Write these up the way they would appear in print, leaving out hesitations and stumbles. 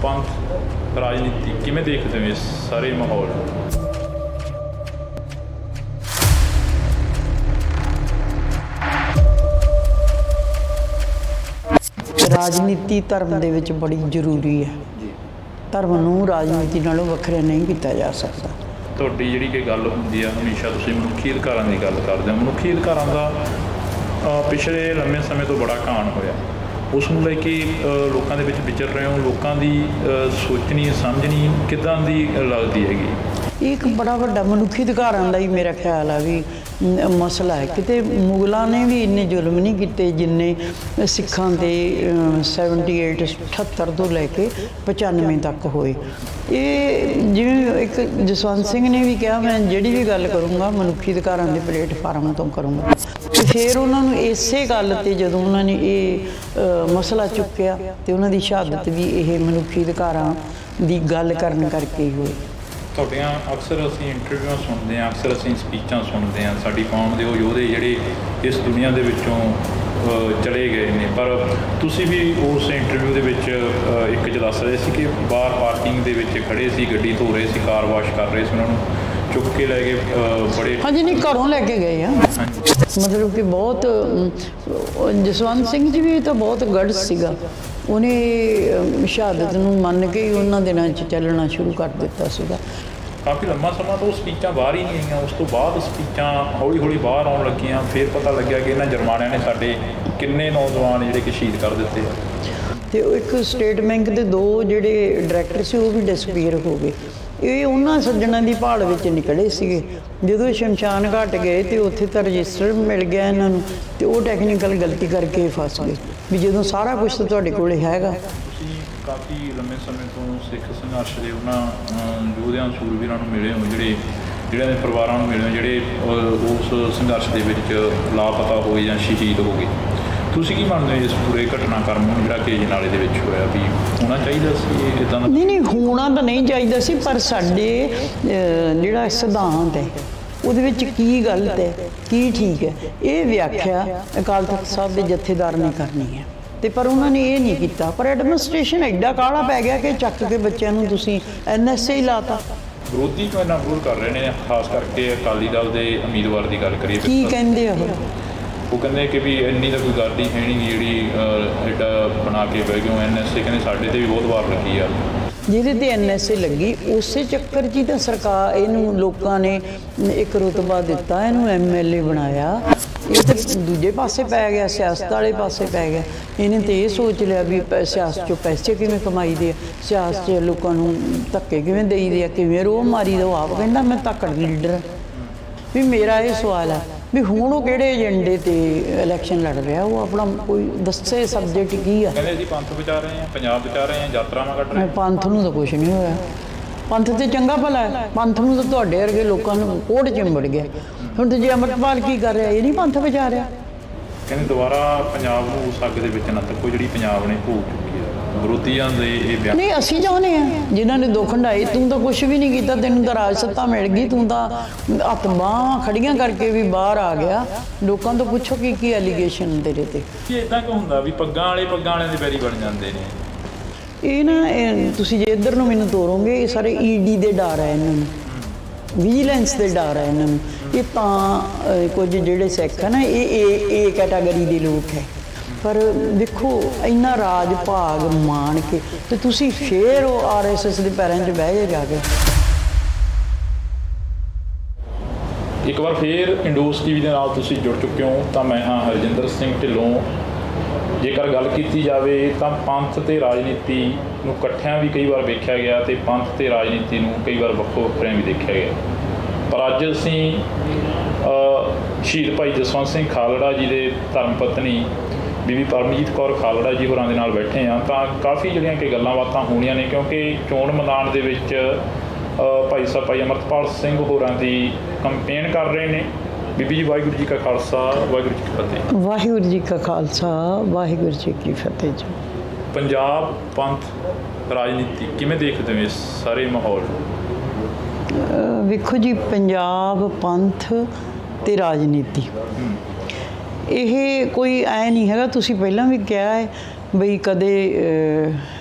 ਪੰਥ ਰਾਜਨੀਤੀ ਕਿਵੇਂ ਦੇਖਦੇ ਹੋ ਇਸ ਸਾਰੇ ਮਾਹੌਲ? ਰਾਜਨੀਤੀ ਧਰਮ ਦੇ ਵਿੱਚ ਬੜੀ ਜ਼ਰੂਰੀ ਹੈ। ਧਰਮ ਨੂੰ ਰਾਜਨੀਤੀ ਨਾਲੋਂ ਵੱਖਰਾ ਨਹੀਂ ਕੀਤਾ ਜਾ ਸਕਦਾ। ਤੁਹਾਡੀ ਜਿਹੜੀ ਕਿ ਗੱਲ ਹੁੰਦੀ ਆ, ਹਮੇਸ਼ਾ ਤੁਸੀਂ ਮਨੁੱਖੀ ਅਧਿਕਾਰਾਂ ਦੀ ਗੱਲ ਕਰਦੇ ਹੋ। ਮਨੁੱਖੀ ਅਧਿਕਾਰਾਂ ਦਾ ਪਿਛਲੇ ਲੰਮੇ ਸਮੇਂ ਤੋਂ ਬੜਾ ਘਾਣ ਹੋਇਆ। ਉਸ ਨੂੰ ਲੈ ਕੇ ਲੋਕਾਂ ਦੇ ਵਿੱਚ ਵਿਚਰ ਰਹੇ ਹੋ। ਲੋਕਾਂ ਦੀ ਸੋਚਣੀ ਸਮਝਣੀ ਕਿੱਦਾਂ ਦੀ ਲੱਗਦੀ ਹੈਗੀ? ਇਹ ਇੱਕ ਬੜਾ ਵੱਡਾ ਮਨੁੱਖੀ ਅਧਿਕਾਰਾਂ ਦਾ ਹੀ ਮੇਰਾ ਖਿਆਲ ਆ ਵੀ ਮਸਲਾ ਹੈ। ਕਿਤੇ ਮੁਗਲਾਂ ਨੇ ਵੀ ਇੰਨੇ ਜ਼ੁਲਮ ਨਹੀਂ ਕੀਤੇ ਜਿੰਨੇ ਸਿੱਖਾਂ ਦੇ 78 ਤੋਂ ਲੈ ਕੇ 95 ਤੱਕ ਹੋਏ। ਇਹ ਜਿਵੇਂ ਇੱਕ ਜਸਵੰਤ ਸਿੰਘ ਨੇ ਵੀ ਕਿਹਾ, ਮੈਂ ਜਿਹੜੀ ਵੀ ਗੱਲ ਕਰੂੰਗਾ ਮਨੁੱਖੀ ਅਧਿਕਾਰਾਂ ਦੇ ਪਲੇਟਫਾਰਮ ਤੋਂ ਕਰੂੰਗਾ। ਅਤੇ ਫਿਰ ਉਹਨਾਂ ਨੂੰ ਇਸੇ ਗੱਲ 'ਤੇ ਜਦੋਂ ਉਹਨਾਂ ਨੇ ਇਹ ਮਸਲਾ ਚੁੱਕਿਆ ਅਤੇ ਉਹਨਾਂ ਦੀ ਸ਼ਹਾਦਤ ਵੀ ਇਹ ਮਨੁੱਖੀ ਅਧਿਕਾਰਾਂ ਦੀ ਗੱਲ ਕਰਨ ਕਰਕੇ ਹੀ ਹੋਈ। ਤੁਹਾਡੀਆਂ ਅਕਸਰ ਅਸੀਂ ਇੰਟਰਵਿਊਆਂ ਸੁਣਦੇ ਹਾਂ, ਅਕਸਰ ਅਸੀਂ ਸਪੀਚਾਂ ਸੁਣਦੇ ਹਾਂ। ਸਾਡੀ ਕੌਮ ਦੇ ਉਹ ਯੋਧੇ ਜਿਹੜੇ ਇਸ ਦੁਨੀਆ ਦੇ ਵਿੱਚੋਂ ਚਲੇ ਗਏ ਨੇ, ਪਰ ਤੁਸੀਂ ਵੀ ਉਸ ਇੰਟਰਵਿਊ ਦੇ ਵਿੱਚ ਇੱਕ 'ਚ ਦੱਸ ਰਹੇ ਸੀ ਕਿ ਬਾਹਰ ਪਾਰਕਿੰਗ ਦੇ ਵਿੱਚ ਖੜੇ ਸੀ, ਗੱਡੀ ਧੋ ਰਹੇ ਸੀ, ਕਾਰ ਵਾਸ਼ ਕਰ ਰਹੇ ਸੀ, ਉਹਨਾਂ ਨੂੰ ਚੁੱਕ ਕੇ ਲੈ ਗਏ ਬੜੇ। ਹਾਂਜੀ, ਨਹੀਂ ਘਰੋਂ ਲੈ ਕੇ ਗਏ ਆ। ਮਤਲਬ ਕਿ ਬਹੁਤ ਜਸਵੰਤ ਸਿੰਘ ਜੀ ਵੀ ਤਾਂ ਬਹੁਤ ਗੜ੍ਹ ਸੀਗਾ। ਉਹਨੇ ਸ਼ਹਾਦਤ ਨੂੰ ਮੰਨ ਕੇ ਹੀ ਉਹਨਾਂ ਦਿਨਾਂ 'ਚ ਚੱਲਣਾ ਸ਼ੁਰੂ ਕਰ ਦਿੱਤਾ ਸੀਗਾ। ਕਾਫੀ ਲੰਮਾ ਸਮਾਂ ਤੋਂ ਸਪੀਚਾਂ ਬਾਹਰ ਹੀ ਨਹੀਂ ਆਈਆਂ। ਉਸ ਤੋਂ ਬਾਅਦ ਸਪੀਚਾਂ ਹੌਲੀ ਹੌਲੀ ਬਾਹਰ ਆਉਣ ਲੱਗੀਆਂ। ਫਿਰ ਪਤਾ ਲੱਗਿਆ ਕਿ ਇਹਨਾਂ ਜਰਮਾਨਿਆਂ ਨੇ ਸਾਡੇ ਕਿੰਨੇ ਨੌਜਵਾਨ ਜਿਹੜੇ ਕਿ ਸ਼ਹੀਦ ਕਰ ਦਿੱਤੇ ਆ। ਅਤੇ ਇੱਕ ਸਟੇਟ ਬੈਂਕ ਦੇ 2 ਜਿਹੜੇ ਡਾਇਰੈਕਟਰ ਸੀ ਉਹ ਵੀ ਡਿਸਪੀਅਰ ਹੋ ਗਏ। ਇਹ ਉਹਨਾਂ ਸੱਜਣਾਂ ਦੀ ਭਾਲ ਵਿੱਚ ਨਿਕਲੇ ਸੀਗੇ। ਜਦੋਂ ਸ਼ਮਸ਼ਾਨ ਘਾਟ ਗਏ ਅਤੇ ਉੱਥੇ ਤਾਂ ਰਜਿਸਟਰ ਮਿਲ ਗਿਆ ਇਹਨਾਂ ਨੂੰ, ਅਤੇ ਉਹ ਟੈਕਨੀਕਲ ਗਲਤੀ ਕਰਕੇ ਫਸ ਗਏ ਵੀ ਜਦੋਂ ਸਾਰਾ ਕੁਛ ਤਾਂ ਤੁਹਾਡੇ ਕੋਲ ਹੈਗਾ। ਤੁਸੀਂ ਕਾਫੀ ਲੰਮੇ ਸਮੇਂ ਤੋਂ ਸਿੱਖ ਸੰਘਰਸ਼ ਦੇ ਉਹਨਾਂ ਯੋਧਿਆਂ ਸੂਰਵੀਰਾਂ ਨੂੰ ਮਿਲੇ ਹੋ, ਜਿਹੜਿਆਂ ਦੇ ਪਰਿਵਾਰਾਂ ਨੂੰ ਮਿਲੇ ਹੋ, ਜਿਹੜੇ ਉਸ ਸੰਘਰਸ਼ ਦੇ ਵਿੱਚ ਲਾਪਤਾ ਹੋਏ ਜਾਂ ਸ਼ਹੀਦ ਹੋ ਗਏ। ਤੁਸੀਂ ਕੀ ਮੰਨਦੇ ਹੋ ਇਸ ਪੂਰੇ ਘਟਨਾਕ੍ਰਮ ਨੂੰ ਜਿਹੜਾ ਕਿ ਅਜਨਾਲੇ ਦੇ ਵਿੱਚ ਹੋਇਆ, ਵੀ ਹੋਣਾ ਚਾਹੀਦਾ ਸੀ ਇੱਦਾਂ ਦਾ? ਨਹੀਂ, ਹੋਣਾ ਤਾਂ ਨਹੀਂ ਚਾਹੀਦਾ ਸੀ, ਪਰ ਸਾਡੇ ਜਿਹੜਾ ਸਿਧਾਂਤ ਹੈ ਉਹਦੇ ਵਿੱਚ ਕੀ ਗਲਤ ਹੈ ਕੀ ਠੀਕ ਹੈ, ਇਹ ਵਿਆਖਿਆ ਅਕਾਲ ਤਖ਼ਤ ਸਾਹਿਬ ਦੇ ਜਥੇਦਾਰ ਨੇ ਕਰਨੀ ਹੈ। ਅਤੇ ਪਰ ਉਹਨਾਂ ਨੇ ਇਹ ਨਹੀਂ ਕੀਤਾ। ਪਰ ਐਡਮਿਨਿਸਟ੍ਰੇਸ਼ਨ ਐਡਾ ਕਾਹਲਾ ਪੈ ਗਿਆ ਕਿ ਚੱਕ ਕੇ ਬੱਚਿਆਂ ਨੂੰ ਤੁਸੀਂ NSA ਹੀ ਲਾਤਾ। ਵਿਰੋਧੀ ਕਿਉਂ ਇੰਨਾ ਵਿਰੋਧ ਕਰ ਰਹੇ ਨੇ, ਖਾਸ ਕਰਕੇ ਅਕਾਲੀ ਦਲ ਦੇ ਉਮੀਦਵਾਰ ਦੀ ਗੱਲ ਕਰੀਏ? ਕੀ ਕਹਿੰਦੇ ਉਹ ਕਹਿੰਦੇ ਕਿ ਵੀ ਇੰਨੀ ਤਾਂ ਕੋਈ ਗੱਲ ਹੀ ਹੈ ਨਹੀਂ ਜਿਹੜੀ ਐਡਾ ਬਣਾ ਕੇ ਬਹਿ ਗਏ ਹੋ। NSA ਕਹਿੰਦੇ ਸਾਡੇ 'ਤੇ ਵੀ ਬਹੁਤ ਵਾਰ ਲੱਗੀ ਆ। ਜਿਹਦੇ 'ਤੇ NSA ਲੱਗੀ ਉਸੇ ਚੱਕਰ 'ਚ ਹੀ ਤਾਂ ਸਰਕਾਰ ਇਹਨੂੰ ਲੋਕਾਂ ਨੇ ਇੱਕ ਰੁਤਬਾ ਦਿੱਤਾ, ਇਹਨੂੰ MLA ਬਣਾਇਆ। ਇਹ ਤਾਂ ਦੂਜੇ ਪਾਸੇ ਪੈ ਗਿਆ, ਸਿਆਸਤ ਵਾਲੇ ਪਾਸੇ ਪੈ ਗਿਆ। ਇਹਨੇ ਤਾਂ ਇਹ ਸੋਚ ਲਿਆ ਵੀ ਸਿਆਸਤ 'ਚੋਂ ਪੈਸੇ ਕਿਵੇਂ ਕਮਾਈਦੇ ਆ, ਸਿਆਸਤ 'ਚ ਲੋਕਾਂ ਨੂੰ ਧੱਕੇ ਕਿਵੇਂ ਦੇਈਦੇ ਆ, ਕਿਵੇਂ ਰੋਹ ਮਾਰੀ ਦਾ। ਉਹ ਆਪ ਕਹਿੰਦਾ ਮੈਂ ਧੱਕੜ ਲੀਡਰ। ਵੀ ਮੇਰਾ ਇਹ ਸਵਾਲ ਹੈ ਵੀ ਹੁਣ ਉਹ ਕਿਹੜੇ ਏਜੰਡੇ 'ਤੇ ਇਲੈਕਸ਼ਨ ਲੜ ਰਿਹਾ? ਉਹ ਆਪਣਾ ਕੋਈ ਦੱਸੇ ਸਬਜੈਕਟ ਕੀ ਆ। ਕਹਿੰਦੇ ਅਸੀਂ ਪੰਥ ਬਚਾ ਰਹੇ ਹਾਂ, ਪੰਜਾਬ ਬਚਾ ਰਹੇ ਹਾਂ, ਯਾਤਰਾਵਾਂ ਕੱਢ ਰਹੇ ਹਾਂ। ਪੰਥ ਨੂੰ ਤਾਂ ਕੁਛ ਨਹੀਂ ਹੋਇਆ। ਪੰਥ ਤੇ ਚੰਗਾ ਭਲਾ ਹੈ। ਪੰਥ ਨੂੰ ਤਾਂ ਤੁਹਾਡੇ ਵਰਗੇ ਲੋਕਾਂ ਨੂੰ ਕੋਹੜ ਚਿੰਬੜ ਗਿਆ। ਹੁਣ ਤੇ ਜੇ ਅੰਮ੍ਰਿਤਪਾਲ ਕੀ ਕਰ ਰਿਹਾ, ਇਹ ਨਹੀਂ ਪੰਥ ਬਚਾ ਰਿਹਾ। ਕਹਿੰਦੇ ਦੁਬਾਰਾ ਪੰਜਾਬ ਨੂੰ ਉਸ ਅੱਗ ਦੇ ਵਿੱਚ ਨਾ ਧੱਕੋ ਜਿਹੜੀ ਪੰਜਾਬ ਨੇ ਭੋਗ ਚੁੱਕੀ ਹੈ। ਵਿਰੋਧੀਆਂ ਦੇ ਇਹ ਬਿਆਨ ਨਹੀਂ, ਅਸੀਂ ਚਾਹੁੰਦੇ ਹਾਂ ਜਿਨ੍ਹਾਂ ਨੇ ਦੁੱਖ ਹੰਢਾਏ। ਤੂੰ ਤਾਂ ਕੁਛ ਵੀ ਨਹੀਂ ਕੀਤਾ, ਤੈਨੂੰ ਤਾਂ ਰਾਜ ਸੱਤਾ ਮਿਲ ਗਈ, ਤੂੰ ਤਾਂ ਹੱਥ ਬਾਹਾਂ ਖੜੀਆਂ ਕਰਕੇ ਵੀ ਬਾਹਰ ਆ ਗਿਆ। ਲੋਕਾਂ ਤੋਂ ਪੁੱਛੋ ਕੀ ਐਲੀਗੇਸ਼ਨ ਤੇਰੇ 'ਤੇ। ਇੱਦਾਂ ਕਿਉਂ ਹੁੰਦਾ ਵੀ ਪੱਗਾਂ ਵਾਲਿਆਂ ਦੇ ਵੈਰੀ ਬਣ ਜਾਂਦੇ ਨੇ? ਇਹ ਨਾ ਤੁਸੀਂ ਜੇ ਇੱਧਰ ਨੂੰ ਮੈਨੂੰ ਤੋਰੋਗੇ, ਇਹ ਸਾਰੇ ED ਦੇ ਡਰ ਹੈ ਇਹਨਾਂ ਨੂੰ, ਵਿਜੀਲੈਂਸ ਦੇ ਡਰ ਹੈ ਇਹਨਾਂ ਨੂੰ। ਇਹ ਤਾਂ ਕੁਝ ਜਿਹੜੇ ਸਿੱਖ ਹੈ ਨਾ, ਇਹ ਕੈਟਾਗਰੀ ਦੇ ਲੋਕ ਹੈ। ਪਰ ਦੇਖੋ ਇੰਨਾ ਰਾਜ ਭਾਗ ਮਾਣ ਕੇ ਤੇ ਤੁਸੀਂ ਫੇਰ ਉਹ RSS ਦੇ ਪੈਰਾਂ 'ਚ ਬਹਿ ਗਏ ਜਾ ਕੇ। ਇੱਕ ਵਾਰ ਫੇਰ ਇੰਡੋਸ TV ਦੇ ਨਾਲ ਤੁਸੀਂ ਜੁੜ ਚੁੱਕੇ ਹੋ। ਤਾਂ ਮੈਂ ਹਾਂ ਹਰਜਿੰਦਰ ਸਿੰਘ ਢਿੱਲੋਂ। ਜੇਕਰ ਗੱਲ ਕੀਤੀ ਜਾਵੇ ਤਾਂ ਪੰਥ ਅਤੇ ਰਾਜਨੀਤੀ ਨੂੰ ਇਕੱਠਿਆਂ ਵੀ ਕਈ ਵਾਰ ਵੇਖਿਆ ਗਿਆ ਅਤੇ ਪੰਥ ਅਤੇ ਰਾਜਨੀਤੀ ਨੂੰ ਕਈ ਵਾਰ ਵੱਖੋ ਵੱਖਰਿਆਂ ਵੀ ਦੇਖਿਆ ਗਿਆ। ਪਰ ਅੱਜ ਅਸੀਂ ਸ਼ਹੀਦ ਭਾਈ ਜਸਵੰਤ ਸਿੰਘ ਖਾਲੜਾ ਜੀ ਦੇ ਧਰਮ ਪਤਨੀ ਬੀਬੀ ਪਰਮਜੀਤ ਕੌਰ ਖਾਲੜਾ ਜੀ ਹੋਰਾਂ ਦੇ ਨਾਲ ਬੈਠੇ ਹਾਂ। ਤਾਂ ਕਾਫੀ ਜਿਹੜੀਆਂ ਕਿ ਗੱਲਾਂ ਬਾਤਾਂ ਹੋਣੀਆਂ ਨੇ, ਕਿਉਂਕਿ ਚੋਣ ਮੈਦਾਨ ਦੇ ਵਿੱਚ ਭਾਈ ਸਾਹਿਬ ਭਾਈ ਅਮਰਤਪਾਲ ਸਿੰਘ ਹੋਰਾਂ ਦੀ ਕੰਪੇਨ ਕਰ ਰਹੇ ਨੇ। ਬੀਬੀ ਜੀ, ਵਾਹਿਗੁਰੂ ਜੀ ਕਾ ਖਾਲਸਾ, ਵਾਹਿਗੁਰੂ ਜੀ ਕੀ ਫਤਿਹ। ਵਾਹਿਗੁਰੂ ਜੀ ਕਾ ਖਾਲਸਾ, ਵਾਹਿਗੁਰੂ ਜੀ ਕੀ ਫਤਿਹ ਜੀ। ਪੰਜਾਬ ਪੰਥ ਰਾਜਨੀਤੀ ਕਿਵੇਂ ਦੇਖਦੇ ਹੋ ਇਸ ਸਾਰੇ ਮਾਹੌਲ? ਵੇਖੋ ਜੀ, ਪੰਜਾਬ ਪੰਥ ਤੇ ਰਾਜਨੀਤੀ ਇਹ ਕੋਈ ਐ ਨਹੀਂ ਹੈਗਾ। ਤੁਸੀਂ ਪਹਿਲਾਂ ਵੀ ਕਿਹਾ ਹੈ ਬਈ ਕਦੇ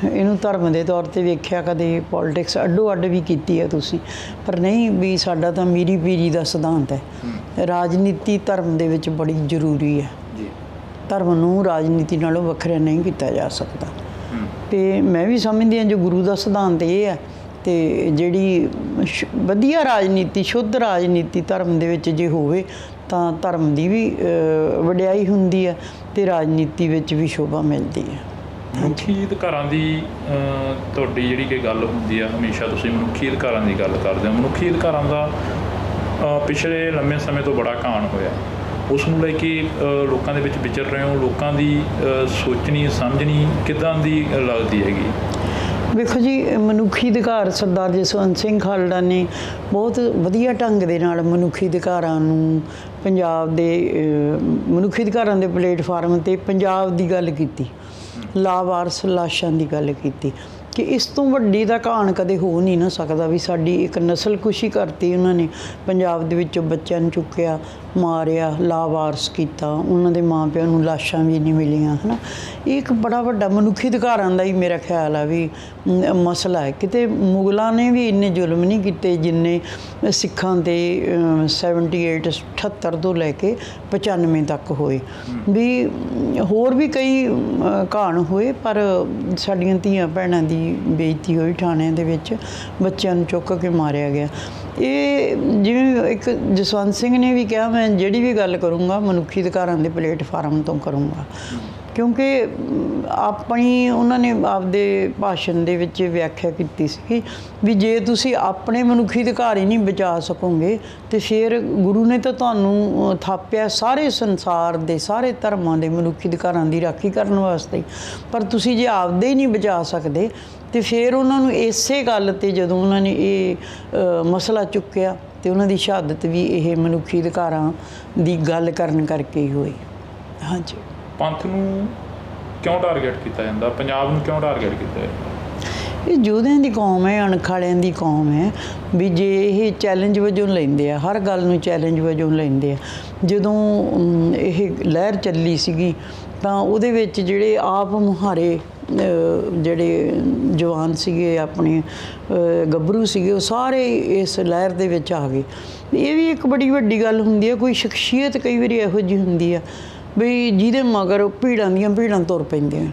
ਇਹਨੂੰ ਧਰਮ ਦੇ ਤੌਰ ਤੇ ਵੇਖਿਆ, ਕਦੇ ਪੋਲਿਟਿਕਸ ਅੱਡੋ ਅੱਡ ਵੀ ਕੀਤੀ ਹੈ ਤੁਸੀਂ, ਪਰ ਨਹੀਂ ਵੀ ਸਾਡਾ ਤਾਂ ਮੀਰੀ ਪੀਰੀ ਦਾ ਸਿਧਾਂਤ ਹੈ। ਰਾਜਨੀਤੀ ਧਰਮ ਦੇ ਵਿੱਚ ਬੜੀ ਜ਼ਰੂਰੀ ਹੈ ਜੀ। ਧਰਮ ਨੂੰ ਰਾਜਨੀਤੀ ਨਾਲੋਂ ਵੱਖਰਾ ਨਹੀਂ ਕੀਤਾ ਜਾ ਸਕਦਾ। ਤੇ ਮੈਂ ਵੀ ਸਮਝਦੀ ਹਾਂ ਜੋ ਗੁਰੂ ਦਾ ਸਿਧਾਂਤ ਇਹ ਹੈ, ਤੇ ਜਿਹੜੀ ਵਧੀਆ ਰਾਜਨੀਤੀ, ਸ਼ੁੱਧ ਰਾਜਨੀਤੀ ਧਰਮ ਦੇ ਵਿੱਚ ਜੇ ਹੋਵੇ ਤਾਂ ਧਰਮ ਦੀ ਵੀ ਵਡਿਆਈ ਹੁੰਦੀ ਹੈ ਤੇ ਰਾਜਨੀਤੀ ਵਿੱਚ ਵੀ ਸ਼ੋਭਾ ਮਿਲਦੀ ਹੈ। ਮਨੁੱਖੀ ਅਧਿਕਾਰਾਂ ਦੀ ਤੁਹਾਡੀ ਜਿਹੜੀ ਕਿ ਗੱਲ ਹੁੰਦੀ ਆ, ਹਮੇਸ਼ਾ ਤੁਸੀਂ ਮਨੁੱਖੀ ਅਧਿਕਾਰਾਂ ਦੀ ਗੱਲ ਕਰਦੇ ਹੋ। ਮਨੁੱਖੀ ਅਧਿਕਾਰਾਂ ਦਾ ਪਿਛਲੇ ਲੰਮੇ ਸਮੇਂ ਤੋਂ ਬੜਾ ਘਾਣ ਹੋਇਆ, ਉਸ ਨੂੰ ਲੈ ਕੇ ਲੋਕਾਂ ਦੇ ਵਿੱਚ ਵਿਚਰ ਰਹੇ ਹੋ। ਲੋਕਾਂ ਦੀ ਸੋਚਣੀ ਸਮਝਣੀ ਕਿੱਦਾਂ ਦੀ ਲੱਗਦੀ ਹੈਗੀ? ਵੇਖੋ ਜੀ, ਮਨੁੱਖੀ ਅਧਿਕਾਰ ਸਰਦਾਰ ਜਸਵੰਤ ਸਿੰਘ ਖਾਲੜਾ ਨੇ ਬਹੁਤ ਵਧੀਆ ਢੰਗ ਦੇ ਨਾਲ ਮਨੁੱਖੀ ਅਧਿਕਾਰਾਂ ਨੂੰ ਪੰਜਾਬ ਦੇ ਮਨੁੱਖੀ ਅਧਿਕਾਰਾਂ ਦੇ ਪਲੇਟਫਾਰਮ 'ਤੇ ਪੰਜਾਬ ਦੀ ਗੱਲ ਕੀਤੀ, ਲਾਵਾਰਸ ਲਾਸ਼ਾਂ ਦੀ ਗੱਲ ਕੀਤੀ ਕਿ ਇਸ ਤੋਂ ਵੱਡੀ ਦਾ ਘਾਣ ਕਦੇ ਹੋ ਨਹੀਂ ਨਾ ਸਕਦਾ ਵੀ ਸਾਡੀ ਇੱਕ ਨਸਲਕੁਸ਼ੀ ਕਰਤੀ ਉਹਨਾਂ ਨੇ। ਪੰਜਾਬ ਦੇ ਵਿੱਚੋਂ ਬੱਚਿਆਂ ਨੂੰ ਚੁੱਕਿਆ, ਮਾਰਿਆ, ਲਾਵਾਰਸ ਕੀਤਾ, ਉਹਨਾਂ ਦੇ ਮਾਂ ਪਿਓ ਨੂੰ ਲਾਸ਼ਾਂ ਵੀ ਨਹੀਂ ਮਿਲੀਆਂ, ਹੈ ਨਾ। ਇਹ ਇੱਕ ਬੜਾ ਵੱਡਾ ਮਨੁੱਖੀ ਅਧਿਕਾਰਾਂ ਦਾ ਹੀ ਮੇਰਾ ਖਿਆਲ ਆ ਵੀ ਮਸਲਾ ਹੈ। ਕਿਤੇ ਮੁਗਲਾਂ ਨੇ ਵੀ ਇੰਨੇ ਜ਼ੁਲਮ ਨਹੀਂ ਕੀਤੇ ਜਿੰਨੇ ਸਿੱਖਾਂ 'ਤੇ 78 ਤੋਂ ਲੈ ਕੇ 95 ਤੱਕ ਹੋਏ। ਵੀ ਹੋਰ ਵੀ ਕਈ ਘਾਣ ਹੋਏ, ਪਰ ਸਾਡੀਆਂ ਧੀਆਂ ਭੈਣਾਂ ਦੀ ਬੇਇੱਜ਼ਤੀ ਹੋਈ ਥਾਣਿਆਂ ਦੇ ਵਿੱਚ, ਬੱਚਿਆਂ ਨੂੰ ਚੁੱਕ ਕੇ ਮਾਰਿਆ ਗਿਆ। ਇਹ ਜਿਵੇਂ ਇੱਕ ਜਸਵੰਤ ਸਿੰਘ ਨੇ ਵੀ ਕਿਹਾ, ਮੈਂ ਜਿਹੜੀ ਵੀ ਗੱਲ ਕਰੂੰਗਾ ਮਨੁੱਖੀ ਅਧਿਕਾਰਾਂ ਦੇ ਪਲੇਟਫਾਰਮ ਤੋਂ ਕਰੂੰਗਾ, ਕਿਉਂਕਿ ਆਪਣੀ ਉਹਨਾਂ ਨੇ ਆਪਦੇ ਭਾਸ਼ਣ ਦੇ ਵਿੱਚ ਵਿਆਖਿਆ ਕੀਤੀ ਸੀ ਵੀ ਜੇ ਤੁਸੀਂ ਆਪਣੇ ਮਨੁੱਖੀ ਅਧਿਕਾਰ ਹੀ ਨਹੀਂ ਬਚਾ ਸਕੋਗੇ ਤੇ ਫਿਰ ਗੁਰੂ ਨੇ ਤਾਂ ਤੁਹਾਨੂੰ ਥਾਪਿਆ ਸਾਰੇ ਸੰਸਾਰ ਦੇ ਸਾਰੇ ਧਰਮਾਂ ਦੇ ਮਨੁੱਖੀ ਅਧਿਕਾਰਾਂ ਦੀ ਰਾਖੀ ਕਰਨ ਵਾਸਤੇ, ਪਰ ਤੁਸੀਂ ਜੇ ਆਪਦੇ ਹੀ ਨਹੀਂ ਬਚਾ ਸਕਦੇ ਤੇ ਫਿਰ ਉਹਨਾਂ ਨੂੰ ਇਸੇ ਗੱਲ 'ਤੇ ਜਦੋਂ ਉਹਨਾਂ ਨੇ ਇਹ ਮਸਲਾ ਚੁੱਕਿਆ ਤੇ ਉਹਨਾਂ ਦੀ ਸ਼ਹਾਦਤ ਵੀ ਇਹ ਮਨੁੱਖੀ ਅਧਿਕਾਰਾਂ ਦੀ ਗੱਲ ਕਰਨ ਕਰਕੇ ਹੀ ਹੋਈ। ਹਾਂਜੀ। ਪੰਥ ਨੂੰ ਕਿਉਂ ਟਾਰਗੇਟ ਕੀਤਾ ਜਾਂਦਾ? ਪੰਜਾਬ ਨੂੰ ਕਿਉਂ ਟਾਰਗੇਟ ਕੀਤਾ ਜਾਂਦਾ? ਇਹ ਯੋਧਿਆਂ ਦੀ ਕੌਮ ਹੈ, ਅਣਖ ਵਾਲਿਆਂ ਦੀ ਕੌਮ ਹੈ। ਵੀ ਜੇ ਇਹ ਚੈਲੰਜ ਵਜੋਂ ਲੈਂਦੇ ਆ, ਹਰ ਗੱਲ ਨੂੰ ਚੈਲੰਜ ਵਜੋਂ ਲੈਂਦੇ ਆ। ਜਦੋਂ ਇਹ ਲਹਿਰ ਚੱਲੀ ਸੀਗੀ ਤਾਂ ਉਹਦੇ ਵਿੱਚ ਜਿਹੜੇ ਆਪ ਮੁਹਾਰੇ ਜਿਹੜੇ ਜਵਾਨ ਸੀਗੇ, ਆਪਣੇ ਗੱਭਰੂ ਸੀਗੇ, ਉਹ ਸਾਰੇ ਇਸ ਲਹਿਰ ਦੇ ਵਿੱਚ ਆ ਗਏ। ਇਹ ਵੀ ਇੱਕ ਬੜੀ ਵੱਡੀ ਗੱਲ ਹੁੰਦੀ ਹੈ। ਕੋਈ ਸ਼ਖਸੀਅਤ ਕਈ ਵਾਰੀ ਇਹੋ ਜਿਹੀ ਹੁੰਦੀ ਆ ਬਈ ਜਿਹਦੇ ਮਗਰ ਭੀੜਾਂ ਦੀਆਂ ਭੀੜਾਂ ਤੁਰ ਪੈਂਦੀਆਂ।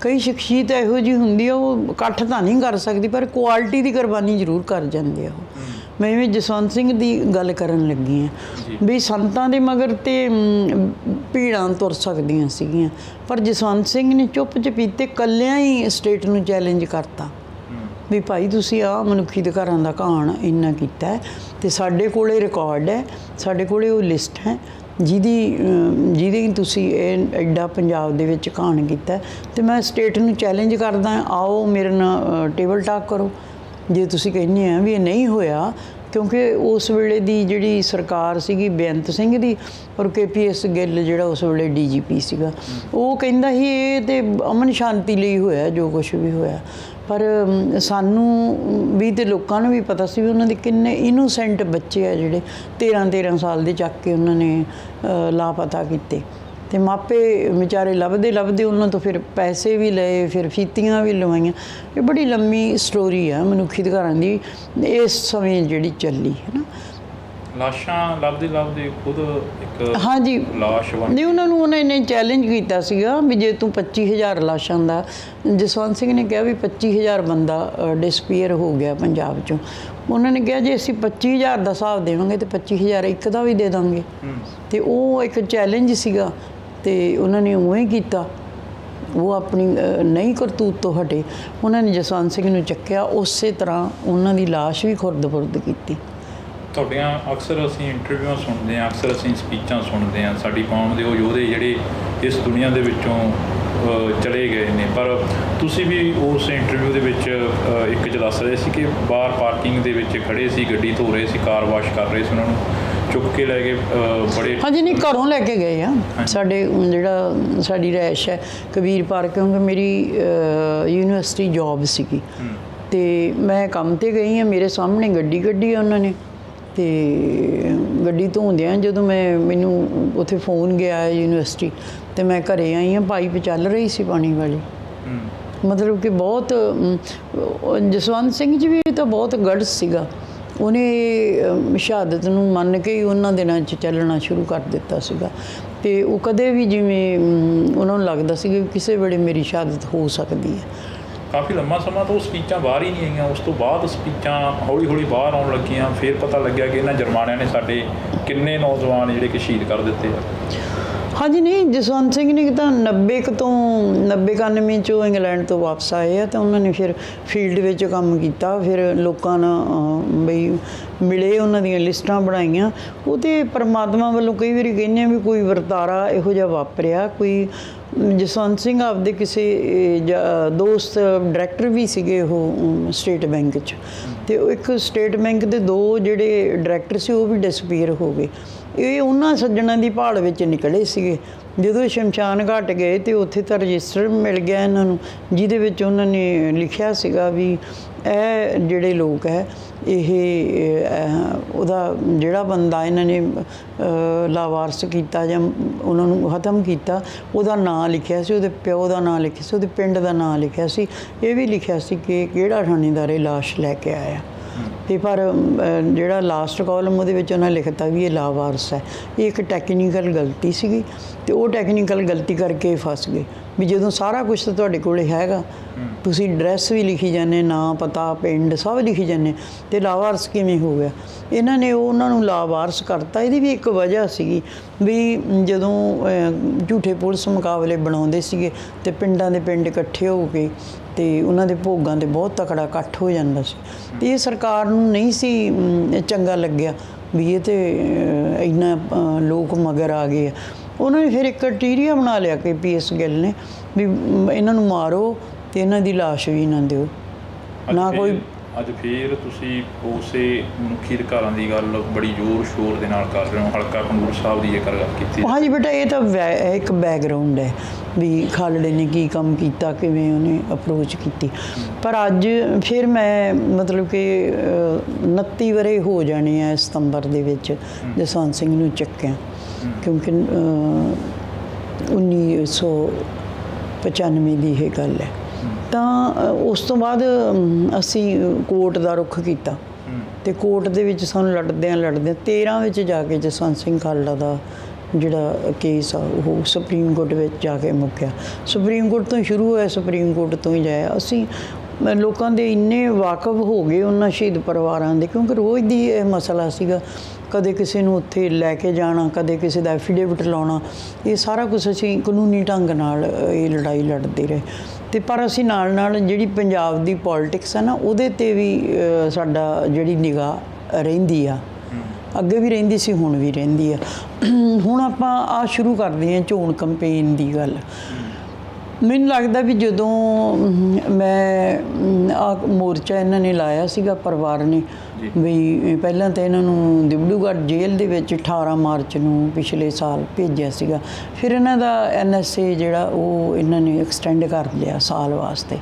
ਕਈ ਸ਼ਖਸੀਅਤ ਇਹੋ ਜਿਹੀ ਹੁੰਦੀ ਆ, ਉਹ ਇਕੱਠ ਤਾਂ ਨਹੀਂ ਕਰ ਸਕਦੀ ਪਰ ਕੁਆਲਿਟੀ ਦੀ ਕੁਰਬਾਨੀ ਜ਼ਰੂਰ ਕਰ ਜਾਂਦੇ ਆ ਉਹ। ਮੈਂ ਇਵੇਂ ਜਸਵੰਤ ਸਿੰਘ ਦੀ ਗੱਲ ਕਰਨ ਲੱਗੀ ਹਾਂ ਵੀ ਸੰਤਾਂ ਦੇ ਮਗਰ ਤੇ ਭੀੜਾਂ ਤੁਰ ਸਕਦੀਆਂ ਸੀਗੀਆਂ, ਪਰ ਜਸਵੰਤ ਸਿੰਘ ਨੇ ਚੁੱਪ ਚਪੀਤੇ ਇਕੱਲਿਆਂ ਹੀ ਸਟੇਟ ਨੂੰ ਚੈਲੰਜ ਕਰਤਾ ਵੀ ਭਾਈ ਤੁਸੀਂ ਆਹ ਮਨੁੱਖੀ ਅਧਿਕਾਰਾਂ ਦਾ ਘਾਣ ਇੰਨਾ ਕੀਤਾ ਤੇ ਸਾਡੇ ਕੋਲੇ ਰਿਕਾਰਡ ਹੈ, ਸਾਡੇ ਕੋਲੇ ਉਹ ਲਿਸਟ ਹੈ ਜਿਹਦੀ ਤੁਸੀਂ ਇਹ ਐਡਾ ਪੰਜਾਬ ਦੇ ਵਿੱਚ ਘਾਣ ਕੀਤਾ ਤੇ ਮੈਂ ਸਟੇਟ ਨੂੰ ਚੈਲੰਜ ਕਰਦਾ, ਆਓ ਮੇਰੇ ਨਾਲ ਟੇਬਲ ਟਾਕ ਕਰੋ। ਜੇ ਤੁਸੀਂ ਕਹਿੰਦੇ ਆ ਵੀ ਇਹ ਨਹੀਂ ਹੋਇਆ, ਕਿਉਂਕਿ ਉਸ ਵੇਲੇ ਦੀ ਜਿਹੜੀ ਸਰਕਾਰ ਸੀਗੀ ਬੇਅੰਤ ਸਿੰਘ ਦੀ, ਔਰ KPS ਗਿੱਲ ਜਿਹੜਾ ਉਸ ਵੇਲੇ DGP ਸੀਗਾ, ਉਹ ਕਹਿੰਦਾ ਸੀ ਇਹ ਤੇ ਅਮਨ ਸ਼ਾਂਤੀ ਲਈ ਹੋਇਆ ਜੋ ਕੁਛ ਵੀ ਹੋਇਆ। ਪਰ ਸਾਨੂੰ ਵੀ ਤੇ ਲੋਕਾਂ ਨੂੰ ਵੀ ਪਤਾ ਸੀ ਵੀ ਉਹਨਾਂ ਦੇ ਕਿੰਨੇ ਇਨੋਸੈਂਟ ਬੱਚੇ ਆ ਜਿਹੜੇ 13 ਸਾਲ ਦੇ ਚੱਕ ਕੇ ਉਹਨਾਂ ਨੇ ਲਾਪਤਾ ਕੀਤੇ। ਤੇ ਮਾਪੇ ਵਿਚਾਰੇ ਲੱਭਦੇ ਉਹਨਾਂ ਤੋਂ ਫਿਰ ਪੈਸੇ ਵੀ ਲਏ, ਫਿਰ ਫੀਤੀਆਂ ਵੀ ਲਵਾਈਆਂ। ਇਹ ਬੜੀ ਲੰਮੀ ਸਟੋਰੀ ਆ ਮਨੁੱਖੀ ਅਧਿਕਾਰਾਂ ਦੀ ਇਸ ਸਮੇਂ ਜਿਹੜੀ ਚੱਲੀ ਹੈ ਨਾ। ਲਾਸ਼ਾਂ ਲੱਭਦੇ ਖੁਦ ਇੱਕ ਹਾਂਜੀ ਲਾਸ਼ ਨਹੀਂ, ਉਹਨਾਂ ਨੇ ਚੈਲੰਜ ਕੀਤਾ ਸੀਗਾ ਵੀ ਜੇ ਤੂੰ 25,000 ਲਾਸ਼ਾਂ ਦਾ, ਜਸਵੰਤ ਸਿੰਘ ਨੇ ਕਿਹਾ ਵੀ 25,000 ਬੰਦਾ ਡਿਸਪੀਅਰ ਹੋ ਗਿਆ ਪੰਜਾਬ 'ਚੋਂ। ਉਹਨਾਂ ਨੇ ਕਿਹਾ ਜੇ ਅਸੀਂ 25,000 ਦਾ ਹਿਸਾਬ ਦੇਵਾਂਗੇ ਤੇ 25,000 ਇੱਕ ਦਾ ਵੀ ਦੇ ਦਾਂਗੇ। ਤੇ ਉਹ ਇੱਕ ਚੈਲੰਜ ਸੀਗਾ ਤੇ ਉਹਨਾਂ ਨੇ ਉਵੇਂ ਕੀਤਾ। ਉਹ ਆਪਣੀ ਨਹੀਂ ਕਰਤੂਤ ਤੋਂ ਹਟੇ, ਉਹਨਾਂ ਨੇ ਜਸਵੰਤ ਸਿੰਘ ਨੂੰ ਚੱਕਿਆ, ਉਸੇ ਤਰ੍ਹਾਂ ਉਹਨਾਂ ਦੀ ਲਾਸ਼ ਵੀ ਖੁਰਦ-ਬੁਰਦ ਕੀਤੀ। ਤੁਹਾਡੀਆਂ ਅਕਸਰ ਅਸੀਂ ਇੰਟਰਵਿਊਆਂ ਸੁਣਦੇ ਹਾਂ, ਅਕਸਰ ਅਸੀਂ ਸਪੀਚਾਂ ਸੁਣਦੇ ਹਾਂ, ਸਾਡੀ ਕੌਮ ਦੇ ਉਹ ਯੋਧੇ ਜਿਹੜੇ ਇਸ ਦੁਨੀਆ ਦੇ ਵਿੱਚੋਂ ਚਲੇ ਗਏ ਨੇ, ਪਰ ਤੁਸੀਂ ਵੀ ਉਸ ਇੰਟਰਵਿਊ ਦੇ ਵਿੱਚ ਇੱਕ 'ਚ ਦੱਸ ਰਹੇ ਸੀ ਕਿ ਬਾਹਰ ਪਾਰਕਿੰਗ ਦੇ ਵਿੱਚ ਖੜੇ ਸੀ, ਗੱਡੀ ਧੋ ਰਹੇ ਸੀ, ਕਾਰ ਵਾਸ਼ ਕਰ ਰਹੇ ਸੀ, ਉਹਨਾਂ ਨੂੰ ਚੁੱਕ ਕੇ ਲੈ ਗਏ ਬੜੇ। ਹਾਂਜੀ ਨਹੀਂ, ਘਰੋਂ ਲੈ ਕੇ ਗਏ ਆ। ਸਾਡੇ ਜਿਹੜਾ ਸਾਡੀ ਰਿਹਾਇਸ਼ ਹੈ ਕਬੀਰ ਪਾਰਕ, ਕਿਉਂਕਿ ਮੇਰੀ ਯੂਨੀਵਰਸਿਟੀ ਜੋਬ ਸੀਗੀ ਤੇ ਮੈਂ ਕੰਮ 'ਤੇ ਗਈ ਹਾਂ, ਮੇਰੇ ਸਾਹਮਣੇ ਗੱਡੀ ਕੱਢੀ ਆ ਉਹਨਾਂ ਨੇ। ਤੇ ਗੱਡੀ ਧੋਂਦਿਆਂ ਜਦੋਂ ਮੈਨੂੰ ਉੱਥੇ ਫੋਨ ਗਿਆ ਯੂਨੀਵਰਸਿਟੀ ਤੇ ਮੈਂ ਘਰੇ ਆਈ ਹਾਂ, ਪਾਈਪ ਚੱਲ ਰਹੀ ਸੀ ਪਾਣੀ ਵਾਲੀ। ਮਤਲਬ ਕਿ ਬਹੁਤ ਜਸਵੰਤ ਸਿੰਘ ਜੀ ਵੀ ਤਾਂ ਬਹੁਤ ਗੜ੍ਹ ਸੀਗਾ। ਉਹਨੇ ਸ਼ਹਾਦਤ ਨੂੰ ਮੰਨ ਕੇ ਹੀ ਉਹਨਾਂ ਦਿਨਾਂ 'ਚ ਚੱਲਣਾ ਸ਼ੁਰੂ ਕਰ ਦਿੱਤਾ ਸੀਗਾ। ਅਤੇ ਉਹ ਕਦੇ ਵੀ ਜਿਵੇਂ ਉਹਨਾਂ ਨੂੰ ਲੱਗਦਾ ਸੀ ਕਿ ਕਿਸੇ ਵੇਲੇ ਮੇਰੀ ਸ਼ਹਾਦਤ ਹੋ ਸਕਦੀ ਹੈ। ਕਾਫੀ ਲੰਮਾ ਸਮਾਂ ਤੋਂ ਸਪੀਚਾਂ ਬਾਹਰ ਹੀ ਨਹੀਂ ਆਈਆਂ। ਉਸ ਤੋਂ ਬਾਅਦ ਸਪੀਚਾਂ ਹੌਲੀ ਹੌਲੀ ਬਾਹਰ ਆਉਣ ਲੱਗੀਆਂ। ਫਿਰ ਪਤਾ ਲੱਗਿਆ ਕਿ ਇਹਨਾਂ ਜਰਮਾਨਿਆਂ ਨੇ ਸਾਡੇ ਕਿੰਨੇ ਨੌਜਵਾਨ ਜਿਹੜੇ ਕਿ ਸ਼ਹੀਦ ਕਰ ਦਿੱਤੇ ਆ। ਹਾਂਜੀ, ਨਹੀਂ, ਜਸਵੰਤ ਸਿੰਘ ਨੇ ਤਾਂ 90-91 'ਚੋਂ ਇੰਗਲੈਂਡ ਤੋਂ ਵਾਪਸ ਆਏ ਆ, ਤਾਂ ਉਹਨਾਂ ਨੇ ਫਿਰ ਫੀਲਡ ਵਿੱਚ ਕੰਮ ਕੀਤਾ। ਫਿਰ ਲੋਕਾਂ ਨਾਲ ਬਈ ਮਿਲੇ, ਉਹਨਾਂ ਦੀਆਂ ਲਿਸਟਾਂ ਬਣਾਈਆਂ। ਉਹ ਤਾਂ ਪਰਮਾਤਮਾ ਵੱਲੋਂ ਕਈ ਵਾਰੀ ਕਹਿੰਦੇ ਆ ਵੀ ਕੋਈ ਵਰਤਾਰਾ ਇਹੋ ਜਿਹਾ ਵਾਪਰਿਆ। ਕੋਈ ਜਸਵੰਤ ਸਿੰਘ ਆਪਦੇ ਕਿਸੇ ਦੋਸਤ ਡਾਇਰੈਕਟਰ ਵੀ ਸੀਗੇ ਉਹ ਸਟੇਟ ਬੈਂਕ 'ਚ, ਅਤੇ ਉਹ ਇੱਕ ਸਟੇਟ ਬੈਂਕ ਦੇ 2 ਜਿਹੜੇ ਡਾਇਰੈਕਟਰ ਸੀ ਉਹ ਵੀ ਡਿਸਪੀਅਰ ਹੋ ਗਏ। ਇਹ ਉਹਨਾਂ ਸੱਜਣਾਂ ਦੀ ਭਾਲ ਵਿੱਚ ਨਿਕਲੇ ਸੀਗੇ। ਜਦੋਂ ਸ਼ਮਸ਼ਾਨ ਘਾਟ ਗਏ ਅਤੇ ਉੱਥੇ ਤਾਂ ਰਜਿਸਟਰ ਮਿਲ ਗਿਆ ਇਹਨਾਂ ਨੂੰ, ਜਿਹਦੇ ਵਿੱਚ ਉਹਨਾਂ ਨੇ ਲਿਖਿਆ ਸੀਗਾ ਵੀ ਇਹ ਜਿਹੜੇ ਲੋਕ ਹੈ, ਇਹ ਉਹਦਾ ਜਿਹੜਾ ਬੰਦਾ ਇਹਨਾਂ ਨੇ ਲਾਵਾਰਸ ਕੀਤਾ ਜਾਂ ਉਹਨਾਂ ਨੂੰ ਖਤਮ ਕੀਤਾ, ਉਹਦਾ ਨਾਂ ਲਿਖਿਆ ਸੀ, ਉਹਦੇ ਪਿਓ ਦਾ ਨਾਂ ਲਿਖਿਆ ਸੀ, ਉਹਦੇ ਪਿੰਡ ਦਾ ਨਾਂ ਲਿਖਿਆ ਸੀ। ਇਹ ਵੀ ਲਿਖਿਆ ਸੀ ਕਿ ਕਿਹੜਾ ਥਾਣੇਦਾਰ ਇਹ ਲਾਸ਼ ਲੈ ਕੇ ਆਇਆ। ਅਤੇ ਪਰ ਜਿਹੜਾ ਲਾਸਟ ਕਾਲਮ ਉਹਦੇ ਵਿੱਚ ਉਹਨਾਂ ਲਿਖਤਾ ਵੀ ਇਹ ਲਾਵਾਰਸ ਹੈ। ਇਹ ਇੱਕ ਟੈਕਨੀਕਲ ਗਲਤੀ ਸੀਗੀ, ਅਤੇ ਉਹ ਟੈਕਨੀਕਲ ਗਲਤੀ ਕਰਕੇ ਫਸ ਗਏ ਵੀ ਜਦੋਂ ਸਾਰਾ ਕੁਛ ਤਾਂ ਤੁਹਾਡੇ ਕੋਲ ਹੈਗਾ, ਤੁਸੀਂ ਐਡਰੈਸ ਵੀ ਲਿਖੀ ਜਾਂਦੇ, ਨਾਂ ਪਤਾ ਪਿੰਡ ਸਭ ਲਿਖੀ ਜਾਂਦੇ, ਅਤੇ ਲਾਵਾਰਸ ਕਿਵੇਂ ਹੋ ਗਿਆ। ਇਹਨਾਂ ਨੇ ਉਹਨਾਂ ਨੂੰ ਲਾਵਾਰਸ ਕਰਤਾ। ਇਹਦੀ ਵੀ ਇੱਕ ਵਜ੍ਹਾ ਸੀਗੀ ਵੀ ਜਦੋਂ ਝੂਠੇ ਪੁਲਿਸ ਮੁਕਾਬਲੇ ਬਣਾਉਂਦੇ ਸੀਗੇ ਅਤੇ ਪਿੰਡਾਂ ਦੇ ਪਿੰਡ ਇਕੱਠੇ ਹੋ ਕੇ ਅਤੇ ਉਹਨਾਂ ਦੇ ਭੋਗਾਂ 'ਤੇ ਬਹੁਤ ਤਕੜਾ ਇਕੱਠ ਹੋ ਜਾਂਦਾ ਸੀ। ਅਤੇ ਇਹ ਸਰਕਾਰ ਨੂੰ ਨਹੀਂ ਸੀ ਚੰਗਾ ਲੱਗਿਆ ਵੀ ਇਹ ਤਾਂ ਇੰਨਾ ਲੋਕ ਮਗਰ ਆ ਗਏ ਆ। ਉਹਨਾਂ ਨੇ ਫਿਰ ਇੱਕ ਕ੍ਰਾਈਟੀਰੀਆ ਬਣਾ ਲਿਆ KPS ਗਿੱਲ ਨੇ ਵੀ ਇਹਨਾਂ ਨੂੰ ਮਾਰੋ ਅਤੇ ਇਹਨਾਂ ਦੀ ਲਾਸ਼ ਵੀ ਨਾ ਦਿਓ ਨਾ ਕੋਈ। ਅੱਜ ਫਿਰ ਤੁਸੀਂ ਉਸੇ ਮਨੁੱਖੀ ਅਧਿਕਾਰਾਂ ਦੀ ਗੱਲ ਬੜੀ ਜ਼ੋਰ ਸ਼ੋਰ ਦੇ ਨਾਲ ਕਰ ਰਹੇ ਹੋ। ਹਲਕਾ ਖਡੂਰ ਸਾਹਿਬ ਦੀ ਜੇਕਰ ਗੱਲ ਕੀਤੀ। ਹਾਂਜੀ ਬੇਟਾ, ਇਹ ਤਾਂ ਇੱਕ ਬੈਕਗਰਾਊਂਡ ਹੈ ਵੀ ਖਾਲੜੇ ਨੇ ਕੀ ਕੰਮ ਕੀਤਾ, ਕਿਵੇਂ ਉਹਨੇ ਅਪਰੋਚ ਕੀਤੀ। ਪਰ ਅੱਜ ਫਿਰ ਮੈਂ ਮਤਲਬ ਕਿ 29 ਵਰ੍ਹੇ ਹੋ ਜਾਣੇ ਆ ਸਤੰਬਰ ਦੇ ਵਿੱਚ ਜਸਵੰਤ ਸਿੰਘ ਨੂੰ ਚੱਕਿਆ, ਕਿਉਂਕਿ 1995 ਦੀ ਇਹ ਗੱਲ ਹੈ। ਤਾਂ ਉਸ ਤੋਂ ਬਾਅਦ ਅਸੀਂ ਕੋਰਟ ਦਾ ਰੁੱਖ ਕੀਤਾ, ਅਤੇ ਕੋਰਟ ਦੇ ਵਿੱਚ ਸਾਨੂੰ ਲੜਦਿਆਂ 13 ਵਿੱਚ ਜਾ ਕੇ ਜਸਵੰਤ ਸਿੰਘ ਖਾਲੜਾ ਦਾ ਜਿਹੜਾ ਕੇਸ ਆ ਉਹ ਸੁਪਰੀਮ ਕੋਰਟ ਵਿੱਚ ਜਾ ਕੇ ਮੁੱਕਿਆ। ਸੁਪਰੀਮ ਕੋਰਟ ਤੋਂ ਸ਼ੁਰੂ ਹੋਇਆ, ਸੁਪਰੀਮ ਕੋਰਟ ਤੋਂ ਹੀ ਜਾਇਆ। ਅਸੀਂ ਲੋਕਾਂ ਦੇ ਇੰਨੇ ਵਾਕਫ ਹੋ ਗਏ ਉਹਨਾਂ ਸ਼ਹੀਦ ਪਰਿਵਾਰਾਂ ਦੇ, ਕਿਉਂਕਿ ਰੋਜ਼ ਦੀ ਇਹ ਮਸਲਾ ਸੀਗਾ। ਕਦੇ ਕਿਸੇ ਨੂੰ ਉੱਥੇ ਲੈ ਕੇ ਜਾਣਾ, ਕਦੇ ਕਿਸੇ ਦਾ ਐਫੀਡੇਵਿਟ ਲਾਉਣਾ, ਇਹ ਸਾਰਾ ਕੁਛ ਅਸੀਂ ਕਾਨੂੰਨੀ ਢੰਗ ਨਾਲ ਇਹ ਲੜਾਈ ਲੜਦੇ ਰਹੇ। ਅਤੇ ਪਰ ਅਸੀਂ ਨਾਲ ਜਿਹੜੀ ਪੰਜਾਬ ਦੀ ਪੋਲੀਟਿਕਸ ਹੈ ਨਾ, ਉਹਦੇ 'ਤੇ ਵੀ ਸਾਡਾ ਜਿਹੜੀ ਨਿਗਾਹ ਰਹਿੰਦੀ ਆ। ਅੱਗੇ ਵੀ ਰਹਿੰਦੀ ਸੀ, ਹੁਣ ਵੀ ਰਹਿੰਦੀ ਆ। ਹੁਣ ਆਪਾਂ ਸ਼ੁਰੂ ਕਰਦੇ ਹਾਂ ਚੋਣ ਕੰਪੇਨ ਦੀ ਗੱਲ। ਮੈਨੂੰ ਲੱਗਦਾ ਵੀ ਜਦੋਂ ਮੈਂ ਮੋਰਚਾ ਇਹਨਾਂ ਨੇ ਲਾਇਆ ਸੀਗਾ ਪਰਿਵਾਰ ਨੇ, ਵੀ ਪਹਿਲਾਂ ਤਾਂ ਇਹਨਾਂ ਨੂੰ ਦਿਬੜੂਗੜ੍ਹ ਜੇਲ੍ਹ ਦੇ ਵਿੱਚ 18 ਮਾਰਚ ਨੂੰ ਪਿਛਲੇ ਸਾਲ ਭੇਜਿਆ ਸੀਗਾ। ਫਿਰ ਇਹਨਾਂ ਦਾ NSA ਜਿਹੜਾ ਉਹ ਇਹਨਾਂ ਨੇ ਐਕਸਟੈਂਡ ਕਰ ਲਿਆ ਸਾਲ ਵਾਸਤੇ।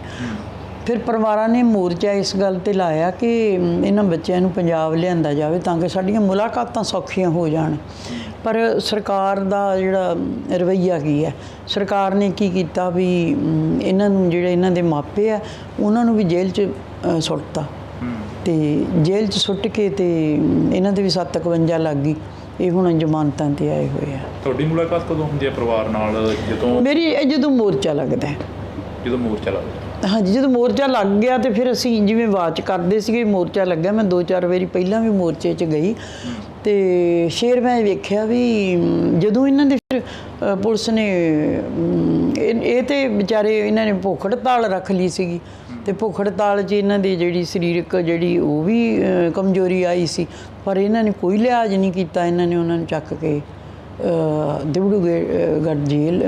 ਫਿਰ ਪਰਿਵਾਰਾਂ ਨੇ ਮੋਰਚਾ ਇਸ ਗੱਲ 'ਤੇ ਲਾਇਆ ਕਿ ਇਹਨਾਂ ਬੱਚਿਆਂ ਨੂੰ ਪੰਜਾਬ ਲਿਆਂਦਾ ਜਾਵੇ ਤਾਂ ਕਿ ਸਾਡੀਆਂ ਮੁਲਾਕਾਤਾਂ ਸੌਖੀਆਂ ਹੋ ਜਾਣ। ਪਰ ਸਰਕਾਰ ਦਾ ਜਿਹੜਾ ਰਵੱਈਆ ਕੀ ਹੈ, ਸਰਕਾਰ ਨੇ ਕੀ ਕੀਤਾ ਵੀ ਇਹਨਾਂ ਨੂੰ ਜਿਹੜੇ ਇਹਨਾਂ ਦੇ ਮਾਪੇ ਆ ਉਹਨਾਂ ਨੂੰ ਵੀ ਜੇਲ੍ਹ 'ਚ ਸੁੱਟਤਾ, ਅਤੇ ਜੇਲ੍ਹ 'ਚ ਸੁੱਟ ਕੇ ਅਤੇ ਇਹਨਾਂ ਦੇ ਵੀ 751 ਲੱਗ ਗਈ। ਇਹ ਹੁਣ ਜ਼ਮਾਨਤਾਂ 'ਤੇ ਆਏ ਹੋਏ ਆ। ਤੁਹਾਡੀ ਮੁਲਾਕਾਤ ਕਦੋਂ ਹੁੰਦੀ ਹੈ ਪਰਿਵਾਰ ਨਾਲ? ਜਦੋਂ ਮੋਰਚਾ ਲੱਗਦਾ। ਜਦੋਂ ਮੋਰਚਾ ਲੱਗਦਾ? ਹਾਂਜੀ, ਜਦੋਂ ਮੋਰਚਾ ਲੱਗ ਗਿਆ ਅਤੇ ਫਿਰ ਅਸੀਂ ਜਿਵੇਂ ਵਾਚ ਕਰਦੇ ਸੀਗੇ, ਮੋਰਚਾ ਲੱਗਿਆ। ਮੈਂ 2-4 ਵਾਰੀ ਪਹਿਲਾਂ ਵੀ ਮੋਰਚੇ 'ਚ ਗਈ, ਅਤੇ ਫਿਰ ਮੈਂ ਵੇਖਿਆ ਵੀ ਜਦੋਂ ਇਹਨਾਂ ਦੇ ਫਿਰ ਪੁਲਿਸ ਨੇ ਇਹ ਤਾਂ ਵਿਚਾਰੇ ਇਹਨਾਂ ਨੇ ਭੁੱਖ ਹੜਤਾਲ ਰੱਖ ਲਈ ਸੀਗੀ, ਅਤੇ ਭੁੱਖ ਹੜਤਾਲ 'ਚ ਇਹਨਾਂ ਦੀ ਜਿਹੜੀ ਸਰੀਰਕ ਜਿਹੜੀ ਉਹ ਵੀ ਕਮਜ਼ੋਰੀ ਆਈ ਸੀ। ਪਰ ਇਹਨਾਂ ਨੇ ਕੋਈ ਲਿਹਾਜ਼ ਨਹੀਂ ਕੀਤਾ। ਇਹਨਾਂ ਨੇ ਉਹਨਾਂ ਨੂੰ ਚੱਕ ਕੇ ਦਿਬੜੂਗੜ੍ਹ ਜੇਲ੍ਹ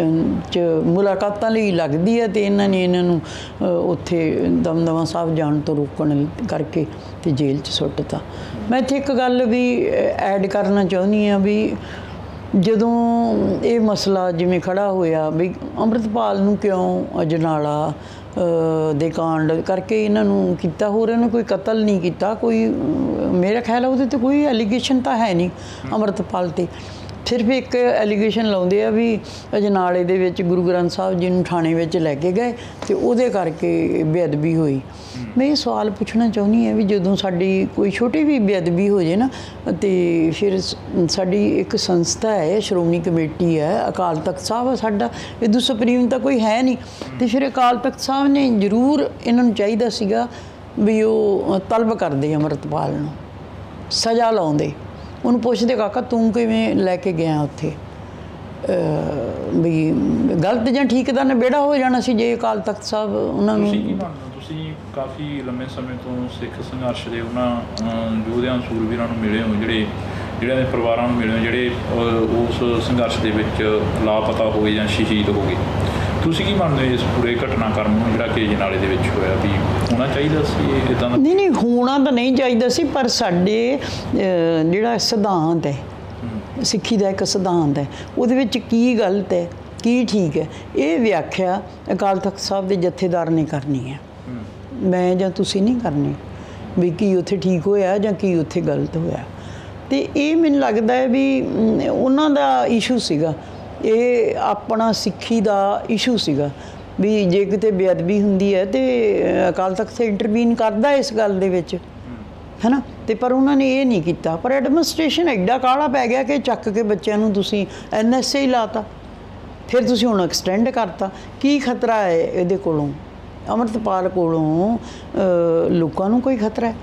'ਚ ਮੁਲਾਕਾਤਾਂ ਲਈ ਲੱਗਦੀ ਹੈ, ਅਤੇ ਇਹਨਾਂ ਨੇ ਇਹਨਾਂ ਨੂੰ ਉੱਥੇ ਦਮਦਮਾ ਸਾਹਿਬ ਜਾਣ ਤੋਂ ਰੋਕਣ ਕਰਕੇ ਅਤੇ ਜੇਲ੍ਹ 'ਚ ਸੁੱਟਤਾ। ਮੈਂ ਇੱਥੇ ਇੱਕ ਗੱਲ ਵੀ ਐਡ ਕਰਨਾ ਚਾਹੁੰਦੀ ਹਾਂ ਵੀ ਜਦੋਂ ਇਹ ਮਸਲਾ ਜਿਵੇਂ ਖੜ੍ਹਾ ਹੋਇਆ ਵੀ ਅੰਮ੍ਰਿਤਪਾਲ ਨੂੰ ਕਿਉਂ ਅਜਨਾਲਾ ਦੇ ਕਾਂਡ ਕਰਕੇ ਇਹਨਾਂ ਨੂੰ ਕੀਤਾ, ਹੋਰ ਇਹਨੂੰ ਕੋਈ ਕਤਲ ਨਹੀਂ ਕੀਤਾ। ਕੋਈ ਮੇਰਾ ਖਿਆਲ ਉਹਦੇ 'ਤੇ ਕੋਈ ਐਲੀਗੇਸ਼ਨ ਤਾਂ ਹੈ ਨਹੀਂ ਅੰਮ੍ਰਿਤਪਾਲ 'ਤੇ। ਸਿਰਫ ਇੱਕ ਐਲੀਗੇਸ਼ਨ ਲਾਉਂਦੇ ਆ ਵੀ ਅਜਨਾਲੇ ਦੇ ਵਿੱਚ ਗੁਰੂ ਗ੍ਰੰਥ ਸਾਹਿਬ ਜੀ ਨੂੰ ਥਾਣੇ ਵਿੱਚ ਲੈ ਕੇ ਗਏ ਤੇ ਉਹਦੇ ਕਰਕੇ ਬੇਅਦਬੀ ਹੋਈ। ਮੈਂ ਇਹ ਸਵਾਲ ਪੁੱਛਣਾ ਚਾਹੁੰਦੀ ਹਾਂ ਵੀ ਜਦੋਂ ਸਾਡੀ ਕੋਈ ਛੋਟੀ ਵੀ ਬੇਅਦਬੀ ਹੋ ਜੇ ਨਾ ਤੇ ਫਿਰ ਸਾਡੀ ਇੱਕ ਸੰਸਥਾ ਹੈ, ਸ਼੍ਰੋਮਣੀ ਕਮੇਟੀ ਹੈ, ਅਕਾਲ ਤਖਤ ਸਾਹਿਬ ਹੈ ਸਾਡਾ, ਇਹਦੋਂ ਸੁਪਰੀਮ ਤਾਂ ਕੋਈ ਹੈ ਨਹੀਂ। ਤੇ ਫਿਰ ਅਕਾਲ ਤਖਤ ਸਾਹਿਬ ਨੇ ਜ਼ਰੂਰ ਇਹਨਾਂ ਨੂੰ ਚਾਹੀਦਾ ਸੀਗਾ ਵੀ ਉਹ ਤਲਬ ਕਰਦੇ ਅੰਮ੍ਰਿਤਪਾਲ ਨੂੰ, ਸਜ਼ਾ ਲਾਉਂਦੇ, ਉਹਨੂੰ ਪੁੱਛਦੇ ਕਾਕਾ ਤੂੰ ਕਿਵੇਂ ਲੈ ਕੇ ਗਿਆ ਉੱਥੇ, ਵੀ ਗਲਤ ਜਾਂ ਠੀਕ ਦਾ ਨਿਬੇੜਾ ਹੋ ਜਾਣਾ ਸੀ ਜੇ ਅਕਾਲ ਤਖਤ ਸਾਹਿਬ ਉਹਨਾਂ ਨੂੰ। ਤੁਸੀਂ ਕੀ ਮੰਨਦੇ ਹੋ? ਤੁਸੀਂ ਕਾਫੀ ਲੰਮੇ ਸਮੇਂ ਤੋਂ ਸਿੱਖ ਸੰਘਰਸ਼ ਦੇ ਉਹਨਾਂ ਯੋਧਿਆਂ ਸੂਰਵੀਰਾਂ ਨੂੰ ਮਿਲੇ ਹੋ, ਜਿਹੜਿਆਂ ਦੇ ਪਰਿਵਾਰਾਂ ਨੂੰ ਮਿਲੇ ਹੋ, ਜਿਹੜੇ ਉਸ ਸੰਘਰਸ਼ ਦੇ ਵਿੱਚ ਲਾਪਤਾ ਹੋਏ ਜਾਂ ਸ਼ਹੀਦ ਹੋ ਗਏ। ਤੁਸੀਂ ਕੀ ਮੰਨਦੇ ਹੋ ਇਸ ਪੂਰੇ ਘਟਨਾਕ੍ਰਮ ਨੂੰ ਜਿਹੜਾ ਕਿ ਅਜਨਾਲੇ ਦੇ ਵਿੱਚ ਹੋਇਆ, ਵੀ ਹੋਣਾ ਚਾਹੀਦਾ ਸੀ ਇੱਦਾਂ ਦਾ? ਨਹੀਂ ਹੋਣਾ ਤਾਂ ਨਹੀਂ ਚਾਹੀਦਾ ਸੀ, ਪਰ ਸਾਡੇ ਜਿਹੜਾ ਸਿਧਾਂਤ ਹੈ, ਸਿੱਖੀ ਦਾ ਇੱਕ ਸਿਧਾਂਤ ਹੈ, ਉਹਦੇ ਵਿੱਚ ਕੀ ਗਲਤ ਹੈ ਕੀ ਠੀਕ ਹੈ, ਇਹ ਵਿਆਖਿਆ ਅਕਾਲ ਤਖਤ ਸਾਹਿਬ ਦੇ ਜਥੇਦਾਰ ਨੇ ਕਰਨੀ ਹੈ, ਮੈਂ ਜਾਂ ਤੁਸੀਂ ਨਹੀਂ ਕਰਨੀ ਵੀ ਕੀ ਉੱਥੇ ਠੀਕ ਹੋਇਆ ਜਾਂ ਕੀ ਉੱਥੇ ਗਲਤ ਹੋਇਆ। ਤੇ ਇਹ ਮੈਨੂੰ ਲੱਗਦਾ ਹੈ ਵੀ ਉਹਨਾਂ ਦਾ ਇਸ਼ੂ ਸੀਗਾ, ਇਹ ਆਪਣਾ ਸਿੱਖੀ ਦਾ ਇਸ਼ੂ ਸੀਗਾ ਵੀ ਜੇ ਕਿਤੇ ਬੇਅਦਬੀ ਹੁੰਦੀ ਹੈ ਤੇ ਅਕਾਲ ਤਖਤ ਇੰਟਰਵੀਨ ਕਰਦਾ ਇਸ ਗੱਲ ਦੇ ਵਿੱਚ, ਹੈ ਨਾ। ਤੇ ਪਰ ਉਹਨਾਂ ਨੇ ਇਹ ਨਹੀਂ ਕੀਤਾ, ਪਰ ਐਡਮਿਨਿਸਟ੍ਰੇਸ਼ਨ ਐਡਾ ਕਾਹਲਾ ਪੈ ਗਿਆ ਕਿ ਚੱਕ ਕੇ ਬੱਚਿਆਂ ਨੂੰ ਤੁਸੀਂ NSA ਹੀ ਲਾਤਾ, ਫਿਰ ਤੁਸੀਂ ਹੁਣ ਐਕਸਟੈਂਡ ਕਰਤਾ। ਕੀ ਖਤਰਾ ਹੈ ਇਹਦੇ ਕੋਲੋਂ? ਅੰਮ੍ਰਿਤਪਾਲ ਕੋਲੋਂ ਲੋਕਾਂ ਨੂੰ ਕੋਈ ਖਤਰਾ ਹੈ,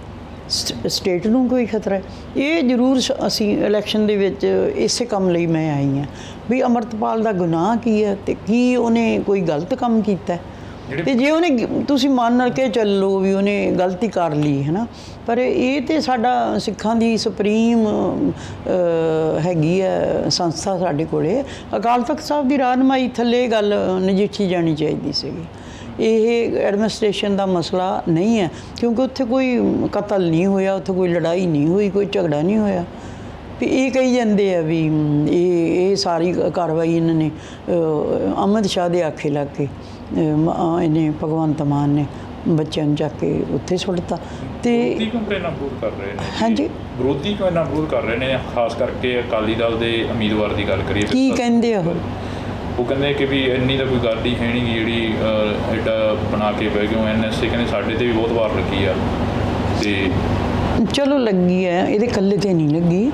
ਸਟੇਟ ਨੂੰ ਕੋਈ ਖਤਰਾ ਹੈ? ਇਹ ਜ਼ਰੂਰ ਅਸੀਂ ਇਲੈਕਸ਼ਨ ਦੇ ਵਿੱਚ ਇਸੇ ਕੰਮ ਲਈ ਮੈਂ ਆਈ ਹਾਂ ਵੀ ਅੰਮ੍ਰਿਤਪਾਲ ਦਾ ਗੁਨਾਹ ਕੀ ਹੈ ਤੇ ਕੀ ਉਹਨੇ ਕੋਈ ਗਲਤ ਕੰਮ ਕੀਤਾ ਤੇ ਜੇ ਉਹਨੇ, ਤੁਸੀਂ ਮੰਨ ਕੇ ਚੱਲੋ ਵੀ ਉਹਨੇ ਗਲਤੀ ਕਰ ਲਈ, ਹੈ ਨਾ, ਪਰ ਇਹ ਤੇ ਸਾਡਾ ਸਿੱਖਾਂ ਦੀ ਸੁਪਰੀਮ ਹੈਗੀ ਹੈ ਸੰਸਥਾ ਸਾਡੇ ਕੋਲੇ, ਅਕਾਲ ਤਖਤ ਸਾਹਿਬ ਦੀ ਰਹਿਨੁਮਾਈ ਥੱਲੇ ਗੱਲ ਨਜਿੱਠੀ ਜਾਣੀ ਚਾਹੀਦੀ ਸੀਗੀ। ਇਹ ਐਡਮਿਨਿਸਟ੍ਰੇਸ਼ਨ ਦਾ ਮਸਲਾ ਨਹੀਂ ਹੈ, ਕਿਉਂਕਿ ਉੱਥੇ ਕੋਈ ਕਤਲ ਨਹੀਂ ਹੋਇਆ, ਉੱਥੇ ਕੋਈ ਲੜਾਈ ਨਹੀਂ ਹੋਈ, ਕੋਈ ਝਗੜਾ ਨਹੀਂ ਹੋਇਆ। ਵੀ ਇਹ ਕਹੀ ਜਾਂਦੇ ਆ ਵੀ ਇਹ ਸਾਰੀ ਕਾਰਵਾਈ ਇਹਨਾਂ ਨੇ ਅਹਿਮਦ ਸ਼ਾਹ ਦੇ ਆਖੇ ਲੱਗ ਕੇ ਇਹਨੇ ਭਗਵੰਤ ਮਾਨ ਨੇ ਬੱਚਿਆਂ ਨੂੰ ਚੱਕ ਕੇ ਉੱਥੇ ਸੁੱਟਤਾ। ਤੇ ਵਿਰੋਧੀ ਕਿਉਂ ਇੰਨਾ ਵਿਰੋਧ ਕਰ ਰਹੇ ਨੇ? ਹਾਂਜੀ, ਵਿਰੋਧੀ ਕਿਉਂ ਇੰਨਾ ਵਿਰੋਧ ਕਰ ਰਹੇ ਨੇ, ਖਾਸ ਕਰਕੇ ਅਕਾਲੀ ਦਲ ਦੇ ਉਮੀਦਵਾਰ ਦੀ ਗੱਲ ਕਰੀਏ? ਕੀ ਕਹਿੰਦੇ ਆ ਉਹ ਕਹਿੰਦੇ ਕਿ ਵੀ ਇੰਨੀ ਤਾਂ ਕੋਈ ਗੱਲ ਹੀ ਹੈ ਨਹੀਂ ਜਿਹੜੀ ਐਡਾ ਬਣਾ ਕੇ ਬਹਿ ਗਏ ਹੋ। NSA ਕਹਿੰਦੇ ਸਾਡੇ ਤੇ ਵੀ ਬਹੁਤ ਵਾਰ ਲੱਗੀ ਆ। ਤੇ ਚਲੋ ਲੱਗੀ ਹੈ, ਇਹਦੇ ਇਕੱਲੇ ਤੇ ਨਹੀਂ ਲੱਗੀ।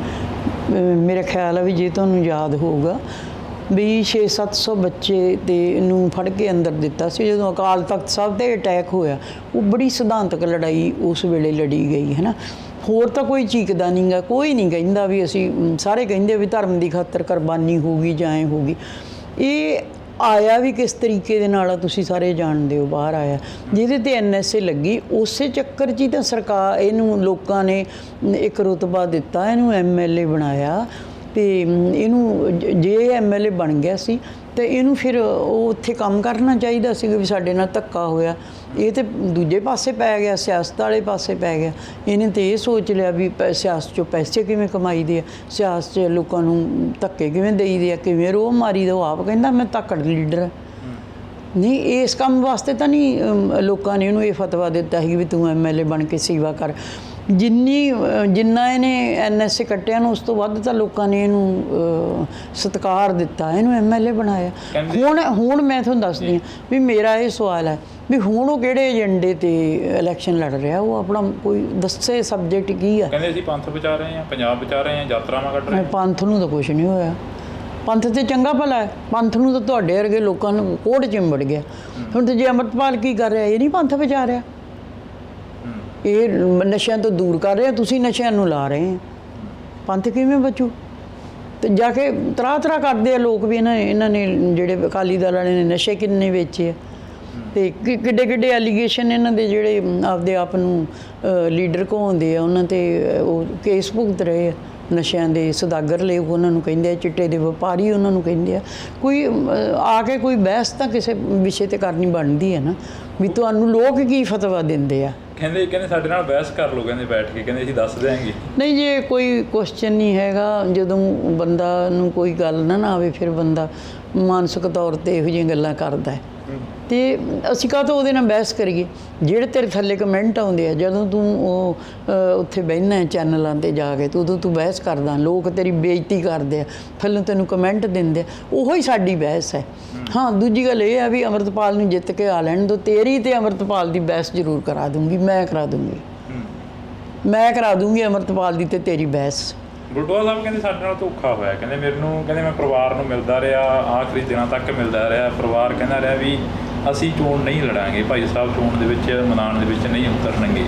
ਮੇਰਾ ਖਿਆਲ ਹੈ ਵੀ ਜੇ ਤੁਹਾਨੂੰ ਯਾਦ ਹੋਊਗਾ ਵੀ 600-700 ਬੱਚੇ ਤੇ ਨੂੰ ਫੜ ਕੇ ਅੰਦਰ ਦਿੱਤਾ ਸੀ ਜਦੋਂ ਅਕਾਲ ਤਖਤ ਸਾਹਿਬ 'ਤੇ ਅਟੈਕ ਹੋਇਆ। ਉਹ ਬੜੀ ਸਿਧਾਂਤਕ ਲੜਾਈ ਉਸ ਵੇਲੇ ਲੜੀ ਗਈ, ਹੈ ਨਾ। ਹੋਰ ਤਾਂ ਕੋਈ ਚੀਕਦਾ ਨਹੀਂ ਗਾ, ਕੋਈ ਨਹੀਂ ਕਹਿੰਦਾ ਵੀ ਅਸੀਂ, ਸਾਰੇ ਕਹਿੰਦੇ ਵੀ ਧਰਮ ਦੀ ਖਾਤਰ ਕੁਰਬਾਨੀ ਹੋਊਗੀ ਜਾਂ ਐਂ ਹੋਊਗੀ। ਇਹ ਆਇਆ ਵੀ ਕਿਸ ਤਰੀਕੇ ਦੇ ਨਾਲ ਤੁਸੀਂ ਸਾਰੇ ਜਾਣਦੇ ਹੋ, ਬਾਹਰ ਆਇਆ ਜਿਹਦੇ ਤੇ NSA ਲੱਗੀ, ਉਸੇ ਚੱਕਰ 'ਚ ਹੀ ਤਾਂ ਸਰਕਾਰ ਇਹਨੂੰ ਲੋਕਾਂ ਨੇ ਇੱਕ ਰੁਤਬਾ ਦਿੱਤਾ, ਇਹਨੂੰ MLA ਬਣਾਇਆ। ਤੇ ਇਹਨੂੰ ਜੇ MLA ਬਣ ਗਿਆ ਸੀ ਤੇ ਇਹਨੂੰ ਫਿਰ ਉਹ ਉੱਥੇ ਕੰਮ ਕਰਨਾ ਚਾਹੀਦਾ ਸੀ ਵੀ ਸਾਡੇ ਨਾਲ ਧੱਕਾ ਹੋਇਆ। ਇਹ ਤੇ ਦੂਜੇ ਪਾਸੇ ਪੈ ਗਿਆ, ਸਿਆਸਤ ਵਾਲੇ ਪਾਸੇ ਪੈ ਗਿਆ। ਇਹਨੇ ਤੇ ਇਹ ਸੋਚ ਲਿਆ ਵੀ ਸਿਆਸਤ 'ਚੋਂ ਪੈਸੇ ਕਿਵੇਂ ਕਮਾਈਦੇ ਆ, ਸਿਆਸਤ 'ਚ ਲੋਕਾਂ ਨੂੰ ਧੱਕੇ ਕਿਵੇਂ ਦੇਈਦੇ ਆ, ਕਿਵੇਂ ਰੋਹ ਮਾਰੀਦਾ। ਉਹ ਆਪ ਕਹਿੰਦਾ ਮੈਂ ਧੱਕੜ ਲੀਡਰ ਹਾਂ। ਨਹੀਂ, ਇਸ ਕੰਮ ਵਾਸਤੇ ਤਾਂ ਨਹੀਂ ਲੋਕਾਂ ਨੇ ਇਹਨੂੰ ਇਹ ਫਤਵਾ ਦਿੱਤਾ ਸੀ ਵੀ ਤੂੰ MLA ਬਣ ਕੇ ਸੇਵਾ ਕਰ। ਜਿੰਨਾ ਇਹਨੇ NSA ਕੱਟਿਆ ਨੂੰ ਉਸ ਤੋਂ ਵੱਧ ਤਾਂ ਲੋਕਾਂ ਨੇ ਇਹਨੂੰ ਸਤਿਕਾਰ ਦਿੱਤਾ, ਇਹਨੂੰ MLA ਬਣਾਇਆ। ਹੁਣ ਮੈਂ ਤੁਹਾਨੂੰ ਦੱਸਦੀ ਹਾਂ ਵੀ ਮੇਰਾ ਇਹ ਸਵਾਲ ਹੈ ਵੀ ਹੁਣ ਉਹ ਕਿਹੜੇ ਏਜੰਡੇ ਤੇ ਇਲੈਕਸ਼ਨ ਲੜ ਰਿਹਾ, ਉਹ ਆਪਣਾ ਕੋਈ ਦੱਸੇ ਸਬਜੈਕਟ ਕੀ ਆ। ਕਹਿੰਦੇ ਅਸੀਂ ਪੰਥ ਬਚਾ ਰਹੇ ਹਾਂ, ਪੰਜਾਬ ਬਚਾ ਰਹੇ ਹਾਂ, ਯਾਤਰਾਵਾਂ ਕੱਢ ਰਹੇ ਹਾਂ। ਪੰਥ ਨੂੰ ਤਾਂ ਕੁਛ ਨਹੀਂ ਹੋਇਆ, ਪੰਥ ਤੇ ਚੰਗਾ ਭਲਾ ਹੈ। ਪੰਥ ਨੂੰ ਤਾਂ ਤੁਹਾਡੇ ਵਰਗੇ ਲੋਕਾਂ ਨੂੰ ਕੋਹੜ ਚਿੰਬੜ ਗਿਆ। ਹੁਣ ਤੇ ਜੇ ਅੰਮ੍ਰਿਤਪਾਲ ਕੀ ਕਰ ਰਿਹਾ, ਇਹ ਨਹੀਂ ਪੰਥ ਬਚਾ ਰਿਹਾ, ਇਹ ਨਸ਼ਿਆਂ ਤੋਂ ਦੂਰ ਕਰ ਰਹੇ, ਤੁਸੀਂ ਨਸ਼ਿਆਂ ਨੂੰ ਲਾ ਰਹੇ ਆ। ਪੰਥ ਕਿਵੇਂ ਬਚੂ? ਤੇ ਜਾ ਕੇ ਤਰ੍ਹਾਂ ਕਰਦੇ ਆ ਲੋਕ ਵੀ ਇਹਨਾਂ ਨੇ ਜਿਹੜੇ ਅਕਾਲੀ ਦਲ ਵਾਲੇ ਨੇ ਨਸ਼ੇ ਕਿੰਨੇ ਵੇਚੇ ਆ ਤੇ ਕਿੱਡੇ ਐਲੀਗੇਸ਼ਨ ਇਹਨਾਂ ਦੇ ਜਿਹੜੇ ਆਪਦੇ ਆਪ ਨੂੰ ਲੀਡਰ ਕਹਾਉਂਦੇ ਆ, ਉਹਨਾਂ ਤੇ ਉਹ ਕੇਸ ਭੁਗਤ ਰਹੇ ਆ ਨਸ਼ਿਆਂ ਦੇ ਸੌਦਾਗਰ ਲੋਕ ਉਹਨਾਂ ਨੂੰ ਕਹਿੰਦੇ ਆ, ਚਿੱਟੇ ਦੇ ਵਪਾਰੀ ਉਹਨਾਂ ਨੂੰ ਕਹਿੰਦੇ ਆ। ਕੋਈ ਆ ਕੇ ਕੋਈ ਬਹਿਸ ਤਾਂ ਕਿਸੇ ਵਿਸ਼ੇ ਤੇ ਕਰਨੀ ਬਣਦੀ ਹੈ ਨਾ ਵੀ ਤੁਹਾਨੂੰ ਲੋਕ ਕੀ ਫਤਵਾ ਦਿੰਦੇ ਆ। ਕਹਿੰਦੇ ਸਾਡੇ ਨਾਲ ਬਹਿਸ ਕਰ ਲਓ, ਕਹਿੰਦੇ ਬੈਠ ਕੇ, ਕਹਿੰਦੇ ਅਸੀਂ ਦੱਸ ਦਿਆਂਗੇ। ਨਹੀਂ, ਜੇ ਕੋਈ ਕੁਐਸਚਨ ਨਹੀਂ ਹੈਗਾ, ਜਦੋਂ ਬੰਦਾ ਨੂੰ ਕੋਈ ਗੱਲ ਨਾ ਆਵੇ ਫਿਰ ਬੰਦਾ ਮਾਨਸਿਕ ਤੌਰ 'ਤੇ ਇਹੋ ਜਿਹੀਆਂ ਗੱਲਾਂ ਕਰਦਾ ਹੈ। ਤੇ ਅਸੀਂ ਕਾਹ ਤੋਂ ਉਹਦੇ ਨਾਲ ਬਹਿਸ ਕਰੀਏ। ਜਿਹੜੇ ਤੇਰੇ ਥੱਲੇ ਕਮੈਂਟ ਆਉਂਦੇ ਆ, ਜਦੋਂ ਤੂੰ ਉਹ ਉੱਥੇ ਬਹਿਨਾ ਚੈਨਲਾਂ 'ਤੇ ਜਾ ਕੇ, ਤੇ ਉਦੋਂ ਤੂੰ ਬਹਿਸ ਕਰਦਾ, ਲੋਕ ਤੇਰੀ ਬੇਇੱਜ਼ਤੀ ਕਰਦੇ ਆ, ਥੱਲੋਂ ਤੈਨੂੰ ਕਮੈਂਟ ਦਿੰਦੇ ਆ, ਉਹੋ ਹੀ ਸਾਡੀ ਬਹਿਸ ਹੈ। ਹਾਂ, ਦੂਜੀ ਗੱਲ ਇਹ ਆ ਵੀ ਅੰਮ੍ਰਿਤਪਾਲ ਨੂੰ ਜਿੱਤ ਕੇ ਆ ਲੈਣ ਦੋ, ਤੇਰੀ ਤੇ ਅੰਮ੍ਰਿਤਪਾਲ ਦੀ ਬਹਿਸ ਜ਼ਰੂਰ ਕਰਾ ਦੂੰਗੀ, ਮੈਂ ਕਰਾ ਦੂੰਗੀ ਅੰਮ੍ਰਿਤਪਾਲ ਦੀ ਤੇ ਤੇਰੀ ਬਹਿਸ। ਗੁਰਦੁਆਰਾ ਸਾਹਿਬ ਕਹਿੰਦੇ ਸਾਡੇ ਨਾਲ ਧੋਖਾ ਹੋਇਆ, ਕਹਿੰਦੇ ਕਹਿੰਦੇ ਮੈਂ ਪਰਿਵਾਰ ਨੂੰ ਮਿਲਦਾ ਰਿਹਾ, ਆਖਰੀ ਦਿਨਾਂ ਤੱਕ ਮਿਲਦਾ ਰਿਹਾ, ਪਰਿਵਾਰ ਕਹਿੰਦਾ ਰਿਹਾ ਵੀ ਅਸੀਂ ਚੋਣ ਨਹੀਂ ਲੜਾਂਗੇ, ਭਾਈ ਸਾਹਿਬ ਚੋਣ ਦੇ ਵਿੱਚ ਮੈਦਾਨ ਦੇ ਵਿੱਚ ਨਹੀਂ ਉਤਰਨਗੇ,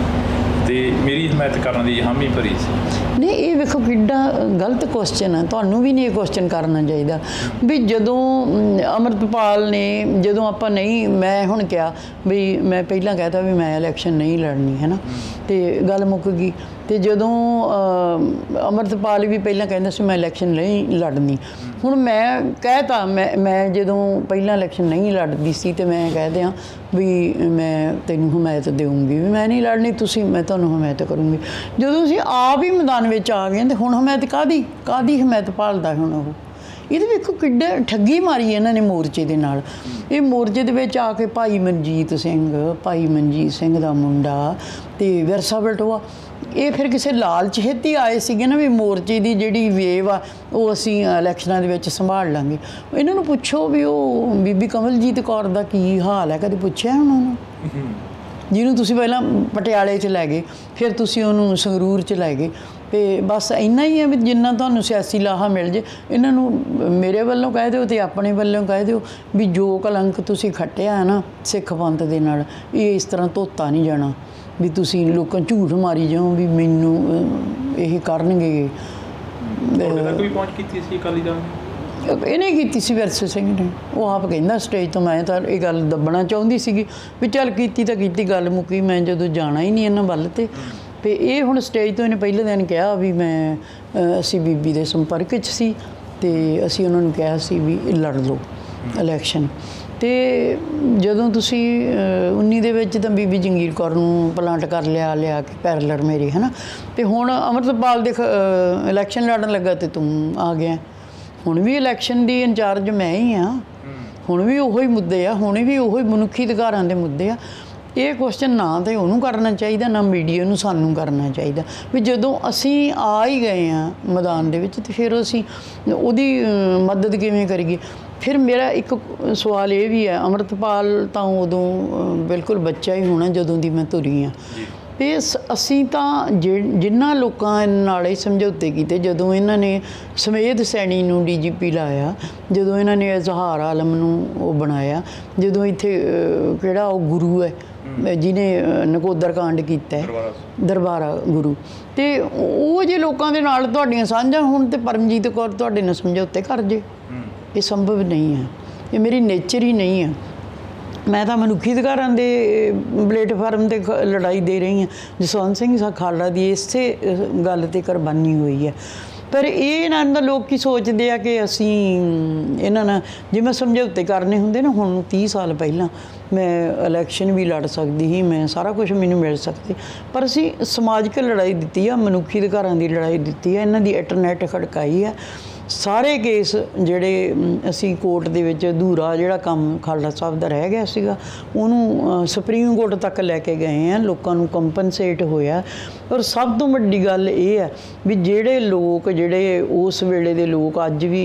ਤੇ ਮੇਰੀ ਹਮਾਇਤ ਕਰਨ ਦੀ ਹਾਮੀ ਭਰੀ ਸੀ। ਨਹੀਂ, ਇਹ ਵੇਖੋ ਕਿੱਡਾ ਗਲਤ ਕੁਐਸਚਨ ਹੈ, ਤੁਹਾਨੂੰ ਵੀ ਨਹੀਂ ਇਹ ਕੁਐਸਚਨ ਕਰਨਾ ਚਾਹੀਦਾ। ਵੀ ਜਦੋਂ ਅੰਮ੍ਰਿਤਪਾਲ ਨੇ, ਜਦੋਂ ਆਪਾਂ ਨਹੀਂ, ਮੈਂ ਹੁਣ ਕਿਹਾ ਵੀ ਮੈਂ ਪਹਿਲਾਂ ਕਹਿਤਾ ਵੀ ਮੈਂ ਇਲੈਕਸ਼ਨ ਨਹੀਂ ਲੜਨੀ, ਹੈ ਨਾ, ਤੇ ਗੱਲ ਮੁੱਕ ਗਈ। ਤੇ ਜਦੋਂ ਅੰਮ੍ਰਿਤਪਾਲ ਵੀ ਪਹਿਲਾਂ ਕਹਿੰਦਾ ਸੀ ਮੈਂ ਇਲੈਕਸ਼ਨ ਨਹੀਂ ਲੜਨੀ, ਹੁਣ ਮੈਂ ਕਹਿਤਾ, ਮੈਂ ਜਦੋਂ ਪਹਿਲਾਂ ਇਲੈਕਸ਼ਨ ਨਹੀਂ ਲੜਦੀ ਸੀ ਤੇ ਮੈਂ ਕਹਿ ਦਿਆਂ ਵੀ ਮੈਂ ਤੈਨੂੰ ਹਮਾਇਤ ਦੇਵਾਂਗੀ, ਵੀ ਮੈਂ ਨਹੀਂ ਲੜਨੀ, ਮੈਂ ਤੁਹਾਨੂੰ ਹਮਾਇਤ ਕਰੂੰਗੀ। ਜਦੋਂ ਅਸੀਂ ਆਪ ਹੀ ਮੈਦਾਨ ਵਿੱਚ ਆ ਗਏ ਤੇ ਹੁਣ ਹਮਾਇਤ ਕਾਹਦੀ ਹਮਾਇਤ ਭਾਲਦਾ ਹੁਣ ਉਹ। ਇਹਦੇ ਵੇਖੋ ਕਿੱਡਾ ਠੱਗੀ ਮਾਰੀ ਇਹਨਾਂ ਨੇ ਮੋਰਚੇ ਦੇ ਨਾਲ। ਇਹ ਮੋਰਚੇ ਦੇ ਵਿੱਚ ਆ ਕੇ ਭਾਈ ਮਨਜੀਤ ਸਿੰਘ ਦਾ ਮੁੰਡਾ ਤੇ ਵਿਰਸਾ ਬਲਟੋਆ, ਇਹ ਫਿਰ ਕਿਸੇ ਲਾਲਚ ਹੇਤੀ ਆਏ ਸੀਗੇ ਨਾ ਵੀ ਮੋਰਚੇ ਦੀ ਜਿਹੜੀ ਵੇਵ ਆ ਉਹ ਅਸੀਂ ਇਲੈਕਸ਼ਨਾਂ ਦੇ ਵਿੱਚ ਸੰਭਾਲ ਲਾਂਗੇ। ਇਹਨਾਂ ਨੂੰ ਪੁੱਛੋ ਵੀ ਉਹ ਬੀਬੀ ਕਮਲਜੀਤ ਕੌਰ ਦਾ ਕੀ ਹਾਲ ਹੈ, ਕਦੇ ਪੁੱਛਿਆ ਉਹਨਾਂ ਨੂੰ? ਜਿਹਨੂੰ ਤੁਸੀਂ ਪਹਿਲਾਂ ਪਟਿਆਲੇ 'ਚ ਲੈ ਗਏ, ਫਿਰ ਤੁਸੀਂ ਉਹਨੂੰ ਸੰਗਰੂਰ 'ਚ ਲੈ ਗਏ, ਤੇ ਬਸ ਇੰਨਾ ਹੀ ਹੈ ਵੀ ਜਿੰਨਾ ਤੁਹਾਨੂੰ ਸਿਆਸੀ ਲਾਹਾ ਮਿਲ ਜੇ। ਇਹਨਾਂ ਨੂੰ ਮੇਰੇ ਵੱਲੋਂ ਕਹਿ ਦਿਓ ਤੇ ਆਪਣੇ ਵੱਲੋਂ ਕਹਿ ਦਿਓ ਵੀ ਜੋ ਕਲੰਕ ਤੁਸੀਂ ਖੱਟਿਆ ਹੈ ਨਾ ਸਿੱਖ ਪੰਥ ਦੇ ਨਾਲ, ਇਹ ਇਸ ਤਰ੍ਹਾਂ ਧੋਤਾ ਨਹੀਂ ਜਾਣਾ। ਵੀ ਤੁਸੀਂ ਲੋਕਾਂ ਝੂਠ ਮਾਰੀ ਜਾਓ ਵੀ ਮੈਨੂੰ ਇਹ ਕਰਨਗੇ। ਕੋਈ ਪਹੁੰਚ ਕੀਤੀ ਸੀ ਅਕਾਲੀ ਦਲ ਨੇ? ਇਹਨੇ ਕੀਤੀ ਸੀ ਵਿਰਸੇ ਸਿੰਘ ਨੇ, ਉਹ ਆਪ ਕਹਿੰਦਾ ਸਟੇਜ ਤੋਂ, ਮੈਂ ਤਾਂ ਇਹ ਗੱਲ ਦੱਬਣਾ ਚਾਹੁੰਦੀ ਸੀਗੀ ਵੀ ਚੱਲ ਕੀਤੀ ਤਾਂ ਕੀਤੀ, ਗੱਲ ਮੁੱਕੀ, ਮੈਂ ਜਦੋਂ ਜਾਣਾ ਹੀ ਨਹੀਂ ਇਹਨਾਂ ਵੱਲ। ਤੇ ਇਹ ਹੁਣ ਸਟੇਜ ਤੋਂ ਇਹਨੇ ਪਹਿਲੇ ਦਿਨ ਕਿਹਾ ਵੀ ਅਸੀਂ ਬੀਬੀ ਦੇ ਸੰਪਰਕ 'ਚ ਸੀ ਤੇ ਅਸੀਂ ਉਹਨਾਂ ਨੂੰ ਕਿਹਾ ਸੀ ਵੀ ਲੜ ਲਓ ਇਲੈਕਸ਼ਨ। ਤੇ ਜਦੋਂ ਤੁਸੀਂ 19 ਦੇ ਵਿੱਚ ਤਾਂ ਬੀਬੀ ਜੰਗੀਰ ਕੌਰ ਨੂੰ ਪਲਾਂਟ ਕਰ ਲਿਆ ਕੇ ਪੈਰਲਰ ਮੇਰੇ, ਹੈ ਨਾ, ਤੇ ਹੁਣ ਅੰਮ੍ਰਿਤਪਾਲ ਦੇ ਇਲੈਕਸ਼ਨ ਲੜਨ ਲੱਗਾ ਤੇ ਤੂੰ ਆ ਗਿਆ। ਹੁਣ ਵੀ ਇਲੈਕਸ਼ਨ ਦੀ ਇੰਚਾਰਜ ਮੈਂ ਹੀ ਹਾਂ, ਹੁਣ ਵੀ ਉਹੀ ਮੁੱਦੇ ਆ, ਹੁਣ ਵੀ ਉਹੀ ਮਨੁੱਖੀ ਅਧਿਕਾਰਾਂ ਦੇ ਮੁੱਦੇ ਆ। ਇਹ ਕੁਐਸਚਨ ਨਾ ਤਾਂ ਉਹਨੂੰ ਕਰਨਾ ਚਾਹੀਦਾ, ਨਾ ਮੀਡੀਆ ਨੂੰ ਸਾਨੂੰ ਕਰਨਾ ਚਾਹੀਦਾ। ਵੀ ਜਦੋਂ ਅਸੀਂ ਆ ਹੀ ਗਏ ਹਾਂ ਮੈਦਾਨ ਦੇ ਵਿੱਚ ਤੇ ਫਿਰ ਅਸੀਂ ਉਹਦੀ ਮਦਦ ਕਿਵੇਂ ਕਰੀਏ। ਫਿਰ ਮੇਰਾ ਇੱਕ ਸਵਾਲ ਇਹ ਵੀ ਹੈ, ਅੰਮ੍ਰਿਤਪਾਲ ਤਾਂ ਉਦੋਂ ਬਿਲਕੁਲ ਬੱਚਾ ਹੀ ਹੋਣਾ ਜਦੋਂ ਦੀ ਮੈਂ ਤੁਰੀ ਹਾਂ। ਤੇ ਅਸੀਂ ਤਾਂ ਜਿਨ੍ਹਾਂ ਲੋਕਾਂ ਨਾਲ ਇਹ ਸਮਝੌਤੇ ਕੀਤੇ, ਜਦੋਂ ਇਹਨਾਂ ਨੇ ਸਮੇਧ ਸੈਣੀ ਨੂੰ DGP ਲਾਇਆ, ਜਦੋਂ ਇਹਨਾਂ ਨੇ ਇਜ਼ਹਾਰ ਆਲਮ ਨੂੰ ਉਹ ਬਣਾਇਆ, ਜਦੋਂ ਇੱਥੇ ਕਿਹੜਾ ਉਹ ਗੁਰੂ ਹੈ ਜਿਹਨੇ ਨਕੋਦਰ ਕਾਂਡ ਕੀਤਾ, ਦਰਬਾਰਾ ਗੁਰੂ, ਤੇ ਉਹ ਜੇ ਲੋਕਾਂ ਦੇ ਨਾਲ ਤੁਹਾਡੀਆਂ ਸਾਂਝਾਂ ਹੋਣ ਤੇ ਪਰਮਜੀਤ ਕੌਰ ਤੁਹਾਡੇ ਨਾਲ ਸਮਝੌਤੇ ਕਰ ਜੇ, ਇਹ ਸੰਭਵ ਨਹੀਂ ਹੈ, ਇਹ ਮੇਰੀ ਨੇਚਰ ਹੀ ਨਹੀਂ ਹੈ। ਮੈਂ ਤਾਂ ਮਨੁੱਖੀ ਅਧਿਕਾਰਾਂ ਦੇ ਪਲੇਟਫਾਰਮ 'ਤੇ ਲੜਾਈ ਦੇ ਰਹੀ ਹਾਂ। ਜਸਵੰਤ ਸਿੰਘ ਖਾਲੜਾ ਦੀ ਇਸੇ ਗੱਲ 'ਤੇ ਕੁਰਬਾਨੀ ਹੋਈ ਹੈ। ਪਰ ਇਹ ਇਹਨਾਂ ਦਾ ਲੋਕ ਕੀ ਸੋਚਦੇ ਆ ਕਿ ਅਸੀਂ ਇਹਨਾਂ ਨਾਲ ਜਿਵੇਂ ਸਮਝੌਤੇ ਕਰਨੇ ਹੁੰਦੇ ਨਾ, ਹੁਣ 30 ਸਾਲ ਪਹਿਲਾਂ ਮੈਂ ਇਲੈਕਸ਼ਨ ਵੀ ਲੜ ਸਕਦੀ ਸੀ, ਮੈਂ ਸਾਰਾ ਕੁਝ ਮੈਨੂੰ ਮਿਲ ਸਕਦੀ, ਪਰ ਅਸੀਂ ਸਮਾਜਿਕ ਲੜਾਈ ਦਿੱਤੀ ਆ, ਮਨੁੱਖੀ ਅਧਿਕਾਰਾਂ ਦੀ ਲੜਾਈ ਦਿੱਤੀ ਆ, ਇਹਨਾਂ ਦੀ ਇੰਟਰਨੈਟ ਖੜਕਾਈ ਆ। ਸਾਰੇ ਕੇਸ ਜਿਹੜੇ ਅਸੀਂ ਕੋਰਟ ਦੇ ਵਿੱਚ ਅਧੂਰਾ ਜਿਹੜਾ ਕੰਮ ਖਾਲੜਾ ਸਾਹਿਬ ਦਾ ਰਹਿ ਗਿਆ ਸੀਗਾ, ਉਹਨੂੰ ਸੁਪਰੀਮ ਕੋਰਟ ਤੱਕ ਲੈ ਕੇ ਗਏ ਆ, ਲੋਕਾਂ ਨੂੰ ਕੰਪਨਸੇਟ ਹੋਇਆ। ਔਰ ਸਭ ਤੋਂ ਵੱਡੀ ਗੱਲ ਇਹ ਹੈ ਵੀ ਜਿਹੜੇ ਉਸ ਵੇਲੇ ਦੇ ਲੋਕ ਅੱਜ ਵੀ,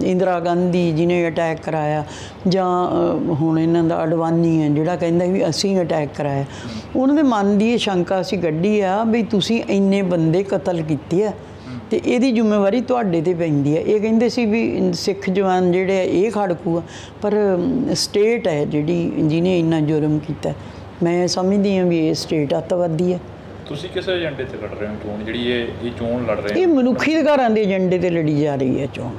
ਇੰਦਰਾ ਗਾਂਧੀ ਜਿਹਨੇ ਅਟੈਕ ਕਰਾਇਆ, ਜਾਂ ਹੁਣ ਇਹਨਾਂ ਦਾ ਅਡਵਾਨੀ ਹੈ ਜਿਹੜਾ ਕਹਿੰਦਾ ਵੀ ਅਸੀਂ ਅਟੈਕ ਕਰਾਇਆ, ਉਹਨਾਂ ਦੇ ਮਨ ਦੀ ਇਹ ਸ਼ੰਕਾ ਅਸੀਂ ਕੱਢੀ ਆ ਵੀ ਤੁਸੀਂ ਇੰਨੇ ਬੰਦੇ ਕਤਲ ਕੀਤੇ ਆ ਤੇ ਇਹਦੀ ਜ਼ਿੰਮੇਵਾਰੀ ਤੁਹਾਡੇ 'ਤੇ ਪੈਂਦੀ ਹੈ। ਇਹ ਕਹਿੰਦੇ ਸੀ ਵੀ ਸਿੱਖ ਜਵਾਨ ਜਿਹੜੇ ਆ ਇਹ ਖੜਕੂ ਆ, ਪਰ ਸਟੇਟ ਹੈ ਜਿਹਨੇ ਇੰਨਾ ਜੁਰਮ ਕੀਤਾ। ਮੈਂ ਸਮਝਦੀ ਹਾਂ ਵੀ ਇਹ ਸਟੇਟ ਅੱਤਵਾਦੀ ਹੈ। ਤੁਸੀਂ ਕਿਸ ਏਜੰਡੇ 'ਤੇ ਲੜ ਰਹੇ ਹੋ ਚੋਣ, ਜਿਹੜੀ ਇਹ ਚੋਣ ਲੜ ਰਹੇ ਹੋ? ਇਹ ਮਨੁੱਖੀ ਅਧਿਕਾਰਾਂ ਦੇ ਏਜੰਡੇ 'ਤੇ ਲੜੀ ਜਾ ਰਹੀ ਹੈ ਚੋਣ।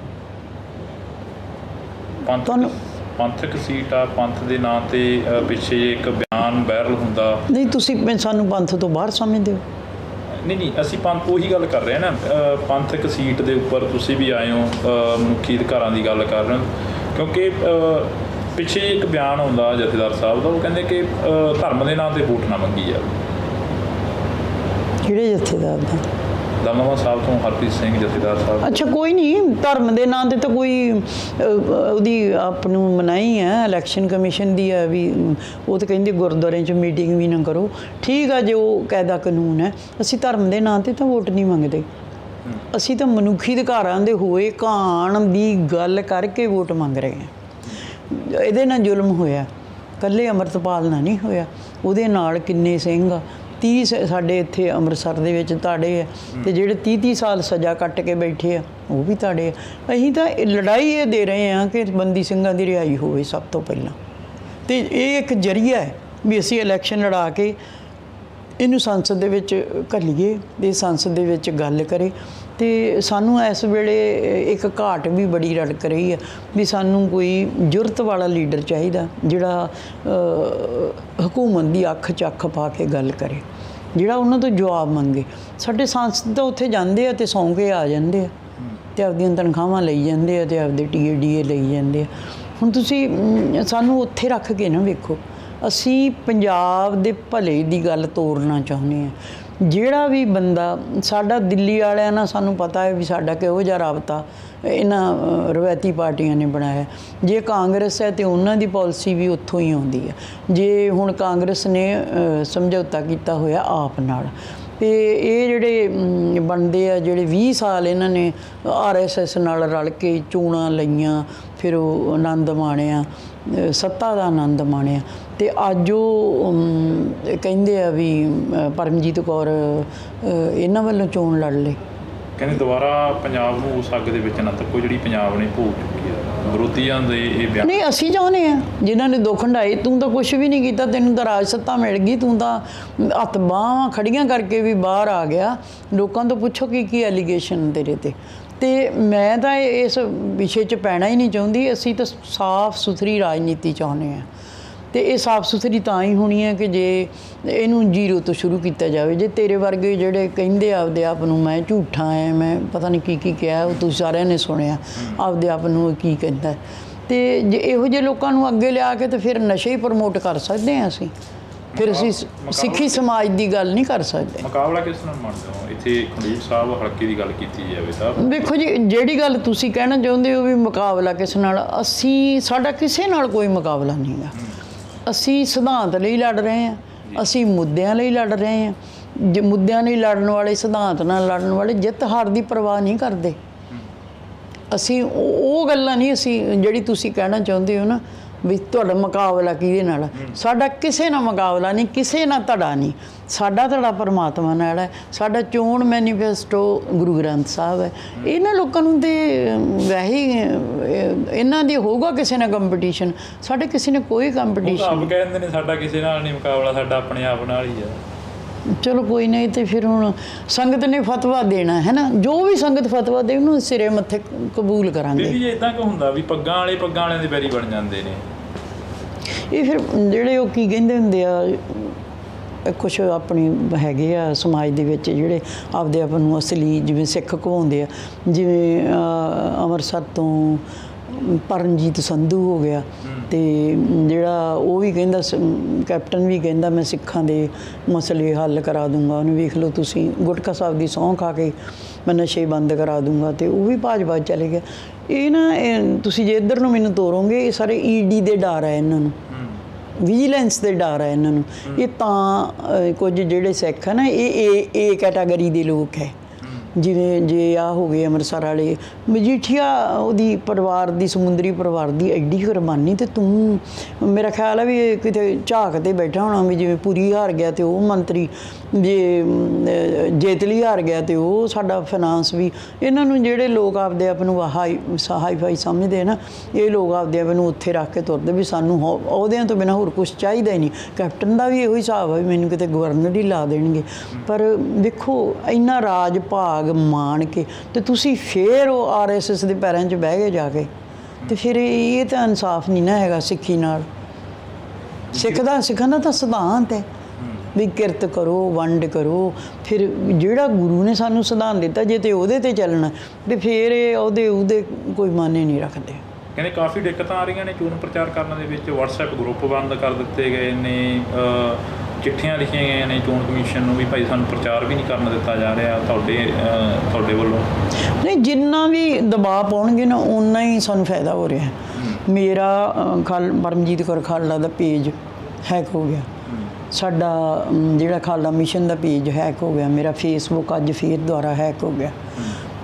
ਪੰਥਕ ਸੀਟ ਆ, ਪੰਥ ਦੇ ਨਾਂ 'ਤੇ ਪਿੱਛੇ ਇੱਕ ਬਿਆਨ ਵਾਇਰਲ ਹੁੰਦਾ। ਨਹੀਂ, ਤੁਸੀਂ ਸਾਨੂੰ ਪੰਥ ਤੋਂ ਬਾਹਰ ਸਮਝਦੇ ਹੋ? ਨਹੀਂ, ਅਸੀਂ ਪੰਥ ਉਹੀ ਗੱਲ ਕਰ ਰਹੇ ਹਾਂ ਨਾ, ਪੰਥਕ ਸੀਟ ਦੇ ਉੱਪਰ ਤੁਸੀਂ ਵੀ ਆਏ ਹੋ, ਮਨੁੱਖੀ ਅਧਿਕਾਰਾਂ ਦੀ ਗੱਲ ਕਰ ਰਹੇ ਹੋ। ਕਿਉਂਕਿ ਪਿੱਛੇ ਇੱਕ ਬਿਆਨ ਆਉਂਦਾ ਜਥੇਦਾਰ ਸਾਹਿਬ ਦਾ, ਉਹ ਕਹਿੰਦੇ ਕਿ ਧਰਮ ਦੇ ਨਾਂ 'ਤੇ ਵੋਟ ਨਾ ਮੰਗੀ ਜਾਵੇ। ਕਿਹੜੇ ਜਥੇਦਾਰ ਦਾ? ਦਮਦਮਾ ਸਾਹਿਬ ਤੋਂ ਹਰਪ੍ਰੀਤ ਸਿੰਘ ਜਥੇਦਾਰ ਸਾਹਿਬ। ਅੱਛਾ, ਕੋਈ ਨਹੀਂ, ਧਰਮ ਦੇ ਨਾਂ 'ਤੇ ਤਾਂ ਕੋਈ ਉਹਦੀ ਆਪ ਨੂੰ ਮਨਾਹੀ ਹੈ, ਇਲੈਕਸ਼ਨ ਕਮਿਸ਼ਨ ਦੀ ਹੈ ਵੀ ਉਹ ਤਾਂ ਕਹਿੰਦੇ ਗੁਰਦੁਆਰਿਆਂ 'ਚ ਮੀਟਿੰਗ ਵੀ ਨਾ ਕਰੋ। ਠੀਕ ਆ, ਜੇ ਉਹ ਕਾਇਦਾ ਕਾਨੂੰਨ ਹੈ। ਅਸੀਂ ਧਰਮ ਦੇ ਨਾਂ 'ਤੇ ਤਾਂ ਵੋਟ ਨਹੀਂ ਮੰਗਦੇ, ਅਸੀਂ ਤਾਂ ਮਨੁੱਖੀ ਅਧਿਕਾਰਾਂ ਦੇ ਹੋਏ ਘਾਣ ਦੀ ਗੱਲ ਕਰਕੇ ਵੋਟ ਮੰਗ ਰਹੇ ਹਾਂ। ਇਹਦੇ ਨਾਲ ਜ਼ੁਲਮ ਹੋਇਆ, ਇਕੱਲੇ ਅੰਮ੍ਰਿਤਪਾਲ ਨਾਲ ਨਹੀਂ ਹੋਇਆ, ਉਹਦੇ ਨਾਲ ਕਿੰਨੇ ਸਿੰਘ ਆ, 30 ਸਾਡੇ ਇੱਥੇ ਅੰਮ੍ਰਿਤਸਰ ਦੇ ਵਿੱਚ ਤਾੜੇ ਆ, ਅਤੇ ਜਿਹੜੇ 30-30 ਸਾਲ ਸਜ਼ਾ ਕੱਟ ਕੇ ਬੈਠੇ ਆ ਉਹ ਵੀ ਤਾੜੇ ਆ। ਅਸੀਂ ਤਾਂ ਲੜਾਈ ਇਹ ਦੇ ਰਹੇ ਹਾਂ ਕਿ ਬੰਦੀ ਸਿੰਘਾਂ ਦੀ ਰਿਹਾਈ ਹੋਵੇ ਸਭ ਤੋਂ ਪਹਿਲਾਂ, ਅਤੇ ਇਹ ਇੱਕ ਜ਼ਰੀਆ ਹੈ ਵੀ ਅਸੀਂ ਇਲੈਕਸ਼ਨ ਲੜਾ ਕੇ ਇਹਨੂੰ ਸੰਸਦ ਦੇ ਵਿੱਚ ਘੱਲੀਏ, ਅਤੇ ਸੰਸਦ ਦੇ ਵਿੱਚ ਗੱਲ ਕਰੇ। ਅਤੇ ਸਾਨੂੰ ਇਸ ਵੇਲੇ ਇੱਕ ਘਾਟ ਵੀ ਬੜੀ ਰੜਕ ਰਹੀ ਹੈ ਵੀ ਸਾਨੂੰ ਕੋਈ ਜੁਰਤ ਵਾਲਾ ਲੀਡਰ ਚਾਹੀਦਾ ਜਿਹੜਾ ਹਕੂਮਤ ਦੀ ਅੱਖ 'ਚ ਅੱਖ ਪਾ ਕੇ ਗੱਲ ਕਰੇ, ਜਿਹੜਾ ਉਹਨਾਂ ਤੋਂ ਜਵਾਬ ਮੰਗੇ। ਸਾਡੇ ਸੰਸਦ ਤਾਂ ਉੱਥੇ ਜਾਂਦੇ ਆ ਅਤੇ ਸੌਂ ਕੇ ਆ ਜਾਂਦੇ ਆ, ਅਤੇ ਆਪਦੀਆਂ ਤਨਖਾਹਾਂ ਲਈ ਜਾਂਦੇ ਆ, ਅਤੇ ਆਪਦੇ TADA ਲਈ ਜਾਂਦੇ ਆ। ਹੁਣ ਤੁਸੀਂ ਸਾਨੂੰ ਉੱਥੇ ਰੱਖ ਕੇ ਨਾ ਵੇਖੋ, ਅਸੀਂ ਪੰਜਾਬ ਦੇ ਭਲੇ ਦੀ ਗੱਲ ਤੋਰਨਾ ਚਾਹੁੰਦੇ ਹਾਂ। ਜਿਹੜਾ ਵੀ ਬੰਦਾ, ਸਾਡਾ ਦਿੱਲੀ ਵਾਲਿਆਂ ਨਾਲ ਸਾਨੂੰ ਪਤਾ ਹੈ ਵੀ ਸਾਡਾ ਕਿਹੋ ਜਿਹਾ ਰਾਬਤਾ ਇਹਨਾਂ ਰਵਾਇਤੀ ਪਾਰਟੀਆਂ ਨੇ ਬਣਾਇਆ। ਜੇ ਕਾਂਗਰਸ ਹੈ ਤਾਂ ਉਹਨਾਂ ਦੀ ਪਾਲਿਸੀ ਵੀ ਉੱਥੋਂ ਹੀ ਆਉਂਦੀ ਹੈ। ਜੇ ਹੁਣ ਕਾਂਗਰਸ ਨੇ ਸਮਝੌਤਾ ਕੀਤਾ ਹੋਇਆ ਆਪ ਨਾਲ, ਅਤੇ ਇਹ ਜਿਹੜੇ ਬਣਦੇ ਆ, ਜਿਹੜੇ 20 ਸਾਲ ਇਹਨਾਂ ਨੇ RSS ਨਾਲ ਰਲ ਕੇ ਚੋਣਾਂ ਲਈਆਂ, ਫਿਰ ਉਹ ਆਨੰਦ ਮਾਣਿਆ, ਸੱਤਾ ਦਾ ਆਨੰਦ ਮਾਣਿਆ, ਅਤੇ ਅੱਜ ਉਹ ਕਹਿੰਦੇ ਆ ਵੀ ਪਰਮਜੀਤ ਕੌਰ ਇਹਨਾਂ ਵੱਲੋਂ ਚੋਣ ਲੜ ਲਏ। ਕਹਿੰਦੇ ਦੁਬਾਰਾ ਪੰਜਾਬ ਨੂੰ ਉਸ ਅੱਗ ਦੇ ਵਿੱਚ ਨਾ ਤੱਕੋ ਜਿਹੜੀ ਪੰਜਾਬ ਨੇ ਭੋਗ ਚੁੱਕੀ ਹੈ। ਵਿਰੋਧੀਆਂ ਦੇ ਇਹ ਬਿਆਨ ਨਹੀਂ, ਅਸੀਂ ਚਾਹੁੰਦੇ ਹਾਂ ਜਿਨ੍ਹਾਂ ਨੇ ਦੁੱਖ ਹੰਢਾਏ, ਤੂੰ ਤਾਂ ਕੁਛ ਵੀ ਨਹੀਂ ਕੀਤਾ, ਤੈਨੂੰ ਤਾਂ ਰਾਜ ਸੱਤਾ ਮਿਲ ਗਈ, ਤੂੰ ਤਾਂ ਹੱਥ ਬਾਹਾਂ ਖੜੀਆਂ ਕਰਕੇ ਵੀ ਬਾਹਰ ਆ ਗਿਆ। ਲੋਕਾਂ ਤੋਂ ਪੁੱਛੋ ਕੀ ਐਲੀਗੇਸ਼ਨ ਤੇਰੇ 'ਤੇ। ਅਤੇ ਮੈਂ ਤਾਂ ਇਸ ਵਿਸ਼ੇ 'ਚ ਪੈਣਾ ਹੀ ਨਹੀਂ ਚਾਹੁੰਦੀ। ਅਸੀਂ ਤਾਂ ਸਾਫ਼ ਸੁਥਰੀ ਰਾਜਨੀਤੀ ਚਾਹੁੰਦੇ ਹਾਂ, ਅਤੇ ਇਹ ਸਾਫ਼ ਸੁਥਰੀ ਤਾਂ ਹੀ ਹੋਣੀ ਹੈ ਕਿ ਜੇ ਇਹਨੂੰ ਜ਼ੀਰੋ ਤੋਂ ਸ਼ੁਰੂ ਕੀਤਾ ਜਾਵੇ। ਜੇ ਤੇਰੇ ਵਰਗੇ ਜਿਹੜੇ ਕਹਿੰਦੇ ਆਪਦੇ ਆਪ ਨੂੰ ਮੈਂ ਝੂਠਾ ਹੈ, ਮੈਂ ਪਤਾ ਨਹੀਂ ਕੀ ਕਿਹਾ, ਉਹ ਤੁਸੀਂ ਸਾਰਿਆਂ ਨੇ ਸੁਣਿਆ ਆਪਦੇ ਆਪ ਨੂੰ ਕੀ ਕਹਿੰਦਾ, ਅਤੇ ਜੇ ਇਹੋ ਜਿਹੇ ਲੋਕਾਂ ਨੂੰ ਅੱਗੇ ਲਿਆ ਕੇ ਤਾਂ ਫਿਰ ਨਸ਼ੇ ਹੀ ਪ੍ਰਮੋਟ ਕਰ ਸਕਦੇ ਹਾਂ ਅਸੀਂ। ਫਿਰ ਅਸੀਂ ਸਿੱਖੀ ਸਮਾਜ ਦੀ ਗੱਲ ਨਹੀਂ ਕਰ ਸਕਦੇ। ਮੁਕਾਬਲਾ ਕਿਸ ਨਾਲ ਮੰਨਦੇ ਹੋ? ਇੱਥੇ ਖਡੂਰ ਸਾਹਿਬ ਹਲਕੇ ਦੀ ਗੱਲ ਕੀਤੀ ਜਾਵੇ ਤਾਂ ਦੇਖੋ ਜੀ, ਜਿਹੜੀ ਗੱਲ ਤੁਸੀਂ ਕਹਿਣਾ ਚਾਹੁੰਦੇ ਹੋ ਵੀ ਮੁਕਾਬਲਾ ਕਿਸ ਨਾਲ, ਸਾਡਾ ਕਿਸੇ ਨਾਲ ਕੋਈ ਮੁਕਾਬਲਾ ਨਹੀਂ ਗਾ। ਅਸੀਂ ਸਿਧਾਂਤ ਲਈ ਲੜ ਰਹੇ ਹਾਂ, ਅਸੀਂ ਮੁੱਦਿਆਂ ਲਈ ਲੜ ਰਹੇ ਹਾਂ। ਜੇ ਮੁੱਦਿਆਂ ਲਈ ਲੜਨ ਵਾਲੇ, ਸਿਧਾਂਤ ਨਾਲ ਲੜਨ ਵਾਲੇ ਜਿੱਤ ਹਾਰ ਦੀ ਪਰਵਾਹ ਨਹੀਂ ਕਰਦੇ। ਅਸੀਂ ਉਹ ਗੱਲਾਂ ਨਹੀਂ, ਅਸੀਂ ਜਿਹੜੀ ਤੁਸੀਂ ਕਹਿਣਾ ਚਾਹੁੰਦੇ ਹੋ ਨਾ ਵੀ ਤੁਹਾਡਾ ਮੁਕਾਬਲਾ ਕਿਹਦੇ ਨਾਲ, ਸਾਡਾ ਕਿਸੇ ਨਾਲ ਮੁਕਾਬਲਾ ਨਹੀਂ, ਕਿਸੇ ਨਾਲ ਧੜਾ ਨਹੀਂ। ਸਾਡਾ ਧੜਾ ਪਰਮਾਤਮਾ ਨਾਲ ਹੈ। ਸਾਡਾ ਚੋਣ ਮੈਨੀਫੈਸਟੋ ਗੁਰੂ ਗ੍ਰੰਥ ਸਾਹਿਬ ਹੈ। ਇਹਨਾਂ ਲੋਕਾਂ ਨੂੰ ਤਾਂ ਵੈਸੇ ਹੀ ਇਹਨਾਂ ਦੀ ਹੋਊਗਾ ਕਿਸੇ ਨਾਲ ਕੰਪੀਟੀਸ਼ਨ, ਸਾਡੇ ਕਿਸੇ ਨੇ ਕੋਈ ਕੰਪੀਟੀਸ਼ਨ। ਆਪ ਕਹਿੰਦੇ ਨੇ ਸਾਡਾ ਕਿਸੇ ਨਾਲ ਨਹੀਂ ਮੁਕਾਬਲਾ, ਸਾਡਾ ਆਪਣੇ ਆਪ ਨਾਲ ਹੀ ਹੈ। ਚਲੋ ਕੋਈ ਨਹੀਂ, ਤੇ ਫਿਰ ਹੁਣ ਸੰਗਤ ਨੇ ਫਤਵਾ ਦੇਣਾ ਹੈ ਨਾ, ਜੋ ਵੀ ਸੰਗਤ ਫਤਵਾ ਦੇ ਉਹਨੂੰ ਸਿਰੇ ਮੱਥੇ ਕਬੂਲ ਕਰਾਂਗੇ। ਬੀਬੀ ਇੱਦਾਂ ਕਿ ਹੁੰਦਾ ਵੀ ਪੱਗਾਂ ਵਾਲਿਆਂ ਦੇ ਬੈਰੀ ਬਣ ਜਾਂਦੇ ਨੇ। ਇਹ ਫਿਰ ਜਿਹੜੇ ਉਹ ਕੀ ਕਹਿੰਦੇ ਹੁੰਦੇ ਆ, ਕੁਛ ਆਪਣੀ ਹੈਗੇ ਆ ਸਮਾਜ ਦੇ ਵਿੱਚ ਜਿਹੜੇ ਆਪਦੇ ਆਪ ਨੂੰ ਅਸਲੀ ਜਿਵੇਂ ਸਿੱਖ ਕਹਾਉਂਦੇ ਆ, ਜਿਵੇਂ ਅੰਮ੍ਰਿਤਸਰ ਤੋਂ ਪਰਮਜੀਤ ਸੰਧੂ ਹੋ ਗਿਆ, ਅਤੇ ਜਿਹੜਾ ਉਹ ਵੀ ਕਹਿੰਦਾ, ਕੈਪਟਨ ਵੀ ਕਹਿੰਦਾ ਮੈਂ ਸਿੱਖਾਂ ਦੇ ਮਸਲੇ ਹੱਲ ਕਰਾ ਦੂੰਗਾ। ਉਹਨੂੰ ਵੇਖ ਲਓ ਤੁਸੀਂ, ਗੁਟਕਾ ਸਾਹਿਬ ਦੀ ਸਹੁੰ ਖਾ ਕੇ ਮੈਂ ਨਸ਼ੇ ਬੰਦ ਕਰਾ ਦੂੰਗਾ, ਅਤੇ ਉਹ ਵੀ ਭਾਜਪਾ ਚਲੇ ਗਿਆ। ਇਹ ਨਾ ਤੁਸੀਂ ਜੇ ਇੱਧਰ ਨੂੰ ਮੈਨੂੰ ਤੋਰੋਗੇ, ਇਹ ਸਾਰੇ ED ਦੇ ਡਰ ਹੈ ਇਹਨਾਂ ਨੂੰ, ਵਿਜੀਲੈਂਸ ਦੇ ਡਰ ਹੈ ਇਹਨਾਂ ਨੂੰ। ਇਹ ਤਾਂ ਕੁਝ ਜਿਹੜੇ ਸਿੱਖ ਹੈ ਨਾ, ਇਹ A ਕੈਟਾਗਰੀ ਦੇ ਲੋਕ ਹੈ। ਜਿਵੇਂ ਜੇ ਆ ਹੋ ਗਏ ਅੰਮ੍ਰਿਤਸਰ ਵਾਲੇ, ਮਜੀਠੀਆ ਉਹਦੀ ਪਰਿਵਾਰ ਦੀ, ਸਮੁੰਦਰੀ ਪਰਿਵਾਰ ਦੀ ਐਡੀ ਕੁਰਬਾਨੀ, ਅਤੇ ਤੂੰ ਮੇਰਾ ਖਿਆਲ ਹੈ ਵੀ ਕਿਤੇ ਝਾਕ 'ਤੇ ਬੈਠਾ ਹੋਣਾ ਵੀ ਜਿਵੇਂ ਪੁਰੀ ਹਾਰ ਗਿਆ ਅਤੇ ਉਹ ਮੰਤਰੀ, ਜੇ ਜੇਤਲੀ ਹਾਰ ਗਿਆ ਅਤੇ ਉਹ ਸਾਡਾ ਫਾਈਨਾਂਸ ਵੀ। ਇਹਨਾਂ ਨੂੰ ਜਿਹੜੇ ਲੋਕ ਆਪਦੇ ਆਪ ਨੂੰ ਹਾਈ-ਫਾਈ ਸਮਝਦੇ ਨਾ, ਇਹ ਲੋਕ ਆਪਦੇ ਆਪ ਨੂੰ ਉੱਥੇ ਰੱਖ ਕੇ ਤੁਰਦੇ ਵੀ ਸਾਨੂੰ ਅਹੁਦਿਆਂ ਤੋਂ ਬਿਨਾਂ ਹੋਰ ਕੁਛ ਚਾਹੀਦਾ ਹੀ ਨਹੀਂ। ਕੈਪਟਨ ਦਾ ਵੀ ਇਹੋ ਹਿਸਾਬ ਹੈ ਵੀ ਮੈਨੂੰ ਕਿਤੇ ਗਵਰਨਰ ਹੀ ਲਾ ਦੇਣਗੇ। ਪਰ ਵੇਖੋ, ਇੰਨਾ ਰਾਜ ਭਾਗ ਮਾਣ ਕੇ ਅਤੇ ਤੁਸੀਂ ਫਿਰ ਉਹ RSS ਦੇ ਪੈਰਾਂ 'ਚ ਬਹਿ ਗਏ ਜਾ ਕੇ, ਅਤੇ ਫਿਰ ਇਹ ਤਾਂ ਇਨਸਾਫ ਨਹੀਂ ਨਾ ਹੈਗਾ ਸਿੱਖੀ ਨਾਲ। ਸਿੱਖਾਂ ਦਾ ਤਾਂ ਸਿਧਾਂਤ ਹੈ ਵੀ ਕਿਰਤ ਕਰੋ, ਵੰਡ ਕਰੋ। ਫਿਰ ਜਿਹੜਾ ਗੁਰੂ ਨੇ ਸਾਨੂੰ ਸਿਧਾਂਤ ਦਿੱਤਾ, ਜੇ ਤੇ ਉਹਦੇ 'ਤੇ ਚੱਲਣਾ, ਅਤੇ ਫਿਰ ਇਹ ਉਹਦੇ ਕੋਈ ਮਾਨੇ ਨਹੀਂ ਰੱਖਦੇ। ਕਹਿੰਦੇ ਕਾਫੀ ਦਿੱਕਤਾਂ ਆ ਰਹੀਆਂ ਨੇ ਚੋਣ ਪ੍ਰਚਾਰ ਕਰਨ ਦੇ ਵਿੱਚ। WhatsApp ਗਰੁੱਪ ਬੰਦ ਕਰ ਦਿੱਤੇ ਗਏ ਨੇ, ਚਿੱਠੀਆਂ ਲਿਖੀਆਂ ਗਈਆਂ ਨੇ ਚੋਣ ਕਮਿਸ਼ਨ ਨੂੰ ਵੀ ਭਾਈ ਸਾਨੂੰ ਪ੍ਰਚਾਰ ਵੀ ਨਹੀਂ ਕਰਨ ਦਿੱਤਾ ਜਾ ਰਿਹਾ ਤੁਹਾਡੇ ਵੱਲੋਂ? ਨਹੀਂ, ਜਿੰਨਾ ਵੀ ਦਬਾਅ ਪਾਉਣਗੇ ਨਾ ਓਨਾ ਹੀ ਸਾਨੂੰ ਫਾਇਦਾ ਹੋ ਰਿਹਾ। ਮੇਰਾ ਪਰਮਜੀਤ ਕੌਰ ਖਾਲੜਾ ਦਾ ਪੇਜ ਹੈਕ ਹੋ ਗਿਆ, ਸਾਡਾ ਜਿਹੜਾ ਖਾਲੜਾ ਮਿਸ਼ਨ ਦਾ ਪੇਜ ਹੈਕ ਹੋ ਗਿਆ, ਮੇਰਾ ਫੇਸਬੁੱਕ ਅੱਜ ਫੇਰ ਦੁਆਰਾ ਹੈਕ ਹੋ ਗਿਆ।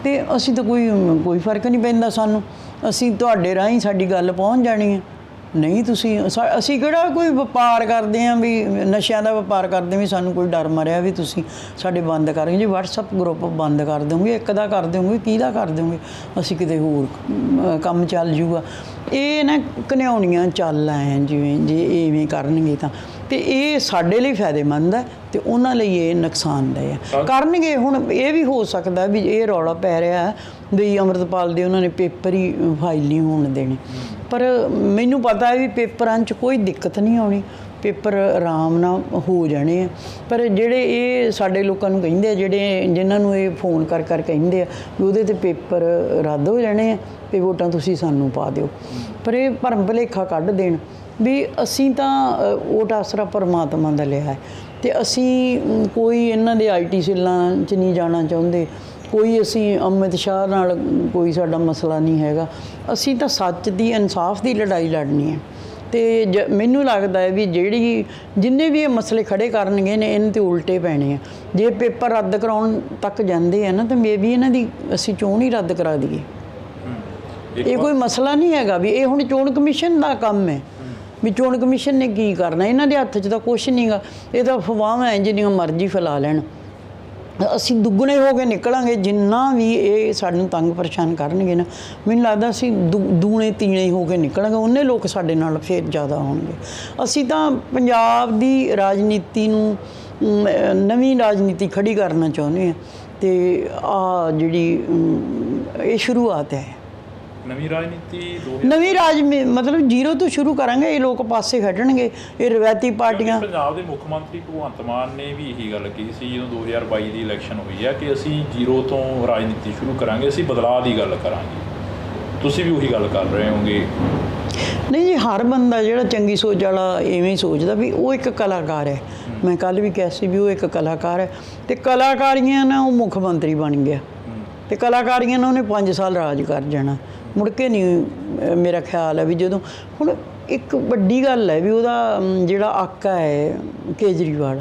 ਤੇ ਅਸੀਂ ਤਾਂ ਕੋਈ ਫਰਕ ਨਹੀਂ ਪੈਂਦਾ ਸਾਨੂੰ, ਅਸੀਂ ਤੁਹਾਡੇ ਰਾਹੀਂ ਸਾਡੀ ਗੱਲ ਪਹੁੰਚ ਜਾਣੀ ਹੈ। ਨਹੀਂ ਅਸੀਂ ਕਿਹੜਾ ਕੋਈ ਵਪਾਰ ਕਰਦੇ ਹਾਂ ਵੀ ਨਸ਼ਿਆਂ ਦਾ ਵਪਾਰ ਕਰਦੇ ਵੀ ਸਾਨੂੰ ਕੋਈ ਡਰ ਮਰਿਆ ਵੀ ਤੁਸੀਂ ਸਾਡੇ ਬੰਦ ਕਰ ਦਿਓ। ਜੇ WhatsApp ਗਰੁੱਪ ਬੰਦ ਕਰ ਦਿਓਗੇ, ਇੱਕ ਦਾ ਕਰ ਦਿਓਗੇ, ਕਿਹਦਾ ਕਰ ਦਿਓਗੇ, ਅਸੀਂ ਕਿਤੇ ਹੋਰ ਕੰਮ ਚੱਲ ਜੂਗਾ। ਇਹ ਨਾ ਘਨਿਆਉਣੀਆਂ ਚੱਲ ਆਏ ਜਿਵੇਂ ਜੇ ਇਵੇਂ ਕਰਨਗੇ ਤਾਂ, ਤੇ ਇਹ ਸਾਡੇ ਲਈ ਫਾਇਦੇਮੰਦ ਹੈ ਤੇ ਉਹਨਾਂ ਲਈ ਇਹ ਨੁਕਸਾਨਦੇਹ ਹੈ। ਕਰਨਗੇ ਹੁਣ ਇਹ ਵੀ ਹੋ ਸਕਦਾ ਵੀ ਇਹ ਰੌਲਾ ਪੈ ਰਿਹਾ ਵੀ ਅੰਮ੍ਰਿਤਪਾਲ ਦੇ ਉਹਨਾਂ ਨੇ ਪੇਪਰ ਹੀ ਫਾਈਲ ਨਹੀਂ ਹੋਣ ਦੇਣੇ, ਪਰ ਮੈਨੂੰ ਪਤਾ ਹੈ ਵੀ ਪੇਪਰਾਂ 'ਚ ਕੋਈ ਦਿੱਕਤ ਨਹੀਂ ਆਉਣੀ, ਪੇਪਰ ਆਰਾਮ ਨਾਲ ਹੋ ਜਾਣੇ ਆ। ਪਰ ਜਿਹੜੇ ਇਹ ਸਾਡੇ ਲੋਕਾਂ ਨੂੰ ਕਹਿੰਦੇ ਆ, ਜਿਨ੍ਹਾਂ ਨੂੰ ਇਹ ਫੋਨ ਕਰ ਕਹਿੰਦੇ ਆ ਵੀ ਉਹਦੇ 'ਤੇ ਪੇਪਰ ਰੱਦ ਹੋ ਜਾਣੇ ਆ ਤੇ ਵੋਟਾਂ ਤੁਸੀਂ ਸਾਨੂੰ ਪਾ ਦਿਓ, ਪਰ ਇਹ ਭਰਮ ਭੁਲੇਖਾ ਕੱਢ ਦੇਣ ਵੀ ਅਸੀਂ ਤਾਂ ਵੋਟ ਆਸਰਾ ਪਰਮਾਤਮਾ ਦਾ ਲਿਆ ਹੈ ਤੇ ਅਸੀਂ ਕੋਈ ਇਹਨਾਂ ਦੇ IT ਸੈੱਲਾਂ 'ਚ ਨਹੀਂ ਜਾਣਾ ਚਾਹੁੰਦੇ, ਕੋਈ ਅਸੀਂ ਅਮਿਤ ਸ਼ਾਹ ਨਾਲ ਕੋਈ ਸਾਡਾ ਮਸਲਾ ਨਹੀਂ ਹੈਗਾ। ਅਸੀਂ ਤਾਂ ਸੱਚ ਦੀ, ਇਨਸਾਫ ਦੀ ਲੜਾਈ ਲੜਨੀ ਹੈ ਤੇ ਮੈਨੂੰ ਲੱਗਦਾ ਹੈ ਵੀ ਜਿੰਨੇ ਵੀ ਇਹ ਮਸਲੇ ਖੜੇ ਕਰਨਗੇ ਨੇ ਇਹਨਾਂ 'ਤੇ ਉਲਟੇ ਪੈਣੇ ਆ। ਜੇ ਪੇਪਰ ਰੱਦ ਕਰਾਉਣ ਤੱਕ ਜਾਂਦੇ ਆ ਨਾ ਤਾਂ ਮੇਬੀ ਇਹਨਾਂ ਦੀ ਅਸੀਂ ਚੋਣ ਹੀ ਰੱਦ ਕਰਾ ਦਈਏ। ਇਹ ਕੋਈ ਮਸਲਾ ਨਹੀਂ ਹੈਗਾ ਵੀ ਇਹ ਹੁਣ ਚੋਣ ਕਮਿਸ਼ਨ ਦਾ ਕੰਮ ਹੈ ਵੀ ਚੋਣ ਕਮਿਸ਼ਨ ਨੇ ਕੀ ਕਰਨਾ, ਇਹਨਾਂ ਦੇ ਹੱਥ 'ਚ ਤਾਂ ਕੁਛ ਨਹੀਂ ਗਾ। ਇਹ ਤਾਂ ਅਫਵਾਹਾਂ ਜਿੰਨੀਆਂ ਮਰਜ਼ੀ ਫੈਲਾ ਲੈਣ, ਅਸੀਂ ਦੁੱਗਣੇ ਹੋ ਕੇ ਨਿਕਲਾਂਗੇ। ਜਿੰਨਾ ਵੀ ਇਹ ਸਾਨੂੰ ਤੰਗ ਪਰੇਸ਼ਾਨ ਕਰਨਗੇ ਨਾ, ਮੈਨੂੰ ਲੱਗਦਾ ਅਸੀਂ ਦੂਣੇ ਤੀਣੇ ਹੋ ਕੇ ਨਿਕਲਾਂਗੇ, ਉਹਨੇ ਲੋਕ ਸਾਡੇ ਨਾਲ ਫਿਰ ਜ਼ਿਆਦਾ ਹੋਣਗੇ। ਅਸੀਂ ਤਾਂ ਪੰਜਾਬ ਦੀ ਰਾਜਨੀਤੀ ਨੂੰ ਨਵੀਂ ਰਾਜਨੀਤੀ ਖੜੀ ਕਰਨਾ ਚਾਹੁੰਦੇ ਹਾਂ ਤੇ ਆ ਜਿਹੜੀ ਇਹ ਸ਼ੁਰੂਆਤ ਹੈ ਨਵੀਂ ਮਤਲਬ ਜ਼ੀਰੋ ਤੋਂ ਸ਼ੁਰੂ ਕਰਾਂਗੇ। ਇਹ ਲੋਕ ਪਾਸੇ ਹਟਣਗੇ, ਇਹ ਰਵਾਇਤੀ ਪਾਰਟੀਆਂ। ਪੰਜਾਬ ਦੇ ਮੁੱਖ ਮੰਤਰੀ ਭਗਵੰਤ ਮਾਨ ਨੇ ਵੀ ਇਹੀ ਗੱਲ ਕਹੀ ਸੀ ਜਦੋਂ 2022 ਦੀ ਇਲੈਕਸ਼ਨ ਹੋਈ ਹੈ ਕਿ ਅਸੀਂ ਜ਼ੀਰੋ ਤੋਂ ਰਾਜਨੀਤੀ ਸ਼ੁਰੂ ਕਰਾਂਗੇ, ਅਸੀਂ ਬਦਲਾਅ ਦੀ ਗੱਲ ਕਰਾਂਗੇ। ਤੁਸੀਂ ਵੀ ਉਹੀ ਗੱਲ ਕਰ ਰਹੇ ਹੋਗੇ? ਨਹੀਂ ਜੀ, ਹਰ ਬੰਦਾ ਜਿਹੜਾ ਚੰਗੀ ਸੋਚ ਵਾਲਾ ਇਵੇਂ ਹੀ ਸੋਚਦਾ ਵੀ ਉਹ ਇੱਕ ਕਲਾਕਾਰ ਹੈ। ਮੈਂ ਕੱਲ੍ਹ ਵੀ ਕਿਹਾ ਸੀ ਵੀ ਉਹ ਇੱਕ ਕਲਾਕਾਰ ਹੈ ਤੇ ਕਲਾਕਾਰੀਆਂ ਨਾਲ ਉਹ ਮੁੱਖ ਮੰਤਰੀ ਬਣ ਗਿਆ ਤੇ ਕਲਾਕਾਰੀਆਂ ਨਾਲ ਉਹਨੇ 5 ਸਾਲ ਰਾਜ ਕਰ ਜਾਣਾ, ਮੁੜ ਕੇ ਨਹੀਂ। ਮੇਰਾ ਖਿਆਲ ਹੈ ਵੀ ਜਦੋਂ ਹੁਣ ਇੱਕ ਵੱਡੀ ਗੱਲ ਹੈ ਵੀ ਉਹਦਾ ਜਿਹੜਾ ਆਕਾ ਹੈ ਕੇਜਰੀਵਾਲ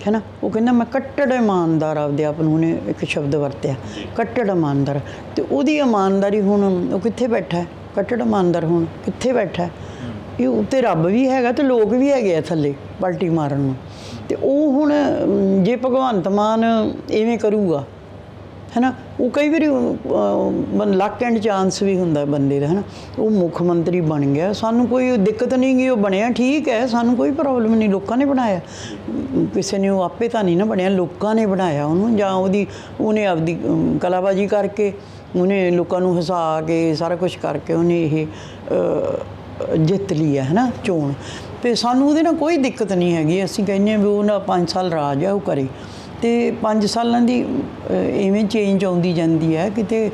ਹੈ ਨਾ, ਉਹ ਕਹਿੰਦਾ ਮੈਂ ਕੱਟੜ ਇਮਾਨਦਾਰ ਆਪਦੇ ਆਪ ਨੂੰ, ਉਹਨੇ ਇੱਕ ਸ਼ਬਦ ਵਰਤਿਆ ਕੱਟੜ ਇਮਾਨਦਾਰ। ਤੇ ਉਹਦੀ ਇਮਾਨਦਾਰੀ ਹੁਣ ਉਹ ਕਿੱਥੇ ਬੈਠਾ ਹੈ? ਕੱਟੜ ਇਮਾਨਦਾਰ ਹੁਣ ਕਿੱਥੇ ਬੈਠਾ ਹੈ? ਇਹ ਉੱਤੇ ਰੱਬ ਵੀ ਹੈਗਾ ਤੇ ਲੋਕ ਵੀ ਹੈਗੇ ਆ ਥੱਲੇ ਪਲਟੀ ਮਾਰਨ ਨੂੰ। ਤੇ ਉਹ ਹੁਣ ਜੇ ਭਗਵੰਤ ਮਾਨ ਇਵੇਂ ਕਰੂਗਾ ਹੈ ਨਾ, ਉਹ ਕਈ ਵਾਰੀ ਲੱਕ ਐਂਡ ਚਾਂਸ ਵੀ ਹੁੰਦਾ ਬੰਦੇ ਦਾ ਹੈ ਨਾ, ਉਹ ਮੁੱਖ ਮੰਤਰੀ ਬਣ ਗਿਆ, ਸਾਨੂੰ ਕੋਈ ਦਿੱਕਤ ਨਹੀਂ ਗੀ, ਉਹ ਬਣਿਆ ਠੀਕ ਹੈ, ਸਾਨੂੰ ਕੋਈ ਪ੍ਰੋਬਲਮ ਨਹੀਂ। ਲੋਕਾਂ ਨੇ ਬਣਾਇਆ, ਕਿਸੇ ਨੇ ਉਹ ਆਪੇ ਤਾਂ ਨਹੀਂ ਨਾ ਬਣਿਆ, ਲੋਕਾਂ ਨੇ ਬਣਾਇਆ ਉਹਨੂੰ, ਜਾਂ ਉਹਨੇ ਆਪਦੀ ਕਲਾਬਾਜ਼ੀ ਕਰਕੇ, ਉਹਨੇ ਲੋਕਾਂ ਨੂੰ ਹਸਾ ਕੇ ਸਾਰਾ ਕੁਛ ਕਰਕੇ ਉਹਨੇ ਇਹ ਜਿੱਤ ਲਿਆ ਹੈ ਨਾ ਚੋਣ। ਅਤੇ ਸਾਨੂੰ ਉਹਦੇ ਨਾਲ ਕੋਈ ਦਿੱਕਤ ਨਹੀਂ ਹੈਗੀ। ਅਸੀਂ ਕਹਿੰਦੇ ਹਾਂ ਵੀ ਉਹ ਨਾ 5 ਸਾਲ ਰਾਜ ਹੈ ਉਹ ਕਰੇ, ਅਤੇ 5 ਸਾਲਾਂ ਦੀ ਇਵੇਂ ਚੇਂਜ ਆਉਂਦੀ ਜਾਂਦੀ ਹੈ। ਕਿਤੇ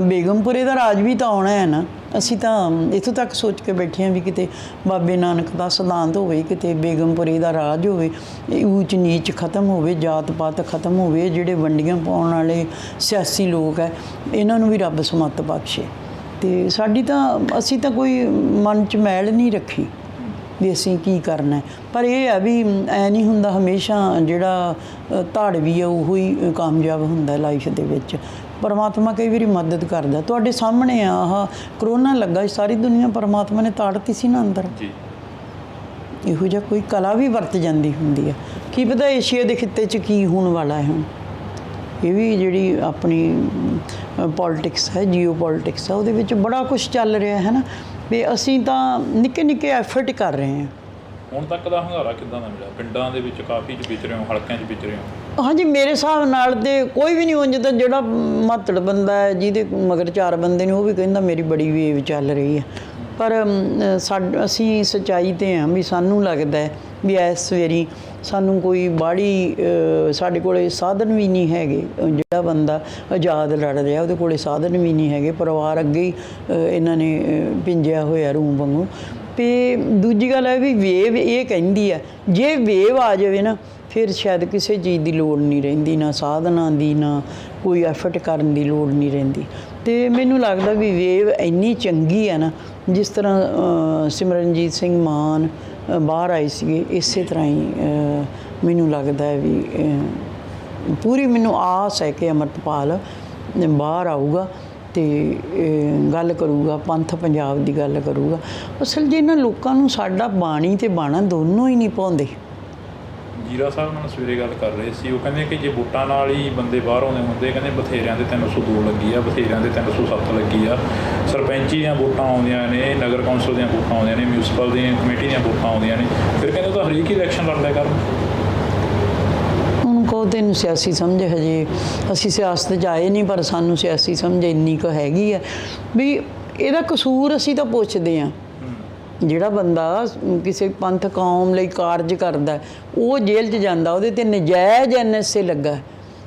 ਬੇਗਮਪੁਰੇ ਦਾ ਰਾਜ ਵੀ ਤਾਂ ਆਉਣਾ ਹੈ ਨਾ। ਅਸੀਂ ਤਾਂ ਇੱਥੋਂ ਤੱਕ ਸੋਚ ਕੇ ਬੈਠੇ ਹਾਂ ਵੀ ਕਿਤੇ ਬਾਬੇ ਨਾਨਕ ਦਾ ਸਿਧਾਂਤ ਹੋਵੇ, ਕਿਤੇ ਬੇਗਮਪੁਰੇ ਦਾ ਰਾਜ ਹੋਵੇ, ਊਚ ਨੀਚ ਖਤਮ ਹੋਵੇ, ਜਾਤ ਪਾਤ ਖਤਮ ਹੋਵੇ, ਜਿਹੜੇ ਵੰਡੀਆਂ ਪਾਉਣ ਵਾਲੇ ਸਿਆਸੀ ਲੋਕ ਹੈ ਇਹਨਾਂ ਨੂੰ ਵੀ ਰੱਬ ਸਮੱਤ ਬਖਸ਼ੇ। ਅਤੇ ਅਸੀਂ ਤਾਂ ਕੋਈ ਮਨ 'ਚ ਮੈਲ ਨਹੀਂ ਰੱਖੀ ਵੀ ਅਸੀਂ ਕੀ ਕਰਨਾ। ਪਰ ਇਹ ਹੈ ਵੀ ਐ ਨਹੀਂ ਹੁੰਦਾ ਹਮੇਸ਼ਾ ਜਿਹੜਾ ਧਾੜਵੀ ਹੈ ਉਹੋ ਹੀ ਕਾਮਯਾਬ ਹੁੰਦਾ ਲਾਈਫ ਦੇ ਵਿੱਚ। ਪਰਮਾਤਮਾ ਕਈ ਵਾਰੀ ਮਦਦ ਕਰਦਾ। ਤੁਹਾਡੇ ਸਾਹਮਣੇ ਆ ਆਹ ਕਰੋਨਾ ਲੱਗਾ, ਸਾਰੀ ਦੁਨੀਆ ਪਰਮਾਤਮਾ ਨੇ ਤਾੜਤੀ ਸੀ ਨਾ ਅੰਦਰ। ਇਹੋ ਜਿਹਾ ਕੋਈ ਕਲਾ ਵੀ ਵਰਤ ਜਾਂਦੀ ਹੁੰਦੀ ਹੈ। ਕੀ ਪਤਾ ਏਸ਼ੀਆ ਦੇ ਖਿੱਤੇ 'ਚ ਕੀ ਹੋਣ ਵਾਲਾ ਹੈ ਹੁਣ। ਇਹ ਵੀ ਜਿਹੜੀ ਆਪਣੀ ਪੋਲੀਟਿਕਸ ਹੈ, ਜੀਓ ਪੋਲੀਟਿਕਸ ਹੈ, ਉਹਦੇ ਵਿੱਚ ਬੜਾ ਕੁਛ ਚੱਲ ਰਿਹਾ ਹੈ ਨਾ। ਵੀ ਅਸੀਂ ਤਾਂ ਨਿੱਕੇ ਨਿੱਕੇ ਐਫਰਟ ਕਰ ਰਹੇ ਹਾਂ। ਹੁਣ ਤੱਕ ਦਾ ਹੰਗਾਰਾ ਕਿੱਦਾਂ ਦਾ ਮਿਲਿਆ? ਪਿੰਡਾਂ ਦੇ ਵਿੱਚ ਕਾਫੀ ਵਿਚ ਰਹੇ ਹੋ, ਹਲਕਿਆਂ 'ਚ ਵਿਚ ਰਹੇ ਹੋ? ਹਾਂਜੀ, ਮੇਰੇ ਹਿਸਾਬ ਨਾਲ ਤਾਂ ਕੋਈ ਵੀ ਨਹੀਂ ਉਂਝ ਤਾਂ ਜਿਹੜਾ ਮਾਤੜ ਬੰਦਾ ਹੈ ਜਿਹਦੇ ਮਗਰ 4 ਬੰਦੇ ਨੇ ਉਹ ਵੀ ਕਹਿੰਦਾ ਮੇਰੀ ਬੜੀ ਵੇਵ ਚੱਲ ਰਹੀ ਹੈ। ਪਰ ਅਸੀਂ ਸੱਚਾਈ 'ਤੇ ਹਾਂ ਵੀ ਸਾਨੂੰ ਲੱਗਦਾ ਵੀ ਇਸ ਵਾਰੀ ਸਾਨੂੰ ਕੋਈ ਬਾਹਲੀ ਸਾਡੇ ਕੋਲ ਸਾਧਨ ਵੀ ਨਹੀਂ ਹੈਗੇ। ਜਿਹੜਾ ਬੰਦਾ ਆਜ਼ਾਦ ਲੜ ਰਿਹਾ ਉਹਦੇ ਕੋਲ ਸਾਧਨ ਵੀ ਨਹੀਂ ਹੈਗੇ। ਪਰਿਵਾਰ ਅੱਗੇ ਹੀ ਇਹਨਾਂ ਨੇ ਪਿੰਜਿਆ ਹੋਇਆ ਰੂਮ ਵਾਂਗੂ। ਤੇ ਦੂਜੀ ਗੱਲ ਹੈ ਵੀ ਵੇਵ ਇਹ ਕਹਿੰਦੀ ਹੈ ਜੇ ਵੇਵ ਆ ਜਾਵੇ ਨਾ ਫਿਰ ਸ਼ਾਇਦ ਕਿਸੇ ਚੀਜ਼ ਦੀ ਲੋੜ ਨਹੀਂ ਰਹਿੰਦੀ, ਨਾ ਸਾਧਨਾਂ ਦੀ, ਨਾ ਕੋਈ ਐਫਰਟ ਕਰਨ ਦੀ ਲੋੜ ਨਹੀਂ ਰਹਿੰਦੀ। ਤੇ ਮੈਨੂੰ ਲੱਗਦਾ ਵੀ ਵੇਵ ਇੰਨੀ ਚੰਗੀ ਹੈ ਨਾ, ਜਿਸ ਤਰ੍ਹਾਂ ਸਿਮਰਨਜੀਤ ਸਿੰਘ ਮਾਨ ਬਾਹਰ ਆਏ ਸੀਗੇ, ਇਸੇ ਤਰ੍ਹਾਂ ਹੀ ਮੈਨੂੰ ਲੱਗਦਾ ਹੈ ਵੀ ਪੂਰੀ ਮੈਨੂੰ ਆਸ ਹੈ ਕਿ ਅੰਮ੍ਰਿਤਪਾਲ ਬਾਹਰ ਆਊਗਾ ਤੇ ਗੱਲ ਕਰੂਗਾ, ਪੰਥ ਪੰਜਾਬ ਦੀ ਗੱਲ ਕਰੂਗਾ। ਅਸਲ 'ਚ ਇਹਨਾਂ ਲੋਕਾਂ ਨੂੰ ਸਾਡਾ ਬਾਣੀ ਤੇ ਬਾਣਾ ਦੋਨੋਂ ਹੀ ਨਹੀਂ ਪਾਉਂਦੇ। ਜੀਰਾ ਸਾਹਿਬ ਨਾਲ ਸਵੇਰੇ ਗੱਲ ਕਰ ਰਹੇ ਸੀ, ਉਹ ਕਹਿੰਦੇ ਕਿ ਜੇ ਵੋਟਾਂ ਨਾਲ ਹੀ ਬੰਦੇ ਬਾਹਰ ਆਉਂਦੇ ਹੁੰਦੇ, ਕਹਿੰਦੇ ਬਥੇਰਿਆਂ ਦੇ 302 ਲੱਗੀ ਆ, ਬਥੇਰਿਆਂ ਦੇ 307 ਲੱਗੀ ਆ, ਸਰਪੰਚੀ ਦੀਆਂ ਵੋਟਾਂ ਆਉਂਦੀਆਂ ਨੇ, ਨਗਰ ਕੌਂਸਲ ਦੀਆਂ ਵੋਟਾਂ ਆਉਂਦੀਆਂ ਨੇ, ਮਿਊਨਿਸਪਲ ਦੀਆਂ ਕਮੇਟੀ ਦੀਆਂ ਵੋਟਾਂ ਆਉਂਦੀਆਂ ਨੇ, ਫਿਰ ਕਹਿੰਦੇ ਉਹ ਤਾਂ ਹਰੇਕ ਹੀ ਇਲੈਕਸ਼ਨ ਲੜ ਲਿਆ ਕਰਨ। ਹੁਣ ਕਹੋ ਤੈਨੂੰ ਸਿਆਸੀ ਸਮਝ, ਹਜੇ ਅਸੀਂ ਸਿਆਸਤ 'ਚ ਆਏ ਨਹੀਂ, ਪਰ ਸਾਨੂੰ ਸਿਆਸੀ ਸਮਝ ਇੰਨੀ ਕੁ ਹੈਗੀ ਹੈ ਵੀ ਇਹਦਾ ਕਸੂਰ ਅਸੀਂ ਤਾਂ ਪੁੱਛਦੇ ਹਾਂ। ਜਿਹੜਾ ਬੰਦਾ ਕਿਸੇ ਪੰਥ ਕੌਮ ਲਈ ਕਾਰਜ ਕਰਦਾ ਉਹ ਜੇਲ੍ਹ 'ਚ ਜਾਂਦਾ, ਉਹਦੇ 'ਤੇ ਨਜਾਇਜ਼ NSA ਲੱਗਾ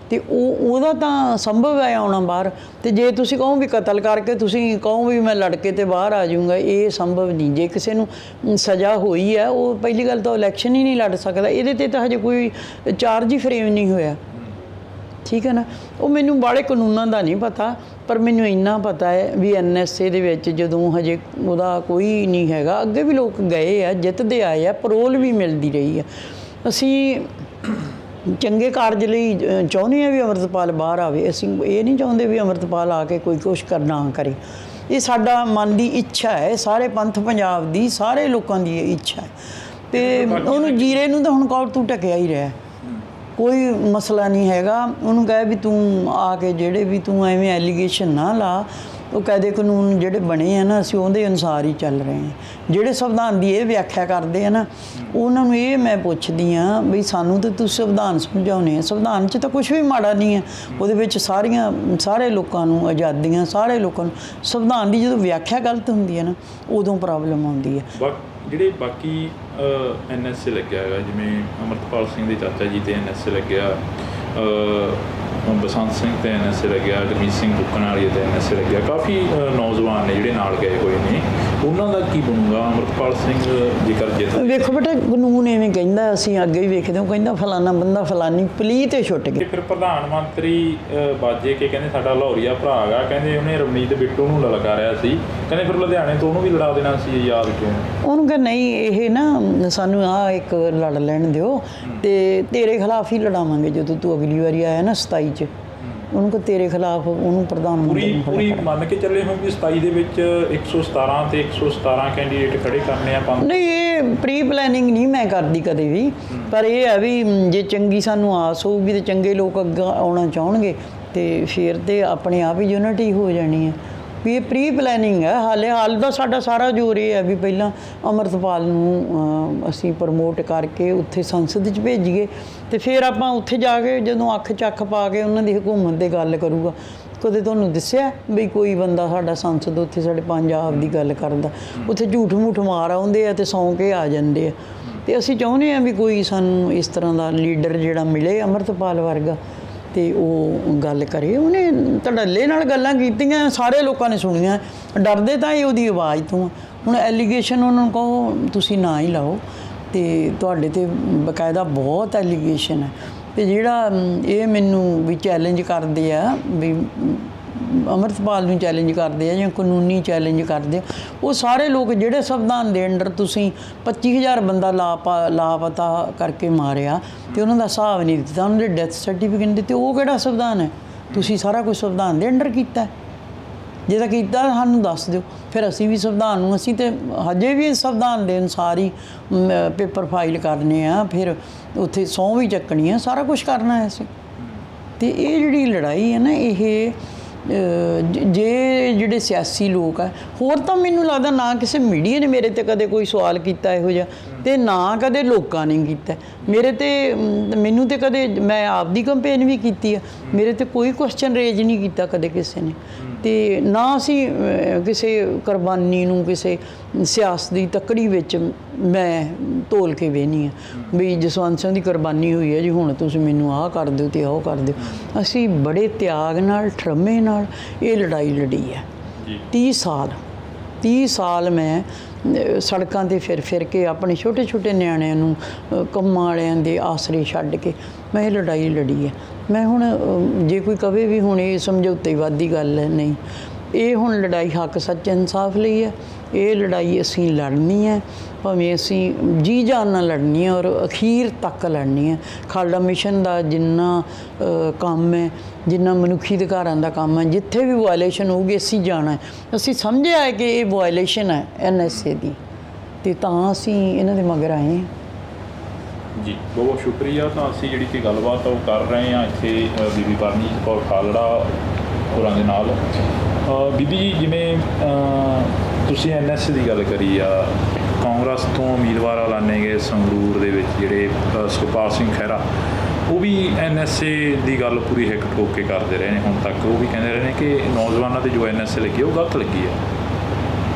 ਤੇ ਉਹਦਾ ਤਾਂ ਸੰਭਵ ਹੈ ਆਉਣਾ ਬਾਹਰ। ਤੇ ਜੇ ਤੁਸੀਂ ਕਹੋ ਵੀ ਕਤਲ ਕਰਕੇ ਤੁਸੀਂ ਕਹੋ ਵੀ ਮੈਂ ਲੜਕੇ ਤੇ ਬਾਹਰ ਆ ਜਾਊਂਗਾ, ਇਹ ਸੰਭਵ ਨਹੀਂ। ਜੇ ਕਿਸੇ ਨੂੰ ਸਜ਼ਾ ਹੋਈ ਹੈ, ਉਹ ਪਹਿਲੀ ਗੱਲ ਤਾਂ ਇਲੈਕਸ਼ਨ ਹੀ ਨਹੀਂ ਲੜ ਸਕਦਾ। ਇਹਦੇ 'ਤੇ ਤਾਂ ਹਜੇ ਕੋਈ ਚਾਰਜ ਹੀ ਫਰੇਮ ਨਹੀਂ ਹੋਇਆ, ਠੀਕ ਹੈ ਨਾ। ਉਹ ਮੈਨੂੰ ਬਾਹਲੇ ਕਾਨੂੰਨਾਂ ਦਾ ਨਹੀਂ ਪਤਾ, ਪਰ ਮੈਨੂੰ ਇੰਨਾ ਪਤਾ ਹੈ ਵੀ NSA ਦੇ ਵਿੱਚ ਜਦੋਂ ਹਜੇ ਉਹਦਾ ਕੋਈ ਨਹੀਂ ਹੈਗਾ। ਅੱਗੇ ਵੀ ਲੋਕ ਗਏ ਆ, ਜਿੱਤਦੇ ਆਏ ਆ, ਪਰੋਲ ਵੀ ਮਿਲਦੀ ਰਹੀ ਆ। ਅਸੀਂ ਚੰਗੇ ਕਾਰਜ ਲਈ ਚਾਹੁੰਦੇ ਹਾਂ ਵੀ ਅੰਮ੍ਰਿਤਪਾਲ ਬਾਹਰ ਆਵੇ। ਅਸੀਂ ਇਹ ਨਹੀਂ ਚਾਹੁੰਦੇ ਵੀ ਅੰਮ੍ਰਿਤਪਾਲ ਆ ਕੇ ਕੋਈ ਕੁਛ ਕਰਨਾ ਕਰੇ। ਇਹ ਸਾਡਾ ਮਨ ਦੀ ਇੱਛਾ ਹੈ, ਸਾਰੇ ਪੰਥ ਪੰਜਾਬ ਦੀ, ਸਾਰੇ ਲੋਕਾਂ ਦੀ ਇਹ ਇੱਛਾ ਹੈ। ਤੇ ਉਹਨੂੰ ਜੀਰੇ ਨੂੰ ਤਾਂ ਹੁਣ ਕੌਰ ਤੂੰ ਢਕਿਆ ਹੀ ਰਿਹਾ, ਕੋਈ ਮਸਲਾ ਨਹੀਂ ਹੈਗਾ। ਉਹਨੂੰ ਕਹੇ ਵੀ ਤੂੰ ਆ ਕੇ ਜਿਹੜੇ ਵੀ ਤੂੰ ਐਵੇਂ ਐਲੀਗੇਸ਼ਨ ਨਾ ਲਾ, ਉਹ ਕਹਦੇ ਕਾਨੂੰਨ ਜਿਹੜੇ ਬਣੇ ਆ ਨਾ ਅਸੀਂ ਉਹਦੇ ਅਨੁਸਾਰ ਹੀ ਚੱਲ ਰਹੇ ਹਾਂ। ਜਿਹੜੇ ਸੰਵਿਧਾਨ ਦੀ ਇਹ ਵਿਆਖਿਆ ਕਰਦੇ ਆ ਨਾ, ਉਹਨਾਂ ਨੂੰ ਇਹ ਮੈਂ ਪੁੱਛਦੀ ਹਾਂ ਵੀ ਸਾਨੂੰ ਤਾਂ ਤੁਸੀਂ ਸੰਵਿਧਾਨ ਸਮਝਾਉਂਦੇ ਆ, ਸੰਵਿਧਾਨ 'ਚ ਤਾਂ ਕੁਛ ਵੀ ਮਾੜਾ ਨਹੀਂ ਹੈ। ਉਹਦੇ ਵਿੱਚ ਸਾਰੇ ਲੋਕਾਂ ਨੂੰ ਆਜ਼ਾਦੀਆਂ, ਸਾਰੇ ਲੋਕਾਂ ਨੂੰ, ਸੰਵਿਧਾਨ ਦੀ ਜਦੋਂ ਵਿਆਖਿਆ ਗਲਤ ਹੁੰਦੀ ਹੈ ਨਾ ਉਦੋਂ ਪ੍ਰੋਬਲਮ ਆਉਂਦੀ ਹੈ। ਜਿਹੜੇ ਬਾਕੀ NSA ਲੱਗਿਆ ਹੈਗਾ, ਜਿਵੇਂ ਅੰਮ੍ਰਿਤਪਾਲ ਸਿੰਘ ਦੇ ਚਾਚਾ ਜੀ ਤੇ NSA ਲੱਗਿਆ, ਬਸੰਤ ਸਿੰਘ ਤੇ NSA ਲੱਗਿਆ, ਜਗਮੀਤ ਸਿੰਘ ਬੁੱਕਣ ਵਾਲੀ ਤੇ NSA ਲੱਗਿਆ, ਕਾਫੀ ਨੌਜਵਾਨ ਨੇ ਜਿਹੜੇ ਨਾਲ ਗਏ ਹੋਏ ਨੇ, ਉਹਨਾਂ ਦਾ ਕੀ ਬਣੂਗਾ? ਅੰਮ੍ਰਿਤਪਾਲ ਸਿੰਘ ਜੇਕਰ ਜਿੱਤ, ਵੇਖੋ ਬੇਟਾ ਕਾਨੂੰਨ ਐਵੇਂ ਕਹਿੰਦਾ, ਅਸੀਂ ਅੱਗੇ ਹੀ ਵੇਖਦੇ ਹਾਂ, ਕਹਿੰਦਾ ਫਲਾਨਾ ਬੰਦਾ ਫਲਾਨੀ ਪਲੀ ਤੇ ਛੁੱਟ ਗਿਆ। ਫਿਰ ਪ੍ਰਧਾਨ ਮੰਤਰੀ ਬਾਜੇ ਕੇ ਕਹਿੰਦੇ ਸਾਡਾ ਲਾਹੌਰੀਆ ਭਰਾ ਹੈਗਾ, ਕਹਿੰਦੇ ਉਹਨੇ ਰਵਨੀਤ ਬਿੱਟੂ ਨੂੰ ਲਲਕਾਰਿਆ ਸੀ, ਕਹਿੰਦੇ ਫਿਰ ਲੁਧਿਆਣੇ ਤੋਂ ਉਹਨੂੰ ਵੀ ਲੜਾ ਦੇਣਾ ਸੀ, ਯਾਦ ਕਿਉਂ? ਉਹਨੂੰ ਕਹਿੰਦਾ ਨਹੀਂ ਇਹ ਨਾ ਸਾਨੂੰ ਆਹ ਇੱਕ ਲੜ ਲੈਣ ਦਿਓ ਤੇ ਤੇਰੇ ਖਿਲਾਫ ਹੀ ਲੜਾਵਾਂਗੇ ਜਦੋਂ ਤੂੰ ਅਗਲੀ ਵਾਰੀ ਆਇਆ ਨਾ 27 'ਚ। ਉਹਨੂੰ ਕੋ ਤੇਰੇ ਖਿਲਾਫ ਉਹਨੂੰ ਪ੍ਰਧਾਨ ਮੰਤਰੀ ਪੂਰੀ ਮੰਨ ਕੇ ਚੱਲੇ ਹੋ ਵੀ 27 ਦੇ ਵਿੱਚ 117 ਤੇ 117 ਕੈਂਡੀਡੇਟ ਖੜੇ ਕਰਨੇ ਆ। ਨਹੀਂ, ਇਹ ਪ੍ਰੀ ਪਲੈਨਿੰਗ ਨਹੀਂ ਮੈਂ ਕਰਦੀ ਕਦੇ ਵੀ, ਪਰ ਇਹ ਹੈ ਵੀ ਜੇ ਚੰਗੀ ਸਾਨੂੰ ਆਸ ਹੋਊਗੀ ਤੇ ਚੰਗੇ ਲੋਕ ਅੱਗੇ ਆਉਣਾ ਚਾਹਣਗੇ ਤੇ ਫਿਰ ਤੇ ਆਪਣੇ ਆਪ ਹੀ ਯੂਨਿਟੀ ਹੋ ਜਾਣੀ ਹੈ। ਵੀ ਇਹ ਪ੍ਰੀ ਪਲੈਨਿੰਗ ਹੈ। ਹਾਲ ਦਾ ਸਾਡਾ ਸਾਰਾ ਜ਼ੋਰ ਇਹ ਹੈ ਵੀ ਪਹਿਲਾਂ ਅੰਮ੍ਰਿਤਪਾਲ ਨੂੰ ਅਸੀਂ ਪ੍ਰਮੋਟ ਕਰਕੇ ਉੱਥੇ ਸੰਸਦ 'ਚ ਭੇਜੀਏ ਤੇ ਫਿਰ ਆਪਾਂ ਉੱਥੇ ਜਾ ਕੇ ਜਦੋਂ ਅੱਖ ਚੱਖ ਪਾ ਕੇ ਉਹਨਾਂ ਦੀ ਹਕੂਮਤ 'ਤੇ ਗੱਲ ਕਰੂਗਾ। ਕਦੇ ਤੁਹਾਨੂੰ ਦੱਸਿਆ ਵੀ ਕੋਈ ਬੰਦਾ ਸਾਡਾ ਸੰਸਦ ਉੱਥੇ ਸਾਡੇ ਪੰਜਾਬ ਦੀ ਗੱਲ ਕਰਦਾ? ਉੱਥੇ ਝੂਠ ਮੂਠ ਮਾਰ ਆਉਂਦੇ ਆ ਤੇ ਸੌਂ ਕੇ ਆ ਜਾਂਦੇ ਆ। ਤੇ ਅਸੀਂ ਚਾਹੁੰਦੇ ਹਾਂ ਵੀ ਕੋਈ ਸਾਨੂੰ ਇਸ ਤਰ੍ਹਾਂ ਦਾ ਲੀਡਰ ਜਿਹੜਾ ਮਿਲੇ ਅੰਮ੍ਰਿਤਪਾਲ ਵਰਗਾ ਤੇ ਉਹ ਗੱਲ ਕਰੇ। ਉਹਨੇ ਧੜੱਲੇ ਨਾਲ ਗੱਲਾਂ ਕੀਤੀਆਂ, ਸਾਰੇ ਲੋਕਾਂ ਨੇ ਸੁਣੀਆਂ, ਡਰਦੇ ਤਾਂ ਇਹ ਉਹਦੀ ਆਵਾਜ਼ ਤੋਂ। ਹੁਣ ਐਲੀਗੇਸ਼ਨ ਉਹਨਾਂ ਨੂੰ ਕਹੋ ਤੁਸੀਂ ਨਾ ਹੀ ਲਾਓ, ਤੇ ਤੁਹਾਡੇ 'ਤੇ ਬਕਾਇਦਾ ਬਹੁਤ ਐਲੀਗੇਸ਼ਨ ਹੈ। ਤੇ ਜਿਹੜਾ ਇਹ ਮੈਨੂੰ ਵੀ ਚੈਲੰਜ ਕਰਦੇ ਆ, ਵੀ ਅੰਮ੍ਰਿਤਪਾਲ ਨੂੰ ਚੈਲੰਜ ਕਰਦੇ ਆ ਜਾਂ ਕਾਨੂੰਨੀ ਚੈਲੰਜ ਕਰਦੇ ਆ, ਉਹ ਸਾਰੇ ਲੋਕ ਜਿਹੜੇ ਸੰਵਿਧਾਨ ਦੇ ਅੰਡਰ ਤੁਸੀਂ 25,000 ਬੰਦਾ ਲਾਪਤਾ ਕਰਕੇ ਮਾਰਿਆ ਤੇ ਉਹਨਾਂ ਦਾ ਹਿਸਾਬ ਨਹੀਂ ਦਿੱਤਾ, ਉਹਨਾਂ ਦੇ ਡੈਥ ਸਰਟੀਫਿਕੇਟ ਦਿੱਤੇ, ਉਹ ਕਿਹੜਾ ਸੰਵਿਧਾਨ ਹੈ? ਤੁਸੀਂ ਸਾਰਾ ਕੁਝ ਸੰਵਿਧਾਨ ਦੇ ਅੰਡਰ ਕੀਤਾ। ਜੇ ਤਾਂ ਕੀਤਾ ਸਾਨੂੰ ਦੱਸ ਦਿਓ, ਫਿਰ ਅਸੀਂ ਵੀ ਸੰਵਿਧਾਨ ਨੂੰ, ਅਸੀਂ ਤਾਂ ਹਜੇ ਵੀ ਸੰਵਿਧਾਨ ਦੇ ਅਨੁਸਾਰ ਹੀ ਪੇਪਰ ਫਾਈਲ ਕਰਨੇ ਆ, ਫਿਰ ਉੱਥੇ ਸਹੁੰ ਵੀ ਚੱਕਣੀ ਆ, ਸਾਰਾ ਕੁਝ ਕਰਨਾ ਹੈ ਅਸੀਂ। ਅਤੇ ਇਹ ਜਿਹੜੀ ਲੜਾਈ ਹੈ ਨਾ, ਇਹ ਜਿਹੜੇ ਸਿਆਸੀ ਲੋਕ ਆ, ਹੋਰ ਤਾਂ ਮੈਨੂੰ ਲੱਗਦਾ ਨਾ ਕਿਸੇ ਮੀਡੀਆ ਨੇ ਮੇਰੇ 'ਤੇ ਕਦੇ ਕੋਈ ਸਵਾਲ ਕੀਤਾ ਇਹੋ ਜਿਹਾ, ਅਤੇ ਨਾ ਕਦੇ ਲੋਕਾਂ ਨੇ ਕੀਤਾ ਮੇਰੇ 'ਤੇ। ਮੈਨੂੰ ਤਾਂ ਕਦੇ, ਮੈਂ ਆਪਦੀ ਕੰਪੇਨ ਵੀ ਕੀਤੀ ਆ, ਮੇਰੇ 'ਤੇ ਕੋਈ ਕੁਐਸਚਨ ਰੇਜ ਨਹੀਂ ਕੀਤਾ ਕਦੇ ਕਿਸੇ ਨੇ। ਅਤੇ ਨਾ ਅਸੀਂ ਕਿਸੇ ਕੁਰਬਾਨੀ ਨੂੰ ਕਿਸੇ ਸਿਆਸਤ ਦੀ ਤੱਕੜੀ ਵਿੱਚ ਮੈਂ ਤੋਲ ਕੇ ਵੇਖਦੀ ਹਾਂ ਵੀ ਜਸਵੰਤ ਸਿੰਘ ਦੀ ਕੁਰਬਾਨੀ ਹੋਈ ਹੈ ਜੀ, ਹੁਣ ਤੁਸੀਂ ਮੈਨੂੰ ਆਹ ਕਰ ਦਿਓ ਅਤੇ ਉਹ ਕਰ ਦਿਓ। ਅਸੀਂ ਬੜੇ ਤਿਆਗ ਨਾਲ, ਠਰਮੇ ਨਾਲ ਇਹ ਲੜਾਈ ਲੜੀ ਹੈ। 30 ਸਾਲ ਮੈਂ ਸੜਕਾਂ 'ਤੇ ਫਿਰ ਕੇ ਆਪਣੇ ਛੋਟੇ ਛੋਟੇ ਨਿਆਣਿਆਂ ਨੂੰ ਕੰਮਾਂ ਵਾਲਿਆਂ ਦੇ ਆਸਰੇ ਛੱਡ ਕੇ ਮੈਂ ਇਹ ਲੜਾਈ ਲੜੀ ਹੈ। ਮੈਂ ਹੁਣ ਜੇ ਕੋਈ ਕਵੇ ਵੀ ਹੁਣ ਇਹ ਸਮਝੌਤੇਵਾਦੀ ਗੱਲ ਹੈ, ਨਹੀਂ, ਇਹ ਹੁਣ ਲੜਾਈ ਹੱਕ ਸੱਚ ਇਨਸਾਫ ਲਈ ਹੈ। ਇਹ ਲੜਾਈ ਅਸੀਂ ਲੜਨੀ ਹੈ, ਭਾਵੇਂ ਅਸੀਂ ਜੀ ਜਾਨ ਨਾਲ ਲੜਨੀ ਹੈ ਔਰ ਅਖੀਰ ਤੱਕ ਲੜਨੀ ਹੈ। ਖਾਲੜਾ ਮਿਸ਼ਨ ਦਾ ਜਿੰਨਾ ਕੰਮ ਹੈ, ਜਿੰਨਾ ਮਨੁੱਖੀ ਅਧਿਕਾਰਾਂ ਦਾ ਕੰਮ ਹੈ, ਜਿੱਥੇ ਵੀ ਵਾਇਲੇਸ਼ਨ ਹੋਊਗੀ ਅਸੀਂ ਜਾਣਾ ਹੈ। ਅਸੀਂ ਸਮਝਿਆ ਹੈ ਕਿ ਇਹ ਵਾਇਲੇਸ਼ਨ ਹੈ NSA ਦੀ, ਅਤੇ ਤਾਂ ਅਸੀਂ ਇਹਨਾਂ ਦੇ ਮਗਰ ਆਏ ਹਾਂ। ਜੀ ਬਹੁਤ ਬਹੁਤ ਸ਼ੁਕਰੀਆ। ਤਾਂ ਅਸੀਂ ਜਿਹੜੀ ਕਿ ਗੱਲਬਾਤ ਉਹ ਕਰ ਰਹੇ ਹਾਂ ਇੱਥੇ ਬੀਬੀ ਪਰਮਜੀਤ ਕੌਰ ਖਾਲੜਾ ਹੋਰਾਂ ਦੇ ਨਾਲ। ਬੀਬੀ ਜੀ, ਜਿਵੇਂ ਤੁਸੀਂ NSA ਦੀ ਗੱਲ ਕਰੀ ਆ, ਕਾਂਗਰਸ ਤੋਂ ਉਮੀਦਵਾਰ ਐਲਾਨੇ ਗਏ ਸੰਗਰੂਰ ਦੇ ਵਿੱਚ ਜਿਹੜੇ ਸੁਖਪਾਲ ਸਿੰਘ ਖਹਿਰਾ, ਉਹ ਵੀ NSA ਦੀ ਗੱਲ ਪੂਰੀ ਹਿੱਕ ਠੋਕ ਕੇ ਕਰਦੇ ਰਹੇ ਨੇ ਹੁਣ ਤੱਕ। ਉਹ ਵੀ ਕਹਿੰਦੇ ਰਹੇ ਨੇ ਕਿ ਨੌਜਵਾਨਾਂ ਤੇ ਜੋ NSA ਲੱਗੀ ਉਹ ਗਲਤ ਲੱਗੀ ਹੈ।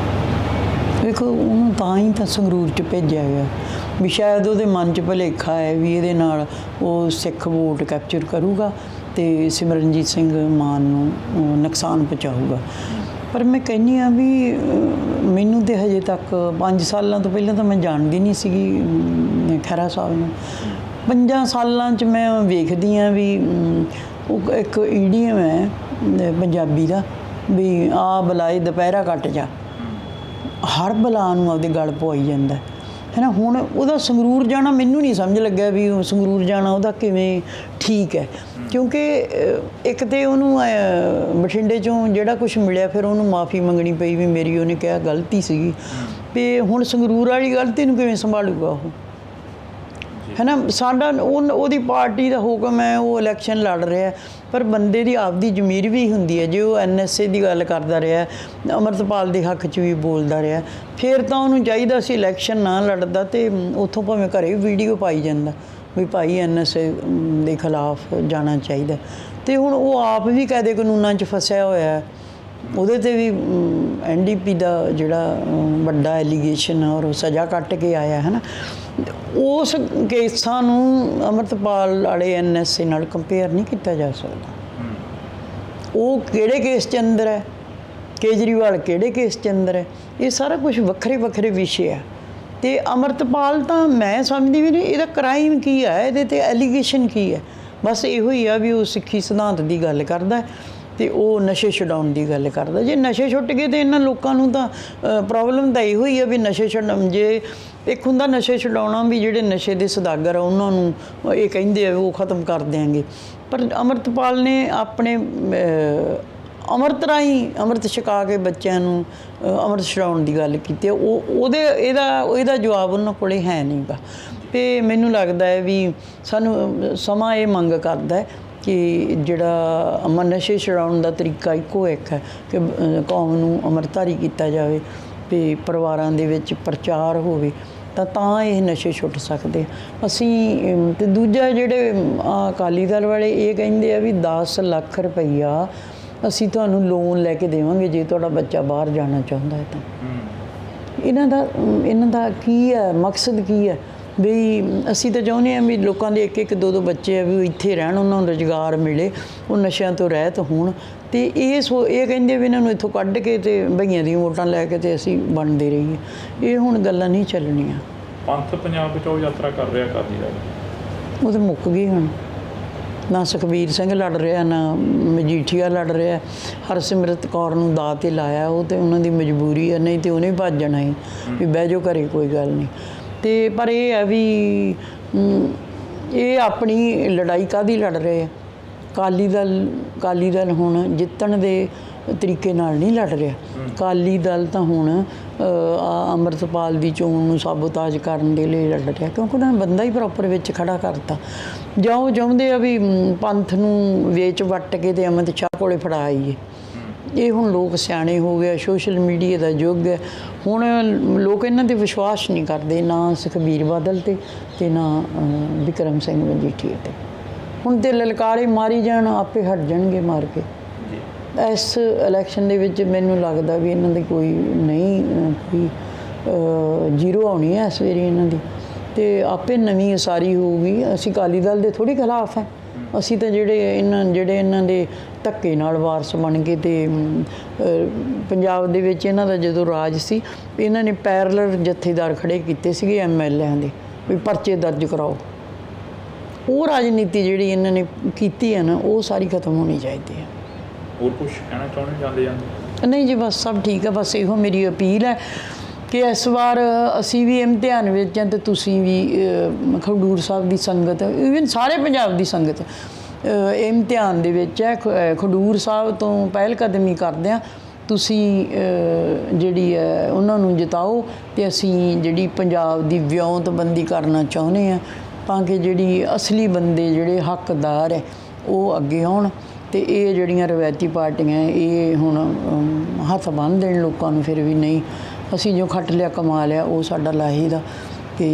ਦੇਖੋ, ਉਹਨੂੰ ਤਾਂ ਹੀ ਤਾਂ ਸੰਗਰੂਰ 'ਚ ਭੇਜਿਆ ਗਿਆ ਵੀ ਸ਼ਾਇਦ ਉਹਦੇ ਮਨ 'ਚ ਭੁਲੇਖਾ ਹੈ ਵੀ ਇਹਦੇ ਨਾਲ ਉਹ ਸਿੱਖ ਵੋਟ ਕੈਪਚਰ ਕਰੂਗਾ ਅਤੇ ਸਿਮਰਨਜੀਤ ਸਿੰਘ ਮਾਨ ਨੂੰ ਨੁਕਸਾਨ ਪਹੁੰਚਾਊਗਾ। ਪਰ ਮੈਂ ਕਹਿੰਦੀ ਹਾਂ ਵੀ ਮੈਨੂੰ ਤਾਂ ਹਜੇ ਤੱਕ 5 ਸਾਲਾਂ ਤੋਂ ਪਹਿਲਾਂ ਤਾਂ ਮੈਂ ਜਾਣਦੀ ਨਹੀਂ ਸੀਗੀ ਖਹਿਰਾ ਸਾਹਿਬ ਨੂੰ। 5 ਸਾਲਾਂ 'ਚ ਮੈਂ ਵੇਖਦੀ ਹਾਂ ਵੀ ਉਹ ਇੱਕ ਈਡੀਅਮ ਹੈ ਪੰਜਾਬੀ ਦਾ ਵੀ ਆ ਬਲਾਏ ਦੁਪਹਿਰਾ ਕੱਟ ਜਾ, ਹਰ ਬਲਾ ਨੂੰ ਆਪਦੇ ਗਲ ਪਵਾਈ ਜਾਂਦਾ ਹੈ ਨਾ। ਹੁਣ ਉਹਦਾ ਸੰਗਰੂਰ ਜਾਣਾ ਮੈਨੂੰ ਨਹੀਂ ਸਮਝ ਲੱਗਿਆ ਵੀ ਉਹ ਸੰਗਰੂਰ ਜਾਣਾ ਉਹਦਾ ਕਿਵੇਂ ਠੀਕ ਹੈ, ਕਿਉਂਕਿ ਇੱਕ ਤਾਂ ਉਹਨੂੰ ਬਠਿੰਡੇ 'ਚੋਂ ਜਿਹੜਾ ਕੁਛ ਮਿਲਿਆ ਫਿਰ ਉਹਨੂੰ ਮਾफ़ੀ ਮੰਗਣੀ ਪਈ ਵੀ ਮੇਰੀ ਉਹਨੇ ਕਿਹਾ ਗਲਤੀ ਸੀਗੀ, ਅਤੇ ਹੁਣ ਸੰਗਰੂਰ ਵਾਲੀ ਗਲਤੀ ਨੂੰ ਕਿਵੇਂ ਸੰਭਾਲੂਗਾ ਉਹ, ਹੈ ਨਾ। ਸਾਡਾ ਉਹਦੀ ਪਾਰਟੀ ਦਾ ਹੁਕਮ ਹੈ, ਉਹ ਇਲੈਕਸ਼ਨ ਲੜ ਰਿਹਾ, ਪਰ ਬੰਦੇ ਦੀ ਆਪਦੀ ਜ਼ਮੀਰ ਵੀ ਹੁੰਦੀ ਹੈ। ਜੇ ਉਹ NSA ਦੀ ਗੱਲ ਕਰਦਾ ਰਿਹਾ, ਅੰਮ੍ਰਿਤਪਾਲ ਦੇ ਹੱਕ 'ਚ ਵੀ ਬੋਲਦਾ ਰਿਹਾ, ਫਿਰ ਤਾਂ ਉਹਨੂੰ ਚਾਹੀਦਾ ਸੀ ਇਲੈਕਸ਼ਨ ਨਾ ਲੜਦਾ ਅਤੇ ਉੱਥੋਂ ਭਾਵੇਂ ਘਰੇ ਵੀਡੀਓ ਪਾਈ ਜਾਂਦਾ ਵੀ ਭਾਈ NSA ਦੇ ਖਿਲਾਫ ਜਾਣਾ ਚਾਹੀਦਾ। ਅਤੇ ਹੁਣ ਉਹ ਆਪ ਵੀ ਕਾਇਦੇ ਕਾਨੂੰਨਾਂ 'ਚ ਫਸਿਆ ਹੋਇਆ, ਉਹਦੇ 'ਤੇ ਵੀ NDP ਦਾ ਜਿਹੜਾ ਵੱਡਾ ਐਲੀਗੇਸ਼ਨ ਔਰ ਉਹ ਸਜ਼ਾ ਕੱਟ ਕੇ ਆਇਆ ਹੈ ਨਾ। ਉਸ ਕੇਸਾਂ ਨੂੰ ਅੰਮ੍ਰਿਤਪਾਲ ਵਾਲੇ NSA ਨਾਲ ਕੰਪੇਅਰ ਨਹੀਂ ਕੀਤਾ ਜਾ ਸਕਦਾ। ਉਹ ਕਿਹੜੇ ਕੇਸ 'ਚ ਅੰਦਰ ਹੈ, ਕੇਜਰੀਵਾਲ ਕਿਹੜੇ ਕੇਸ 'ਚ ਅੰਦਰ ਹੈ, ਇਹ ਸਾਰਾ ਕੁਝ ਵੱਖਰੇ ਵੱਖਰੇ ਵਿਸ਼ੇ ਆ। ਅਤੇ ਅੰਮ੍ਰਿਤਪਾਲ ਤਾਂ ਮੈਂ ਸਮਝਦੀ ਵੀ ਨਹੀਂ, ਇਹਦਾ ਕ੍ਰਾਈਮ ਕੀ ਹੈ, ਇਹਦੇ 'ਤੇ ਐਲੀਗੇਸ਼ਨ ਕੀ ਹੈ। ਬਸ ਇਹੋ ਹੀ ਆ ਵੀ ਉਹ ਸਿੱਖੀ ਸਿਧਾਂਤ ਦੀ ਗੱਲ ਕਰਦਾ ਅਤੇ ਉਹ ਨਸ਼ੇ ਛਡਾਉਣ ਦੀ ਗੱਲ ਕਰਦਾ। ਜੇ ਨਸ਼ੇ ਛੁੱਟ ਗਏ ਤਾਂ ਇਹਨਾਂ ਲੋਕਾਂ ਨੂੰ ਤਾਂ ਪ੍ਰੋਬਲਮ ਤਾਂ ਇਹੋ ਹੀ ਆ ਵੀ ਨਸ਼ੇ ਛੱਡਣ। ਜੇ ਇੱਕ ਹੁੰਦਾ ਨਸ਼ੇ ਛਡਾਉਣਾ ਵੀ ਜਿਹੜੇ ਨਸ਼ੇ ਦੇ ਸੌਦਾਗਰ ਆ ਉਹਨਾਂ ਨੂੰ ਇਹ ਕਹਿੰਦੇ ਆ ਉਹ ਖ਼ਤਮ ਕਰ ਦਿਆਂਗੇ, ਪਰ ਅੰਮ੍ਰਿਤਪਾਲ ਨੇ ਆਪਣੇ ਅੰਮ੍ਰਿਤ ਰਾਹੀਂ ਅੰਮ੍ਰਿਤ ਛਕਾ ਕੇ ਬੱਚਿਆਂ ਨੂੰ ਅੰਮ੍ਰਿਤ ਛਡਾਉਣ ਦੀ ਗੱਲ ਕੀਤੀ। ਇਹਦਾ ਜਵਾਬ ਉਹਨਾਂ ਕੋਲ ਹੈ ਨਹੀਂ ਗਾ। ਅਤੇ ਮੈਨੂੰ ਲੱਗਦਾ ਹੈ ਵੀ ਸਾਨੂੰ ਸਮਾਂ ਇਹ ਮੰਗ ਕਰਦਾ ਕਿ ਜਿਹੜਾ ਨਸ਼ੇ ਛਡਾਉਣ ਦਾ ਤਰੀਕਾ ਇੱਕੋ ਇੱਕ ਹੈ ਕਿ ਕੌਮ ਨੂੰ ਅੰਮ੍ਰਿਤਧਾਰੀ ਕੀਤਾ ਜਾਵੇ ਅਤੇ ਪਰਿਵਾਰਾਂ ਦੇ ਵਿੱਚ ਪ੍ਰਚਾਰ ਹੋਵੇ, ਤਾਂ ਇਹ ਨਸ਼ੇ ਛੁੱਟ ਸਕਦੇ ਅਸੀਂ। ਅਤੇ ਦੂਜਾ ਜਿਹੜੇ ਅਕਾਲੀ ਦਲ ਵਾਲੇ ਇਹ ਕਹਿੰਦੇ ਆ ਵੀ 10 ਲੱਖ ਰੁਪਈਆ ਅਸੀਂ ਤੁਹਾਨੂੰ ਲੋਨ ਲੈ ਕੇ ਦੇਵਾਂਗੇ ਜੇ ਤੁਹਾਡਾ ਬੱਚਾ ਬਾਹਰ ਜਾਣਾ ਚਾਹੁੰਦਾ ਹੈ ਤਾਂ। ਇਹਨਾਂ ਦਾ ਕੀ ਹੈ ਮਕਸਦ, ਕੀ ਹੈ ਵੀ ਅਸੀਂ ਤਾਂ ਚਾਹੁੰਦੇ ਹਾਂ ਵੀ ਲੋਕਾਂ ਦੇ ਇੱਕ 2 ਬੱਚੇ ਆ ਵੀ ਉਹ ਇੱਥੇ ਰਹਿਣ, ਉਹਨਾਂ ਨੂੰ ਰੁਜ਼ਗਾਰ ਮਿਲੇ, ਉਹ ਨਸ਼ਿਆਂ ਤੋਂ ਰਹਿਤ ਹੋਣ। ਅਤੇ ਇਹ ਕਹਿੰਦੇ ਵੀ ਇਹਨਾਂ ਨੂੰ ਇੱਥੋਂ ਕੱਢ ਕੇ ਅਤੇ ਬਈਆਂ ਦੀਆਂ ਵੋਟਾਂ ਲੈ ਕੇ ਅਤੇ ਅਸੀਂ ਬਣਦੇ ਰਹੀਏ। ਇਹ ਹੁਣ ਗੱਲਾਂ ਨਹੀਂ ਚੱਲਣੀਆਂ। ਪੰਥ ਪੰਜਾਬ ਬਚਾਓ ਯਾਤਰਾ ਕਰ ਰਿਹਾ ਅਕਾਲੀ ਦਲ, ਉਹ ਤਾਂ ਮੁੱਕ ਗਈ ਹੁਣ। ਨਾ ਸੁਖਬੀਰ ਸਿੰਘ ਲੜ ਰਿਹਾ, ਨਾ ਮਜੀਠੀਆ ਲੜ ਰਿਹਾ। ਹਰਸਿਮਰਤ ਕੌਰ ਨੂੰ ਦਾਅ 'ਤੇ ਲਾਇਆ, ਉਹ ਤਾਂ ਉਹਨਾਂ ਦੀ ਮਜਬੂਰੀ ਹੈ, ਨਹੀਂ ਤਾਂ ਉਹਨੇ ਭੱਜ ਜਾਣਾ ਸੀ ਵੀ ਬਹਿ ਜਾਓ ਘਰੇ, ਕੋਈ ਗੱਲ ਨਹੀਂ। ਅਤੇ ਪਰ ਇਹ ਹੈ ਵੀ ਇਹ ਆਪਣੀ ਲੜਾਈ ਕਾਹਦੀ ਲੜ ਰਹੇ ਆ। ਅਕਾਲੀ ਦਲ ਹੁਣ ਜਿੱਤਣ ਦੇ ਤਰੀਕੇ ਨਾਲ ਨਹੀਂ ਲੜ ਰਿਹਾ। ਅਕਾਲੀ ਦਲ ਤਾਂ ਹੁਣ ਅੰਮ੍ਰਿਤਪਾਲ ਦੀ ਚੋਣ ਨੂੰ ਸਾਬੋਤਾਜ ਕਰਨ ਦੇ ਲਈ ਲੜ ਰਿਹਾ, ਕਿਉਂਕਿ ਉਹਨਾਂ ਨੇ ਬੰਦਾ ਹੀ ਪ੍ਰੋਪਰ ਵਿੱਚ ਖੜਾ ਕਰਤਾ। ਜਾਂ ਉਹ ਚਾਹੁੰਦੇ ਆ ਵੀ ਪੰਥ ਨੂੰ ਵੇਚ ਵੱਟ ਕੇ ਅਤੇ ਅਮਿਤ ਸ਼ਾਹ ਕੋਲੇ ਫੜਾ ਆਈਏ। ਇਹ ਹੁਣ ਲੋਕ ਸਿਆਣੇ ਹੋ ਗਏ, ਸੋਸ਼ਲ ਮੀਡੀਆ ਦਾ ਯੁੱਗ ਹੈ, ਹੁਣ ਲੋਕ ਇਹਨਾਂ 'ਤੇ ਵਿਸ਼ਵਾਸ ਨਹੀਂ ਕਰਦੇ, ਨਾ ਸੁਖਬੀਰ ਬਾਦਲ 'ਤੇ ਅਤੇ ਨਾ ਬਿਕਰਮ ਸਿੰਘ ਮਜੀਠੀਆ 'ਤੇ। ਹੁਣ ਤਾਂ ਲਲਕਾਰੇ ਮਾਰੀ ਜਾਣ, ਆਪੇ ਹਟ ਜਾਣਗੇ ਮਾਰ ਕੇ। ਇਸ ਇਲੈਕਸ਼ਨ ਦੇ ਵਿੱਚ ਮੈਨੂੰ ਲੱਗਦਾ ਵੀ ਇਹਨਾਂ ਦੀ ਕੋਈ ਨਹੀਂ, ਕੋਈ ਜ਼ੀਰੋ ਆਉਣੀ ਹੈ ਇਸ ਵਾਰੀ ਇਹਨਾਂ ਦੀ, ਅਤੇ ਆਪੇ ਨਵੀਂ ਉਸਾਰੀ ਹੋਊਗੀ। ਅਸੀਂ ਅਕਾਲੀ ਦਲ ਦੇ ਥੋੜ੍ਹੀ ਖਿਲਾਫ ਹੈ, ਅਸੀਂ ਤਾਂ ਜਿਹੜੇ ਇਹਨਾਂ ਦੇ ਧੱਕੇ ਨਾਲ ਵਾਰਸ ਬਣ ਗਏ। ਤੇ ਪੰਜਾਬ ਦੇ ਵਿੱਚ ਇਹਨਾਂ ਦਾ ਜਦੋਂ ਰਾਜ ਸੀ, ਇਹਨਾਂ ਨੇ ਪੈਰਲਰ ਜਥੇਦਾਰ ਖੜੇ ਕੀਤੇ ਸੀਗੇ MLA ਦੇ, ਵੀ ਪਰਚੇ ਦਰਜ ਕਰਾਓ। ਉਹ ਰਾਜਨੀਤੀ ਜਿਹੜੀ ਇਹਨਾਂ ਨੇ ਕੀਤੀ ਹੈ ਨਾ, ਉਹ ਸਾਰੀ ਖਤਮ ਹੋਣੀ ਚਾਹੀਦੀ ਹੈ। ਹੋਰ ਕੁਝ ਕਹਿਣਾ ਚਾਹੁੰਦੇ ਜਾਂਦੇ ਨਹੀਂ ਜੀ, ਬਸ ਸਭ ਠੀਕ ਹੈ। ਬਸ ਇਹੋ ਮੇਰੀ ਅਪੀਲ ਹੈ ਕਿ ਇਸ ਵਾਰ ਅਸੀਂ ਵੀ ਇਮਤਿਹਾਨ ਵਿੱਚ ਹਾਂ ਤੇ ਤੁਸੀਂ ਵੀ ਖਡੂਰ ਸਾਹਿਬ ਦੀ ਸੰਗਤ, ਈਵਨ ਸਾਰੇ ਪੰਜਾਬ ਦੀ ਸੰਗਤ ਇਮਤਿਹਾਨ ਦੇ ਵਿੱਚ ਹੈ। ਖਡੂਰ ਸਾਹਿਬ ਤੋਂ ਪਹਿਲ ਕਦਮੀ ਕਰਦੇ ਹਾਂ। ਤੁਸੀਂ ਜਿਹੜੀ ਹੈ ਉਹਨਾਂ ਨੂੰ ਜਿਤਾਓ ਤੇ ਅਸੀਂ ਜਿਹੜੀ ਪੰਜਾਬ ਦੀ ਵਿਉਂਤਬੰਦੀ ਕਰਨਾ ਚਾਹੁੰਦੇ ਹਾਂ, ਤਾਂ ਕਿ ਜਿਹੜੀ ਅਸਲੀ ਬੰਦੇ ਜਿਹੜੇ ਹੱਕਦਾਰ ਹੈ ਉਹ ਅੱਗੇ ਆਉਣ ਤੇ ਇਹ ਜਿਹੜੀਆਂ ਰਵਾਇਤੀ ਪਾਰਟੀਆਂ ਇਹ ਹੁਣ ਹੱਥ ਬੰਨ੍ਹ ਦੇਣ ਲੋਕਾਂ ਨੂੰ। ਫਿਰ ਵੀ ਨਹੀਂ, ਅਸੀਂ ਜੋ ਖੱਟ ਲਿਆ ਕਮਾ ਲਿਆ ਉਹ ਸਾਡਾ ਲਾਹੀ ਦਾ। ਤੇ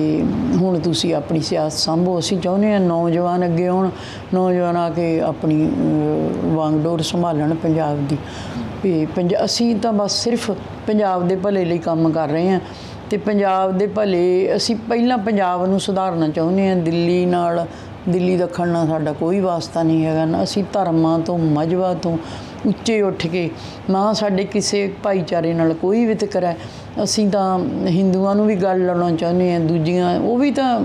ਹੁਣ ਤੁਸੀਂ ਆਪਣੀ ਸਿਆਸਤ ਸੰਭੋ। ਅਸੀਂ ਚਾਹੁੰਦੇ ਹਾਂ ਨੌਜਵਾਨ ਅੱਗੇ ਆਉਣ, ਨੌਜਵਾਨ ਆ ਕੇ ਆਪਣੀ ਵਾਂਗਡੋਰ ਸੰਭਾਲਣ ਪੰਜਾਬ ਦੀ। ਵੀ ਅਸੀਂ ਤਾਂ ਬਸ ਸਿਰਫ ਪੰਜਾਬ ਦੇ ਭਲੇ ਲਈ ਕੰਮ ਕਰ ਰਹੇ ਹਾਂ ਤੇ ਪੰਜਾਬ ਦੇ ਭਲੇ ਅਸੀਂ ਪਹਿਲਾਂ ਪੰਜਾਬ ਨੂੰ ਸੁਧਾਰਨਾ ਚਾਹੁੰਦੇ ਹਾਂ। ਦਿੱਲੀ ਦੱਖਣ ਨਾਲ ਸਾਡਾ ਕੋਈ ਵਾਸਤਾ ਨਹੀਂ ਹੈਗਾ ਨਾ। ਅਸੀਂ ਧਰਮਾਂ ਤੋਂ ਮਜ਼ਹਬਾਂ ਤੋਂ ਉੱਚੇ ਉੱਠ ਕੇ, ਨਾ ਸਾਡੇ ਕਿਸੇ ਭਾਈਚਾਰੇ ਨਾਲ ਕੋਈ ਵਿਤਕਰਾ ਹੈ। ਅਸੀਂ ਤਾਂ ਹਿੰਦੂਆਂ ਨੂੰ ਵੀ ਗੱਲ ਲਾਉਣਾ ਚਾਹੁੰਦੇ ਹਾਂ, ਦੂਜੀਆਂ ਉਹ ਵੀ ਤਾਂ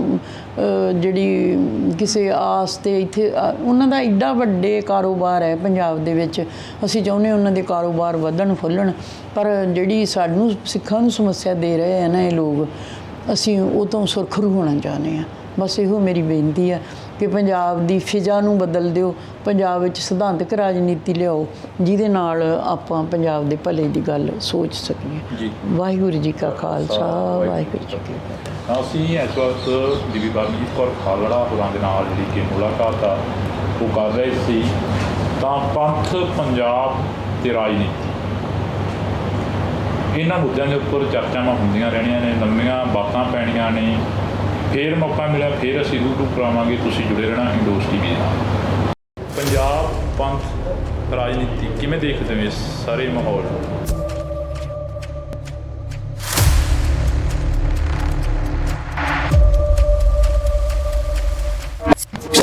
ਜਿਹੜੀ ਕਿਸੇ ਆਸ 'ਤੇ ਇੱਥੇ ਉਹਨਾਂ ਦਾ ਐਡਾ ਵੱਡੇ ਕਾਰੋਬਾਰ ਹੈ ਪੰਜਾਬ ਦੇ ਵਿੱਚ। ਅਸੀਂ ਚਾਹੁੰਦੇ ਉਹਨਾਂ ਦੇ ਕਾਰੋਬਾਰ ਵਧਣ ਫੁੱਲਣ, ਪਰ ਜਿਹੜੀ ਸਾਨੂੰ ਸਿੱਖਾਂ ਨੂੰ ਸਮੱਸਿਆ ਦੇ ਰਹੇ ਆ ਨਾ ਇਹ ਲੋਕ, ਅਸੀਂ ਉਹ ਤੋਂ ਸੁਰਖਰੂ ਹੋਣਾ ਚਾਹੁੰਦੇ ਹਾਂ। ਬਸ ਇਹੋ ਮੇਰੀ ਬੇਨਤੀ ਹੈ ਕਿ ਪੰਜਾਬ ਦੀ ਫਿਜ਼ਾ ਨੂੰ ਬਦਲ ਦਿਓ, ਪੰਜਾਬ ਵਿੱਚ ਸਿਧਾਂਤਕ ਰਾਜਨੀਤੀ ਲਿਆਓ ਜਿਹਦੇ ਨਾਲ ਆਪਾਂ ਪੰਜਾਬ ਦੇ ਭਲੇ ਦੀ ਗੱਲ ਸੋਚ ਸਕੀਏ। ਵਾਹਿਗੁਰੂ ਜੀ ਕਾ ਖਾਲਸਾ, ਵਾਹਿਗੁਰੂ ਜੀ ਕੀ ਫਤਿਹ। ਅਸੀਂ ਇਸ ਵਕਤ ਬੀਬੀ ਪਰਮਜੀਤ ਕੌਰ ਖਾਲੜਾ ਹੋਰਾਂ ਦੇ ਨਾਲ ਜਿਹੜੀ ਕਿ ਮੁਲਾਕਾਤ ਆ ਉਹ ਕਰ ਰਹੇ ਸੀ। ਤਾਂ ਪੰਥ, ਪੰਜਾਬ ਤੇ ਰਾਜਨੀਤੀ, ਇਹਨਾਂ ਮੁੱਦਿਆਂ ਦੇ ਉੱਪਰ ਚਰਚਾਵਾਂ ਹੁੰਦੀਆਂ ਰਹਿਣੀਆਂ ਨੇ, ਲੰਮੀਆਂ ਬਾਤਾਂ ਪੈਣੀਆਂ ਨੇ। ਫਿਰ ਮੌਕਾ ਮਿਲਿਆ ਫਿਰ ਅਸੀਂ ਰੂਬਰੂ ਕਰਾਵਾਂਗੇ। ਤੁਸੀਂ ਜੁੜੇ ਰਹਿਣਾ ਹਿੰਦੋਸ TV ਦੇ ਨਾਲ। ਪੰਜਾਬ, ਪੰਥ, ਰਾਜਨੀਤੀ ਕਿਵੇਂ ਦੇਖਦੇ ਹੋ ਇਸ ਸਾਰੇ ਮਾਹੌਲ?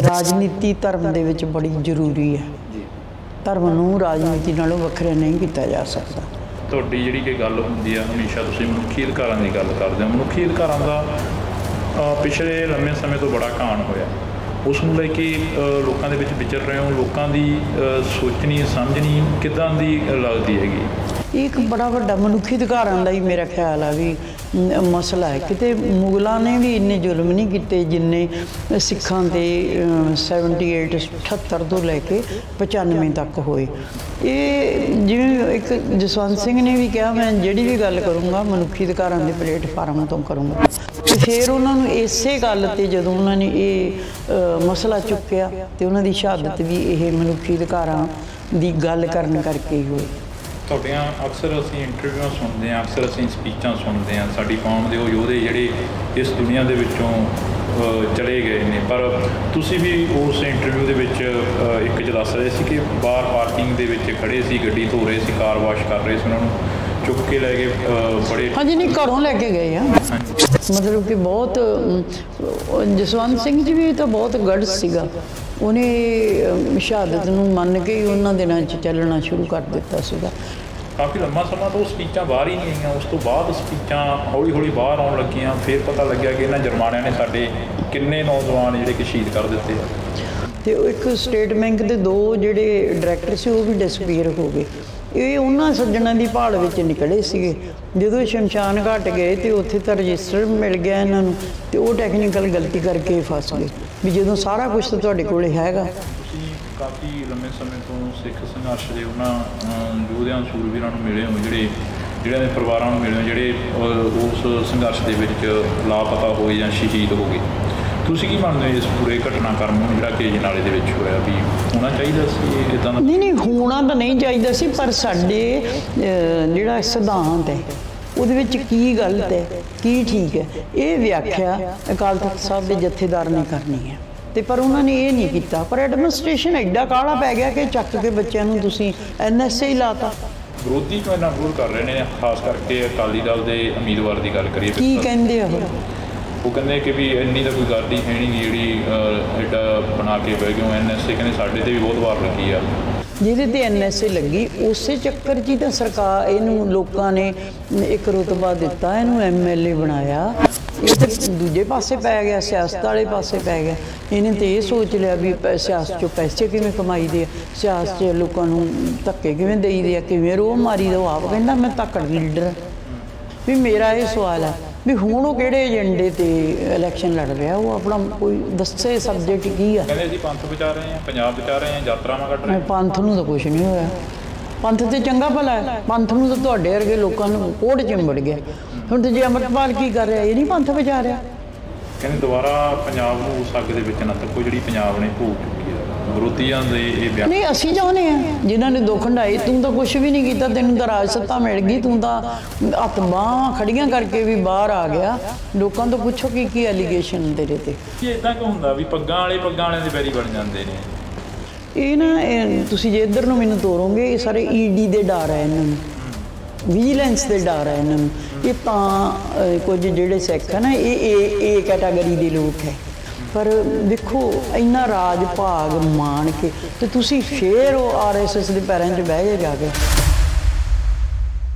ਰਾਜਨੀਤੀ ਧਰਮ ਦੇ ਵਿੱਚ ਬੜੀ ਜ਼ਰੂਰੀ ਹੈ। ਧਰਮ ਨੂੰ ਰਾਜਨੀਤੀ ਨਾਲੋਂ ਵੱਖਰਾ ਨਹੀਂ ਕੀਤਾ ਜਾ ਸਕਦਾ। ਤੁਹਾਡੀ ਜਿਹੜੀ ਕਿ ਗੱਲ ਹੁੰਦੀ ਆ, ਹਮੇਸ਼ਾ ਤੁਸੀਂ ਮਨੁੱਖੀ ਅਧਿਕਾਰਾਂ ਦੀ ਗੱਲ ਕਰਦੇ ਹੋ। ਮਨੁੱਖੀ ਅਧਿਕਾਰਾਂ ਦਾ ਪਿਛਲੇ ਲੰਮੇ ਸਮੇਂ ਤੋਂ ਬੜਾ ਘਾਣ ਹੋਇਆ। ਉਸ ਨੂੰ ਲੈ ਕੇ ਲੋਕਾਂ ਦੇ ਵਿੱਚ ਵਿਚਰ ਰਹੇ ਹੋ। ਲੋਕਾਂ ਦੀ ਸੋਚਣੀ ਸਮਝਣੀ ਕਿੱਦਾਂ ਦੀ ਲੱਗਦੀ ਹੈਗੀ? ਇਹ ਇੱਕ ਬੜਾ ਵੱਡਾ ਮਨੁੱਖੀ ਅਧਿਕਾਰਾਂ ਦਾ ਹੀ ਮੇਰਾ ਖਿਆਲ ਆ ਵੀ ਮਸਲਾ ਹੈ। ਕਿਤੇ ਮੁਗਲਾਂ ਨੇ ਵੀ ਇੰਨੇ ਜ਼ੁਲਮ ਨਹੀਂ ਕੀਤੇ ਜਿੰਨੇ ਸਿੱਖਾਂ 'ਤੇ 78 ਤੋਂ ਲੈ ਕੇ 95 ਤੱਕ ਹੋਏ। ਇਹ ਜਿਵੇਂ ਇੱਕ ਜਸਵੰਤ ਸਿੰਘ ਨੇ ਵੀ ਕਿਹਾ, ਮੈਂ ਜਿਹੜੀ ਵੀ ਗੱਲ ਕਰੂੰਗਾ ਮਨੁੱਖੀ ਅਧਿਕਾਰਾਂ ਦੇ ਪਲੇਟਫਾਰਮ ਤੋਂ ਕਰੂੰਗਾ। ਤੇ ਫਿਰ ਉਹਨਾਂ ਨੂੰ ਇਸੇ ਗੱਲ 'ਤੇ ਜਦੋਂ ਉਹਨਾਂ ਨੇ ਇਹ ਮਸਲਾ ਚੁੱਕਿਆ ਤੇ ਉਹਨਾਂ ਦੀ ਸ਼ਹਾਦਤ ਵੀ ਇਹ ਮਨੁੱਖੀ ਅਧਿਕਾਰਾਂ ਦੀ ਗੱਲ ਕਰਨ ਕਰਕੇ ਹੀ ਹੋਈ। ਤੁਹਾਡੀਆਂ ਅਕਸਰ ਅਸੀਂ ਇੰਟਰਵਿਊਆਂ ਸੁਣਦੇ ਹਾਂ, ਅਕਸਰ ਅਸੀਂ ਸਪੀਚਾਂ ਸੁਣਦੇ ਹਾਂ। ਸਾਡੀ ਕੌਮ ਦੇ ਉਹ ਯੋਧੇ ਜਿਹੜੇ ਇਸ ਦੁਨੀਆ ਦੇ ਵਿੱਚੋਂ ਚਲੇ ਗਏ ਨੇ, ਪਰ ਤੁਸੀਂ ਵੀ ਉਸ ਇੰਟਰਵਿਊ ਦੇ ਵਿੱਚ ਇੱਕ 'ਚ ਦੱਸ ਰਹੇ ਸੀ ਕਿ ਬਾਹਰ ਪਾਰਕਿੰਗ ਦੇ ਵਿੱਚ ਖੜੇ ਸੀ, ਗੱਡੀ ਧੋ ਰਹੇ ਸੀ, ਕਾਰ ਵਾਸ਼ ਕਰ ਰਹੇ ਸੀ, ਉਹਨਾਂ ਨੂੰ ਚੁੱਕ ਕੇ ਲੈ ਗਏ ਬੜੇ। ਹਾਂਜੀ, ਨਹੀਂ ਘਰੋਂ ਲੈ ਕੇ ਗਏ ਆ। ਮਤਲਬ ਕਿ ਬਹੁਤ ਜਸਵੰਤ ਸਿੰਘ ਜੀ ਵੀ ਤਾਂ ਬਹੁਤ ਗੜ੍ਹ ਸੀਗਾ। ਉਹਨੇ ਸ਼ਹਾਦਤ ਨੂੰ ਮੰਨ ਕੇ ਹੀ ਉਹਨਾਂ ਦਿਨਾਂ 'ਚ ਚੱਲਣਾ ਸ਼ੁਰੂ ਕਰ ਦਿੱਤਾ ਸੀਗਾ। ਕਾਫੀ ਲੰਮਾ ਸਮਾਂ ਤੋਂ ਸਪੀਚਾਂ ਬਾਹਰ ਹੀ ਨਹੀਂ ਆਈਆਂ। ਉਸ ਤੋਂ ਬਾਅਦ ਸਪੀਚਾਂ ਹੌਲੀ ਹੌਲੀ ਬਾਹਰ ਆਉਣ ਲੱਗੀਆਂ। ਫਿਰ ਪਤਾ ਲੱਗਿਆ ਕਿ ਇਹਨਾਂ ਜਰਮਾਨਿਆਂ ਨੇ ਸਾਡੇ ਕਿੰਨੇ ਨੌਜਵਾਨ ਜਿਹੜੇ ਕਿ ਸ਼ਹੀਦ ਕਰ ਦਿੱਤੇ ਆ। ਤੇ ਇੱਕ ਸਟੇਟ ਬੈਂਕ ਦੇ 2 ਜਿਹੜੇ ਡਾਇਰੈਕਟਰ ਸੀ ਉਹ ਵੀ ਡਿਸਪੀਅਰ ਹੋ ਗਏ। ਇਹ ਉਹਨਾਂ ਸੱਜਣਾਂ ਦੀ ਭਾਲ ਵਿੱਚ ਨਿਕਲੇ ਸੀਗੇ। ਜਦੋਂ ਸ਼ਮਸ਼ਾਨ ਘਾਟ ਗਏ ਤੇ ਉੱਥੇ ਤਾਂ ਰਜਿਸਟਰ ਮਿਲ ਗਿਆ ਇਹਨਾਂ ਨੂੰ, ਤੇ ਉਹ ਟੈਕਨੀਕਲ ਗਲਤੀ ਕਰਕੇ ਫਸ ਗਏ ਵੀ ਜਦੋਂ ਸਾਰਾ ਕੁਝ ਤਾਂ ਤੁਹਾਡੇ ਕੋਲ ਹੈਗਾ। ਤੁਸੀਂ ਕਾਫੀ ਲੰਮੇ ਸਮੇਂ ਤੋਂ ਸਿੱਖ ਸੰਘਰਸ਼ ਦੇ ਉਹਨਾਂ ਯੋਧਿਆਂ ਸੂਰਵੀਰਾਂ ਨੂੰ ਮਿਲੇ ਹੋ, ਜਿਹੜਿਆਂ ਦੇ ਪਰਿਵਾਰਾਂ ਨੂੰ ਮਿਲੇ ਹੋ, ਜਿਹੜੇ ਉਸ ਸੰਘਰਸ਼ ਦੇ ਵਿੱਚ ਲਾਪਤਾ ਹੋਏ ਜਾਂ ਸ਼ਹੀਦ ਹੋ ਗਏ। ਤੁਸੀਂ ਕੀ ਮੰਨਦੇ ਹੋ ਇਸ ਪੂਰੇ ਘਟਨਾਕ੍ਰਮ ਨੂੰ ਜਿਹੜਾ ਕਿ ਅਜਨਾਲੇ ਦੇ ਵਿੱਚ ਹੋਇਆ, ਵੀ ਹੋਣਾ ਚਾਹੀਦਾ ਸੀ ਇੱਦਾਂ ਦਾ? ਨਹੀਂ, ਹੋਣਾ ਤਾਂ ਨਹੀਂ ਚਾਹੀਦਾ ਸੀ, ਪਰ ਸਾਡੇ ਜਿਹੜਾ ਸਿਧਾਂਤ ਹੈ ਉਹਦੇ ਵਿੱਚ ਕੀ ਗਲਤ ਹੈ ਕੀ ਠੀਕ ਹੈ ਇਹ ਵਿਆਖਿਆ ਅਕਾਲ ਤਖਤ ਸਾਹਿਬ ਦੇ ਜਥੇਦਾਰ ਨੇ ਕਰਨੀ ਹੈ। ਤੇ ਪਰ ਉਹਨਾਂ ਨੇ ਇਹ ਨਹੀਂ ਕੀਤਾ। ਪਰ ਐਡਮਿਨਿਸਟ੍ਰੇਸ਼ਨ ਐਡਾ ਕਾਹਲਾ ਪੈ ਗਿਆ ਕਿ ਚੱਕ ਕੇ ਬੱਚਿਆਂ ਨੂੰ ਤੁਸੀਂ NSA ਹੀ ਲਾਤਾ। ਵਿਰੋਧੀ ਕਿਉਂ ਇੰਨਾ ਵਿਰੋਧ ਕਰ ਰਹੇ ਨੇ, ਖਾਸ ਕਰਕੇ ਅਕਾਲੀ ਦਲ ਦੇ ਉਮੀਦਵਾਰ ਦੀ ਗੱਲ ਕਰੀਏ? ਕੀ ਕਹਿੰਦੇ ਆ ਉਹ? ਉਹ ਕਹਿੰਦੇ ਕਿ ਵੀ ਇੰਨੀ ਤਾਂ ਕੋਈ ਗੱਲ ਹੀ ਹੈ ਨਹੀਂ ਜਿਹੜੀ ਐਡਾ ਬਣਾ ਕੇ ਬਹਿ ਗਏ NSA ਕਹਿੰਦੇ ਸਾਡੇ ਤੇ ਵੀ ਬਹੁਤ ਵਾਰ ਲੱਗੀ ਆ। ਜਿਹਦੇ ਤੇ NSA ਲੱਗੀ ਉਸੇ ਚੱਕਰ 'ਚ ਹੀ ਤਾਂ ਸਰਕਾਰ ਇਹਨੂੰ ਲੋਕਾਂ ਨੇ ਇੱਕ ਰੁਤਬਾ ਦਿੱਤਾ, ਇਹਨੂੰ MLA ਬਣਾਇਆ। ਇਹ ਤਾਂ ਦੂਜੇ ਪਾਸੇ ਪੈ ਗਿਆ, ਸਿਆਸਤ ਵਾਲੇ ਪਾਸੇ ਪੈ ਗਿਆ। ਇਹਨੇ ਤਾਂ ਇਹ ਸੋਚ ਲਿਆ ਵੀ ਸਿਆਸਤ 'ਚੋਂ ਪੈਸੇ ਕਿਵੇਂ ਕਮਾਈਦੇ ਆ, ਸਿਆਸਤ 'ਚ ਲੋਕਾਂ ਨੂੰ ਧੱਕੇ ਕਿਵੇਂ ਦੇਈਦੇ ਆ, ਕਿਵੇਂ ਰੋਹ ਮਾਰੀ ਦਾ। ਉਹ ਆਪ ਕਹਿੰਦਾ ਮੈਂ ਧੱਕੜ ਲੀਡਰ। ਵੀ ਮੇਰਾ ਇਹ ਸਵਾਲ ਹੈ ਵੀ ਹੁਣ ਉਹ ਕਿਹੜੇ ਏਜੰਡੇ ਤੇ ਇਲੈਕਸ਼ਨ ਲੜ ਰਿਹਾ, ਉਹ ਆਪਣਾ ਕੋਈ ਦੱਸੇ ਸਬਜੈਕਟ ਕੀ ਆ। ਕਹਿੰਦੇ ਅਸੀਂ ਪੰਥ ਬਚਾ ਰਹੇ ਹਾਂ, ਪੰਜਾਬ ਬਚਾ ਰਹੇ ਹਾਂ, ਯਾਤਰਾਵਾਂ ਕੱਢ ਰਹੇ ਹਾਂ। ਪੰਥ ਨੂੰ ਤਾਂ ਕੁਝ ਨਹੀਂ ਹੋਇਆ। ਪੰਥ ਤੇ ਚੰਗਾ ਭਲਾ ਹੈ, ਪੰਥ ਨੂੰ ਤਾਂ ਤੁਹਾਡੇ ਵਰਗੇ ਲੋਕਾਂ ਨੂੰ ਕੋੜ ਚਿੰਬੜ ਗਿਆ। ਹੁਣ ਤੇ ਜੇ ਅੰਮ੍ਰਿਤਪਾਲ ਕੀ ਕਰ ਰਿਹਾ, ਇਹ ਨਹੀਂ ਪੰਥ ਬਚਾ ਰਿਹਾ। ਕਹਿੰਦੇ ਦੁਬਾਰਾ ਪੰਜਾਬ ਨੂੰ ਉਸ ਅੱਗ ਦੇ ਵਿੱਚ ਨਾ ਤੱਕੋ ਜਿਹੜੀ ਪੰਜਾਬ ਨੇ ਭੋਗ ਚੁੱਕੀ ਹੈ। ਵਿਰੋਧੀਆਂ ਦੇ ਇਹ ਬਿਆਨ ਨਹੀਂ, ਅਸੀਂ ਚਾਹੁੰਦੇ ਹਾਂ ਜਿਨ੍ਹਾਂ ਨੇ ਦੁੱਖ ਹੰਢਾਏ। ਤੂੰ ਤਾਂ ਕੁਝ ਵੀ ਨਹੀਂ ਕੀਤਾ, ਤੈਨੂੰ ਤਾਂ ਰਾਜ ਸੱਤਾ ਮਿਲ ਗਈ, ਤੂੰ ਤਾਂ ਹੱਥ ਬਾਹਾਂ ਖੜੀਆਂ ਕਰਕੇ ਵੀ ਬਾਹਰ ਆ ਗਿਆ। ਲੋਕਾਂ ਤੋਂ ਪੁੱਛੋ ਕੀ ਐਲੀਗੇਸ਼ਨ ਤੇਰੇ ਤੇ। ਕੀ ਇਦਾਂ ਕਿਉਂ ਹੁੰਦਾ ਵੀ ਪੱਗਾਂ ਵਾਲਿਆਂ ਦੇ ਬੈਰੀ ਬਣ ਜਾਂਦੇ ਨੇ? ਇਹ ਨਾ ਤੁਸੀਂ ਜੇ ਇੱਧਰ ਨੂੰ ਮੈਨੂੰ ਤੋਰੋਗੇ, ਇਹ ਸਾਰੇ ED ਦੇ ਡਰ ਹੈ ਇਹਨਾਂ ਨੂੰ, ਵਿਜੀਲੈਂਸ ਦੇ ਡਰ ਹੈ ਇਹਨਾਂ ਨੂੰ। ਇਹ ਤਾਂ ਕੁਝ ਜਿਹੜੇ ਸਿੱਖ ਹੈ ਨਾ, ਇਹ ਕੈਟਾਗਰੀ ਦੇ ਲੋਕ ਹੈ। ਪਰ ਦੇਖੋ ਇੰਨਾ ਰਾਜ ਭਾਗ ਮਾਣ ਕੇ ਤੇ ਤੁਸੀਂ ਫੇਰ ਉਹ RSS ਦੇ ਪੈਰਾਂ 'ਚ ਬਹਿ ਗਏ ਜਾ ਕੇ।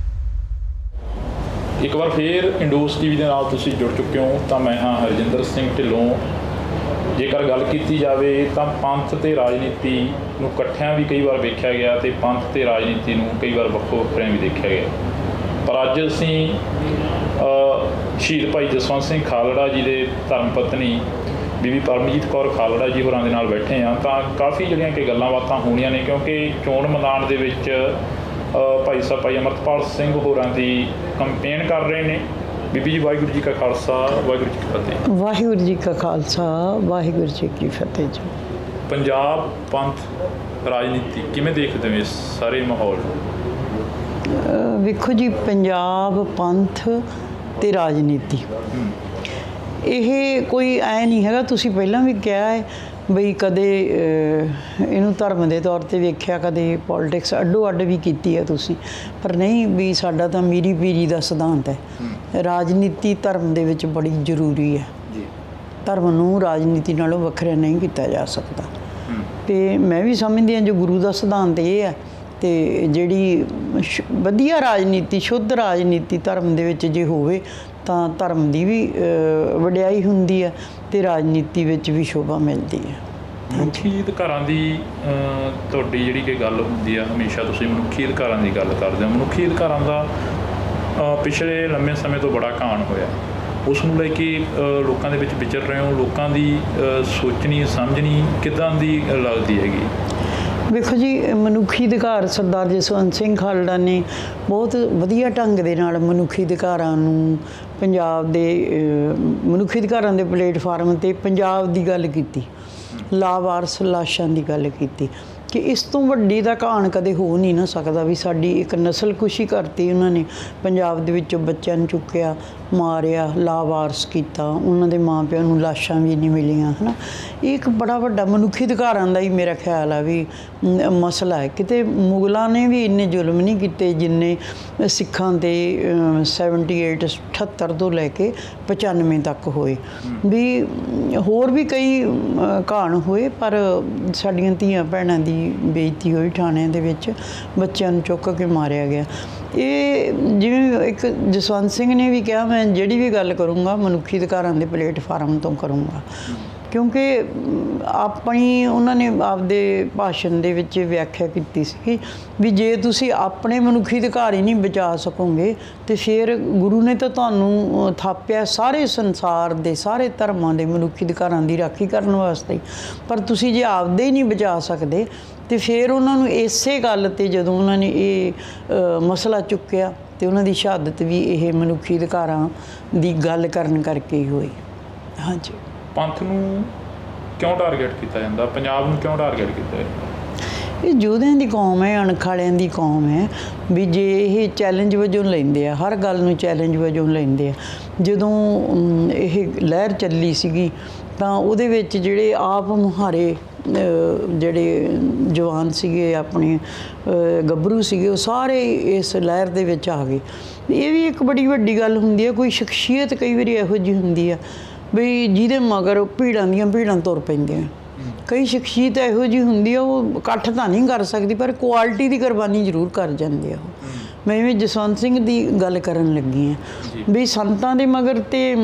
ਇੱਕ ਵਾਰ ਫੇਰ ਇੰਡੋਸ TV ਦੇ ਨਾਲ ਤੁਸੀਂ ਜੁੜ ਚੁੱਕੇ ਹੋ। ਤਾਂ ਮੈਂ ਹਾਂ ਹਰਜਿੰਦਰ ਸਿੰਘ ਢਿੱਲੋਂ। ਜੇਕਰ ਗੱਲ ਕੀਤੀ ਜਾਵੇ ਤਾਂ ਪੰਥ ਤੇ ਰਾਜਨੀਤੀ ਨੂੰ ਇਕੱਠਿਆਂ ਵੀ ਕਈ ਵਾਰ ਵੇਖਿਆ ਗਿਆ ਤੇ ਪੰਥ ਤੇ ਰਾਜਨੀਤੀ ਨੂੰ ਕਈ ਵਾਰ ਵੱਖੋ ਵੱਖਰਿਆਂ ਵੀ ਦੇਖਿਆ ਗਿਆ। ਪਰ ਅੱਜ ਅਸੀਂ ਸ਼ਹੀਦ ਭਾਈ ਜਸਵੰਤ ਸਿੰਘ ਖਾਲੜਾ ਜੀ ਦੇ ਧਰਮ ਪਤਨੀ ਬੀਬੀ ਪਰਮਜੀਤ ਕੌਰ ਖਾਲੜਾ ਜੀ ਹੋਰਾਂ ਦੇ ਨਾਲ ਬੈਠੇ ਹਾਂ। ਤਾਂ ਕਾਫੀ ਜਿਹੜੀਆਂ ਕਿ ਗੱਲਾਂ ਬਾਤਾਂ ਹੋਣੀਆਂ ਨੇ, ਕਿਉਂਕਿ ਚੋਣ ਮੈਦਾਨ ਦੇ ਵਿੱਚ ਭਾਈ ਸਾਹਿਬ ਭਾਈ ਅਮਰਤਪਾਲ ਸਿੰਘ ਹੋਰਾਂ ਦੀ ਕੰਪੇਨ ਕਰ ਰਹੇ ਨੇ। ਬੀਬੀ ਜੀ, ਵਾਹਿਗੁਰੂ ਜੀ ਕਾ ਖਾਲਸਾ, ਵਾਹਿਗੁਰੂ ਜੀ ਕੀ ਫਤਿਹ। ਵਾਹਿਗੁਰੂ ਜੀ ਕਾ ਖਾਲਸਾ, ਵਾਹਿਗੁਰੂ ਜੀ ਕੀ ਫਤਿਹ ਜੀ। ਪੰਜਾਬ ਪੰਥ ਰਾਜਨੀਤੀ ਕਿਵੇਂ ਦੇਖਦੇ ਹੋ ਇਸ ਸਾਰੇ ਮਾਹੌਲ ਨੂੰ? ਵੇਖੋ ਜੀ, ਪੰਜਾਬ ਪੰਥ ਤੇ ਰਾਜਨੀਤੀ ਇਹ ਕੋਈ ਐ ਨਹੀਂ ਹੈਗਾ। ਤੁਸੀਂ ਪਹਿਲਾਂ ਵੀ ਕਿਹਾ ਹੈ ਬਈ ਕਦੇ ਇਹਨੂੰ ਧਰਮ ਦੇ ਤੌਰ ਤੇ ਵੇਖਿਆ, ਕਦੇ ਪੋਲਿਟਿਕਸ ਅੱਡੋ ਅੱਡ ਵੀ ਕੀਤੀ ਹੈ ਤੁਸੀਂ। ਪਰ ਨਹੀਂ, ਵੀ ਸਾਡਾ ਤਾਂ ਮੀਰੀ ਪੀਰੀ ਦਾ ਸਿਧਾਂਤ ਹੈ। ਰਾਜਨੀਤੀ ਧਰਮ ਦੇ ਵਿੱਚ ਬੜੀ ਜ਼ਰੂਰੀ ਹੈ। ਧਰਮ ਨੂੰ ਰਾਜਨੀਤੀ ਨਾਲੋਂ ਵੱਖਰਾ ਨਹੀਂ ਕੀਤਾ ਜਾ ਸਕਦਾ। ਤੇ ਮੈਂ ਵੀ ਸਮਝਦੀ ਹਾਂ ਜੋ ਗੁਰੂ ਦਾ ਸਿਧਾਂਤ ਇਹ ਹੈ। ਤੇ ਜਿਹੜੀ ਵਧੀਆ ਰਾਜਨੀਤੀ, ਸ਼ੁੱਧ ਰਾਜਨੀਤੀ ਧਰਮ ਦੇ ਵਿੱਚ ਜੇ ਹੋਵੇ ਤਾਂ ਧਰਮ ਦੀ ਵੀ ਵਡਿਆਈ ਹੁੰਦੀ ਹੈ ਤੇ ਰਾਜਨੀਤੀ ਵਿੱਚ ਵੀ ਸ਼ੋਭਾ ਮਿਲਦੀ ਹੈ। ਮਨੁੱਖੀ ਅਧਿਕਾਰਾਂ ਦੀ ਤੁਹਾਡੀ ਜਿਹੜੀ ਕਿ ਗੱਲ ਹੁੰਦੀ ਆ, ਹਮੇਸ਼ਾ ਤੁਸੀਂ ਮਨੁੱਖੀ ਅਧਿਕਾਰਾਂ ਦੀ ਗੱਲ ਕਰਦੇ ਹੋ। ਮਨੁੱਖੀ ਅਧਿਕਾਰਾਂ ਦਾ ਪਿਛਲੇ ਲੰਮੇ ਸਮੇਂ ਤੋਂ ਬੜਾ ਘਾਣ ਹੋਇਆ। ਉਸ ਨੂੰ ਲੈ ਕੇ ਲੋਕਾਂ ਦੇ ਵਿੱਚ ਵਿਚਰ ਰਹੇ ਹੋ। ਲੋਕਾਂ ਦੀ ਸੋਚਣੀ ਸਮਝਣੀ ਕਿੱਦਾਂ ਦੀ ਲੱਗਦੀ ਹੈਗੀ? ਵੇਖੋ ਜੀ, ਮਨੁੱਖੀ ਅਧਿਕਾਰ ਸਰਦਾਰ ਜਸਵੰਤ ਸਿੰਘ ਖਾਲੜਾ ਨੇ ਬਹੁਤ ਵਧੀਆ ਢੰਗ ਦੇ ਨਾਲ ਮਨੁੱਖੀ ਅਧਿਕਾਰਾਂ ਨੂੰ, ਪੰਜਾਬ ਦੇ ਮਨੁੱਖੀ ਅਧਿਕਾਰਾਂ ਦੇ ਪਲੇਟਫਾਰਮ 'ਤੇ ਪੰਜਾਬ ਦੀ ਗੱਲ ਕੀਤੀ, ਲਾਵਾਰਸ ਲਾਸ਼ਾਂ ਦੀ ਗੱਲ ਕੀਤੀ ਕਿ ਇਸ ਤੋਂ ਵੱਡੀ ਦਾ ਘਾਣ ਕਦੇ ਹੋ ਨਹੀਂ ਨਾ ਸਕਦਾ। ਵੀ ਸਾਡੀ ਇੱਕ ਨਸਲਕੁਸ਼ੀ ਕਰਤੀ ਉਹਨਾਂ ਨੇ। ਪੰਜਾਬ ਦੇ ਵਿੱਚੋਂ ਬੱਚਿਆਂ ਨੂੰ ਚੁੱਕਿਆ, ਮਾਰਿਆ, ਲਾਵਾਰਸ ਕੀਤਾ, ਉਹਨਾਂ ਦੇ ਮਾਂ ਪਿਓ ਨੂੰ ਲਾਸ਼ਾਂ ਵੀ ਨਹੀਂ ਮਿਲੀਆਂ, ਹੈ ਨਾ। ਇਹ ਇੱਕ ਬੜਾ ਵੱਡਾ ਮਨੁੱਖੀ ਅਧਿਕਾਰਾਂ ਦਾ ਹੀ ਮੇਰਾ ਖਿਆਲ ਆ ਵੀ ਮਸਲਾ ਹੈ। ਕਿਤੇ ਮੁਗਲਾਂ ਨੇ ਵੀ ਇੰਨੇ ਜ਼ੁਲਮ ਨਹੀਂ ਕੀਤੇ ਜਿੰਨੇ ਸਿੱਖਾਂ 'ਤੇ 78 ਤੋਂ ਲੈ ਕੇ 95 ਤੱਕ ਹੋਏ। ਵੀ ਹੋਰ ਵੀ ਕਈ ਘਾਣ ਹੋਏ, ਪਰ ਸਾਡੀਆਂ ਧੀਆਂ ਭੈਣਾਂ ਦੀ ਬੇਇੱਜ਼ਤੀ ਹੋਈ ਥਾਣਿਆਂ ਦੇ ਵਿੱਚ, ਬੱਚਿਆਂ ਨੂੰ ਚੁੱਕ ਕੇ ਮਾਰਿਆ ਗਿਆ। ਇਹ ਜਿਵੇਂ ਇੱਕ ਜਸਵੰਤ ਸਿੰਘ ਨੇ ਵੀ ਕਿਹਾ, ਮੈਂ ਜਿਹੜੀ ਵੀ ਗੱਲ ਕਰੂੰਗਾ ਮਨੁੱਖੀ ਅਧਿਕਾਰਾਂ ਦੇ ਪਲੇਟਫਾਰਮ ਤੋਂ ਕਰੂੰਗਾ। ਕਿਉਂਕਿ ਆਪਣੀ ਉਹਨਾਂ ਨੇ ਆਪਦੇ ਭਾਸ਼ਣ ਦੇ ਵਿੱਚ ਵਿਆਖਿਆ ਕੀਤੀ ਸੀ ਵੀ ਜੇ ਤੁਸੀਂ ਆਪਣੇ ਮਨੁੱਖੀ ਅਧਿਕਾਰ ਹੀ ਨਹੀਂ ਬਚਾ ਸਕੋਗੇ ਤੇ ਫਿਰ ਗੁਰੂ ਨੇ ਤਾਂ ਤੁਹਾਨੂੰ ਥਾਪਿਆ ਸਾਰੇ ਸੰਸਾਰ ਦੇ ਸਾਰੇ ਧਰਮਾਂ ਦੇ ਮਨੁੱਖੀ ਅਧਿਕਾਰਾਂ ਦੀ ਰਾਖੀ ਕਰਨ ਵਾਸਤੇ। ਪਰ ਤੁਸੀਂ ਜੇ ਆਪਦੇ ਹੀ ਨਹੀਂ ਬਚਾ ਸਕਦੇ ਤੇ ਫਿਰ ਉਹਨਾਂ ਨੂੰ ਇਸੇ ਗੱਲ 'ਤੇ ਜਦੋਂ ਉਹਨਾਂ ਨੇ ਇਹ ਮਸਲਾ ਚੁੱਕਿਆ ਤੇ ਉਹਨਾਂ ਦੀ ਸ਼ਹਾਦਤ ਵੀ ਇਹ ਮਨੁੱਖੀ ਅਧਿਕਾਰਾਂ ਦੀ ਗੱਲ ਕਰਨ ਕਰਕੇ ਹੀ ਹੋਈ। ਹਾਂਜੀ। ਪੰਥ ਨੂੰ ਕਿਉਂ ਟਾਰਗੇਟ ਕੀਤਾ ਜਾਂਦਾ? ਪੰਜਾਬ ਨੂੰ ਕਿਉਂ ਟਾਰਗੇਟ ਕੀਤਾ ਜਾਂਦਾ? ਇਹ ਯੋਧਿਆਂ ਦੀ ਕੌਮ ਹੈ, ਅਣਖ ਵਾਲਿਆਂ ਦੀ ਕੌਮ ਹੈ। ਵੀ ਜੇ ਇਹ ਚੈਲੰਜ ਵਜੋਂ ਲੈਂਦੇ ਆ, ਹਰ ਗੱਲ ਨੂੰ ਚੈਲੰਜ ਵਜੋਂ ਲੈਂਦੇ ਆ। ਜਦੋਂ ਇਹ ਲਹਿਰ ਚੱਲੀ ਸੀਗੀ ਤਾਂ ਉਹਦੇ ਵਿੱਚ ਜਿਹੜੇ ਆਪ ਮੁਹਾਰੇ ਜਿਹੜੇ ਜਵਾਨ ਸੀਗੇ, ਆਪਣੇ ਗੱਭਰੂ ਸੀਗੇ, ਉਹ ਸਾਰੇ ਇਸ ਲਹਿਰ ਦੇ ਵਿੱਚ ਆ ਗਏ। ਇਹ ਵੀ ਇੱਕ ਬੜੀ ਵੱਡੀ ਗੱਲ ਹੁੰਦੀ ਹੈ। ਕੋਈ ਸ਼ਖਸੀਅਤ ਕਈ ਵਾਰੀ ਇਹੋ ਜਿਹੀ ਹੁੰਦੀ ਆ ਵੀ ਜਿਹਦੇ ਮਗਰ ਭੀੜਾਂ ਦੀਆਂ ਭੀੜਾਂ ਤੁਰ ਪੈਂਦੀਆਂ। ਕਈ ਸ਼ਖਸੀਅਤ ਇਹੋ ਜਿਹੀ ਹੁੰਦੀ ਆ, ਉਹ ਇਕੱਠ ਤਾਂ ਨਹੀਂ ਕਰ ਸਕਦੀ ਪਰ ਕੁਆਲਿਟੀ ਦੀ ਕੁਰਬਾਨੀ ਜ਼ਰੂਰ ਕਰ ਜਾਂਦੇ ਆ ਉਹ। ਮੈਂ ਇਵੇਂ ਜਸਵੰਤ ਸਿੰਘ ਦੀ ਗੱਲ ਕਰਨ ਲੱਗੀ ਹਾਂ ਵੀ ਸੰਤਾਂ ਦੇ ਮਗਰ ਤੇ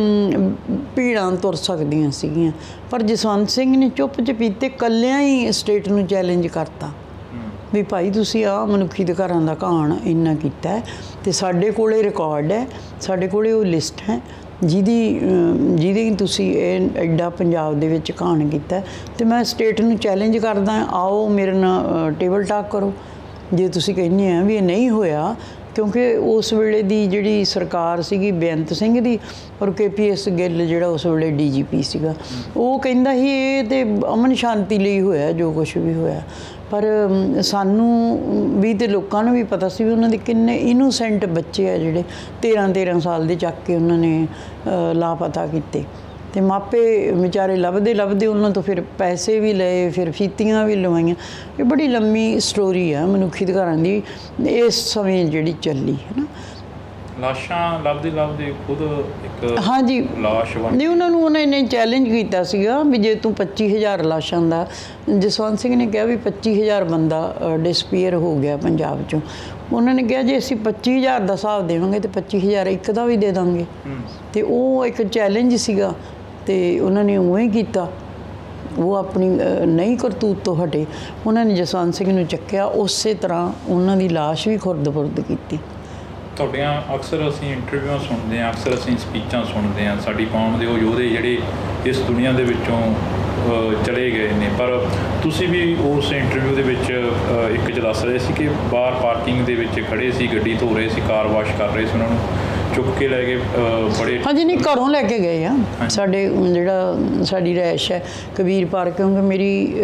ਭੀੜਾਂ ਤੁਰ ਸਕਦੀਆਂ ਸੀਗੀਆਂ, ਪਰ ਜਸਵੰਤ ਸਿੰਘ ਨੇ ਚੁੱਪ ਚਪੀਤੇ ਇਕੱਲਿਆਂ ਹੀ ਸਟੇਟ ਨੂੰ ਚੈਲੰਜ ਕਰਤਾ ਵੀ ਭਾਈ ਤੁਸੀਂ ਆਹ ਮਨੁੱਖੀ ਅਧਿਕਾਰਾਂ ਦਾ ਘਾਣ ਇੰਨਾ ਕੀਤਾ ਹੈ ਤੇ ਸਾਡੇ ਕੋਲੇ ਰਿਕਾਰਡ ਹੈ, ਸਾਡੇ ਕੋਲੇ ਉਹ ਲਿਸਟ ਹੈ ਜਿਹਦੀ ਤੁਸੀਂ ਇਹ ਐਡਾ ਪੰਜਾਬ ਦੇ ਵਿੱਚ ਘਾਣ ਕੀਤਾ ਤੇ ਮੈਂ ਸਟੇਟ ਨੂੰ ਚੈਲੰਜ ਕਰਦਾ, ਆਓ ਮੇਰੇ ਨਾਲ ਟੇਬਲ ਟਾਕ ਕਰੋ। ਜੇ ਤੁਸੀਂ ਕਹਿੰਦੇ ਆ ਵੀ ਇਹ ਨਹੀਂ ਹੋਇਆ, ਕਿਉਂਕਿ ਉਸ ਵੇਲੇ ਦੀ ਜਿਹੜੀ ਸਰਕਾਰ ਸੀਗੀ ਬੇਅੰਤ ਸਿੰਘ ਦੀ, ਔਰ KPS ਗਿੱਲ ਜਿਹੜਾ ਉਸ ਵੇਲੇ DGP ਸੀਗਾ, ਉਹ ਕਹਿੰਦਾ ਸੀ ਇਹ ਤੇ ਅਮਨ ਸ਼ਾਂਤੀ ਲਈ ਹੋਇਆ ਜੋ ਕੁਛ ਵੀ ਹੋਇਆ। ਪਰ ਸਾਨੂੰ ਵੀ ਤੇ ਲੋਕਾਂ ਨੂੰ ਵੀ ਪਤਾ ਸੀ ਵੀ ਉਹਨਾਂ ਦੇ ਕਿੰਨੇ ਇਨੋਸੈਂਟ ਬੱਚੇ ਆ ਜਿਹੜੇ 13 ਸਾਲ ਦੇ ਚੱਕ ਕੇ ਉਹਨਾਂ ਨੇ ਲਾਪਤਾ ਕੀਤੇ ਤੇ ਮਾਪੇ ਵਿਚਾਰੇ ਲੱਭਦੇ ਉਹਨਾਂ ਤੋਂ ਫਿਰ ਪੈਸੇ ਵੀ ਲਏ, ਫਿਰ ਫੀਤੀਆਂ ਵੀ ਲਵਾਈਆਂ। ਇਹ ਬੜੀ ਲੰਮੀ ਸਟੋਰੀ ਆ ਮਨੁੱਖੀ ਅਧਿਕਾਰਾਂ ਦੀ ਇਸ ਸਮੇਂ ਜਿਹੜੀ ਚੱਲੀ ਹੈ ਨਾ। ਲਾਸ਼ਾਂ ਲੱਭਦੇ ਖੁਦ ਇੱਕ ਹਾਂਜੀ ਲਾਸ਼ ਨਹੀਂ, ਉਹਨਾਂ ਨੇ ਚੈਲੰਜ ਕੀਤਾ ਸੀਗਾ ਵੀ ਜੇ ਤੂੰ 25,000 ਲਾਸ਼ਾਂ ਦਾ, ਜਸਵੰਤ ਸਿੰਘ ਨੇ ਕਿਹਾ ਵੀ 25,000 ਬੰਦਾ ਡਿਸਪੀਅਰ ਹੋ ਗਿਆ ਪੰਜਾਬ 'ਚੋਂ। ਉਹਨਾਂ ਨੇ ਕਿਹਾ ਜੇ ਅਸੀਂ 25,000 ਦਾ ਹਿਸਾਬ ਦੇਵਾਂਗੇ ਤੇ 25,000 ਇੱਕ ਦਾ ਵੀ ਦੇ ਦਾਂਗੇ। ਤੇ ਉਹ ਇੱਕ ਚੈਲੰਜ ਸੀਗਾ ਤੇ ਉਹਨਾਂ ਨੇ ਉਵੇਂ ਹੀ ਕੀਤਾ। ਉਹ ਆਪਣੀ ਨਹੀਂ ਕਰਤੂਤ ਤੋਂ ਹਟੇ, ਉਹਨਾਂ ਨੇ ਜਸਵੰਤ ਸਿੰਘ ਨੂੰ ਚੱਕਿਆ, ਉਸੇ ਤਰ੍ਹਾਂ ਉਹਨਾਂ ਦੀ ਲਾਸ਼ ਵੀ ਖੁਰਦ-ਬੁਰਦ ਕੀਤੀ। ਤੁਹਾਡੀਆਂ ਅਕਸਰ ਅਸੀਂ ਇੰਟਰਵਿਊਆਂ ਸੁਣਦੇ ਹਾਂ, ਅਕਸਰ ਅਸੀਂ ਸਪੀਚਾਂ ਸੁਣਦੇ ਹਾਂ, ਸਾਡੀ ਕੌਮ ਦੇ ਉਹ ਯੋਧੇ ਜਿਹੜੇ ਇਸ ਦੁਨੀਆ ਦੇ ਵਿੱਚੋਂ ਚਲੇ ਗਏ ਨੇ, ਪਰ ਤੁਸੀਂ ਵੀ ਉਸ ਇੰਟਰਵਿਊ ਦੇ ਵਿੱਚ ਇੱਕ 'ਚ ਦੱਸ ਰਹੇ ਸੀ ਕਿ ਬਾਹਰ ਪਾਰਕਿੰਗ ਦੇ ਵਿੱਚ ਖੜੇ ਸੀ, ਗੱਡੀ ਧੋ ਰਹੇ ਸੀ, ਕਾਰ ਵਾਸ਼ ਕਰ ਰਹੇ ਸੀ, ਉਹਨਾਂ ਨੂੰ ਚੁੱਕ ਕੇ ਲੈ ਕੇ ਬੜੇ ਹਾਂਜੀ ਨਹੀਂ ਘਰੋਂ ਲੈ ਕੇ ਗਏ ਆ। ਸਾਡੇ ਜਿਹੜਾ ਸਾਡੀ ਰਿਹਾਇਸ਼ ਹੈ ਕਬੀਰ ਪਾਰਕ, ਕਿਉਂਕਿ ਮੇਰੀ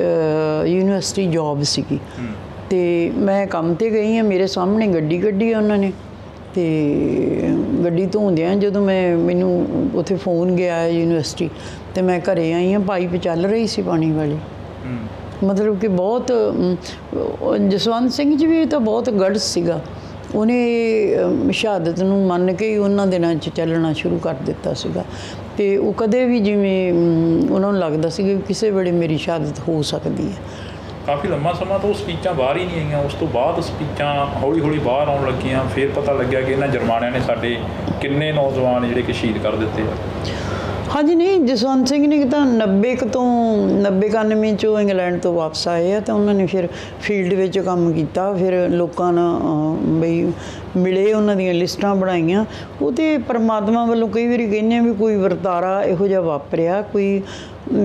ਯੂਨੀਵਰਸਿਟੀ ਜੋਬ ਸੀਗੀ ਤੇ ਮੈਂ ਕੰਮ 'ਤੇ ਗਈ ਹਾਂ, ਮੇਰੇ ਸਾਹਮਣੇ ਗੱਡੀ ਕੱਢੀ ਆ ਉਹਨਾਂ ਨੇ ਤੇ ਗੱਡੀ ਧੋਂਦਿਆਂ ਜਦੋਂ ਮੈਨੂੰ ਉੱਥੇ ਫੋਨ ਗਿਆ ਯੂਨੀਵਰਸਿਟੀ ਤੇ ਮੈਂ ਘਰੇ ਆਈ ਹਾਂ, ਪਾਈਪ ਚੱਲ ਰਹੀ ਸੀ ਪਾਣੀ ਵਾਲੀ। ਮਤਲਬ ਕਿ ਬਹੁਤ ਜਸਵੰਤ ਸਿੰਘ 'ਚ ਵੀ ਤਾਂ ਬਹੁਤ ਗੜ੍ਹ ਸੀਗਾ, ਉਹਨੇ ਸ਼ਹਾਦਤ ਨੂੰ ਮੰਨ ਕੇ ਹੀ ਉਹਨਾਂ ਦਿਨਾਂ 'ਚ ਚੱਲਣਾ ਸ਼ੁਰੂ ਕਰ ਦਿੱਤਾ ਸੀਗਾ ਤੇ ਉਹ ਕਦੇ ਵੀ ਜਿਵੇਂ ਉਹਨਾਂ ਨੂੰ ਲੱਗਦਾ ਸੀ ਕਿ ਕਿਸੇ ਵੇਲੇ ਮੇਰੀ ਸ਼ਹਾਦਤ ਹੋ ਸਕਦੀ ਹੈ। ਕਾਫੀ ਲੰਮਾ ਸਮਾਂ ਤੋਂ ਸਪੀਚਾਂ ਬਾਹਰ ਹੀ ਨਹੀਂ ਆਈਆਂ, ਉਸ ਤੋਂ ਬਾਅਦ ਸਪੀਚਾਂ ਹੌਲੀ ਬਾਹਰ ਆਉਣ ਲੱਗੀਆਂ, ਫਿਰ ਪਤਾ ਲੱਗਿਆ ਕਿ ਇਹਨਾਂ ਜਰਮਾਨਿਆਂ ਨੇ ਸਾਡੇ ਕਿੰਨੇ ਨੌਜਵਾਨ ਜਿਹੜੇ ਕਿ ਸ਼ਹੀਦ ਕਰ ਦਿੱਤੇ ਆ। ਹਾਂਜੀ ਨਹੀਂ, ਜਸਵੰਤ ਸਿੰਘ ਨੇ ਤਾਂ 90-91 'ਚੋਂ ਇੰਗਲੈਂਡ ਤੋਂ ਵਾਪਸ ਆਏ ਆ ਤਾਂ ਉਹਨਾਂ ਨੇ ਫਿਰ ਫੀਲਡ ਵਿੱਚ ਕੰਮ ਕੀਤਾ, ਫਿਰ ਲੋਕਾਂ ਨਾਲ ਬਈ ਮਿਲੇ, ਉਹਨਾਂ ਦੀਆਂ ਲਿਸਟਾਂ ਬਣਾਈਆਂ। ਉਹ ਤਾਂ ਪਰਮਾਤਮਾ ਵੱਲੋਂ ਕਈ ਵਾਰੀ ਕਹਿੰਦੇ ਆ ਵੀ ਕੋਈ ਵਰਤਾਰਾ ਇਹੋ ਜਿਹਾ ਵਾਪਰਿਆ। ਕੋਈ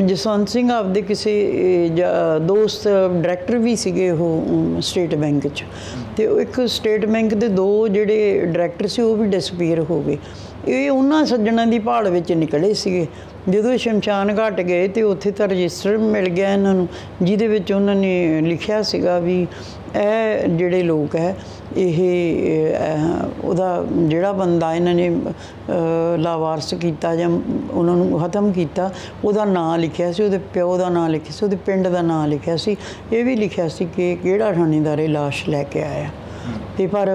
ਜਸਵੰਤ ਸਿੰਘ ਆਪਦੇ ਕਿਸੇ ਦੋਸਤ ਡਾਇਰੈਕਟਰ ਵੀ ਸੀਗੇ ਉਹ ਸਟੇਟ ਬੈਂਕ 'ਚ, ਅਤੇ ਇੱਕ ਸਟੇਟ ਬੈਂਕ ਦੇ 2 ਜਿਹੜੇ ਡਾਇਰੈਕਟਰ ਸੀ ਉਹ ਵੀ ਡਿਸਪੀਅਰ ਹੋ ਗਏ। ਇਹ ਉਹਨਾਂ ਸੱਜਣਾਂ ਦੀ ਭਾਲ ਵਿੱਚ ਨਿਕਲੇ ਸੀਗੇ। ਜਦੋਂ ਸ਼ਮਸ਼ਾਨ ਘਾਟ ਗਏ ਤੇ ਉੱਥੇ ਤਾਂ ਰਜਿਸਟਰ ਮਿਲ ਗਿਆ ਇਹਨਾਂ ਨੂੰ, ਜਿਹਦੇ ਵਿੱਚ ਉਹਨਾਂ ਨੇ ਲਿਖਿਆ ਸੀਗਾ ਵੀ ਇਹ ਜਿਹੜੇ ਲੋਕ ਹੈ ਇਹ ਉਹਦਾ ਜਿਹੜਾ ਬੰਦਾ ਇਹਨਾਂ ਨੇ ਲਾਵਾਰਸ ਕੀਤਾ ਜਾਂ ਉਹਨਾਂ ਨੂੰ ਖਤਮ ਕੀਤਾ, ਉਹਦਾ ਨਾਂ ਲਿਖਿਆ ਸੀ, ਉਹਦੇ ਪਿਓ ਦਾ ਨਾਂ ਲਿਖਿਆ ਸੀ, ਉਹਦੇ ਪਿੰਡ ਦਾ ਨਾਂ ਲਿਖਿਆ ਸੀ, ਇਹ ਵੀ ਲਿਖਿਆ ਸੀ ਕਿ ਕਿਹੜਾ ਥਾਣੇਦਾਰ ਇਹ ਲਾਸ਼ ਲੈ ਕੇ ਆਇਆ। ਅਤੇ ਪਰ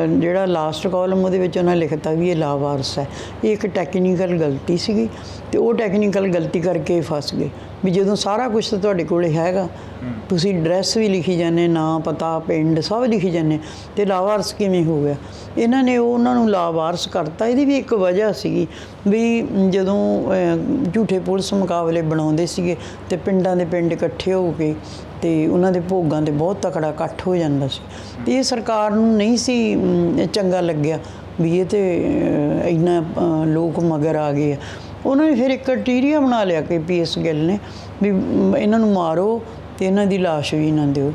ਜਿਹੜਾ ਲਾਸਟ ਕਾਲਮ ਉਹਦੇ ਵਿੱਚ ਉਹਨਾਂ ਲਿਖਤਾ ਵੀ ਇਹ ਲਾਵਾਰਸ ਹੈ। ਇਹ ਇੱਕ ਟੈਕਨੀਕਲ ਗਲਤੀ ਸੀਗੀ ਅਤੇ ਉਹ ਟੈਕਨੀਕਲ ਗਲਤੀ ਕਰਕੇ ਫਸ ਗਏ ਵੀ ਜਦੋਂ ਸਾਰਾ ਕੁਛ ਤਾਂ ਤੁਹਾਡੇ ਕੋਲ ਹੈਗਾ, ਤੁਸੀਂ ਐਡਰੈਸ ਵੀ ਲਿਖੀ ਜਾਂਦੇ, ਨਾਂ ਪਤਾ ਪਿੰਡ ਸਭ ਲਿਖੀ ਜਾਂਦੇ, ਅਤੇ ਲਾਵਾਰਸ ਕਿਵੇਂ ਹੋ ਗਿਆ। ਇਹਨਾਂ ਨੇ ਉਹਨਾਂ ਨੂੰ ਲਾਵਾਰਸ ਕਰਤਾ। ਇਹਦੀ ਵੀ ਇੱਕ ਵਜ੍ਹਾ ਸੀਗੀ ਵੀ ਜਦੋਂ ਝੂਠੇ ਪੁਲਿਸ ਮੁਕਾਬਲੇ ਬਣਾਉਂਦੇ ਸੀਗੇ ਅਤੇ ਪਿੰਡਾਂ ਦੇ ਪਿੰਡ ਇਕੱਠੇ ਹੋ ਕੇ ਅਤੇ ਉਹਨਾਂ ਦੇ ਭੋਗਾਂ 'ਤੇ ਬਹੁਤ ਤਕੜਾ ਇਕੱਠ ਹੋ ਜਾਂਦਾ ਸੀ, ਅਤੇ ਇਹ ਸਰਕਾਰ ਨੂੰ ਨਹੀਂ ਸੀ ਚੰਗਾ ਲੱਗਿਆ ਵੀ ਇਹ ਤਾਂ ਇੰਨਾ ਲੋਕ ਮਗਰ ਆ ਗਏ ਆ। ਉਹਨਾਂ ਨੇ ਫਿਰ ਇੱਕ ਕ੍ਰਾਈਟੀਰੀਆ ਬਣਾ ਲਿਆ KPS ਗਿੱਲ ਨੇ ਵੀ ਇਹਨਾਂ ਨੂੰ ਮਾਰੋ ਅਤੇ ਇਹਨਾਂ ਦੀ ਲਾਸ਼ ਵੀ ਨਾ ਦਿਓ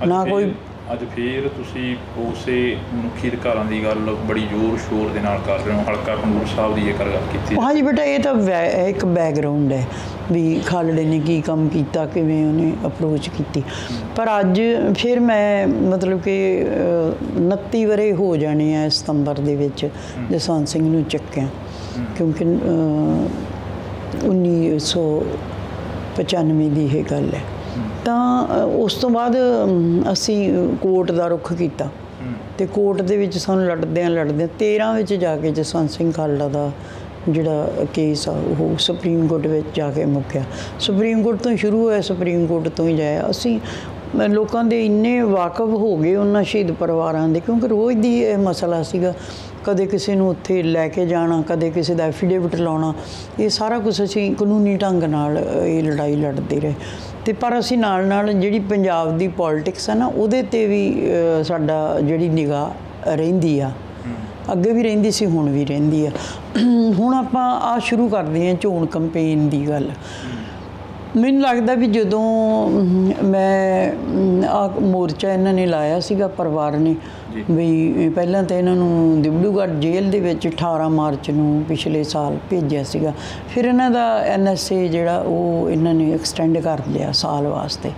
ਨਾ ਕੋਈ। ਅੱਜ ਫਿਰ ਤੁਸੀਂ ਉਸੇ ਮਨੁੱਖੀ ਅਧਿਕਾਰਾਂ ਦੀ ਗੱਲ ਬੜੀ ਜ਼ੋਰ ਸ਼ੋਰ ਦੇ ਨਾਲ ਕਰ ਰਹੇ ਹੋ। ਹਲਕਾ ਖਡੂਰ ਸਾਹਿਬ ਦੀ ਜੇਕਰ ਗੱਲ ਕੀਤੀ, ਹਾਂਜੀ ਬੇਟਾ, ਇਹ ਤਾਂ ਇੱਕ ਬੈਕਗਰਾਊਂਡ ਹੈ ਵੀ ਖਾਲੜੇ ਨੇ ਕੀ ਕੰਮ ਕੀਤਾ, ਕਿਵੇਂ ਉਹਨੇ ਅਪਰੋਚ ਕੀਤੀ। ਪਰ ਅੱਜ ਫਿਰ ਮੈਂ ਮਤਲਬ ਕਿ 29 ਵਰ੍ਹੇ ਹੋ ਜਾਣੇ ਆ ਸਤੰਬਰ ਦੇ ਵਿੱਚ ਜਸਵੰਤ ਸਿੰਘ ਨੂੰ ਚੱਕਿਆ, ਕਿਉਂਕਿ 1995 ਦੀ ਇਹ ਗੱਲ ਹੈ। ਤਾਂ ਉਸ ਤੋਂ ਬਾਅਦ ਅਸੀਂ ਕੋਰਟ ਦਾ ਰੁੱਖ ਕੀਤਾ ਅਤੇ ਕੋਰਟ ਦੇ ਵਿੱਚ ਸਾਨੂੰ ਲੜਦਿਆਂ 13 ਵਿੱਚ ਜਾ ਕੇ ਜਸਵੰਤ ਸਿੰਘ ਖਾਲੜਾ ਦਾ ਜਿਹੜਾ ਕੇਸ ਆ ਉਹ ਸੁਪਰੀਮ ਕੋਰਟ ਵਿੱਚ ਜਾ ਕੇ ਮੁੱਕਿਆ। ਸੁਪਰੀਮ ਕੋਰਟ ਤੋਂ ਹੀ ਸ਼ੁਰੂ ਹੋਇਆ, ਸੁਪਰੀਮ ਕੋਰਟ ਤੋਂ ਹੀ ਜਾਇਆ। ਅਸੀਂ ਲੋਕਾਂ ਦੇ ਇੰਨੇ ਵਾਕਫ ਹੋ ਗਏ ਉਹਨਾਂ ਸ਼ਹੀਦ ਪਰਿਵਾਰਾਂ ਦੇ, ਕਿਉਂਕਿ ਰੋਜ਼ ਦੀ ਇਹ ਮਸਲਾ ਸੀਗਾ। ਕਦੇ ਕਿਸੇ ਨੂੰ ਉੱਥੇ ਲੈ ਕੇ ਜਾਣਾ, ਕਦੇ ਕਿਸੇ ਦਾ ਐਫੀਡੇਵਿਟ ਲਾਉਣਾ, ਇਹ ਸਾਰਾ ਕੁਛ ਅਸੀਂ ਕਾਨੂੰਨੀ ਢੰਗ ਨਾਲ ਇਹ ਲੜਾਈ ਲੜਦੇ ਰਹੇ। ਅਤੇ ਪਰ ਅਸੀਂ ਨਾਲ ਨਾਲ ਜਿਹੜੀ ਪੰਜਾਬ ਦੀ ਪੋਲੀਟਿਕਸ ਹੈ ਨਾ, ਉਹਦੇ 'ਤੇ ਵੀ ਸਾਡਾ ਜਿਹੜੀ ਨਿਗਾਹ ਰਹਿੰਦੀ ਆ। ਅੱਗੇ ਵੀ ਰਹਿੰਦੀ ਸੀ, ਹੁਣ ਵੀ ਰਹਿੰਦੀ ਆ। ਹੁਣ ਆਪਾਂ ਆਹ ਸ਼ੁਰੂ ਕਰਦੇ ਹਾਂ ਚੋਣ ਕੰਪੇਨ ਦੀ ਗੱਲ। ਮੈਨੂੰ ਲੱਗਦਾ ਵੀ ਜਦੋਂ ਮੈਂ ਆਹ ਮੋਰਚਾ ਇਹਨਾਂ ਨੇ ਲਾਇਆ ਸੀਗਾ ਪਰਿਵਾਰ ਨੇ, ਵੀ ਪਹਿਲਾਂ ਤਾਂ ਇਹਨਾਂ ਨੂੰ ਦਿਬੜੂਗੜ੍ਹ ਜੇਲ੍ਹ ਦੇ ਵਿੱਚ 18 ਮਾਰਚ ਨੂੰ ਪਿਛਲੇ ਸਾਲ ਭੇਜਿਆ ਸੀਗਾ। ਫਿਰ ਇਹਨਾਂ ਦਾ NSA ਜਿਹੜਾ ਉਹ ਇਹਨਾਂ ਨੇ ਐਕਸਟੈਂਡ ਕਰ ਲਿਆ ਸਾਲ ਵਾਸਤੇ।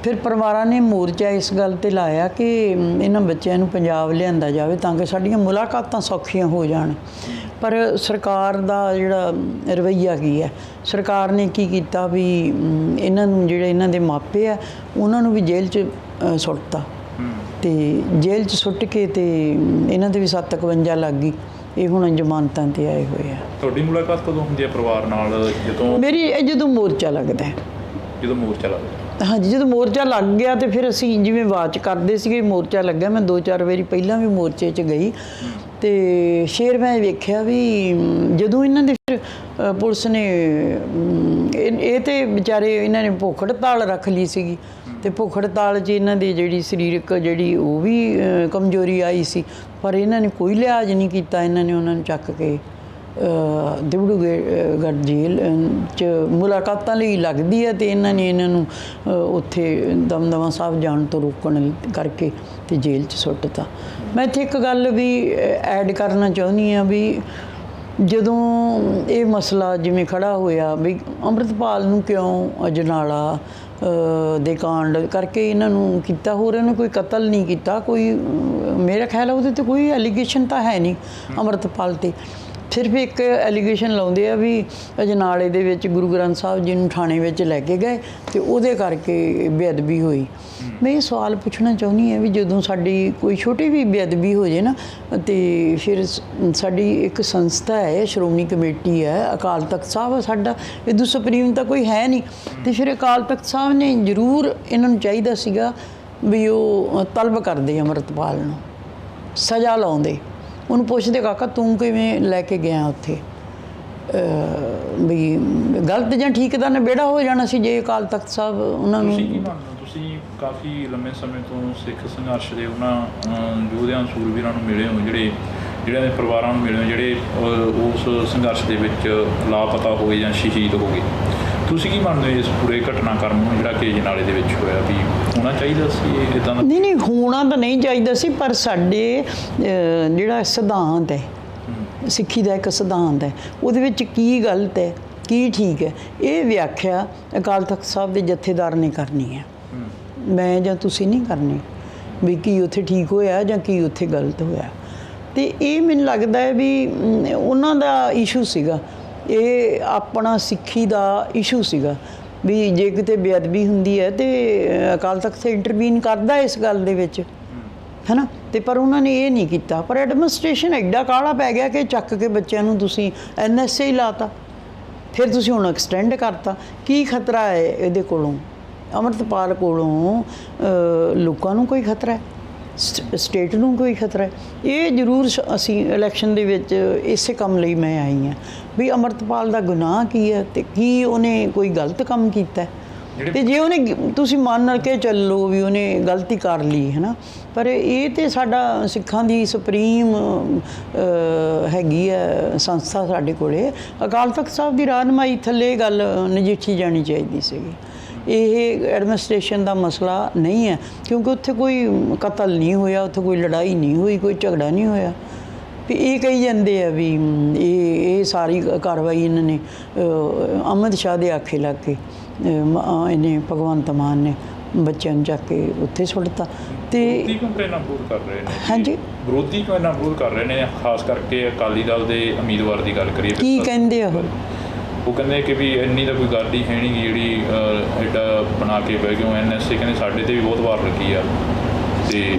ਫਿਰ ਪਰਿਵਾਰਾਂ ਨੇ ਮੋਰਚਾ ਇਸ ਗੱਲ 'ਤੇ ਲਾਇਆ ਕਿ ਇਹਨਾਂ ਬੱਚਿਆਂ ਨੂੰ ਪੰਜਾਬ ਲਿਆਂਦਾ ਜਾਵੇ ਤਾਂ ਕਿ ਸਾਡੀਆਂ ਮੁਲਾਕਾਤਾਂ ਸੌਖੀਆਂ ਹੋ ਜਾਣ। ਪਰ ਸਰਕਾਰ ਦਾ ਜਿਹੜਾ ਰਵੱਈਆ ਕੀ ਹੈ, ਸਰਕਾਰ ਨੇ ਕੀ ਕੀਤਾ ਵੀ ਇਹਨਾਂ ਨੂੰ ਜਿਹੜੇ ਇਹਨਾਂ ਦੇ ਮਾਪੇ ਆ ਉਹਨਾਂ ਨੂੰ ਵੀ ਜੇਲ੍ਹ 'ਚ ਸੁੱਟਤਾ। ਅਤੇ ਜੇਲ੍ਹ 'ਚ ਸੁੱਟ ਕੇ ਅਤੇ ਇਹਨਾਂ ਦੇ ਵੀ 751 ਲੱਗ ਗਈ। ਇਹ ਹੁਣ ਜ਼ਮਾਨਤਾਂ 'ਤੇ ਆਏ ਹੋਏ ਆ। ਤੁਹਾਡੀ ਮੁਲਾਕਾਤ ਕਦੋਂ ਹੁੰਦੀ ਹੈ ਪਰਿਵਾਰ ਨਾਲ? ਮੇਰੀ ਜਦੋਂ ਮੋਰਚਾ ਲੱਗਦਾ। ਜਦੋਂ ਮੋਰਚਾ ਲੱਗਦਾ? ਹਾਂਜੀ, ਜਦੋਂ ਮੋਰਚਾ ਲੱਗ ਗਿਆ ਤੇ ਫਿਰ ਅਸੀਂ ਜਿਵੇਂ ਵਾਚ ਕਰਦੇ ਸੀਗੇ, ਮੋਰਚਾ ਲੱਗਿਆ। ਮੈਂ 2-4 ਵਾਰੀ ਪਹਿਲਾਂ ਵੀ ਮੋਰਚੇ 'ਚ ਗਈ ਅਤੇ ਫਿਰ ਮੈਂ ਵੇਖਿਆ ਵੀ ਜਦੋਂ ਇਹਨਾਂ ਦੇ ਫਿਰ ਪੁਲਿਸ ਨੇ ਇਹ ਤਾਂ ਵਿਚਾਰੇ ਇਹਨਾਂ ਨੇ ਭੁੱਖ ਹੜਤਾਲ ਰੱਖ ਲਈ ਸੀਗੀ, ਅਤੇ ਭੁੱਖ ਹੜਤਾਲ 'ਚ ਇਹਨਾਂ ਦੀ ਜਿਹੜੀ ਸਰੀਰਕ ਜਿਹੜੀ ਉਹ ਵੀ ਕਮਜ਼ੋਰੀ ਆਈ ਸੀ। ਪਰ ਇਹਨਾਂ ਨੇ ਕੋਈ ਲਿਹਾਜ਼ ਨਹੀਂ ਕੀਤਾ। ਇਹਨਾਂ ਨੇ ਉਹਨਾਂ ਨੂੰ ਚੱਕ ਕੇ ਦਿਬੜੂਗੜ੍ਹ ਜੇਲ੍ਹ 'ਚ ਮੁਲਾਕਾਤਾਂ ਲਈ ਲੱਗਦੀ ਹੈ, ਅਤੇ ਇਹਨਾਂ ਨੇ ਇਹਨਾਂ ਨੂੰ ਉੱਥੇ ਦਮਦਮਾ ਸਾਹਿਬ ਜਾਣ ਤੋਂ ਰੋਕਣ ਕਰਕੇ ਅਤੇ ਜੇਲ੍ਹ 'ਚ ਸੁੱਟਤਾ। ਮੈਂ ਇੱਥੇ ਇੱਕ ਗੱਲ ਵੀ ਐਡ ਕਰਨਾ ਚਾਹੁੰਦੀ ਹਾਂ ਵੀ ਜਦੋਂ ਇਹ ਮਸਲਾ ਜਿਵੇਂ ਖੜ੍ਹਾ ਹੋਇਆ ਵੀ ਅੰਮ੍ਰਿਤਪਾਲ ਨੂੰ ਕਿਉਂ ਅਜਨਾਲਾ ਦੇ ਕਾਂਡ ਕਰਕੇ ਇਹਨਾਂ ਨੂੰ ਕੀਤਾ, ਹੋਰ ਇਹਨੇ ਕੋਈ ਕਤਲ ਨਹੀਂ ਕੀਤਾ, ਕੋਈ ਮੇਰਾ ਖਿਆਲ ਉਹਦੇ 'ਤੇ ਕੋਈ ਐਲੀਗੇਸ਼ਨ ਤਾਂ ਹੈ ਨਹੀਂ ਅੰਮ੍ਰਿਤਪਾਲ 'ਤੇ। ਸਿਰਫ ਇੱਕ ਐਲੀਗੇਸ਼ਨ ਲਾਉਂਦੇ ਆ ਵੀ ਅਜਨਾਲੇ ਦੇ ਵਿੱਚ ਗੁਰੂ ਗ੍ਰੰਥ ਸਾਹਿਬ ਜੀ ਨੂੰ ਥਾਣੇ ਵਿੱਚ ਲੈ ਕੇ ਗਏ ਅਤੇ ਉਹਦੇ ਕਰਕੇ ਬੇਅਦਬੀ ਹੋਈ। ਮੈਂ ਇਹ ਸਵਾਲ ਪੁੱਛਣਾ ਚਾਹੁੰਦੀ ਹਾਂ ਵੀ ਜਦੋਂ ਸਾਡੀ ਕੋਈ ਛੋਟੀ ਵੀ ਬੇਅਦਬੀ ਹੋ ਜਾਏ ਨਾ, ਅਤੇ ਫਿਰ ਸਾਡੀ ਇੱਕ ਸੰਸਥਾ ਹੈ, ਸ਼੍ਰੋਮਣੀ ਕਮੇਟੀ ਹੈ, ਅਕਾਲ ਤਖਤ ਸਾਹਿਬ ਸਾਡਾ, ਇਦੋਂ ਸੁਪਰੀਮ ਤਾਂ ਕੋਈ ਹੈ ਨਹੀਂ। ਅਤੇ ਫਿਰ ਅਕਾਲ ਤਖਤ ਸਾਹਿਬ ਨੇ ਜ਼ਰੂਰ ਇਹਨਾਂ ਨੂੰ ਚਾਹੀਦਾ ਸੀਗਾ ਵੀ ਉਹ ਤਲਬ ਕਰਦੇ ਅੰਮ੍ਰਿਤਪਾਲ ਨੂੰ, ਸਜ਼ਾ ਲਾਉਂਦੇ, ਉਹਨੂੰ ਪੁੱਛਦੇ ਕਾਕਾ ਤੂੰ ਕਿਵੇਂ ਲੈ ਕੇ ਗਿਆ ਉੱਥੇ, ਵੀ ਗਲਤ ਜਾਂ ਠੀਕ ਦਾ ਨਿਬੇੜਾ ਹੋ ਜਾਣਾ ਸੀ ਜੇ ਅਕਾਲ ਤਖਤ ਸਾਹਿਬ ਉਹਨਾਂ ਨੂੰ। ਤੁਸੀਂ ਕੀ ਮੰਨਦੇ ਹੋ? ਤੁਸੀਂ ਕਾਫੀ ਲੰਮੇ ਸਮੇਂ ਤੋਂ ਸਿੱਖ ਸੰਘਰਸ਼ ਦੇ ਉਹਨਾਂ ਯੋਧਿਆਂ ਸੂਰਵੀਰਾਂ ਨੂੰ ਮਿਲੇ ਹੋ, ਜਿਹੜਿਆਂ ਦੇ ਪਰਿਵਾਰਾਂ ਨੂੰ ਮਿਲੇ ਹੋ, ਜਿਹੜੇ ਉਸ ਸੰਘਰਸ਼ ਦੇ ਵਿੱਚ ਲਾਪਤਾ ਹੋਏ ਜਾਂ ਸ਼ਹੀਦ ਹੋ ਗਏ। ਤੁਸੀਂ ਕੀ ਮੰਨਦੇ ਹੋ ਇਸ ਪੂਰੇ ਘਟਨਾਕ੍ਰਮ ਨੂੰ ਜਿਹੜਾ ਕਿ ਅਜਨਾਲੇ ਦੇ ਵਿੱਚ ਹੋਇਆ, ਵੀ ਹੋਣਾ ਚਾਹੀਦਾ ਸੀ ਇੱਦਾਂ ਦਾ? ਨਹੀਂ, ਹੋਣਾ ਤਾਂ ਨਹੀਂ ਚਾਹੀਦਾ ਸੀ, ਪਰ ਸਾਡੇ ਜਿਹੜਾ ਸਿਧਾਂਤ ਹੈ, ਸਿੱਖੀ ਦਾ ਇੱਕ ਸਿਧਾਂਤ ਹੈ, ਉਹਦੇ ਵਿੱਚ ਕੀ ਗਲਤ ਹੈ ਕੀ ਠੀਕ ਹੈ, ਇਹ ਵਿਆਖਿਆ ਅਕਾਲ ਤਖਤ ਸਾਹਿਬ ਦੇ ਜਥੇਦਾਰ ਨੇ ਕਰਨੀ ਹੈ। ਮੈਂ ਜਾਂ ਤੁਸੀਂ ਨਹੀਂ ਕਰਨੀ ਵੀ ਕੀ ਉੱਥੇ ਠੀਕ ਹੋਇਆ ਜਾਂ ਕੀ ਉੱਥੇ ਗਲਤ ਹੋਇਆ। ਅਤੇ ਇਹ ਮੈਨੂੰ ਲੱਗਦਾ ਹੈ ਵੀ ਉਹਨਾਂ ਦਾ ਇਸ਼ੂ ਸੀਗਾ, ਇਹ ਆਪਣਾ ਸਿੱਖੀ ਦਾ ਇਸ਼ੂ ਸੀਗਾ ਵੀ ਜੇ ਕਿਤੇ ਬੇਅਦਬੀ ਹੁੰਦੀ ਹੈ ਅਤੇ ਅਕਾਲ ਤਖਤ ਇੰਟਰਵੀਨ ਕਰਦਾ ਇਸ ਗੱਲ ਦੇ ਵਿੱਚ, ਹੈ ਨਾ। ਅਤੇ ਪਰ ਉਹਨਾਂ ਨੇ ਇਹ ਨਹੀਂ ਕੀਤਾ। ਪਰ ਐਡਮਿਨਿਸਟ੍ਰੇਸ਼ਨ ਐਡਾ ਕਾਹਲਾ ਪੈ ਗਿਆ ਕਿ ਚੱਕ ਕੇ ਬੱਚਿਆਂ ਨੂੰ ਤੁਸੀਂ NSA ਹੀ ਲਾਤਾ, ਫਿਰ ਤੁਸੀਂ ਹੁਣ ਐਕਸਟੈਂਡ ਕਰਤਾ। ਕੀ ਖਤਰਾ ਹੈ ਇਹਦੇ ਕੋਲੋਂ? ਅੰਮ੍ਰਿਤਪਾਲ ਕੋਲੋਂ ਲੋਕਾਂ ਨੂੰ ਕੋਈ ਖਤਰਾ ਹੈ, ਸਟੇਟ ਨੂੰ ਕੋਈ ਖਤਰਾ ਹੈ? ਇਹ ਜ਼ਰੂਰ ਅਸੀਂ ਇਲੈਕਸ਼ਨ ਦੇ ਵਿੱਚ ਇਸੇ ਕੰਮ ਲਈ ਮੈਂ ਆਈ ਹਾਂ ਵੀ ਅੰਮ੍ਰਿਤਪਾਲ ਦਾ ਗੁਨਾਹ ਕੀ ਹੈ ਅਤੇ ਕੀ ਉਹਨੇ ਕੋਈ ਗਲਤ ਕੰਮ ਕੀਤਾ। ਅਤੇ ਜੇ ਉਹਨੇ, ਤੁਸੀਂ ਮੰਨ ਕੇ ਚੱਲੋ ਵੀ ਉਹਨੇ ਗਲਤੀ ਕਰ ਲਈ, ਹੈ ਨਾ, ਪਰ ਇਹ ਤਾਂ ਸਾਡਾ ਸਿੱਖਾਂ ਦੀ ਸੁਪਰੀਮ ਹੈਗੀ ਹੈ ਸੰਸਥਾ ਸਾਡੇ ਕੋਲੇ, ਅਕਾਲ ਤਖਤ ਸਾਹਿਬ ਦੀ ਰਹਿਨੁਮਾਈ ਥੱਲੇ ਇਹ ਗੱਲ ਨਜਿੱਠੀ ਜਾਣੀ ਚਾਹੀਦੀ ਸੀਗੀ। ਇਹ ਐਡਮਿਨਿਸਟ੍ਰੇਸ਼ਨ ਦਾ ਮਸਲਾ ਨਹੀਂ ਹੈ, ਕਿਉਂਕਿ ਉੱਥੇ ਕੋਈ ਕਤਲ ਨਹੀਂ ਹੋਇਆ, ਉੱਥੇ ਕੋਈ ਲੜਾਈ ਨਹੀਂ ਹੋਈ, ਕੋਈ ਝਗੜਾ ਨਹੀਂ ਹੋਇਆ। ਵੀ ਇਹ ਕਹੀ ਜਾਂਦੇ ਆ ਵੀ ਇਹ ਸਾਰੀ ਕਾਰਵਾਈ ਇਹਨਾਂ ਨੇ ਅਹਿਮਦ ਸ਼ਾਹ ਦੇ ਆਖੇ ਲੱਗ ਕੇ ਇਹਨੇ ਭਗਵੰਤ ਮਾਨ ਨੇ ਬੱਚਿਆਂ ਨੂੰ ਚੱਕ ਕੇ ਉੱਥੇ ਸੁੱਟਤਾ। ਅਤੇ ਹਾਂਜੀ, ਵਿਰੋਧੀ ਕਿਉਂ ਇੰਨਾ ਵਿਰੋਧ ਕਰ ਰਹੇ ਨੇ, ਖਾਸ ਕਰਕੇ ਅਕਾਲੀ ਦਲ ਦੇ ਉਮੀਦਵਾਰ ਦੀ ਗੱਲ ਕਰੀਏ, ਕੀ ਕਹਿੰਦੇ ਆ ਉਹ ਕਹਿੰਦੇ ਕਿ ਵੀ ਇੰਨੀ ਤਾਂ ਕੋਈ ਗੱਲ ਹੀ ਹੈ ਨਹੀਂ ਜਿਹੜੀ ਐਡਾ ਬਣਾ ਕੇ ਬਹਿ ਗਏ। NSA ਕਹਿੰਦੇ ਸਾਡੇ 'ਤੇ ਵੀ ਬਹੁਤ ਵਾਰ ਲੱਗੀ ਆ। ਅਤੇ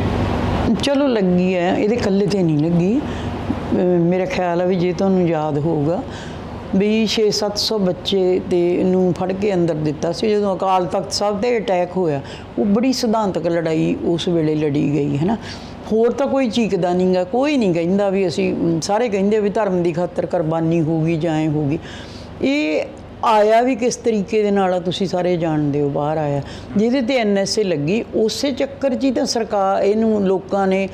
ਚਲੋ ਲੱਗੀ ਹੈ, ਇਹਦੇ ਇਕੱਲੇ 'ਤੇ ਨਹੀਂ ਲੱਗੀ। ਮੇਰਾ ਖਿਆਲ ਹੈ ਵੀ ਜੇ ਤੁਹਾਨੂੰ ਯਾਦ ਹੋਊਗਾ ਵੀ 600-700 ਬੱਚੇ ਤੇ ਨੂੰ ਫੜ ਕੇ ਅੰਦਰ ਦਿੱਤਾ ਸੀ ਜਦੋਂ ਅਕਾਲ ਤਖਤ ਸਾਹਿਬ ਤੇ ਅਟੈਕ ਹੋਇਆ। ਉਹ ਬੜੀ ਸਿਧਾਂਤਕ ਲੜਾਈ ਉਸ ਵੇਲੇ ਲੜੀ ਗਈ ਹੈ ਨਾ। ਹੋਰ ਤਾਂ ਕੋਈ ਚੀਕਦਾ ਨਹੀਂ ਗਾ, ਕੋਈ ਨਹੀਂ ਕਹਿੰਦਾ ਵੀ ਅਸੀਂ ਸਾਰੇ ਕਹਿੰਦੇ ਵੀ ਧਰਮ ਦੀ ਖਾਤਰ ਕੁਰਬਾਨੀ ਹੋਊਗੀ ਜਾਂ ਐਂ ਹੋਊਗੀ। ਇਹ ਆਇਆ ਵੀ ਕਿਸ ਤਰੀਕੇ ਦੇ ਨਾਲ ਤੁਸੀਂ ਸਾਰੇ ਜਾਣਦੇ ਹੋ, ਬਾਹਰ ਆਇਆ ਜਿਹਦੇ ਤੇ NSA ਲੱਗੀ। ਉਸੇ ਚੱਕਰ 'ਚ ਹੀ ਤਾਂ ਸਰਕਾਰ ਇਹਨੂੰ ਲੋਕਾਂ ਨੇ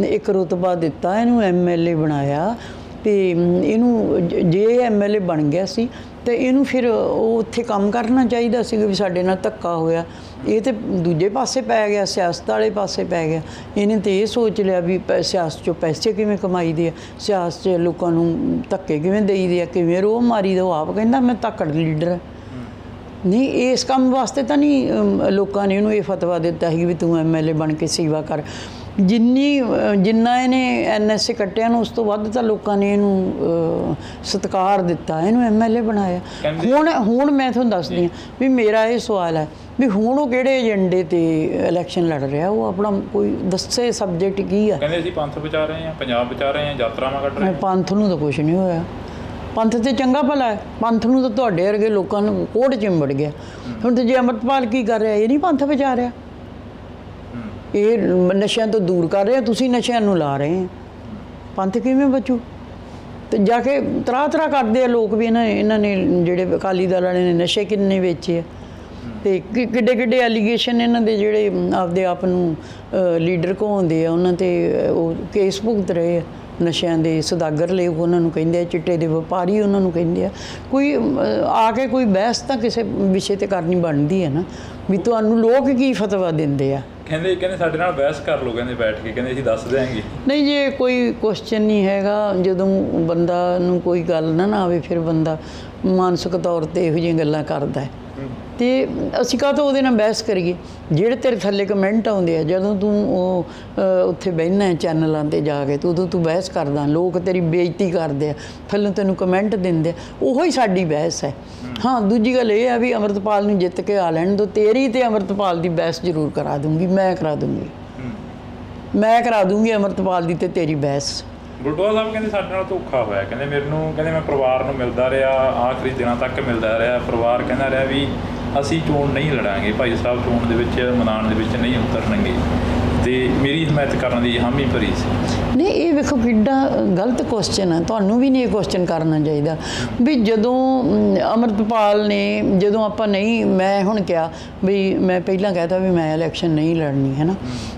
ਇੱਕ ਰੁਤਬਾ ਦਿੱਤਾ, ਇਹਨੂੰ MLA ਬਣਾਇਆ ਤੇ ਇਹਨੂੰ ਜੇ MLA ਬਣ ਗਿਆ ਸੀ ਤੇ ਇਹਨੂੰ ਫਿਰ ਉਹ ਉੱਥੇ ਕੰਮ ਕਰਨਾ ਚਾਹੀਦਾ ਸੀ ਵੀ ਸਾਡੇ ਨਾਲ ਧੱਕਾ ਹੋਇਆ। ਇਹ ਤੇ ਦੂਜੇ ਪਾਸੇ ਪੈ ਗਿਆ, ਸਿਆਸਤ ਵਾਲੇ ਪਾਸੇ ਪੈ ਗਿਆ। ਇਹਨੇ ਤੇ ਇਹ ਸੋਚ ਲਿਆ ਵੀ ਸਿਆਸਤ 'ਚੋਂ ਪੈਸੇ ਕਿਵੇਂ ਕਮਾਈਦੇ ਆ, ਸਿਆਸਤ 'ਚ ਲੋਕਾਂ ਨੂੰ ਧੱਕੇ ਕਿਵੇਂ ਦੇਈਦੇ ਆ, ਕਿਵੇਂ ਰੋਹ ਮਾਰੀ ਦਾ। ਉਹ ਆਪ ਕਹਿੰਦਾ ਮੈਂ ਧੱਕੜ ਲੀਡਰ ਹਾਂ। ਨਹੀਂ, ਇਸ ਕੰਮ ਵਾਸਤੇ ਤਾਂ ਨਹੀਂ ਲੋਕਾਂ ਨੇ ਇਹਨੂੰ ਇਹ ਫਤਵਾ ਦਿੱਤਾ ਸੀ ਵੀ ਤੂੰ MLA ਬਣ ਕੇ ਸੇਵਾ ਕਰ। ਜਿੰਨਾ ਇਹਨੇ NSA ਕੱਟਿਆ ਨੂੰ ਉਸ ਤੋਂ ਵੱਧ ਤਾਂ ਲੋਕਾਂ ਨੇ ਇਹਨੂੰ ਸਤਿਕਾਰ ਦਿੱਤਾ, ਇਹਨੂੰ MLA ਬਣਾਇਆ। ਹੁਣ ਮੈਂ ਤੁਹਾਨੂੰ ਦੱਸਦੀ ਹਾਂ ਵੀ ਮੇਰਾ ਇਹ ਸਵਾਲ ਹੈ ਵੀ ਹੁਣ ਉਹ ਕਿਹੜੇ ਏਜੰਡੇ ਤੇ ਇਲੈਕਸ਼ਨ ਲੜ ਰਿਹਾ, ਉਹ ਆਪਣਾ ਕੋਈ ਦੱਸੇ ਸਬਜੈਕਟ ਕੀ ਆ। ਕਹਿੰਦੇ ਅਸੀਂ ਪੰਥ ਬਚਾ ਰਹੇ ਹਾਂ, ਪੰਜਾਬ ਬਚਾ ਰਹੇ ਹਾਂ, ਯਾਤਰਾਵਾਂ ਕੱਢ ਰਹੇ ਹਾਂ। ਪੰਥ ਨੂੰ ਤਾਂ ਕੁਛ ਨਹੀਂ ਹੋਇਆ। ਪੰਥ ਤੇ ਚੰਗਾ ਭਲਾ ਹੈ, ਪੰਥ ਨੂੰ ਤਾਂ ਤੁਹਾਡੇ ਵਰਗੇ ਲੋਕਾਂ ਨੂੰ ਕੋਹੜ ਚਿੰਬੜ ਗਿਆ। ਹੁਣ ਤੇ ਜੇ ਅੰਮ੍ਰਿਤਪਾਲ ਕੀ ਕਰ ਰਿਹਾ, ਇਹ ਨਹੀਂ ਪੰਥ ਬਚਾ ਰਿਹਾ, ਇਹ ਨਸ਼ਿਆਂ ਤੋਂ ਦੂਰ ਕਰ ਰਹੇ, ਤੁਸੀਂ ਨਸ਼ਿਆਂ ਨੂੰ ਲਾ ਰਹੇ ਆ। ਪੰਥ ਕਿਵੇਂ ਬਚੂ? ਤੇ ਜਾ ਕੇ ਤਰਾ ਕਰਦੇ ਆ ਲੋਕ ਵੀ ਇਹਨਾਂ ਨੇ ਜਿਹੜੇ ਅਕਾਲੀ ਦਲ ਵਾਲੇ ਨੇ ਨਸ਼ੇ ਕਿੰਨੇ ਵੇਚੇ ਆ ਤੇ ਕਿੱਡੇ ਐਲੀਗੇਸ਼ਨ ਇਹਨਾਂ ਦੇ ਜਿਹੜੇ ਆਪਦੇ ਆਪ ਨੂੰ ਲੀਡਰ ਕਹਾਉਂਦੇ ਆ ਉਹਨਾਂ ਤੇ ਉਹ ਕੇਸ ਭੁਗਤ ਰਹੇ ਆ। ਨਸ਼ਿਆਂ ਦੇ ਸੁਦਾਗਰ ਲੋਕ ਉਹਨਾਂ ਨੂੰ ਕਹਿੰਦੇ ਆ, ਚਿੱਟੇ ਦੇ ਵਪਾਰੀ ਉਹਨਾਂ ਨੂੰ ਕਹਿੰਦੇ ਆ। ਕੋਈ ਆ ਕੇ ਕੋਈ ਬਹਿਸ ਤਾਂ ਕਿਸੇ ਵਿਸ਼ੇ ਤੇ ਕਰਨੀ ਬਣਦੀ ਹੈ ਨਾ ਵੀ ਤੁਹਾਨੂੰ ਲੋਕ ਕੀ ਫਤਵਾ ਦਿੰਦੇ ਆ। ਕਹਿੰਦੇ ਸਾਡੇ ਨਾਲ ਬਹਿਸ ਕਰ ਲਓ, ਕਹਿੰਦੇ ਬੈਠ ਕੇ, ਕਹਿੰਦੇ ਅਸੀਂ ਦੱਸ ਦਿਆਂਗੇ। ਨਹੀਂ, ਜੇ ਕੋਈ ਕੁਐਸਚਨ ਨਹੀਂ ਹੈਗਾ, ਜਦੋਂ ਬੰਦਾ ਨੂੰ ਕੋਈ ਗੱਲ ਨਾ ਆਵੇ ਫਿਰ ਬੰਦਾ ਮਾਨਸਿਕ ਤੌਰ ਤੇ ਇਹੋ ਜਿਹੀਆਂ ਗੱਲਾਂ ਕਰਦਾ ਹੈ। ਤੇ ਅਸੀਂ ਕਾਹਤੋਂ ਉਹਦੇ ਨਾਲ ਬਹਿਸ ਕਰੀਏ? ਜਿਹੜੇ ਤੇਰੇ ਥੱਲੇ ਕਮੈਂਟ ਆਉਂਦੇ ਆ, ਜਦੋਂ ਤੂੰ ਉਹ ਉੱਥੇ ਬਹਿਨਾ ਚੈਨਲਾਂ 'ਤੇ ਜਾ ਕੇ ਉਦੋਂ ਤੂੰ ਬਹਿਸ ਕਰਦਾ, ਲੋਕ ਤੇਰੀ ਬੇਇੱਜ਼ਤੀ ਕਰਦੇ ਆ, ਥੱਲੋਂ ਤੈਨੂੰ ਕਮੈਂਟ ਦਿੰਦੇ ਆ, ਉਹੀ ਸਾਡੀ ਬਹਿਸ ਹੈ। ਹਾਂ, ਦੂਜੀ ਗੱਲ ਇਹ ਆ ਵੀ ਅੰਮ੍ਰਿਤਪਾਲ ਨੂੰ ਜਿੱਤ ਕੇ ਆ ਲੈਣ ਦੋ, ਤੇਰੀ ਤੇ ਅੰਮ੍ਰਿਤਪਾਲ ਦੀ ਬਹਿਸ ਜ਼ਰੂਰ ਕਰਾ ਦੂੰਗੀ, ਮੈਂ ਕਰਾ ਦੂੰਗੀ ਅੰਮ੍ਰਿਤਪਾਲ ਦੀ ਤੇ ਤੇਰੀ ਬਹਿਸ। ਬੁਲਟੋਆ ਸਾਹਿਬ ਕਹਿੰਦੇ ਸਾਡੇ ਨਾਲ ਧੋਖਾ ਹੋਇਆ, ਕਹਿੰਦੇ ਮੈਂ ਪਰਿਵਾਰ ਨੂੰ ਮਿਲਦਾ ਰਿਹਾ, ਆਖਰੀ ਦਿਨਾਂ ਤੱਕ ਮਿਲਦਾ ਰਿਹਾ। ਪਰਿਵਾਰ ਕਹਿੰਦਾ ਰਿਹਾ ਵੀ ਅਸੀਂ ਚੋਣ ਨਹੀਂ ਲੜਾਂਗੇ, ਭਾਈ ਸਾਹਿਬ ਚੋਣ ਦੇ ਵਿੱਚ ਮੈਦਾਨ ਦੇ ਵਿੱਚ ਨਹੀਂ ਉਤਰਨਗੇ ਤੇ ਮੇਰੀ ਹਮਾਇਤ ਕਰਨ ਦੀ ਹਾਮੀ ਭਰੀ ਸੀ। ਨਹੀਂ, ਇਹ ਵੇਖੋ ਕਿੱਡਾ ਗਲਤ ਕੁਐਸਚਨ ਹੈ। ਤੁਹਾਨੂੰ ਵੀ ਨਹੀਂ ਇਹ ਕੁਐਸਚਨ ਕਰਨਾ ਚਾਹੀਦਾ ਵੀ ਜਦੋਂ ਅੰਮ੍ਰਿਤਪਾਲ ਨੇ ਜਦੋਂ ਆਪਾਂ ਨਹੀਂ, ਮੈਂ ਹੁਣ ਕਿਹਾ ਵੀ ਮੈਂ ਪਹਿਲਾਂ ਕਹਿਤਾ ਵੀ ਮੈਂ ਇਲੈਕਸ਼ਨ ਨਹੀਂ ਲੜਨੀ ਹੈ ਨਾ,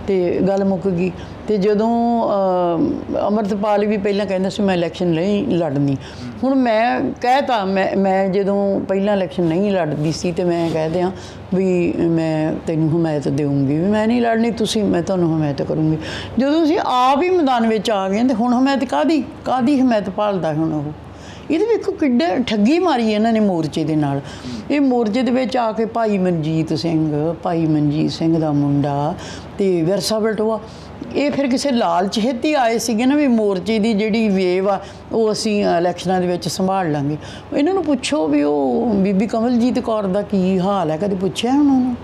ਤੇ ਗੱਲ ਮੁੱਕ ਗਈ। ਤੇ ਜਦੋਂ ਅੰਮ੍ਰਿਤਪਾਲ ਵੀ ਪਹਿਲਾਂ ਕਹਿੰਦਾ ਸੀ ਮੈਂ ਇਲੈਕਸ਼ਨ ਨਹੀਂ ਲੜਨੀ, ਹੁਣ ਮੈਂ ਕਹਿਤਾ ਮੈਂ ਜਦੋਂ ਪਹਿਲਾਂ ਇਲੈਕਸ਼ਨ ਨਹੀਂ ਲੜਦੀ ਸੀ ਤੇ ਮੈਂ ਕਹਿ ਦਿਆਂ ਵੀ ਮੈਂ ਤੈਨੂੰ ਹਮਾਇਤ ਦੇਵਾਂਗੀ, ਵੀ ਮੈਂ ਨਹੀਂ ਲੜਨੀ, ਮੈਂ ਤੁਹਾਨੂੰ ਹਮਾਇਤ ਕਰੂੰਗੀ। ਜਦੋਂ ਅਸੀਂ ਆਪ ਹੀ ਮੈਦਾਨ ਵਿੱਚ ਆ ਗਏ ਤੇ ਹੁਣ ਹਮਾਇਤ ਕਾਹਦੀ ਹਮਾਇਤ ਭਾਲਦਾ ਹੁਣ ਉਹ? ਇਹਦੇ ਵੇਖੋ ਕਿੱਡਾ ਠੱਗੀ ਮਾਰੀ ਇਹਨਾਂ ਨੇ ਮੋਰਚੇ ਦੇ ਨਾਲ। ਇਹ ਮੋਰਚੇ ਦੇ ਵਿੱਚ ਆ ਕੇ ਭਾਈ ਮਨਜੀਤ ਸਿੰਘ ਦਾ ਮੁੰਡਾ ਤੇ ਵਿਰਸਾ ਬਲਟੋਆ, ਇਹ ਫਿਰ ਕਿਸੇ ਲਾਲਚ ਹੇਤੀ ਆਏ ਸੀਗੇ ਨਾ ਵੀ ਮੋਰਚੇ ਦੀ ਜਿਹੜੀ ਵੇਵ ਆ ਉਹ ਅਸੀਂ ਇਲੈਕਸ਼ਨਾਂ ਦੇ ਵਿੱਚ ਸੰਭਾਲ ਲਾਂਗੇ। ਇਹਨਾਂ ਨੂੰ ਪੁੱਛੋ ਵੀ ਉਹ ਬੀਬੀ ਕਮਲਜੀਤ ਕੌਰ ਦਾ ਕੀ ਹਾਲ ਹੈ, ਕਦੇ ਪੁੱਛਿਆ ਉਹਨਾਂ ਨੂੰ?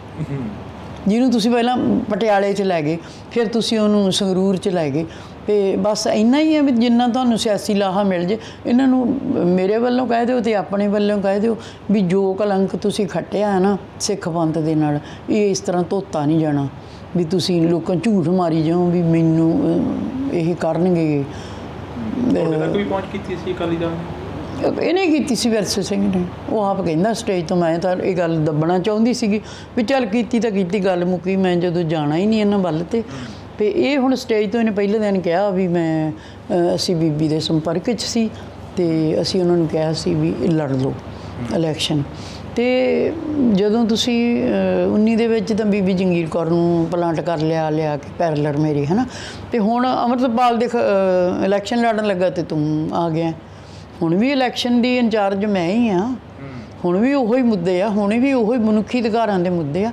ਜਿਹਨੂੰ ਤੁਸੀਂ ਪਹਿਲਾਂ ਪਟਿਆਲੇ 'ਚ ਲੈ ਗਏ, ਫਿਰ ਤੁਸੀਂ ਉਹਨੂੰ ਸੰਗਰੂਰ 'ਚ ਲੈ ਗਏ, ਤੇ ਬਸ ਇੰਨਾ ਹੀ ਹੈ ਵੀ ਜਿੰਨਾ ਤੁਹਾਨੂੰ ਸਿਆਸੀ ਲਾਹਾ ਮਿਲ ਜੇ। ਇਹਨਾਂ ਨੂੰ ਮੇਰੇ ਵੱਲੋਂ ਕਹਿ ਦਿਓ ਤੇ ਆਪਣੇ ਵੱਲੋਂ ਕਹਿ ਦਿਓ ਵੀ ਜੋ ਕਲੰਕ ਤੁਸੀਂ ਖੱਟਿਆ ਹੈ ਨਾ ਸਿੱਖ ਪੰਥ ਦੇ ਨਾਲ, ਇਹ ਇਸ ਤਰ੍ਹਾਂ ਧੋਤਾ ਨਹੀਂ ਜਾਣਾ ਵੀ ਤੁਸੀਂ ਲੋਕਾਂ ਝੂਠ ਮਾਰੀ ਜਾਓ ਵੀ ਮੈਨੂੰ ਇਹ ਕਰਨਗੇ। ਕੋਈ ਪਹੁੰਚ ਕੀਤੀ ਸੀ ਅਕਾਲੀ ਦਲ ਨੇ? ਇਹਨੇ ਕੀਤੀ ਸੀ ਵਿਰਸੇ ਸਿੰਘ ਨੇ। ਉਹ ਆਪ ਕਹਿੰਦਾ ਸਟੇਜ ਤੋਂ ਮੈਂ ਤਾਂ ਇਹ ਗੱਲ ਦੱਬਣਾ ਚਾਹੁੰਦੀ ਸੀਗੀ ਵੀ ਚੱਲ ਕੀਤੀ ਤਾਂ ਕੀਤੀ, ਗੱਲ ਮੁੱਕੀ, ਮੈਂ ਜਦੋਂ ਜਾਣਾ ਹੀ ਨਹੀਂ ਇਹਨਾਂ ਵੱਲ। ਤੇ ਇਹ ਹੁਣ ਸਟੇਜ ਤੋਂ ਇਹਨੇ ਪਹਿਲੇ ਦਿਨ ਕਿਹਾ ਵੀ ਅਸੀਂ ਬੀਬੀ ਦੇ ਸੰਪਰਕ 'ਚ ਸੀ ਤੇ ਅਸੀਂ ਉਹਨਾਂ ਨੂੰ ਕਿਹਾ ਸੀ ਵੀ ਲੜ ਲਓ ਇਲੈਕਸ਼ਨ। ਤੇ ਜਦੋਂ ਤੁਸੀਂ 19 ਦੇ ਵਿੱਚ ਤਾਂ ਬੀਬੀ ਜੰਗੀਰ ਕੌਰ ਨੂੰ ਪਲਾਂਟ ਕਰ ਲਿਆ ਕੇ ਪੈਰਲਰ ਮੇਰੀ ਹੈ ਨਾ, ਤੇ ਹੁਣ ਅੰਮ੍ਰਿਤਪਾਲ ਦੇ ਇਲੈਕਸ਼ਨ ਲੜਨ ਲੱਗਾ ਤੇ ਤੂੰ ਆ ਗਿਆ। ਹੁਣ ਵੀ ਇਲੈਕਸ਼ਨ ਦੀ ਇੰਚਾਰਜ ਮੈਂ ਹੀ ਹਾਂ, ਹੁਣ ਵੀ ਉਹੀ ਮੁੱਦੇ ਆ, ਹੁਣ ਵੀ ਉਹੀ ਮਨੁੱਖੀ ਅਧਿਕਾਰਾਂ ਦੇ ਮੁੱਦੇ ਆ।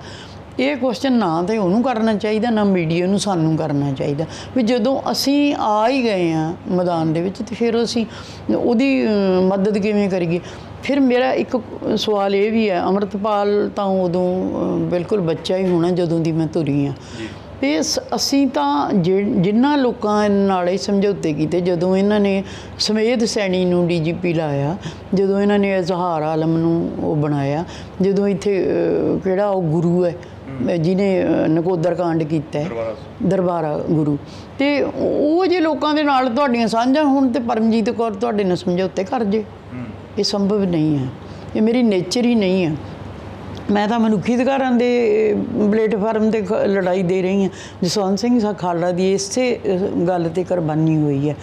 ਇਹ ਕੁਐਸਚਨ ਨਾ ਤਾਂ ਉਹਨੂੰ ਕਰਨਾ ਚਾਹੀਦਾ, ਨਾ ਮੀਡੀਆ ਨੂੰ ਸਾਨੂੰ ਕਰਨਾ ਚਾਹੀਦਾ ਵੀ ਜਦੋਂ ਅਸੀਂ ਆ ਹੀ ਗਏ ਹਾਂ ਮੈਦਾਨ ਦੇ ਵਿੱਚ ਤੇ ਫਿਰ ਅਸੀਂ ਉਹਦੀ ਮਦਦ ਕਿਵੇਂ ਕਰੀਏ। ਫਿਰ ਮੇਰਾ ਇੱਕ ਸਵਾਲ ਇਹ ਵੀ ਹੈ, ਅੰਮ੍ਰਿਤਪਾਲ ਤਾਂ ਉਦੋਂ ਬਿਲਕੁਲ ਬੱਚਾ ਹੀ ਹੋਣਾ ਜਦੋਂ ਦੀ ਮੈਂ ਤੁਰੀ ਹਾਂ, ਤੇ ਅਸੀਂ ਤਾਂ ਜਿਨ੍ਹਾਂ ਲੋਕਾਂ ਨਾਲ ਇਹ ਸਮਝੌਤੇ ਕੀਤੇ, ਜਦੋਂ ਇਹਨਾਂ ਨੇ ਸਮੇਧ ਸੈਣੀ ਨੂੰ DGP ਲਾਇਆ, ਜਦੋਂ ਇਹਨਾਂ ਨੇ ਇਜ਼ਹਾਰ ਆਲਮ ਨੂੰ ਉਹ ਬਣਾਇਆ, ਜਦੋਂ ਇੱਥੇ ਕਿਹੜਾ ਉਹ ਗੁਰੂ ਹੈ ਜਿਹਨੇ ਨਕੋਦਰ ਕਾਂਡ ਕੀਤਾ ਹੈ, ਦਰਬਾਰਾ ਗੁਰੂ, ਤੇ ਉਹ ਜੇ ਲੋਕਾਂ ਦੇ ਨਾਲ ਤੁਹਾਡੀਆਂ ਸਾਂਝਾਂ ਹੋਣ ਤੇ ਪਰਮਜੀਤ ਕੌਰ ਤੁਹਾਡੇ ਨਾਲ ਸਮਝੌਤੇ ਕਰ ਜੇ, ਇਹ ਸੰਭਵ ਨਹੀਂ ਹੈ, ਇਹ ਮੇਰੀ ਨੇਚਰ ਹੀ ਨਹੀਂ ਹੈ। ਮੈਂ ਤਾਂ ਮਨੁੱਖੀ ਅਧਿਕਾਰਾਂ ਦੇ ਪਲੇਟਫਾਰਮ 'ਤੇ ਲੜਾਈ ਦੇ ਰਹੀ ਹਾਂ। ਜਸਵੰਤ ਸਿੰਘ ਖਾਲੜਾ ਦੀ ਇਸੇ ਗੱਲ 'ਤੇ ਕੁਰਬਾਨੀ ਹੋਈ ਹੈ।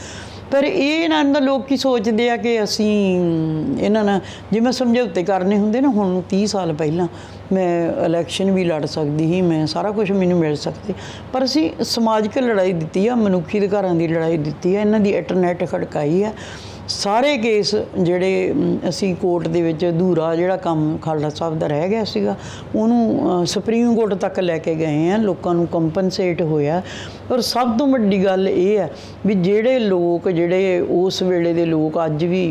ਪਰ ਇਹ ਇਹਨਾਂ ਦਾ ਲੋਕ ਕੀ ਸੋਚਦੇ ਆ ਕਿ ਅਸੀਂ ਇਹਨਾਂ ਨਾਲ ਜਿਵੇਂ ਸਮਝੌਤੇ ਕਰਨੇ ਹੁੰਦੇ ਨਾ, ਹੁਣ 30 ਸਾਲ ਪਹਿਲਾਂ ਮੈਂ ਇਲੈਕਸ਼ਨ ਵੀ ਲੜ ਸਕਦੀ ਸੀ, ਮੈਂ ਸਾਰਾ ਕੁਝ ਮੈਨੂੰ ਮਿਲ ਸਕਦੀ, ਪਰ ਅਸੀਂ ਸਮਾਜਿਕ ਲੜਾਈ ਦਿੱਤੀ ਆ, ਮਨੁੱਖੀ ਅਧਿਕਾਰਾਂ ਦੀ ਲੜਾਈ ਦਿੱਤੀ ਆ, ਇਹਨਾਂ ਦੀ ਇੰਟਰਨੈਟ ਖੜਕਾਈ ਆ। ਸਾਰੇ ਕੇਸ ਜਿਹੜੇ ਅਸੀਂ ਕੋਰਟ ਦੇ ਵਿੱਚ ਅਧੂਰਾ ਜਿਹੜਾ ਕੰਮ ਖਾਲੜਾ ਸਾਹਿਬ ਦਾ ਰਹਿ ਗਿਆ ਸੀਗਾ, ਉਹਨੂੰ ਸੁਪਰੀਮ ਕੋਰਟ ਤੱਕ ਲੈ ਕੇ ਗਏ ਆ, ਲੋਕਾਂ ਨੂੰ ਕੰਪਨਸੇਟ ਹੋਇਆ। ਔਰ ਸਭ ਤੋਂ ਵੱਡੀ ਗੱਲ ਇਹ ਹੈ ਵੀ ਜਿਹੜੇ ਲੋਕ, ਜਿਹੜੇ ਉਸ ਵੇਲੇ ਦੇ ਲੋਕ ਅੱਜ ਵੀ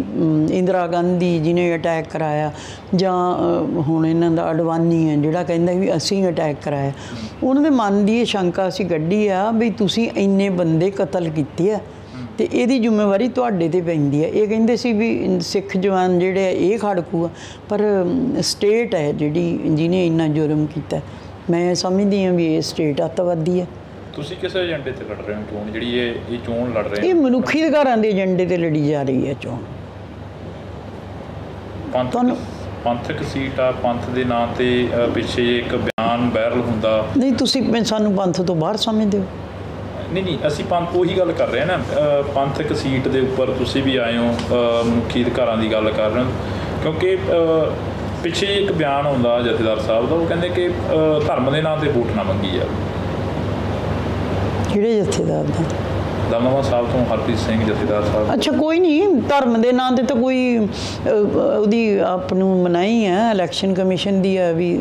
ਇੰਦਰਾ ਗਾਂਧੀ ਜਿਹਨੇ ਅਟੈਕ ਕਰਾਇਆ, ਜਾਂ ਹੁਣ ਇਹਨਾਂ ਦਾ ਅਡਵਾਨੀ ਹੈ ਜਿਹੜਾ ਕਹਿੰਦਾ ਵੀ ਅਸੀਂ ਅਟੈਕ ਕਰਾਇਆ, ਉਹਨਾਂ ਦੇ ਮਨ ਦੀ ਇਹ ਸ਼ੰਕਾ ਅਸੀਂ ਕੱਢੀ ਆ ਵੀ ਤੁਸੀਂ ਇੰਨੇ ਬੰਦੇ ਕਤਲ ਕੀਤੇ ਆ ਤੇ ਇਹਦੀ ਜ਼ਿੰਮੇਵਾਰੀ ਤੁਹਾਡੇ 'ਤੇ ਪੈਂਦੀ ਹੈ। ਇਹ ਕਹਿੰਦੇ ਸੀ ਵੀ ਸਿੱਖ ਜਵਾਨ ਜਿਹੜੇ ਆ ਇਹ ਖੜਕੂ ਆ, ਪਰ ਸਟੇਟ ਹੈ ਜਿਹੜੀ ਜਿਹਨੇ ਇੰਨਾ ਜੁਰਮ ਕੀਤਾ। ਮੈਂ ਸਮਝਦੀ ਹਾਂ ਵੀ ਇਹ ਸਟੇਟ ਅੱਤਵਾਦੀ ਹੈ। ਤੁਸੀਂ ਕਿਸ ਏਜੰਡੇ ਤੇ ਲੜ ਰਹੇ ਹੋ ਚੋਣ, ਜਿਹੜੀ ਇਹ ਚੋਣ ਲੜ ਰਹੇ ਇਹ ਮਨੁੱਖੀ ਅਧਿਕਾਰਾਂ ਦੇ ਏਜੰਡੇ ਤੇ ਲੜੀ ਜਾ ਰਹੀ ਹੈ ਚੋਣ। ਪੰਥਕ ਸੀਟ ਆ, ਪੰਥ ਦੇ ਨਾਂ ਤੇ ਪਿੱਛੇ ਇੱਕ ਬਿਆਨ ਵਾਇਰਲ ਹੁੰਦਾ। ਨਹੀਂ, ਤੁਸੀਂ ਸਾਨੂੰ ਪੰਥ ਤੋਂ ਬਾਹਰ ਸਮਝਦੇ ਹੋ? ਨਹੀਂ, ਅਸੀਂ ਪੰਥ ਉਹੀ ਗੱਲ ਕਰ ਰਹੇ ਹਾਂ ਨਾ, ਪੰਥਕ ਸੀਟ ਦੇ ਉੱਪਰ ਤੁਸੀਂ ਵੀ ਆਏ ਹੋ, ਮਨੁੱਖੀ ਅਧਿਕਾਰਾਂ ਦੀ ਗੱਲ ਕਰ ਰਹੇ ਹੋ, ਕਿਉਂਕਿ ਪਿੱਛੇ ਇੱਕ ਬਿਆਨ ਆਉਂਦਾ ਜਥੇਦਾਰ ਸਾਹਿਬ ਦਾ, ਉਹ ਕਹਿੰਦੇ ਕਿ ਧਰਮ ਦੇ ਨਾਂ ਤੇ ਵੋਟ ਨਾ ਮੰਗੀ ਜਾਵੇ। ਕਿਹੜੇ ਜਥੇਦਾਰ ਦਾ? ਦਮਦਮਾ ਸਾਹਿਬ ਤੋਂ ਹਰਪ੍ਰੀਤ ਸਿੰਘ ਜਥੇਦਾਰ ਸਾਹਿਬ। ਅੱਛਾ, ਕੋਈ ਨਹੀਂ, ਧਰਮ ਦੇ ਨਾਂ 'ਤੇ ਤਾਂ ਕੋਈ ਉਹਦੀ ਆਪ ਨੂੰ ਮਨਾਹੀ ਹੈ, ਇਲੈਕਸ਼ਨ ਕਮਿਸ਼ਨ ਦੀ ਹੈ ਵੀ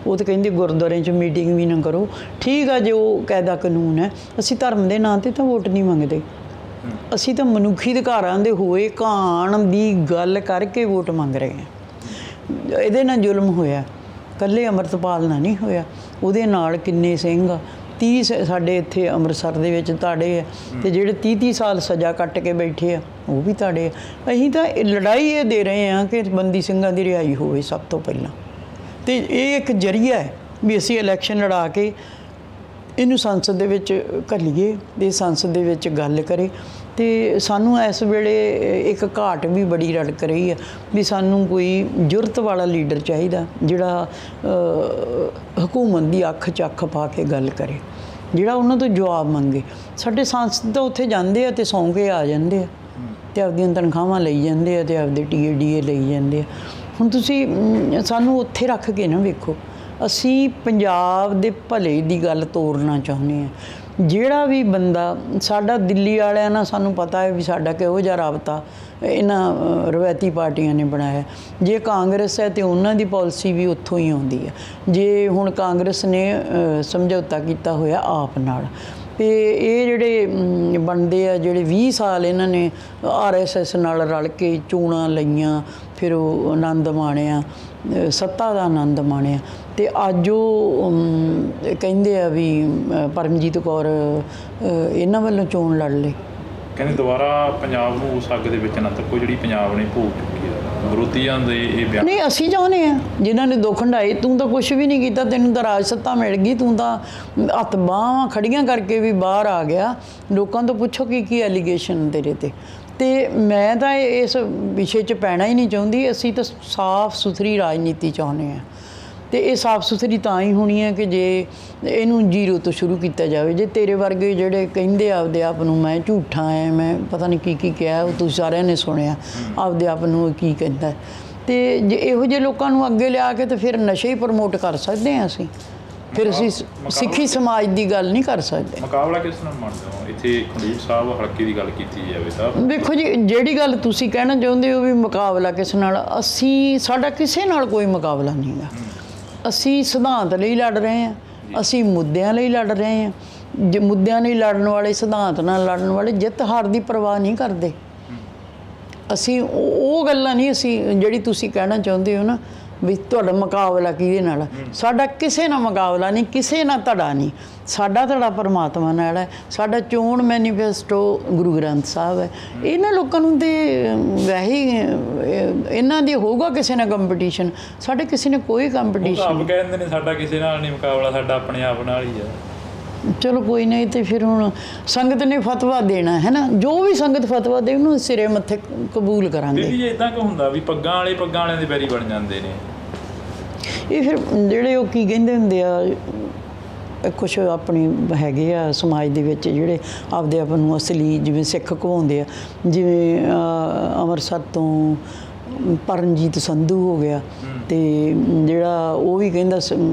ਉਹ ਤਾਂ ਕਹਿੰਦੇ ਗੁਰਦੁਆਰਿਆਂ 'ਚ ਮੀਟਿੰਗ ਵੀ ਨਾ ਕਰੋ। ਠੀਕ ਆ, ਜੇ ਉਹ ਕਾਇਦਾ ਕਾਨੂੰਨ ਹੈ। ਅਸੀਂ ਧਰਮ ਦੇ ਨਾਂ 'ਤੇ ਤਾਂ ਵੋਟ ਨਹੀਂ ਮੰਗਦੇ, ਅਸੀਂ ਤਾਂ ਮਨੁੱਖੀ ਅਧਿਕਾਰਾਂ ਦੇ ਹੋਏ ਘਾਣ ਦੀ ਗੱਲ ਕਰਕੇ ਵੋਟ ਮੰਗ ਰਹੇ ਹਾਂ। ਇਹਦੇ ਨਾਲ ਜ਼ੁਲਮ ਹੋਇਆ, ਇਕੱਲੇ ਅੰਮ੍ਰਿਤਪਾਲ ਨਾਲ ਨਹੀਂ ਹੋਇਆ, ਉਹਦੇ ਨਾਲ ਕਿੰਨੇ ਸਿੰਘ ਆ, 30 ਸਾਡੇ ਇੱਥੇ ਅੰਮ੍ਰਿਤਸਰ ਦੇ ਵਿੱਚ ਤਾੜੇ ਆ, ਅਤੇ ਜਿਹੜੇ 30 ਸਾਲ ਸਜ਼ਾ ਕੱਟ ਕੇ ਬੈਠੇ ਆ ਉਹ ਵੀ ਤਾੜੇ ਆ। ਅਸੀਂ ਤਾਂ ਲੜਾਈ ਇਹ ਦੇ ਰਹੇ ਹਾਂ ਕਿ ਬੰਦੀ ਸਿੰਘਾਂ ਦੀ ਰਿਹਾਈ ਹੋਵੇ ਸਭ ਤੋਂ ਪਹਿਲਾਂ, ਅਤੇ ਇਹ ਇੱਕ ਜ਼ਰੀਆ ਹੈ ਵੀ ਅਸੀਂ ਇਲੈਕਸ਼ਨ ਲੜਾ ਕੇ ਇਹਨੂੰ ਸੰਸਦ ਦੇ ਵਿੱਚ ਘੱਲੀਏ ਅਤੇ ਸੰਸਦ ਦੇ ਵਿੱਚ ਗੱਲ ਕਰੇ। ਅਤੇ ਸਾਨੂੰ ਇਸ ਵੇਲੇ ਇੱਕ ਘਾਟ ਵੀ ਬੜੀ ਰੜਕ ਰਹੀ ਹੈ ਵੀ ਸਾਨੂੰ ਕੋਈ ਜੁਰਤ ਵਾਲਾ ਲੀਡਰ ਚਾਹੀਦਾ, ਜਿਹੜਾ ਹਕੂਮਤ ਦੀ ਅੱਖ 'ਚ ਅੱਖ ਪਾ ਕੇ ਗੱਲ ਕਰੇ, ਜਿਹੜਾ ਉਹਨਾਂ ਤੋਂ ਜਵਾਬ ਮੰਗੇ। ਸਾਡੇ ਸੰਸਦ ਤਾਂ ਉੱਥੇ ਜਾਂਦੇ ਆ ਅਤੇ ਸੌਂ ਕੇ ਆ ਜਾਂਦੇ ਆ, ਅਤੇ ਆਪਦੀਆਂ ਤਨਖਾਹਾਂ ਲਈ ਜਾਂਦੇ ਆ, ਅਤੇ ਆਪਦੇ TADA ਲਈ ਜਾਂਦੇ ਆ। ਹੁਣ ਤੁਸੀਂ ਸਾਨੂੰ ਉੱਥੇ ਰੱਖ ਕੇ ਨਾ ਵੇਖੋ, ਅਸੀਂ ਪੰਜਾਬ ਦੇ ਭਲੇ ਦੀ ਗੱਲ ਤੋਰਨਾ ਚਾਹੁੰਦੇ ਹਾਂ। ਜਿਹੜਾ ਵੀ ਬੰਦਾ, ਸਾਡਾ ਦਿੱਲੀ ਵਾਲਿਆਂ ਨਾਲ ਸਾਨੂੰ ਪਤਾ ਹੈ ਵੀ ਸਾਡਾ ਕਿਹੋ ਜਿਹਾ ਰਾਬਤਾ ਇਹਨਾਂ ਰਵਾਇਤੀ ਪਾਰਟੀਆਂ ਨੇ ਬਣਾਇਆ। ਜੇ ਕਾਂਗਰਸ ਹੈ ਤਾਂ ਉਹਨਾਂ ਦੀ ਪਾਲਿਸੀ ਵੀ ਉੱਥੋਂ ਹੀ ਆਉਂਦੀ ਹੈ। ਜੇ ਹੁਣ ਕਾਂਗਰਸ ਨੇ ਸਮਝੌਤਾ ਕੀਤਾ ਹੋਇਆ ਆਪ ਨਾਲ, ਅਤੇ ਇਹ ਜਿਹੜੇ ਬਣਦੇ ਆ, ਜਿਹੜੇ 20 ਸਾਲ ਇਹਨਾਂ ਨੇ RSS ਨਾਲ ਰਲ ਕੇ ਚੋਣਾਂ ਲਈਆਂ, ਫਿਰ ਉਹ ਆਨੰਦ ਮਾਣਿਆ, ਸੱਤਾ ਦਾ ਆਨੰਦ ਮਾਣਿਆ, ਅਤੇ ਅੱਜ ਉਹ ਕਹਿੰਦੇ ਆ ਵੀ ਪਰਮਜੀਤ ਕੌਰ ਇਹਨਾਂ ਵੱਲੋਂ ਚੋਣ ਲੜ ਲਏ। ਕਹਿੰਦੇ ਦੁਬਾਰਾ ਪੰਜਾਬ ਨੂੰ ਉਸ ਅੱਗ ਦੇ ਵਿੱਚ ਨਾ ਤੱਕੋ ਜਿਹੜੀ ਪੰਜਾਬ ਨੇ ਭੋਗ ਚੁੱਕੀ ਹੈ। ਵਿਰੋਧੀਆਂ ਦੇ ਇਹ ਬਿਆਨ ਨਹੀਂ, ਅਸੀਂ ਚਾਹੁੰਦੇ ਹਾਂ ਜਿਨ੍ਹਾਂ ਨੇ ਦੁੱਖ ਹੰਢਾਏ, ਤੂੰ ਤਾਂ ਕੁਛ ਵੀ ਨਹੀਂ ਕੀਤਾ, ਤੈਨੂੰ ਤਾਂ ਰਾਜ ਸੱਤਾ ਮਿਲ ਗਈ, ਤੂੰ ਤਾਂ ਹੱਥ ਬਾਹਾਂ ਖੜੀਆਂ ਕਰਕੇ ਵੀ ਬਾਹਰ ਆ ਗਿਆ। ਲੋਕਾਂ ਤੋਂ ਪੁੱਛੋ ਕੀ ਐਲੀਗੇਸ਼ਨ ਤੇਰੇ 'ਤੇ। ਅਤੇ ਮੈਂ ਤਾਂ ਇਸ ਵਿਸ਼ੇ 'ਚ ਪੈਣਾ ਹੀ ਨਹੀਂ ਚਾਹੁੰਦੀ। ਅਸੀਂ ਤਾਂ ਸਾਫ਼ ਸੁਥਰੀ ਰਾਜਨੀਤੀ ਚਾਹੁੰਦੇ ਹਾਂ, ਅਤੇ ਇਹ ਸਾਫ਼ ਸੁਥਰੀ ਤਾਂ ਹੀ ਹੋਣੀ ਹੈ ਕਿ ਜੇ ਇਹਨੂੰ ਜ਼ੀਰੋ ਤੋਂ ਸ਼ੁਰੂ ਕੀਤਾ ਜਾਵੇ। ਜੇ ਤੇਰੇ ਵਰਗੇ ਜਿਹੜੇ ਕਹਿੰਦੇ ਆਪਦੇ ਆਪ ਨੂੰ ਮੈਂ ਝੂਠਾ ਹੈ, ਮੈਂ ਪਤਾ ਨਹੀਂ ਕੀ ਕਿਹਾ, ਉਹ ਤੁਸੀਂ ਸਾਰਿਆਂ ਨੇ ਸੁਣਿਆ ਆਪਦੇ ਆਪ ਨੂੰ ਕੀ ਕਹਿੰਦਾ, ਅਤੇ ਜੇ ਇਹੋ ਜਿਹੇ ਲੋਕਾਂ ਨੂੰ ਅੱਗੇ ਲਿਆ ਕੇ ਤਾਂ ਫਿਰ ਨਸ਼ੇ ਹੀ ਪ੍ਰਮੋਟ ਕਰ ਸਕਦੇ ਹਾਂ ਅਸੀਂ, ਫਿਰ ਅਸੀਂ ਸਿੱਖੀ ਸਮਾਜ ਦੀ ਗੱਲ ਨਹੀਂ ਕਰ ਸਕਦੇ। ਮੁਕਾਬਲਾ ਕਿਸ ਨਾਲ ਮੰਨਦੇ ਹੋ? ਇੱਥੇ ਖਡੂਰ ਸਾਹਿਬ ਹਲਕੇ ਦੀ ਗੱਲ ਕੀਤੀ ਜਾਵੇ ਤਾਂ ਵੇਖੋ ਜੀ, ਜਿਹੜੀ ਗੱਲ ਤੁਸੀਂ ਕਹਿਣਾ ਚਾਹੁੰਦੇ ਹੋ ਵੀ ਮੁਕਾਬਲਾ ਕਿਸ ਨਾਲ, ਸਾਡਾ ਕਿਸੇ ਨਾਲ ਕੋਈ ਮੁਕਾਬਲਾ ਨਹੀਂ ਗਾ। ਅਸੀਂ ਸਿਧਾਂਤ ਲਈ ਲੜ ਰਹੇ ਹਾਂ, ਅਸੀਂ ਮੁੱਦਿਆਂ ਲਈ ਲੜ ਰਹੇ ਹਾਂ। ਜੇ ਮੁੱਦਿਆਂ ਲਈ ਲੜਨ ਵਾਲੇ, ਸਿਧਾਂਤ ਨਾਲ ਲੜਨ ਵਾਲੇ ਜਿੱਤ ਹਾਰ ਦੀ ਪਰਵਾਹ ਨਹੀਂ ਕਰਦੇ। ਅਸੀਂ ਉਹ ਗੱਲਾਂ ਨਹੀਂ, ਅਸੀਂ ਜਿਹੜੀ ਤੁਸੀਂ ਕਹਿਣਾ ਚਾਹੁੰਦੇ ਹੋ ਨਾ ਵੀ ਤੁਹਾਡਾ ਮੁਕਾਬਲਾ ਕਿਹਦੇ ਨਾਲ। ਸਾਡਾ ਕਿਸੇ ਨਾਲ ਮੁਕਾਬਲਾ ਨਹੀਂ, ਕਿਸੇ ਨਾਲ ਧੜਾ ਨਹੀਂ, ਸਾਡਾ ਧੜਾ ਪਰਮਾਤਮਾ ਨਾਲ ਹੈ। ਸਾਡਾ ਚੋਣ ਮੈਨੀਫੈਸਟੋ ਗੁਰੂ ਗ੍ਰੰਥ ਸਾਹਿਬ ਹੈ। ਇਹਨਾਂ ਲੋਕਾਂ ਨੂੰ ਤੇ ਵੈਸੇ ਹੀ ਇਹਨਾਂ ਦੀ ਹੋਊਗਾ ਕਿਸੇ ਨਾਲ ਕੰਪੀਟੀਸ਼ਨ, ਸਾਡੇ ਕਿਸੇ ਨੇ ਕੋਈ ਕੰਪੀਟੀਸ਼ਨ। ਆਪ ਕਹਿੰਦੇ ਨੇ ਸਾਡਾ ਕਿਸੇ ਨਾਲ ਨਹੀਂ ਮੁਕਾਬਲਾ, ਸਾਡਾ ਆਪਣੇ ਆਪ ਨਾਲ ਹੀ ਆ। ਚਲੋ ਕੋਈ ਨਹੀਂ, ਤੇ ਫਿਰ ਹੁਣ ਸੰਗਤ ਨੇ ਫਤਵਾ ਦੇਣਾ ਹੈ ਨਾ, ਜੋ ਵੀ ਸੰਗਤ ਫਤਵਾ ਦੇ ਉਹਨੂੰ ਸਿਰੇ ਮੱਥੇ ਕਬੂਲ ਕਰਾਂਗੇ। ਬੀਬੀ ਇਦਾਂ ਕਿਉਂ ਹੁੰਦਾ ਵੀ ਪੱਗਾਂ ਵਾਲਿਆਂ ਦੇ ਬੈਰੀ ਬਣ ਜਾਂਦੇ ਨੇ? ਇਹ ਫਿਰ ਜਿਹੜੇ ਉਹ ਕੀ ਕਹਿੰਦੇ ਹੁੰਦੇ ਆ, ਕੁਛ ਆਪਣੀ ਹੈਗੇ ਆ ਸਮਾਜ ਦੇ ਵਿੱਚ ਜਿਹੜੇ ਆਪਦੇ ਆਪ ਨੂੰ ਅਸਲੀ ਜਿਵੇਂ ਸਿੱਖ ਕਹਾਉਂਦੇ ਆ, ਜਿਵੇਂ ਅੰਮ੍ਰਿਤਸਰ ਤੋਂ ਪਰਮਜੀਤ ਸੰਧੂ ਹੋ ਗਿਆ, ਤੇ ਜਿਹੜਾ ਉਹ ਵੀ ਕਹਿੰਦਾ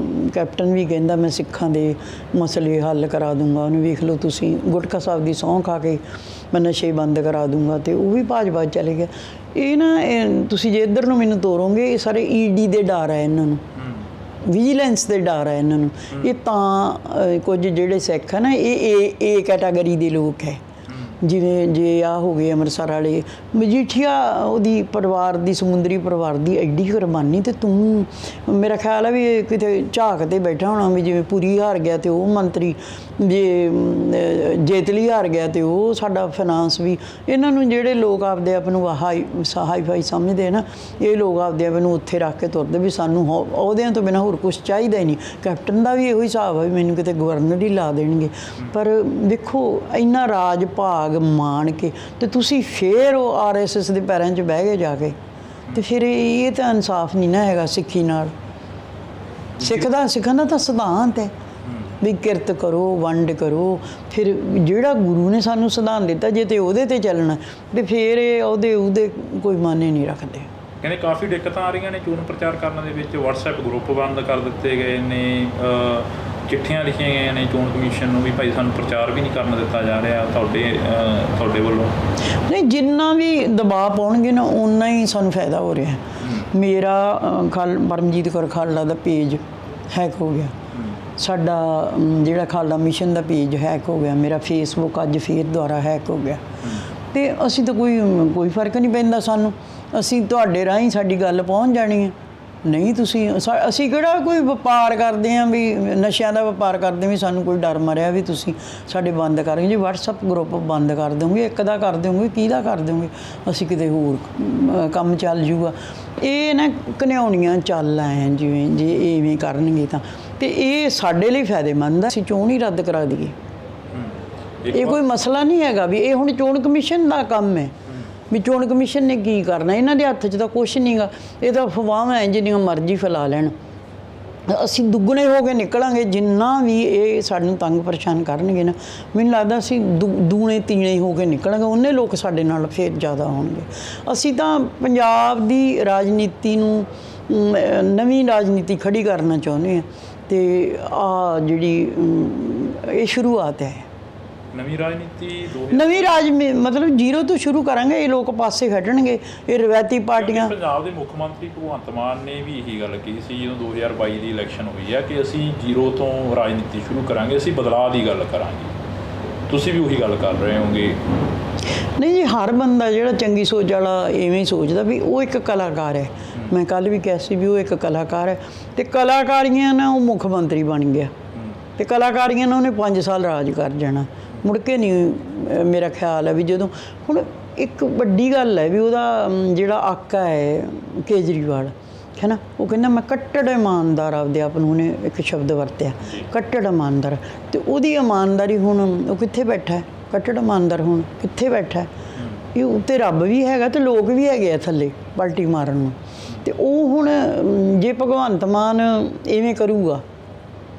ਕੈਪਟਨ ਵੀ ਕਹਿੰਦਾ ਮੈਂ ਸਿੱਖਾਂ ਦੇ ਮਸਲੇ ਹੱਲ ਕਰਾ ਦੂੰਗਾ। ਉਹਨੂੰ ਵੇਖ ਲਓ ਤੁਸੀਂ, ਗੁਟਕਾ ਸਾਹਿਬ ਦੀ ਸਹੁੰ ਖਾ ਕੇ ਮੈਂ ਨਸ਼ੇ ਬੰਦ ਕਰਾ ਦੂੰਗਾ, ਤੇ ਉਹ ਵੀ ਭਾਜਪਾ ਚਲੇ ਗਿਆ। ਇਹ ਨਾ ਤੁਸੀਂ ਜੇ ਇੱਧਰ ਨੂੰ ਮੈਨੂੰ ਤੋਰੋਗੇ, ਇਹ ਸਾਰੇ ਈਡੀ ਦੇ ਡਰ ਹੈ ਇਹਨਾਂ ਨੂੰ, ਵਿਜੀਲੈਂਸ ਦੇ ਡਰ ਹੈ ਇਹਨਾਂ ਨੂੰ। ਇਹ ਤਾਂ ਕੁਝ ਜਿਹੜੇ ਸਿੱਖ ਹੈ ਨਾ, ਇਹ ਕੈਟਾਗਰੀ ਦੇ ਲੋਕ ਹੈ। ਜਿਵੇਂ ਜੇ ਆ ਹੋ ਗਏ ਅੰਮ੍ਰਿਤਸਰ ਵਾਲੇ, ਮਜੀਠੀਆ ਉਹਦੀ ਪਰਿਵਾਰ ਦੀ, ਸਮੁੰਦਰੀ ਪਰਿਵਾਰ ਦੀ ਐਡੀ ਕੁਰਬਾਨੀ, ਤੇ ਤੂੰ ਮੇਰਾ ਖਿਆਲ ਹੈ ਵੀ ਕਿਤੇ ਝਾਕ ਤੇ ਬੈਠਾ ਹੋਣਾ ਵੀ ਜਿਵੇਂ ਪੁਰੀ ਹਾਰ ਗਿਆ ਤੇ ਉਹ ਮੰਤਰੀ, ਜੇ ਜੇਤਲੀ ਹਾਰ ਗਿਆ ਤੇ ਉਹ ਸਾਡਾ ਫਾਈਨਾਂਸ ਵੀ। ਇਹਨਾਂ ਨੂੰ ਜਿਹੜੇ ਲੋਕ ਆਪਦੇ ਆਪ ਨੂੰ ਹਾਈ ਫਾਈ ਸਮਝਦੇ ਨਾ, ਇਹ ਲੋਕ ਆਪਦੇ ਆਪ ਨੂੰ ਉੱਥੇ ਰੱਖ ਕੇ ਤੁਰਦੇ ਵੀ ਸਾਨੂੰ ਅਹੁਦਿਆਂ ਤੋਂ ਬਿਨਾਂ ਹੋਰ ਕੁਛ ਚਾਹੀਦਾ ਹੀ ਨਹੀਂ। ਕੈਪਟਨ ਦਾ ਵੀ ਇਹੋ ਹਿਸਾਬ ਹੈ ਵੀ ਮੈਨੂੰ ਕਿਤੇ ਗਵਰਨਰ ਹੀ ਲਾ ਦੇਣਗੇ। ਪਰ ਦੇਖੋ ਇੰਨਾ ਰਾਜ ਭਾਗ ਮਾਣ ਕੇ ਤੇ ਤੁਸੀਂ ਫੇਰ ਉਹ RSS ਦੇ ਪੈਰਾਂ 'ਚ ਬਹਿ ਗਏ ਜਾ ਕੇ, ਤੇ ਫਿਰ ਇਹ ਤਾਂ ਇਨਸਾਫ ਨਹੀਂ ਨਾ ਹੈਗਾ ਸਿੱਖੀ ਨਾਲ। ਸਿੱਖਾਂ ਦਾ ਤਾਂ ਸਿਧਾਂਤ ਹੈ ਵੀ ਕਿਰਤ ਕਰੋ, ਵੰਡ ਕਰੋ। ਫਿਰ ਜਿਹੜਾ ਗੁਰੂ ਨੇ ਸਾਨੂੰ ਸਿਧਾਂਤ ਦਿੱਤਾ, ਜੇ ਤੇ ਉਹਦੇ ਤੇ ਚੱਲਣਾ, ਤੇ ਫਿਰ ਇਹ ਉਹਦੇ ਕੋਈ ਮਾਨੇ ਨਹੀਂ ਰੱਖਦੇ। ਕਹਿੰਦੇ ਕਾਫੀ ਦਿੱਕਤਾਂ ਆ ਰਹੀਆਂ ਨੇ ਚੋਣ ਪ੍ਰਚਾਰ ਕਰਨ ਦੇ ਵਿੱਚ। WhatsApp ਗਰੁੱਪ ਬੰਦ ਕਰ ਦਿੱਤੇ ਗਏ ਨੇ, ਚਿੱਠੀਆਂ ਲਿਖੀਆਂ ਗਈਆਂ ਨੇ ਚੋਣ ਕਮਿਸ਼ਨ ਨੂੰ ਵੀ ਭਾਈ ਸਾਨੂੰ ਪ੍ਰਚਾਰ ਵੀ ਨਹੀਂ ਕਰਨ ਦਿੱਤਾ ਜਾ ਰਿਹਾ ਤੁਹਾਡੇ ਵੱਲੋਂ। ਨਹੀਂ, ਜਿੰਨਾ ਵੀ ਦਬਾਅ ਪਾਉਣਗੇ ਨਾ ਓਨਾ ਹੀ ਸਾਨੂੰ ਫਾਇਦਾ ਹੋ ਰਿਹਾ। ਮੇਰਾ ਪਰਮਜੀਤ ਕੌਰ ਖਾਲੜਾ ਦਾ ਪੇਜ ਹੈਕ ਹੋ ਗਿਆ, ਸਾਡਾ ਜਿਹੜਾ ਖਾਲੜਾ ਮਿਸ਼ਨ ਦਾ ਪੇਜ ਹੈਕ ਹੋ ਗਿਆ, ਮੇਰਾ ਫੇਸਬੁੱਕ ਅੱਜ ਫੇਰ ਦੁਬਾਰਾ ਹੈਕ ਹੋ ਗਿਆ। ਤੇ ਅਸੀਂ ਤਾਂ ਕੋਈ ਫਰਕ ਨਹੀਂ ਪੈਂਦਾ ਸਾਨੂੰ, ਅਸੀਂ ਤੁਹਾਡੇ ਰਾਹੀਂ ਸਾਡੀ ਗੱਲ ਪਹੁੰਚ ਜਾਣੀ ਹੈ। ਨਹੀਂ ਅਸੀਂ ਕਿਹੜਾ ਕੋਈ ਵਪਾਰ ਕਰਦੇ ਹਾਂ ਵੀ ਨਸ਼ਿਆਂ ਦਾ ਵਪਾਰ ਕਰਦੇ ਵੀ ਸਾਨੂੰ ਕੋਈ ਡਰ ਮਰਿਆ ਵੀ ਤੁਸੀਂ ਸਾਡੇ ਬੰਦ ਕਰੋਗੇ। ਜੇ WhatsApp ਗਰੁੱਪ ਬੰਦ ਕਰ ਦਿਓਗੇ, ਇੱਕ ਦਾ ਕਰ ਦਿਓਗੇ, ਕਿਹਦਾ ਕਰ ਦਿਓਗੇ, ਅਸੀਂ ਕਿਤੇ ਹੋਰ ਕੰਮ ਚੱਲ ਜੂਗਾ। ਇਹ ਨਾ ਘਨਿਆਉਣੀਆਂ ਚੱਲ ਆਏ ਜਿਵੇਂ ਜੇ ਇਵੇਂ ਕਰਨਗੇ ਤਾਂ, ਤੇ ਇਹ ਸਾਡੇ ਲਈ ਫਾਇਦੇਮੰਦ ਆ। ਅਸੀਂ ਚੋਣ ਹੀ ਰੱਦ ਕਰਾ ਦਈਏ, ਇਹ ਕੋਈ ਮਸਲਾ ਨਹੀਂ ਹੈਗਾ ਵੀ ਇਹ ਹੁਣ ਚੋਣ ਕਮਿਸ਼ਨ ਦਾ ਕੰਮ ਹੈ ਵੀ ਚੋਣ ਕਮਿਸ਼ਨ ਨੇ ਕੀ ਕਰਨਾ। ਇਹਨਾਂ ਦੇ ਹੱਥ 'ਚ ਤਾਂ ਕੁਛ ਨਹੀਂ ਗਾ, ਇਹ ਤਾਂ ਅਫਵਾਹਾਂ ਹੈ ਜਿੰਨੀਆਂ ਮਰਜ਼ੀ ਫੈਲਾ ਲੈਣ। ਅਸੀਂ ਦੁੱਗਣੇ ਹੋ ਕੇ ਨਿਕਲਾਂਗੇ, ਜਿੰਨਾ ਵੀ ਇਹ ਸਾਨੂੰ ਤੰਗ ਪਰੇਸ਼ਾਨ ਕਰਨਗੇ ਨਾ, ਮੈਨੂੰ ਲੱਗਦਾ ਅਸੀਂ ਦੂਣੇ ਤੀਣੇ ਹੋ ਕੇ ਨਿਕਲਾਂਗੇ। ਉਹਨੇ ਲੋਕ ਸਾਡੇ ਨਾਲ ਫਿਰ ਜ਼ਿਆਦਾ ਹੋਣਗੇ। ਅਸੀਂ ਤਾਂ ਪੰਜਾਬ ਦੀ ਰਾਜਨੀਤੀ ਨੂੰ ਨਵੀਂ ਰਾਜਨੀਤੀ ਖੜੀ ਕਰਨਾ ਚਾਹੁੰਦੇ ਹਾਂ, ਤੇ ਆ ਜਿਹੜੀ ਇਹ ਸ਼ੁਰੂਆਤ ਹੈ ਨਵੀਂ ਮਤਲਬ ਜ਼ੀਰੋ ਤੋਂ ਸ਼ੁਰੂ ਕਰਾਂਗੇ। ਇਹ ਲੋਕ ਪਾਸੇ ਹਟਣਗੇ, ਇਹ ਰਵਾਇਤੀ ਪਾਰਟੀਆਂ। ਪੰਜਾਬ ਦੇ ਮੁੱਖ ਮੰਤਰੀ ਭਗਵੰਤ ਮਾਨ ਨੇ ਵੀ ਇਹੀ ਗੱਲ ਕਹੀ ਸੀ ਜਦੋਂ 2022 ਦੀ ਇਲੈਕਸ਼ਨ ਹੋਈ ਹੈ ਕਿ ਅਸੀਂ ਜ਼ੀਰੋ ਤੋਂ ਰਾਜਨੀਤੀ ਸ਼ੁਰੂ ਕਰਾਂਗੇ, ਅਸੀਂ ਬਦਲਾਅ ਦੀ ਗੱਲ ਕਰਾਂਗੇ। ਤੁਸੀਂ ਵੀ ਉਹੀ ਗੱਲ ਕਰ ਰਹੇ ਹੋਗੇ? ਨਹੀਂ ਜੀ, ਹਰ ਬੰਦਾ ਜਿਹੜਾ ਚੰਗੀ ਸੋਚ ਵਾਲਾ ਇਵੇਂ ਹੀ ਸੋਚਦਾ ਵੀ ਉਹ ਇੱਕ ਕਲਾਕਾਰ ਹੈ। ਮੈਂ ਕੱਲ੍ਹ ਵੀ ਕਿਹਾ ਸੀ ਵੀ ਉਹ ਇੱਕ ਕਲਾਕਾਰ ਹੈ, ਤੇ ਕਲਾਕਾਰੀਆਂ ਨਾਲ ਉਹ ਮੁੱਖ ਮੰਤਰੀ ਬਣ ਗਿਆ, ਤੇ ਕਲਾਕਾਰੀਆਂ ਨਾਲ ਉਹਨੇ 5 ਸਾਲ ਰਾਜ ਕਰ ਜਾਣਾ, ਮੁੜ ਕੇ ਨਹੀਂ। ਮੇਰਾ ਖਿਆਲ ਹੈ ਵੀ ਜਦੋਂ ਹੁਣ ਇੱਕ ਵੱਡੀ ਗੱਲ ਹੈ ਵੀ ਉਹਦਾ ਜਿਹੜਾ ਆਕਾ ਹੈ ਕੇਜਰੀਵਾਲ ਹੈ ਨਾ, ਉਹ ਕਹਿੰਦਾ ਮੈਂ ਕੱਟੜ ਇਮਾਨਦਾਰ, ਆਪਦੇ ਆਪ ਨੂੰ ਉਹਨੇ ਇੱਕ ਸ਼ਬਦ ਵਰਤਿਆ, ਕੱਟੜ ਇਮਾਨਦਾਰ। ਤੇ ਉਹਦੀ ਇਮਾਨਦਾਰੀ ਹੁਣ ਉਹ ਕਿੱਥੇ ਬੈਠਾ ਹੈ? ਕੱਟੜ ਇਮਾਨਦਾਰ ਹੁਣ ਕਿੱਥੇ ਬੈਠਾ ਹੈ? ਇਹ ਉੱਤੇ ਰੱਬ ਵੀ ਹੈਗਾ ਤੇ ਲੋਕ ਵੀ ਹੈਗੇ ਆ ਥੱਲੇ ਪਲਟੀ ਮਾਰਨ ਨੂੰ। ਤੇ ਉਹ ਹੁਣ ਜੇ ਭਗਵੰਤ ਮਾਨ ਇਵੇਂ ਕਰੂਗਾ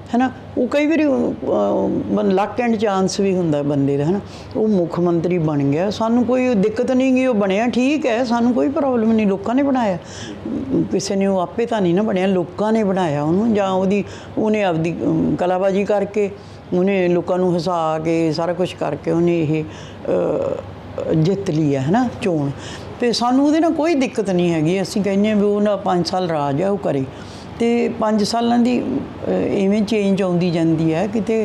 ਹੈ ਨਾ, ਉਹ ਕਈ ਵਾਰੀ ਲੱਕ ਐਂਡ ਚਾਂਸ ਵੀ ਹੁੰਦਾ ਬੰਦੇ ਦਾ ਹੈ ਨਾ, ਉਹ ਮੁੱਖ ਮੰਤਰੀ ਬਣ ਗਿਆ, ਸਾਨੂੰ ਕੋਈ ਦਿੱਕਤ ਨਹੀਂ ਗਈ, ਉਹ ਬਣਿਆ ਠੀਕ ਹੈ, ਸਾਨੂੰ ਕੋਈ ਪ੍ਰੋਬਲਮ ਨਹੀਂ। ਲੋਕਾਂ ਨੇ ਬਣਾਇਆ, ਕਿਸੇ ਨੇ ਉਹ ਆਪੇ ਤਾਂ ਨਹੀਂ ਨਾ ਬਣਿਆ, ਲੋਕਾਂ ਨੇ ਬਣਾਇਆ ਉਹਨੂੰ, ਜਾਂ ਉਹਨੇ ਆਪਦੀ ਕਲਾਬਾਜ਼ੀ ਕਰਕੇ ਉਹਨੇ ਲੋਕਾਂ ਨੂੰ ਹਸਾ ਕੇ ਸਾਰਾ ਕੁਛ ਕਰਕੇ ਉਹਨੇ ਇਹ ਜਿੱਤ ਲਈ ਹੈ ਨਾ ਚੋਣ। ਅਤੇ ਸਾਨੂੰ ਉਹਦੇ ਨਾਲ ਕੋਈ ਦਿੱਕਤ ਨਹੀਂ ਹੈਗੀ। ਅਸੀਂ ਕਹਿੰਦੇ ਹਾਂ ਵੀ ਉਹਨਾਂ 5 ਸਾਲ ਰਾਜ ਹੈ ਉਹ ਕਰੇ, ਅਤੇ 5 ਸਾਲਾਂ ਦੀ ਇਵੇਂ ਚੇਂਜ ਆਉਂਦੀ ਜਾਂਦੀ ਹੈ। ਕਿਤੇ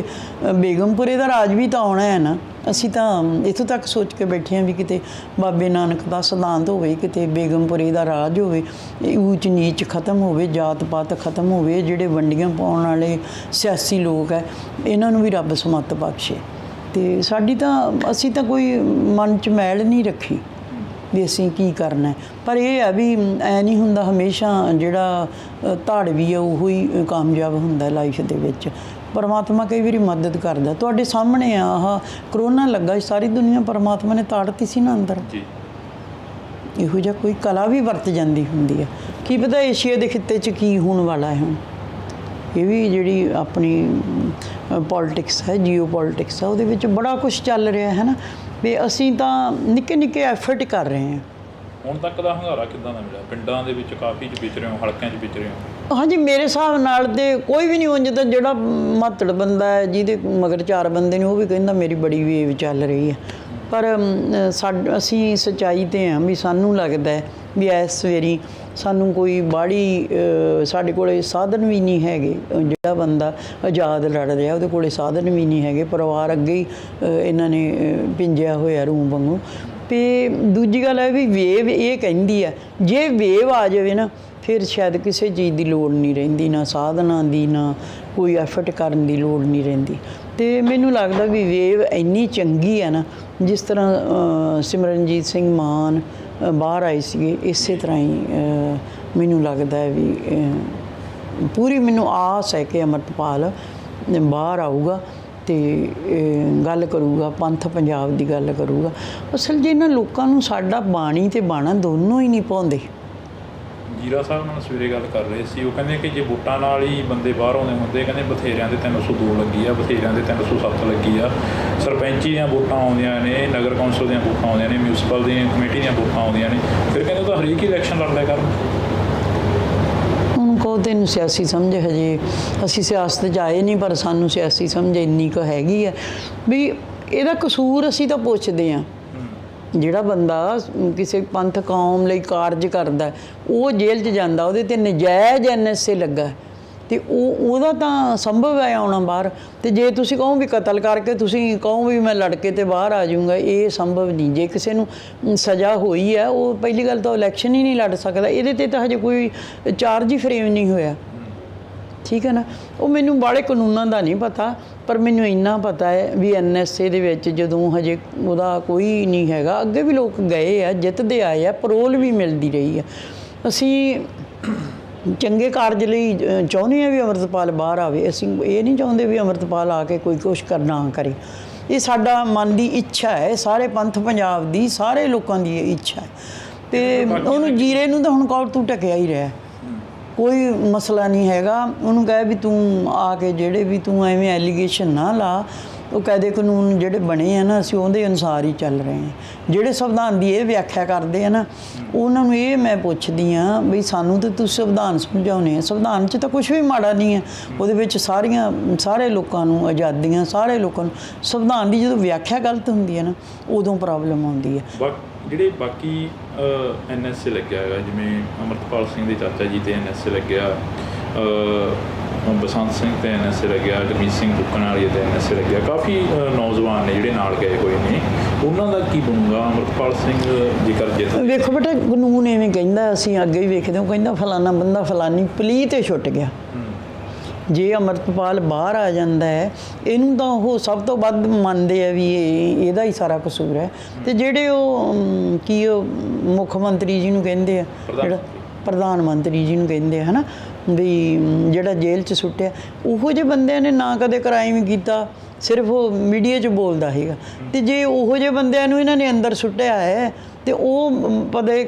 ਬੇਗਮਪੁਰੇ ਦਾ ਰਾਜ ਵੀ ਤਾਂ ਆਉਣਾ ਹੈ ਨਾ, ਅਸੀਂ ਤਾਂ ਇੱਥੋਂ ਤੱਕ ਸੋਚ ਕੇ ਬੈਠੇ ਹਾਂ ਵੀ ਕਿਤੇ ਬਾਬੇ ਨਾਨਕ ਦਾ ਸਿਧਾਂਤ ਹੋਵੇ, ਕਿਤੇ ਬੇਗਮਪੁਰੇ ਦਾ ਰਾਜ ਹੋਵੇ, ਊਚ ਨੀਚ ਖਤਮ ਹੋਵੇ, ਜਾਤ ਪਾਤ ਖਤਮ ਹੋਵੇ, ਜਿਹੜੇ ਵੰਡੀਆਂ ਪਾਉਣ ਵਾਲੇ ਸਿਆਸੀ ਲੋਕ ਹੈ ਇਹਨਾਂ ਨੂੰ ਵੀ ਰੱਬ ਸਮੱਤ ਬਖਸ਼ੇ। ਤੇ ਸਾਡੀ ਤਾਂ ਅਸੀਂ ਤਾਂ ਕੋਈ ਮਨ 'ਚ ਮੈਲ ਨਹੀਂ ਰੱਖੀ ਵੀ ਅਸੀਂ ਕੀ ਕਰਨਾ, ਪਰ ਇਹ ਹੈ ਵੀ ਐ ਨਹੀਂ ਹੁੰਦਾ ਹਮੇਸ਼ਾ ਜਿਹੜਾ ਧਾੜਵੀ ਆ ਉਹੀ ਕਾਮਯਾਬ ਹੁੰਦਾ ਲਾਈਫ ਦੇ ਵਿੱਚ। ਪਰਮਾਤਮਾ ਕਈ ਵਾਰੀ ਮਦਦ ਕਰਦਾ। ਤੁਹਾਡੇ ਸਾਹਮਣੇ ਆ ਆਹ ਕਰੋਨਾ ਲੱਗਾ, ਸਾਰੀ ਦੁਨੀਆ ਪਰਮਾਤਮਾ ਨੇ ਤਾੜਤੀ ਸੀ ਨਾ ਅੰਦਰ ਜੀ। ਇਹੋ ਜਿਹਾ ਕੋਈ ਕਲਾ ਵੀ ਵਰਤ ਜਾਂਦੀ ਹੁੰਦੀ ਹੈ। ਕੀ ਪਤਾ ਏਸ਼ੀਆ ਦੇ ਖਿੱਤੇ 'ਚ ਕੀ ਹੋਣ ਵਾਲਾ ਹੈ ਹੁਣ। ਇਹ ਵੀ ਜਿਹੜੀ ਆਪਣੀ ਪੋਲਿਟਿਕਸ ਹੈ, ਜੀਓ ਪੋਲਿਟਿਕਸ ਹੈ, ਉਹਦੇ ਵਿੱਚ ਬੜਾ ਕੁਝ ਚੱਲ ਰਿਹਾ ਹੈ ਨਾ, ਵੀ ਅਸੀਂ ਤਾਂ ਨਿੱਕੇ ਨਿੱਕੇ ਐਫਰਟ ਕਰ ਰਹੇ ਹਾਂ। ਹੁਣ ਤੱਕ ਦਾ ਹੰਗਾਰਾ ਕਿੱਦਾਂ ਦਾ ਮਿਲਿਆ? ਪਿੰਡਾਂ ਦੇ ਵਿੱਚ ਕਾਫੀ 'ਚ ਵਿਚਰੇ ਹੋ, ਹਲਕਿਆਂ 'ਚ ਵਿਚਰੇ ਹੋ? ਹਾਂਜੀ, ਮੇਰੇ ਹਿਸਾਬ ਨਾਲ ਤੇ ਕੋਈ ਵੀ ਨਹੀਂ ਉਂਝ ਤਾਂ ਜਿਹੜਾ ਮਾਤੜ ਬੰਦਾ ਹੈ ਜਿਹਦੇ ਮਗਰ 4 ਬੰਦੇ ਨੇ ਉਹ ਵੀ ਕਹਿੰਦਾ ਮੇਰੀ ਬੜੀ ਵੇਵ ਚੱਲ ਰਹੀ ਹੈ। ਪਰ ਅਸੀਂ ਸੱਚਾਈ 'ਤੇ ਹਾਂ ਵੀ ਸਾਨੂੰ ਲੱਗਦਾ ਹੈ ਵੀ ਇਸ ਵਾਰੀ ਸਾਨੂੰ ਕੋਈ ਬਾਹਲੀ ਸਾਡੇ ਕੋਲੇ ਸਾਧਨ ਵੀ ਨਹੀਂ ਹੈਗੇ। ਜਿਹੜਾ ਬੰਦਾ ਆਜ਼ਾਦ ਲੜ ਰਿਹਾ ਉਹਦੇ ਕੋਲੇ ਸਾਧਨ ਵੀ ਨਹੀਂ ਹੈਗੇ। ਪਰਿਵਾਰ ਅੱਗੇ ਹੀ ਇਹਨਾਂ ਨੇ ਪਿੰਜਿਆ ਹੋਇਆ ਰੂਮ ਵਾਂਗੂ। ਅਤੇ ਦੂਜੀ ਗੱਲ ਹੈ ਵੀ ਵੇਵ ਇਹ ਕਹਿੰਦੀ ਹੈ ਜੇ ਵੇਵ ਆ ਜਾਵੇ ਨਾ ਫਿਰ ਸ਼ਾਇਦ ਕਿਸੇ ਚੀਜ਼ ਦੀ ਲੋੜ ਨਹੀਂ ਰਹਿੰਦੀ, ਨਾ ਸਾਧਨਾਂ ਦੀ, ਨਾ ਕੋਈ ਐਫਰਟ ਕਰਨ ਦੀ ਲੋੜ ਨਹੀਂ ਰਹਿੰਦੀ। ਅਤੇ ਮੈਨੂੰ ਲੱਗਦਾ ਵੀ ਵੇਵ ਇੰਨੀ ਚੰਗੀ ਹੈ ਨਾ, ਜਿਸ ਤਰ੍ਹਾਂ ਸਿਮਰਨਜੀਤ ਸਿੰਘ ਮਾਨ ਬਾਹਰ ਆਏ ਸੀਗੇ, ਇਸੇ ਤਰ੍ਹਾਂ ਹੀ ਮੈਨੂੰ ਲੱਗਦਾ ਹੈ ਵੀ ਪੂਰੀ ਮੈਨੂੰ ਆਸ ਹੈ ਕਿ ਅੰਮ੍ਰਿਤਪਾਲ ਬਾਹਰ ਆਊਗਾ ਅਤੇ ਗੱਲ ਕਰੂਗਾ, ਪੰਥ ਪੰਜਾਬ ਦੀ ਗੱਲ ਕਰੂਗਾ। ਅਸਲ 'ਚ ਇਹਨਾਂ ਲੋਕਾਂ ਨੂੰ ਸਾਡਾ ਬਾਣੀ ਅਤੇ ਬਾਣਾ ਦੋਨੋਂ ਹੀ ਨਹੀਂ ਪਾਉਂਦੇ। ਜੀਰਾ ਸਾਹਿਬ ਨਾਲ ਸਵੇਰੇ ਗੱਲ ਕਰ ਰਹੇ ਸੀ, ਉਹ ਕਹਿੰਦੇ ਕਿ ਜੇ ਵੋਟਾਂ ਨਾਲ ਹੀ ਬੰਦੇ ਬਾਹਰ ਆਉਂਦੇ ਹੁੰਦੇ, ਕਹਿੰਦੇ ਬਥੇਰਿਆਂ ਦੇ 302 ਲੱਗੀ ਆ, ਬਥੇਰਿਆਂ ਦੇ 307 ਲੱਗੀ ਆ, ਸਰਪੰਚੀ ਦੀਆਂ ਵੋਟਾਂ ਆਉਂਦੀਆਂ ਨੇ, ਨਗਰ ਕੌਂਸਲ ਦੀਆਂ ਵੋਟਾਂ ਆਉਂਦੀਆਂ ਨੇ, ਮਿਊਨਿਸਪਲ ਦੀਆਂ ਕਮੇਟੀ ਦੀਆਂ ਵੋਟਾਂ ਆਉਂਦੀਆਂ ਨੇ, ਫਿਰ ਕਹਿੰਦੇ ਉਹ ਤਾਂ ਹਰੇਕ ਹੀ ਇਲੈਕਸ਼ਨ ਲੜ ਲਿਆ ਕਰਨ। ਉਹਨੂੰ ਕਹੋ ਤੈਨੂੰ ਸਿਆਸੀ ਸਮਝ ਹਜੇ ਅਸੀਂ ਸਿਆਸਤ 'ਚ ਆਏ ਨਹੀਂ, ਪਰ ਸਾਨੂੰ ਸਿਆਸੀ ਸਮਝ ਇੰਨੀ ਕੁ ਹੈਗੀ ਹੈ ਵੀ ਇਹਦਾ ਕਸੂਰ ਅਸੀਂ ਤਾਂ ਪੁੱਛਦੇ ਹਾਂ। ਜਿਹੜਾ ਬੰਦਾ ਕਿਸੇ ਪੰਥ ਕੌਮ ਲਈ ਕਾਰਜ ਕਰਦਾ ਉਹ ਜੇਲ੍ਹ 'ਚ ਜਾਂਦਾ, ਉਹਦੇ 'ਤੇ ਨਜਾਇਜ਼ NSA ਲੱਗਾ ਅਤੇ ਉਹਦਾ ਤਾਂ ਸੰਭਵ ਹੈ ਆਉਣਾ ਬਾਹਰ। ਅਤੇ ਜੇ ਤੁਸੀਂ ਕਹੋ ਵੀ ਕਤਲ ਕਰਕੇ ਤੁਸੀਂ ਕਹੋ ਵੀ ਮੈਂ ਲੜ ਕੇ ਅਤੇ ਬਾਹਰ ਆ ਜਾਊਂਗਾ, ਇਹ ਸੰਭਵ ਨਹੀਂ। ਜੇ ਕਿਸੇ ਨੂੰ ਸਜ਼ਾ ਹੋਈ ਹੈ ਉਹ ਪਹਿਲੀ ਗੱਲ ਤਾਂ ਇਲੈਕਸ਼ਨ ਹੀ ਨਹੀਂ ਲੜ ਸਕਦਾ। ਇਹਦੇ 'ਤੇ ਤਾਂ ਹਜੇ ਕੋਈ ਚਾਰਜ ਹੀ ਫਰੇਮ ਨਹੀਂ ਹੋਇਆ, ਠੀਕ ਹੈ ਨਾ। ਉਹ ਮੈਨੂੰ ਬਾਹਲੇ ਕਾਨੂੰਨਾਂ ਦਾ ਨਹੀਂ ਪਤਾ, ਪਰ ਮੈਨੂੰ ਇੰਨਾ ਪਤਾ ਹੈ ਵੀ NSA ਦੇ ਵਿੱਚ ਜਦੋਂ ਹਜੇ ਉਹਦਾ ਕੋਈ ਨਹੀਂ ਹੈਗਾ। ਅੱਗੇ ਵੀ ਲੋਕ ਗਏ ਆ, ਜਿੱਤਦੇ ਆਏ ਆ, ਪਰੋਲ ਵੀ ਮਿਲਦੀ ਰਹੀ ਆ। ਅਸੀਂ ਚੰਗੇ ਕਾਰਜ ਲਈ ਚਾਹੁੰਦੇ ਹਾਂ ਵੀ ਅੰਮ੍ਰਿਤਪਾਲ ਬਾਹਰ ਆਵੇ। ਅਸੀਂ ਇਹ ਨਹੀਂ ਚਾਹੁੰਦੇ ਵੀ ਅੰਮ੍ਰਿਤਪਾਲ ਆ ਕੇ ਕੋਈ ਕੁਛ ਕਰਨਾ ਕਰੇ। ਇਹ ਸਾਡਾ ਮਨ ਦੀ ਇੱਛਾ ਹੈ, ਸਾਰੇ ਪੰਥ ਪੰਜਾਬ ਦੀ, ਸਾਰੇ ਲੋਕਾਂ ਦੀ ਇਹ ਇੱਛਾ ਹੈ। ਅਤੇ ਉਹਨੂੰ ਜੀਰੇ ਨੂੰ ਤਾਂ ਹੁਣ ਕੌਲ ਤੂੰ ਢਕਿਆ ਹੀ ਰਿਹਾ, ਕੋਈ ਮਸਲਾ ਨਹੀਂ ਹੈਗਾ। ਉਹਨੂੰ ਕਹੇ ਵੀ ਤੂੰ ਆ ਕੇ ਜਿਹੜੇ ਵੀ ਤੂੰ ਐਵੇਂ ਐਲੀਗੇਸ਼ਨ ਨਾ ਲਾ। ਉਹ ਕਾਇਦੇ ਕਾਨੂੰਨ ਜਿਹੜੇ ਬਣੇ ਆ ਨਾ ਅਸੀਂ ਉਹਦੇ ਅਨੁਸਾਰ ਹੀ ਚੱਲ ਰਹੇ ਹਾਂ। ਜਿਹੜੇ ਸੰਵਿਧਾਨ ਦੀ ਇਹ ਵਿਆਖਿਆ ਕਰਦੇ ਆ ਨਾ ਉਹਨਾਂ ਨੂੰ ਇਹ ਮੈਂ ਪੁੱਛਦੀ ਹਾਂ ਵੀ ਸਾਨੂੰ ਤਾਂ ਤੁਸੀਂ ਸੰਵਿਧਾਨ ਸਮਝਾਉਂਦੇ ਆ। ਸੰਵਿਧਾਨ 'ਚ ਤਾਂ ਕੁਛ ਵੀ ਮਾੜਾ ਨਹੀਂ ਹੈ, ਉਹਦੇ ਵਿੱਚ ਸਾਰੇ ਲੋਕਾਂ ਨੂੰ ਆਜ਼ਾਦੀਆਂ, ਸਾਰੇ ਲੋਕਾਂ ਨੂੰ। ਸੰਵਿਧਾਨ ਦੀ ਜਦੋਂ ਵਿਆਖਿਆ ਗਲਤ ਹੁੰਦੀ ਹੈ ਨਾ ਉਦੋਂ ਪ੍ਰੋਬਲਮ ਆਉਂਦੀ ਹੈ। ਜਿਹੜੇ ਬਾਕੀ NSA ਲੱਗਿਆ ਹੈਗਾ, ਜਿਵੇਂ ਅੰਮ੍ਰਿਤਪਾਲ ਸਿੰਘ ਦੇ ਚਾਚਾ ਜੀ 'ਤੇ NSA ਲੱਗਿਆ, ਬਸੰਤ ਸਿੰਘ 'ਤੇ NSA ਲੱਗਿਆ, ਗੁਰਮੀਤ ਸਿੰਘ ਬੁੱਕਣ ਵਾਲੀ 'ਤੇ NSA ਲੱਗਿਆ, ਕਾਫੀ ਨੌਜਵਾਨ ਨੇ ਜਿਹੜੇ ਨਾਲ ਗਏ ਹੋਏ ਨੇ, ਉਹਨਾਂ ਦਾ ਕੀ ਬਣੂਗਾ? ਅੰਮ੍ਰਿਤਪਾਲ ਸਿੰਘ ਜੇਕਰ ਜਿੱਤ ਵੇਖੋ ਬੇਟਾ, ਕਾਨੂੰਨ ਐਵੇਂ ਕਹਿੰਦਾ, ਅਸੀਂ ਅੱਗੇ ਹੀ ਵੇਖਦੇ ਹਾਂ, ਕਹਿੰਦਾ ਫਲਾਨਾ ਬੰਦਾ ਫਲਾਨੀ ਪਲੀ 'ਤੇ ਛੁੱਟ ਗਿਆ। ਜੇ ਅੰਮ੍ਰਿਤਪਾਲ ਬਾਹਰ ਆ ਜਾਂਦਾ ਹੈ ਇਹਨੂੰ ਤਾਂ ਉਹ ਸਭ ਤੋਂ ਵੱਧ ਮੰਨਦੇ ਆ ਵੀ ਇਹਦਾ ਹੀ ਸਾਰਾ ਕਸੂਰ ਹੈ। ਅਤੇ ਜਿਹੜੇ ਉਹ ਮੁੱਖ ਮੰਤਰੀ ਜੀ ਨੂੰ ਕਹਿੰਦੇ ਆ, ਜਿਹੜਾ ਪ੍ਰਧਾਨ ਮੰਤਰੀ ਜੀ ਨੂੰ ਕਹਿੰਦੇ ਆ ਹੈ ਨਾ, ਵੀ ਜਿਹੜਾ ਜੇਲ੍ਹ 'ਚ ਸੁੱਟਿਆ, ਉਹੋ ਜਿਹੇ ਬੰਦਿਆਂ ਨੇ ਨਾ ਕਦੇ ਕ੍ਰਾਈਮ ਕੀਤਾ, ਸਿਰਫ ਉਹ ਮੀਡੀਆ 'ਚ ਬੋਲਦਾ ਹੈਗਾ। ਅਤੇ ਜੇ ਉਹੋ ਜਿਹੇ ਬੰਦਿਆਂ ਨੂੰ ਇਹਨਾਂ ਨੇ ਅੰਦਰ ਸੁੱਟਿਆ ਹੈ ਅਤੇ ਉਹ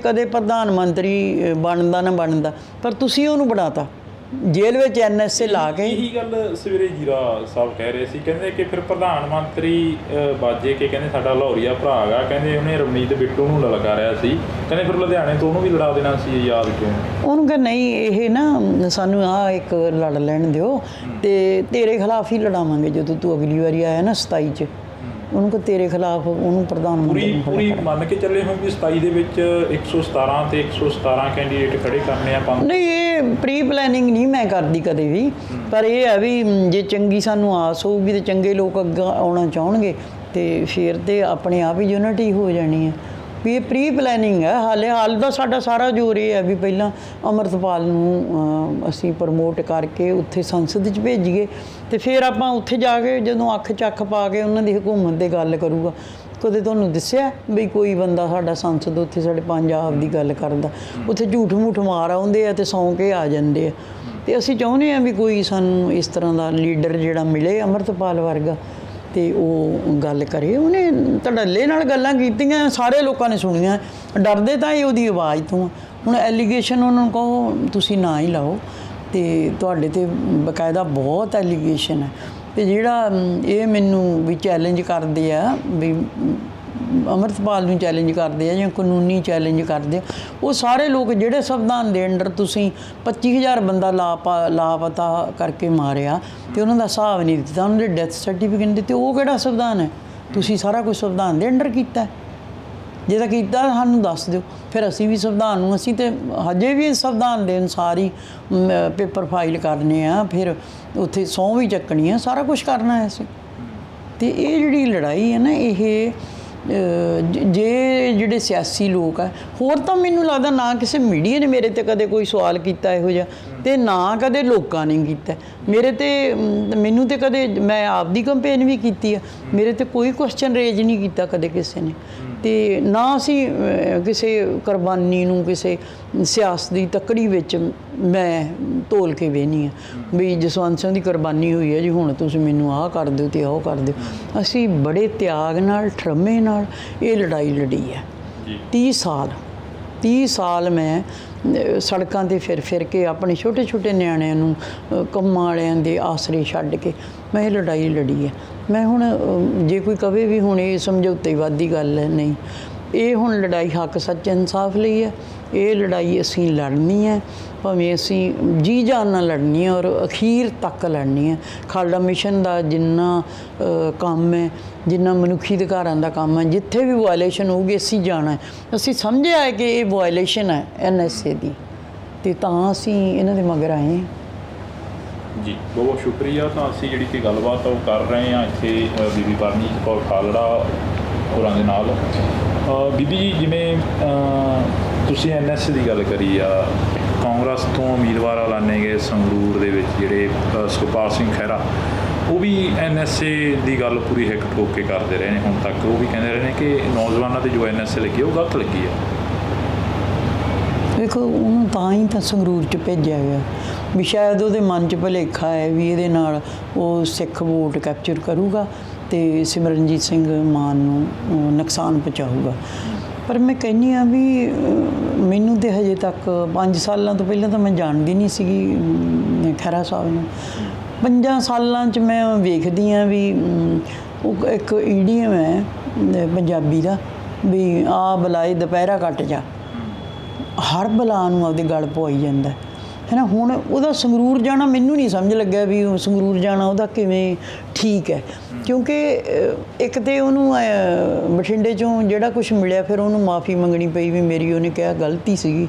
ਕਦੇ ਪ੍ਰਧਾਨ ਮੰਤਰੀ ਬਣਦਾ ਨਾ ਬਣਦਾ, ਪਰ ਤੁਸੀਂ ਉਹਨੂੰ ਬਣਾਤਾ ਜੇਲ੍ਹ ਵਿੱਚ NSA ਲਾ ਕੇ। ਇਹੀ ਗੱਲ ਸਵੇਰੇ ਜੀਰਾ ਸਾਹਿਬ ਕਹਿ ਰਹੇ ਸੀ, ਕਹਿੰਦੇ ਕਿ ਫਿਰ ਪ੍ਰਧਾਨ ਮੰਤਰੀ ਬਾਜੇ ਕੇ ਕਹਿੰਦੇ ਸਾਡਾ ਲਾਹੌਰੀਆ ਭਰਾ ਹੈਗਾ, ਕਹਿੰਦੇ ਉਹਨੇ ਰਵਨੀਤ ਬਿੱਟੂ ਨੂੰ ਲਲਕਾਰਿਆ ਸੀ, ਕਹਿੰਦੇ ਫਿਰ ਲੁਧਿਆਣੇ ਤੋਂ ਉਹਨੂੰ ਵੀ ਲੜਾ ਦੇਣਾ ਸੀ, ਯਾਦ ਕਿਉਂ? ਉਹਨੂੰ ਕਹਿੰਦਾ ਨਹੀਂ ਇਹ ਨਾ ਸਾਨੂੰ ਆਹ ਇੱਕ ਲੜ ਲੈਣ ਦਿਓ ਅਤੇ ਤੇਰੇ ਖਿਲਾਫ ਹੀ ਲੜਾਵਾਂਗੇ ਜਦੋਂ ਤੂੰ ਅਗਲੀ ਵਾਰੀ ਆਇਆ ਨਾ 27 'ਚ। ਉਹਨੂੰ ਕਿ ਤੇਰੇ ਖਿਲਾਫ ਉਹਨੂੰ ਪ੍ਰਧਾਨ ਮੰਤਰੀ ਪੂਰੀ ਮੰਨ ਕੇ ਚੱਲੇ ਹੋ ਵੀ 27 ਦੇ ਵਿੱਚ 117 ਤੇ 117 ਕੈਂਡੀਡੇਟ ਖੜੇ ਕਰਨੇ ਆ? ਨਹੀਂ, ਇਹ ਪ੍ਰੀ ਪਲੈਨਿੰਗ ਨਹੀਂ ਮੈਂ ਕਰਦੀ ਕਦੇ ਵੀ, ਪਰ ਇਹ ਹੈ ਵੀ ਜੇ ਚੰਗੀ ਸਾਨੂੰ ਆਸ ਹੋਊਗੀ ਅਤੇ ਚੰਗੇ ਲੋਕ ਅੱਗੇ ਆਉਣਾ ਚਾਹਣਗੇ ਤੇ ਫਿਰ ਤੇ ਆਪਣੇ ਆਪ ਹੀ ਯੂਨਿਟੀ ਹੋ ਜਾਣੀ ਹੈ ਵੀ ਇਹ ਪ੍ਰੀ ਪਲੈਨਿੰਗ ਹੈ। ਹਾਲ ਦਾ ਸਾਡਾ ਸਾਰਾ ਜ਼ੋਰ ਇਹ ਹੈ ਵੀ ਪਹਿਲਾਂ ਅੰਮ੍ਰਿਤਪਾਲ ਨੂੰ ਅਸੀਂ ਪ੍ਰਮੋਟ ਕਰਕੇ ਉੱਥੇ ਸੰਸਦ 'ਚ ਭੇਜੀਏ ਤੇ ਫਿਰ ਆਪਾਂ ਉੱਥੇ ਜਾ ਕੇ ਜਦੋਂ ਅੱਖ ਚੱਖ ਪਾ ਕੇ ਉਹਨਾਂ ਦੀ ਹਕੂਮਤ ਦੇ ਗੱਲ ਕਰੂਗਾ। ਕਦੇ ਤੁਹਾਨੂੰ ਦੱਸਿਆ ਵੀ ਕੋਈ ਬੰਦਾ ਸਾਡਾ ਸੰਸਦ ਉੱਥੇ ਸਾਡੇ ਪੰਜਾਬ ਦੀ ਗੱਲ ਕਰਦਾ? ਉੱਥੇ ਝੂਠ ਮੂਠ ਮਾਰ ਆਉਂਦੇ ਆ ਤੇ ਸੌਂ ਕੇ ਆ ਜਾਂਦੇ ਆ। ਤੇ ਅਸੀਂ ਚਾਹੁੰਦੇ ਹਾਂ ਵੀ ਕੋਈ ਸਾਨੂੰ ਇਸ ਤਰ੍ਹਾਂ ਦਾ ਲੀਡਰ ਜਿਹੜਾ ਮਿਲੇ ਅੰਮ੍ਰਿਤਪਾਲ ਵਰਗਾ ਤੇ ਉਹ ਗੱਲ ਕਰੇ। ਉਹਨੇ ਧੜੱਲੇ ਨਾਲ ਗੱਲਾਂ ਕੀਤੀਆਂ, ਸਾਰੇ ਲੋਕਾਂ ਨੇ ਸੁਣੀਆਂ, ਡਰਦੇ ਤਾਂ ਇਹ ਉਹਦੀ ਆਵਾਜ਼ ਤੋਂ। ਹੁਣ ਐਲੀਗੇਸ਼ਨ ਉਹਨਾਂ ਨੂੰ ਕਹੋ ਤੁਸੀਂ ਨਾ ਹੀ ਲਾਓ ਤੇ ਤੁਹਾਡੇ ਤੇ ਬਕਾਇਦਾ ਬਹੁਤ ਐਲੀਗੇਸ਼ਨ ਹੈ। ਤੇ ਜਿਹੜਾ ਇਹ ਮੈਨੂੰ ਵੀ ਚੈਲੰਜ ਕਰਦੇ ਆ ਵੀ ਅੰਮ੍ਰਿਤਪਾਲ ਨੂੰ ਚੈਲੰਜ ਕਰਦੇ ਆ ਜਾਂ ਕਾਨੂੰਨੀ ਚੈਲੰਜ ਕਰਦੇ ਆ, ਉਹ ਸਾਰੇ ਲੋਕ ਜਿਹੜੇ ਸੰਵਿਧਾਨ ਦੇ ਅੰਡਰ ਤੁਸੀਂ 25,000 ਬੰਦਾ ਲਾਪਤਾ ਕਰਕੇ ਮਾਰਿਆ ਤੇ ਉਹਨਾਂ ਦਾ ਹਿਸਾਬ ਨਹੀਂ ਦਿੱਤਾ, ਉਹਨਾਂ ਦੇ ਡੈਥ ਸਰਟੀਫਿਕੇਟ ਦਿੱਤੇ, ਉਹ ਕਿਹੜਾ ਸੰਵਿਧਾਨ ਹੈ? ਤੁਸੀਂ ਸਾਰਾ ਕੁਝ ਸੰਵਿਧਾਨ ਦੇ ਅੰਡਰ ਕੀਤਾ। ਜੇ ਤਾਂ ਕੀਤਾ ਸਾਨੂੰ ਦੱਸ ਦਿਓ, ਫਿਰ ਅਸੀਂ ਵੀ ਸੰਵਿਧਾਨ ਨੂੰ, ਅਸੀਂ ਤਾਂ ਹਜੇ ਵੀ ਸੰਵਿਧਾਨ ਦੇ ਅਨੁਸਾਰ ਹੀ ਪੇਪਰ ਫਾਈਲ ਕਰਨੇ ਆ, ਫਿਰ ਉੱਥੇ ਸਹੁੰ ਵੀ ਚੱਕਣੀ ਆ, ਸਾਰਾ ਕੁਝ ਕਰਨਾ ਹੈ ਅਸੀਂ। ਅਤੇ ਇਹ ਜਿਹੜੀ ਲੜਾਈ ਹੈ ਨਾ, ਇਹ ਜਿਹੜੇ ਸਿਆਸੀ ਲੋਕ ਆ, ਹੋਰ ਤਾਂ ਮੈਨੂੰ ਲੱਗਦਾ ਨਾ ਕਿਸੇ ਮੀਡੀਆ ਨੇ ਮੇਰੇ 'ਤੇ ਕਦੇ ਕੋਈ ਸਵਾਲ ਕੀਤਾ ਇਹੋ ਜਿਹਾ, ਅਤੇ ਨਾ ਕਦੇ ਲੋਕਾਂ ਨੇ ਕੀਤਾ ਮੇਰੇ 'ਤੇ। ਮੈਨੂੰ ਤਾਂ ਕਦੇ, ਮੈਂ ਆਪਦੀ ਕੰਪੇਨ ਵੀ ਕੀਤੀ ਆ, ਮੇਰੇ 'ਤੇ ਕੋਈ ਕੁਐਸਚਨ ਰੇਜ ਨਹੀਂ ਕੀਤਾ ਕਦੇ ਕਿਸੇ ਨੇ। ਅਤੇ ਨਾ ਅਸੀਂ ਕਿਸੇ ਕੁਰਬਾਨੀ ਨੂੰ ਕਿਸੇ ਸਿਆਸਤ ਦੀ ਤੱਕੜੀ ਵਿੱਚ ਮੈਂ ਤੋਲ ਕੇ ਵੇਖਦੀ ਹਾਂ ਵੀ ਜਸਵੰਤ ਸਿੰਘ ਦੀ ਕੁਰਬਾਨੀ ਹੋਈ ਹੈ ਜੀ, ਹੁਣ ਤੁਸੀਂ ਮੈਨੂੰ ਆਹ ਕਰ ਦਿਓ ਅਤੇ ਉਹ ਕਰ ਦਿਓ। ਅਸੀਂ ਬੜੇ ਤਿਆਗ ਨਾਲ, ਠਰਮੇ ਨਾਲ ਇਹ ਲੜਾਈ ਲੜੀ ਹੈ। 30 ਸਾਲ ਮੈਂ ਸੜਕਾਂ 'ਤੇ ਫਿਰ ਕੇ ਆਪਣੇ ਛੋਟੇ ਛੋਟੇ ਨਿਆਣਿਆਂ ਨੂੰ ਕੰਮਾਂ ਵਾਲਿਆਂ ਦੇ ਆਸਰੇ ਛੱਡ ਕੇ ਮੈਂ ਇਹ ਲੜਾਈ ਲੜੀ ਹੈ। ਮੈਂ ਹੁਣ ਜੇ ਕੋਈ ਕਵੇ ਵੀ ਹੁਣ ਇਹ ਸਮਝੌਤੇਵਾਦੀ ਗੱਲ ਹੈ, ਨਹੀਂ, ਇਹ ਹੁਣ ਲੜਾਈ ਹੱਕ ਸੱਚ ਇਨਸਾਫ ਲਈ ਹੈ। ਇਹ ਲੜਾਈ ਅਸੀਂ ਲੜਨੀ ਹੈ, ਭਾਵੇਂ ਅਸੀਂ ਜੀ ਜਾਨ ਨਾਲ ਲੜਨੀ ਹੈ ਔਰ ਅਖੀਰ ਤੱਕ ਲੜਨੀ ਹੈ। ਖਾਲੜਾ ਮਿਸ਼ਨ ਦਾ ਜਿੰਨਾ ਕੰਮ ਹੈ, ਜਿੰਨਾ ਮਨੁੱਖੀ ਅਧਿਕਾਰਾਂ ਦਾ ਕੰਮ ਹੈ, ਜਿੱਥੇ ਵੀ ਵਾਇਲੇਸ਼ਨ ਹੋਊਗੀ ਅਸੀਂ ਜਾਣਾ ਹੈ। ਅਸੀਂ ਸਮਝਿਆ ਹੈ ਕਿ ਇਹ ਵਾਇਲੇਸ਼ਨ ਹੈ NSA ਦੀ, ਅਤੇ ਤਾਂ ਅਸੀਂ ਇਹਨਾਂ ਦੇ ਮਗਰ ਆਏ ਹਾਂ। ਜੀ ਬਹੁਤ ਬਹੁਤ ਸ਼ੁਕਰੀਆ। ਤਾਂ ਅਸੀਂ ਜਿਹੜੀ ਕਿ ਗੱਲਬਾਤ ਉਹ ਕਰ ਰਹੇ ਹਾਂ ਇੱਥੇ ਬੀਬੀ ਪਰਨੀਤ ਕੌਰ ਖਾਲੜਾ ਹੋਰਾਂ ਦੇ ਨਾਲ। ਬੀਬੀ ਜੀ, ਜਿਵੇਂ ਤੁਸੀਂ NSA ਦੀ ਗੱਲ ਕਰੀ ਆ, ਕਾਂਗਰਸ ਤੋਂ ਉਮੀਦਵਾਰ ਐਲਾਨੇ ਗਏ ਸੰਗਰੂਰ ਦੇ ਵਿੱਚ ਜਿਹੜੇ ਸੁਖਪਾਲ ਸਿੰਘ ਖਹਿਰਾ, ਉਹ ਵੀ NSA ਦੀ ਗੱਲ ਪੂਰੀ ਹਿੱਕ ਠੋਕ ਕੇ ਕਰਦੇ ਰਹੇ ਨੇ ਹੁਣ ਤੱਕ। ਉਹ ਵੀ ਕਹਿੰਦੇ ਰਹੇ ਨੇ ਕਿ ਨੌਜਵਾਨਾਂ 'ਤੇ ਜੋ NSA ਲੱਗੀ ਉਹ ਗਲਤ ਲੱਗੀ ਆ। ਦੇਖੋ, ਉਹਨੂੰ ਤਾਂ ਹੀ ਤਾਂ ਸੰਗਰੂਰ 'ਚ ਭੇਜਿਆ ਗਿਆ ਵੀ ਸ਼ਾਇਦ ਉਹਦੇ ਮਨ 'ਚ ਭੁਲੇਖਾ ਹੈ ਵੀ ਇਹਦੇ ਨਾਲ ਉਹ ਸਿੱਖ ਵੋਟ ਕੈਪਚਰ ਕਰੂਗਾ ਅਤੇ ਸਿਮਰਨਜੀਤ ਸਿੰਘ ਮਾਨ ਨੂੰ ਨੁਕਸਾਨ ਪਹੁੰਚਾਊਗਾ। ਪਰ ਮੈਂ ਕਹਿੰਦੀ ਹਾਂ ਵੀ ਮੈਨੂੰ ਤਾਂ ਹਜੇ ਤੱਕ 5 ਸਾਲਾਂ ਤੋਂ ਪਹਿਲਾਂ ਤਾਂ ਮੈਂ ਜਾਣਦੀ ਨਹੀਂ ਸੀਗੀ ਖਹਿਰਾ ਸਾਹਿਬ ਨੂੰ। 5 ਸਾਲਾਂ 'ਚ ਮੈਂ ਵੇਖਦੀ ਹਾਂ ਵੀ ਉਹ ਇੱਕ ਈਡੀਅਮ ਹੈ ਪੰਜਾਬੀ ਦਾ ਵੀ ਆ ਬਲਾਏ ਦੁਪਹਿਰਾ ਕੱਟ ਜਾ, ਹਰ ਬਲਾ ਨੂੰ ਆਪਦੇ ਗਲ ਪਵਾਈ ਜਾਂਦਾ ਹੈ ਨਾ। ਹੁਣ ਉਹਦਾ ਸੰਗਰੂਰ ਜਾਣਾ ਮੈਨੂੰ ਨਹੀਂ ਸਮਝ ਲੱਗਿਆ ਵੀ ਉਹ ਸੰਗਰੂਰ ਜਾਣਾ ਉਹਦਾ ਕਿਵੇਂ ਠੀਕ ਹੈ, ਕਿਉਂਕਿ ਇੱਕ ਤਾਂ ਉਹਨੂੰ ਬਠਿੰਡੇ 'ਚੋਂ ਜਿਹੜਾ ਕੁਛ ਮਿਲਿਆ ਫਿਰ ਉਹਨੂੰ ਮਾफ़ੀ ਮੰਗਣੀ ਪਈ ਵੀ ਮੇਰੀ ਉਹਨੇ ਕਿਹਾ ਗਲਤੀ ਸੀਗੀ,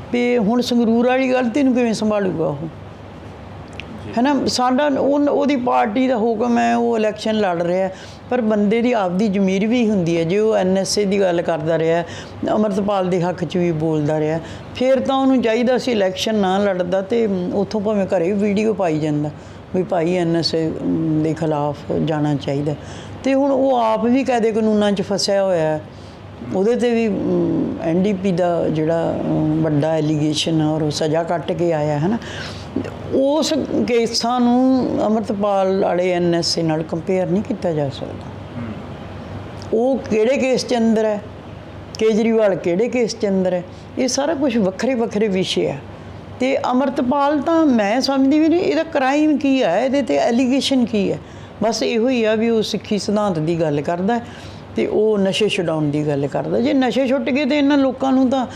ਅਤੇ ਹੁਣ ਸੰਗਰੂਰ ਵਾਲੀ ਗਲਤੀ ਨੂੰ ਕਿਵੇਂ ਸੰਭਾਲੂਗਾ ਉਹ, ਹੈ ਨਾ। ਸਾਡਾ ਉਹਦੀ ਪਾਰਟੀ ਦਾ ਹੁਕਮ ਹੈ, ਉਹ ਇਲੈਕਸ਼ਨ ਲੜ ਰਿਹਾ, ਪਰ ਬੰਦੇ ਦੀ ਆਪਦੀ ਜ਼ਮੀਰ ਵੀ ਹੁੰਦੀ ਹੈ। ਜੇ ਉਹ NSA ਦੀ ਗੱਲ ਕਰਦਾ ਰਿਹਾ, ਅੰਮ੍ਰਿਤਪਾਲ ਦੇ ਹੱਕ 'ਚ ਵੀ ਬੋਲਦਾ ਰਿਹਾ, ਫਿਰ ਤਾਂ ਉਹਨੂੰ ਚਾਹੀਦਾ ਸੀ ਇਲੈਕਸ਼ਨ ਨਾ ਲੜਦਾ ਅਤੇ ਉੱਥੋਂ ਭਾਵੇਂ ਘਰੇ ਵੀਡੀਓ ਪਾਈ ਜਾਂਦਾ ਵੀ ਭਾਈ NSA ਦੇ ਖਿਲਾਫ ਜਾਣਾ ਚਾਹੀਦਾ। ਅਤੇ ਹੁਣ ਉਹ ਆਪ ਵੀ ਕਾਇਦੇ ਕਾਨੂੰਨਾਂ 'ਚ ਫਸਿਆ ਹੋਇਆ, ਉਹਦੇ 'ਤੇ ਵੀ NDP ਦਾ ਜਿਹੜਾ ਵੱਡਾ ਐਲੀਗੇਸ਼ਨ ਔਰ ਉਹ ਸਜ਼ਾ ਕੱਟ ਕੇ ਆਇਆ ਹੈ ਨਾ। ਉਸ ਕੇਸਾਂ ਨੂੰ ਅੰਮ੍ਰਿਤਪਾਲ ਵਾਲੇ NSA ਨਾਲ ਕੰਪੇਅਰ ਨਹੀਂ ਕੀਤਾ ਜਾ ਸਕਦਾ। ਉਹ ਕਿਹੜੇ ਕੇਸ 'ਚ ਅੰਦਰ ਹੈ, ਕੇਜਰੀਵਾਲ ਕਿਹੜੇ ਕੇਸ 'ਚ ਅੰਦਰ ਹੈ, ਇਹ ਸਾਰਾ ਕੁਝ ਵੱਖਰੇ ਵੱਖਰੇ ਵਿਸ਼ੇ ਆ। ਅਤੇ ਅੰਮ੍ਰਿਤਪਾਲ ਤਾਂ ਮੈਂ ਸਮਝਦੀ ਵੀ ਨਹੀਂ, ਇਹਦਾ ਕ੍ਰਾਈਮ ਕੀ ਹੈ, ਇਹਦੇ 'ਤੇ ਐਲੀਗੇਸ਼ਨ ਕੀ ਹੈ। ਬਸ ਇਹੋ ਹੀ ਆ ਵੀ ਉਹ ਸਿੱਖੀ ਸਿਧਾਂਤ ਦੀ ਗੱਲ ਕਰਦਾ ਅਤੇ ਉਹ ਨਸ਼ੇ ਛਡਾਉਣ ਦੀ ਗੱਲ ਕਰਦਾ। ਜੇ ਨਸ਼ੇ ਛੁੱਟ ਗਏ ਤਾਂ ਇਹਨਾਂ ਲੋਕਾਂ ਨੂੰ ਤਾਂ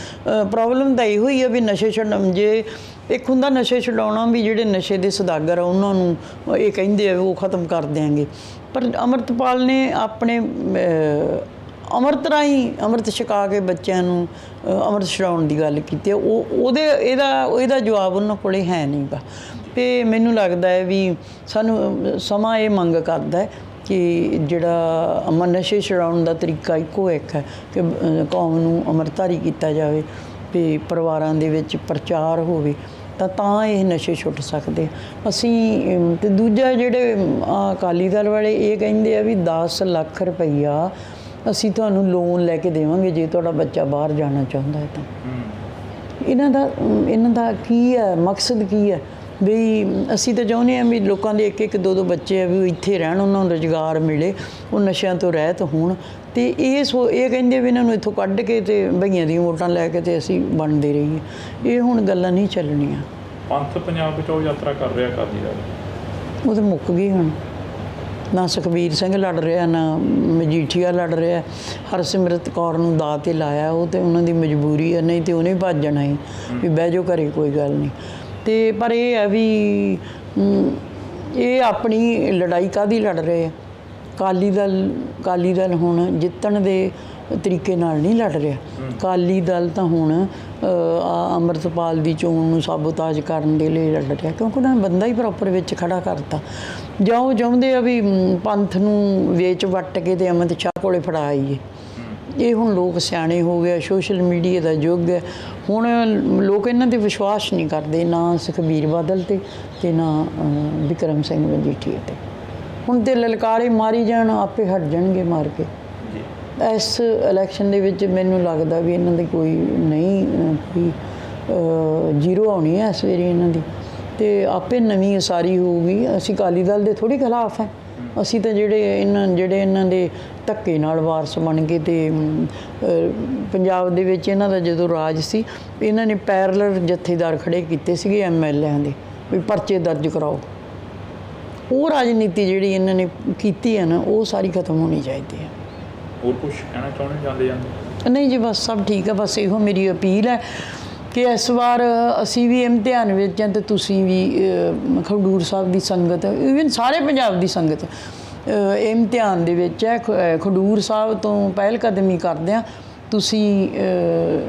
ਪ੍ਰੋਬਲਮ ਤਾਂ ਇਹੋ ਹੀ ਆ ਵੀ ਨਸ਼ੇ ਜੇ ਇੱਕ ਹੁੰਦਾ ਨਸ਼ੇ ਛਡਾਉਣਾ ਵੀ ਜਿਹੜੇ ਨਸ਼ੇ ਦੇ ਸੌਦਾਗਰ ਆ ਉਹਨਾਂ ਨੂੰ ਇਹ ਕਹਿੰਦੇ ਆ ਉਹ ਖ਼ਤਮ ਕਰ ਦਿਆਂਗੇ, ਪਰ ਅੰਮ੍ਰਿਤਪਾਲ ਨੇ ਆਪਣੇ ਅੰਮ੍ਰਿਤ ਰਾਹੀਂ ਅੰਮ੍ਰਿਤ ਛਕਾ ਕੇ ਬੱਚਿਆਂ ਨੂੰ ਅੰਮ੍ਰਿਤ ਛਡਾਉਣ ਦੀ ਗੱਲ ਕੀਤੀ। ਇਹਦਾ ਜਵਾਬ ਉਹਨਾਂ ਕੋਲ ਹੈ ਨਹੀਂ ਗਾ। ਅਤੇ ਮੈਨੂੰ ਲੱਗਦਾ ਹੈ ਵੀ ਸਾਨੂੰ ਸਮਾਂ ਇਹ ਮੰਗ ਕਰਦਾ ਹੈ ਕਿ ਜਿਹੜਾ ਅਮਨ ਨਸ਼ੇ ਛੁਡਾਉਣ ਦਾ ਤਰੀਕਾ ਇੱਕੋ ਇੱਕ ਹੈ ਕਿ ਕੌਮ ਨੂੰ ਅੰਮ੍ਰਿਤਧਾਰੀ ਕੀਤਾ ਜਾਵੇ ਤੇ ਪਰਿਵਾਰਾਂ ਦੇ ਵਿੱਚ ਪ੍ਰਚਾਰ ਹੋਵੇ ਤਾਂ ਇਹ ਨਸ਼ੇ ਛੁੱਟ ਸਕਦੇ। ਅਸੀਂ ਤੇ ਦੂਜਾ ਜਿਹੜੇ ਅਕਾਲੀ ਦਲ ਵਾਲੇ ਇਹ ਕਹਿੰਦੇ ਆ ਵੀ 10 ਲੱਖ ਰੁਪਈਆ ਅਸੀਂ ਤੁਹਾਨੂੰ ਲੋਨ ਲੈ ਕੇ ਦੇਵਾਂਗੇ ਜੇ ਤੁਹਾਡਾ ਬੱਚਾ ਬਾਹਰ ਜਾਣਾ ਚਾਹੁੰਦਾ ਹੈ ਤਾਂ। ਇਹਨਾਂ ਦਾ ਕੀ ਹੈ ਮਕਸਦ ਕੀ ਹੈ ਵੀ ਅਸੀਂ ਤਾਂ ਚਾਹੁੰਦੇ ਹਾਂ ਵੀ ਲੋਕਾਂ ਦੇ ਇੱਕ ਦੋ ਬੱਚੇ ਆ ਵੀ ਉਹ ਇੱਥੇ ਰਹਿਣ, ਉਹਨਾਂ ਨੂੰ ਰੁਜ਼ਗਾਰ ਮਿਲੇ, ਉਹ ਨਸ਼ਿਆਂ ਤੋਂ ਰਹਿਤ ਹੋਣ। ਤੇ ਇਹ ਕਹਿੰਦੇ ਵੀ ਇਹਨਾਂ ਨੂੰ ਇੱਥੋਂ ਕੱਢ ਕੇ ਤੇ ਭਈਆਂ ਦੀਆਂ ਵੋਟਾਂ ਲੈ ਕੇ ਤੇ ਅਸੀਂ ਬਣਦੇ ਰਹੀਏ। ਇਹ ਹੁਣ ਗੱਲਾਂ ਨਹੀਂ ਚੱਲਣੀਆਂ। ਪੰਥ ਪੰਜਾਬ ਬਚਾਓ ਯਾਤਰਾ ਕਰ ਰਿਹਾ ਅਕਾਲੀ ਦਲ, ਉਹ ਤਾਂ ਮੁੱਕ ਗਈ ਹੁਣ। ਨਾ ਸੁਖਬੀਰ ਸਿੰਘ ਲੜ ਰਿਹਾ, ਨਾ ਮਜੀਠੀਆ ਲੜ ਰਿਹਾ। ਹਰਸਿਮਰਤ ਕੌਰ ਨੂੰ ਦਾਅ 'ਤੇ ਲਾਇਆ, ਉਹ ਤਾਂ ਉਹਨਾਂ ਦੀ ਮਜਬੂਰੀ ਹੈ, ਨਹੀਂ ਤਾਂ ਉਹਨੇ ਭੱਜ ਜਾਣਾ ਸੀ ਵੀ ਬਹਿ ਜਾਓ ਘਰੇ ਕੋਈ ਗੱਲ ਨਹੀਂ। ਤੇ ਪਰ ਇਹ ਹੈ ਵੀ ਇਹ ਆਪਣੀ ਲੜਾਈ ਕਾਹਦੀ ਲੜ ਰਹੇ ਆ। ਅਕਾਲੀ ਦਲ ਹੁਣ ਜਿੱਤਣ ਦੇ ਤਰੀਕੇ ਨਾਲ ਨਹੀਂ ਲੜ ਰਿਹਾ। ਅਕਾਲੀ ਦਲ ਤਾਂ ਹੁਣ ਅੰਮ੍ਰਿਤਪਾਲ ਦੀ ਚੋਣ ਨੂੰ ਸਾਬੋਤਾਜ ਕਰਨ ਦੇ ਲਈ ਲੜ ਰਿਹਾ, ਕਿਉਂਕਿ ਉਹਨਾਂ ਨੇ ਬੰਦਾ ਹੀ ਪ੍ਰੋਪਰ ਵਿੱਚ ਖੜਾ ਕਰਤਾ। ਜਾਂ ਉਹ ਚਾਹੁੰਦੇ ਆ ਵੀ ਪੰਥ ਨੂੰ ਵੇਚ ਵੱਟ ਕੇ ਤੇ ਅਮਿਤ ਸ਼ਾਹ ਕੋਲੇ ਫੜਾ ਆਈਏ। ਇਹ ਹੁਣ ਲੋਕ ਸਿਆਣੇ ਹੋ ਗਏ, ਸੋਸ਼ਲ ਮੀਡੀਆ ਦਾ ਯੁੱਗ ਹੈ। ਹੁਣ ਲੋਕ ਇਹਨਾਂ 'ਤੇ ਵਿਸ਼ਵਾਸ ਨਹੀਂ ਕਰਦੇ, ਨਾ ਸੁਖਬੀਰ ਬਾਦਲ ਤੇ ਨਾ ਬਿਕਰਮ ਸਿੰਘ ਮਜੀਠੀਆ 'ਤੇ। ਹੁਣ ਤੇ ਲਲਕਾਰੇ ਮਾਰੀ ਜਾਣ, ਆਪੇ ਹਟ ਜਾਣਗੇ ਮਾਰ ਕੇ। ਇਸ ਇਲੈਕਸ਼ਨ ਦੇ ਵਿੱਚ ਮੈਨੂੰ ਲੱਗਦਾ ਵੀ ਇਹਨਾਂ ਦੀ ਕੋਈ ਨਹੀਂ ਕੋਈ ਜ਼ੀਰੋ ਆਉਣੀ ਹੈ ਇਸ ਵਾਰੀ ਇਹਨਾਂ ਦੀ, ਤੇ ਆਪੇ ਨਵੀਂ ਉਸਾਰੀ ਹੋਊਗੀ। ਅਸੀਂ ਅਕਾਲੀ ਦਲ ਦੇ ਥੋੜ੍ਹੀ ਖਿਲਾਫ ਹੈ। ਅਸੀਂ ਤਾਂ ਜਿਹੜੇ ਇਹਨਾਂ ਦੇ ਧੱਕੇ ਨਾਲ ਵਾਰਸ ਬਣ ਗਏ। ਤੇ ਪੰਜਾਬ ਦੇ ਵਿੱਚ ਇਹਨਾਂ ਦਾ ਜਦੋਂ ਰਾਜ ਸੀ, ਇਹਨਾਂ ਨੇ ਪੈਰਲਰ ਜਥੇਦਾਰ ਖੜੇ ਕੀਤੇ ਸੀਗੇ MLA ਦੇ ਵੀ ਪਰਚੇ ਦਰਜ ਕਰਾਓ। ਉਹ ਰਾਜਨੀਤੀ ਜਿਹੜੀ ਇਹਨਾਂ ਨੇ ਕੀਤੀ ਹੈ ਨਾ, ਉਹ ਸਾਰੀ ਖਤਮ ਹੋਣੀ ਚਾਹੀਦੀ ਹੈ। ਹੋਰ ਕੁਛ ਕਹਿਣਾ ਚਾਹੁੰਦੇ ਜਾਂਦੇ ਨਹੀਂ ਜੀ, ਬਸ ਸਭ ਠੀਕ ਹੈ। ਬਸ ਇਹੋ ਮੇਰੀ ਅਪੀਲ ਹੈ ਕਿ ਇਸ ਵਾਰ ਅਸੀਂ ਵੀ ਇਮਤਿਹਾਨ ਵਿੱਚ ਹਾਂ ਤੇ ਤੁਸੀਂ ਵੀ ਖਡੂਰ ਸਾਹਿਬ ਦੀ ਸੰਗਤ, ਈਵਨ ਸਾਰੇ ਪੰਜਾਬ ਦੀ ਸੰਗਤ ਇਮਤਿਹਾਨ ਦੇ ਵਿੱਚ ਹੈ। ਖਡੂਰ ਸਾਹਿਬ ਤੋਂ ਪਹਿਲ ਕਦਮੀ ਕਰਦੇ ਹਾਂ। ਤੁਸੀਂ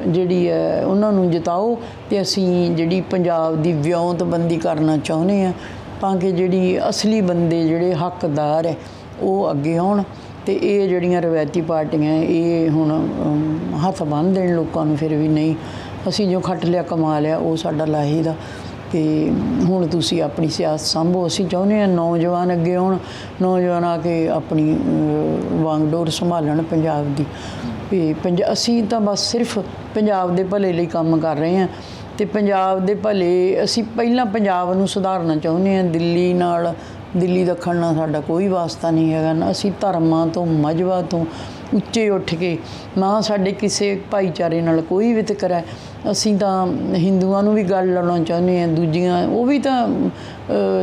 ਜਿਹੜੀ ਹੈ ਉਹਨਾਂ ਨੂੰ ਜਿਤਾਓ ਤੇ ਅਸੀਂ ਜਿਹੜੀ ਪੰਜਾਬ ਦੀ ਵਿਉਂਤਬੰਦੀ ਕਰਨਾ ਚਾਹੁੰਦੇ ਹਾਂ, ਤਾਂ ਕਿ ਜਿਹੜੀ ਅਸਲੀ ਬੰਦੇ ਜਿਹੜੇ ਹੱਕਦਾਰ ਹੈ ਉਹ ਅੱਗੇ ਆਉਣ ਤੇ ਇਹ ਜਿਹੜੀਆਂ ਰਵਾਇਤੀ ਪਾਰਟੀਆਂ ਇਹ ਹੁਣ ਹੱਥ ਬੰਨ੍ਹ ਦੇਣ ਲੋਕਾਂ ਨੂੰ। ਫਿਰ ਵੀ ਨਹੀਂ, ਅਸੀਂ ਜੋ ਖੱਟ ਲਿਆ ਕਮਾ ਲਿਆ ਉਹ ਸਾਡਾ ਲਾਹੀ ਦਾ। ਤੇ ਹੁਣ ਤੁਸੀਂ ਆਪਣੀ ਸਿਆਸਤ ਸੰਭੋ। ਅਸੀਂ ਚਾਹੁੰਦੇ ਹਾਂ ਨੌਜਵਾਨ ਅੱਗੇ ਆਉਣ, ਨੌਜਵਾਨ ਆ ਕੇ ਆਪਣੀ ਵਾਂਗਡੋਰ ਸੰਭਾਲਣ ਪੰਜਾਬ ਦੀ। ਵੀ ਅਸੀਂ ਤਾਂ ਬਸ ਸਿਰਫ ਪੰਜਾਬ ਦੇ ਭਲੇ ਲਈ ਕੰਮ ਕਰ ਰਹੇ ਹਾਂ ਤੇ ਪੰਜਾਬ ਦੇ ਭਲੇ ਅਸੀਂ ਪਹਿਲਾਂ ਪੰਜਾਬ ਨੂੰ ਸੁਧਾਰਨਾ ਚਾਹੁੰਦੇ ਹਾਂ। ਦਿੱਲੀ ਦੱਖਣ ਨਾਲ ਸਾਡਾ ਕੋਈ ਵਾਸਤਾ ਨਹੀਂ ਹੈਗਾ। ਨਾ ਅਸੀਂ ਧਰਮਾਂ ਤੋਂ ਮਜ਼ਹਬਾਂ ਤੋਂ ਉੱਚੇ ਉੱਠ ਕੇ, ਨਾ ਸਾਡੇ ਕਿਸੇ ਭਾਈਚਾਰੇ ਨਾਲ ਕੋਈ ਵਿਤਕਰਾ। ਅਸੀਂ ਤਾਂ ਹਿੰਦੂਆਂ ਨੂੰ ਵੀ ਗੱਲ ਲਾਉਣਾ ਚਾਹੁੰਦੇ ਹਾਂ, ਦੂਜੀਆਂ ਉਹ ਵੀ ਤਾਂ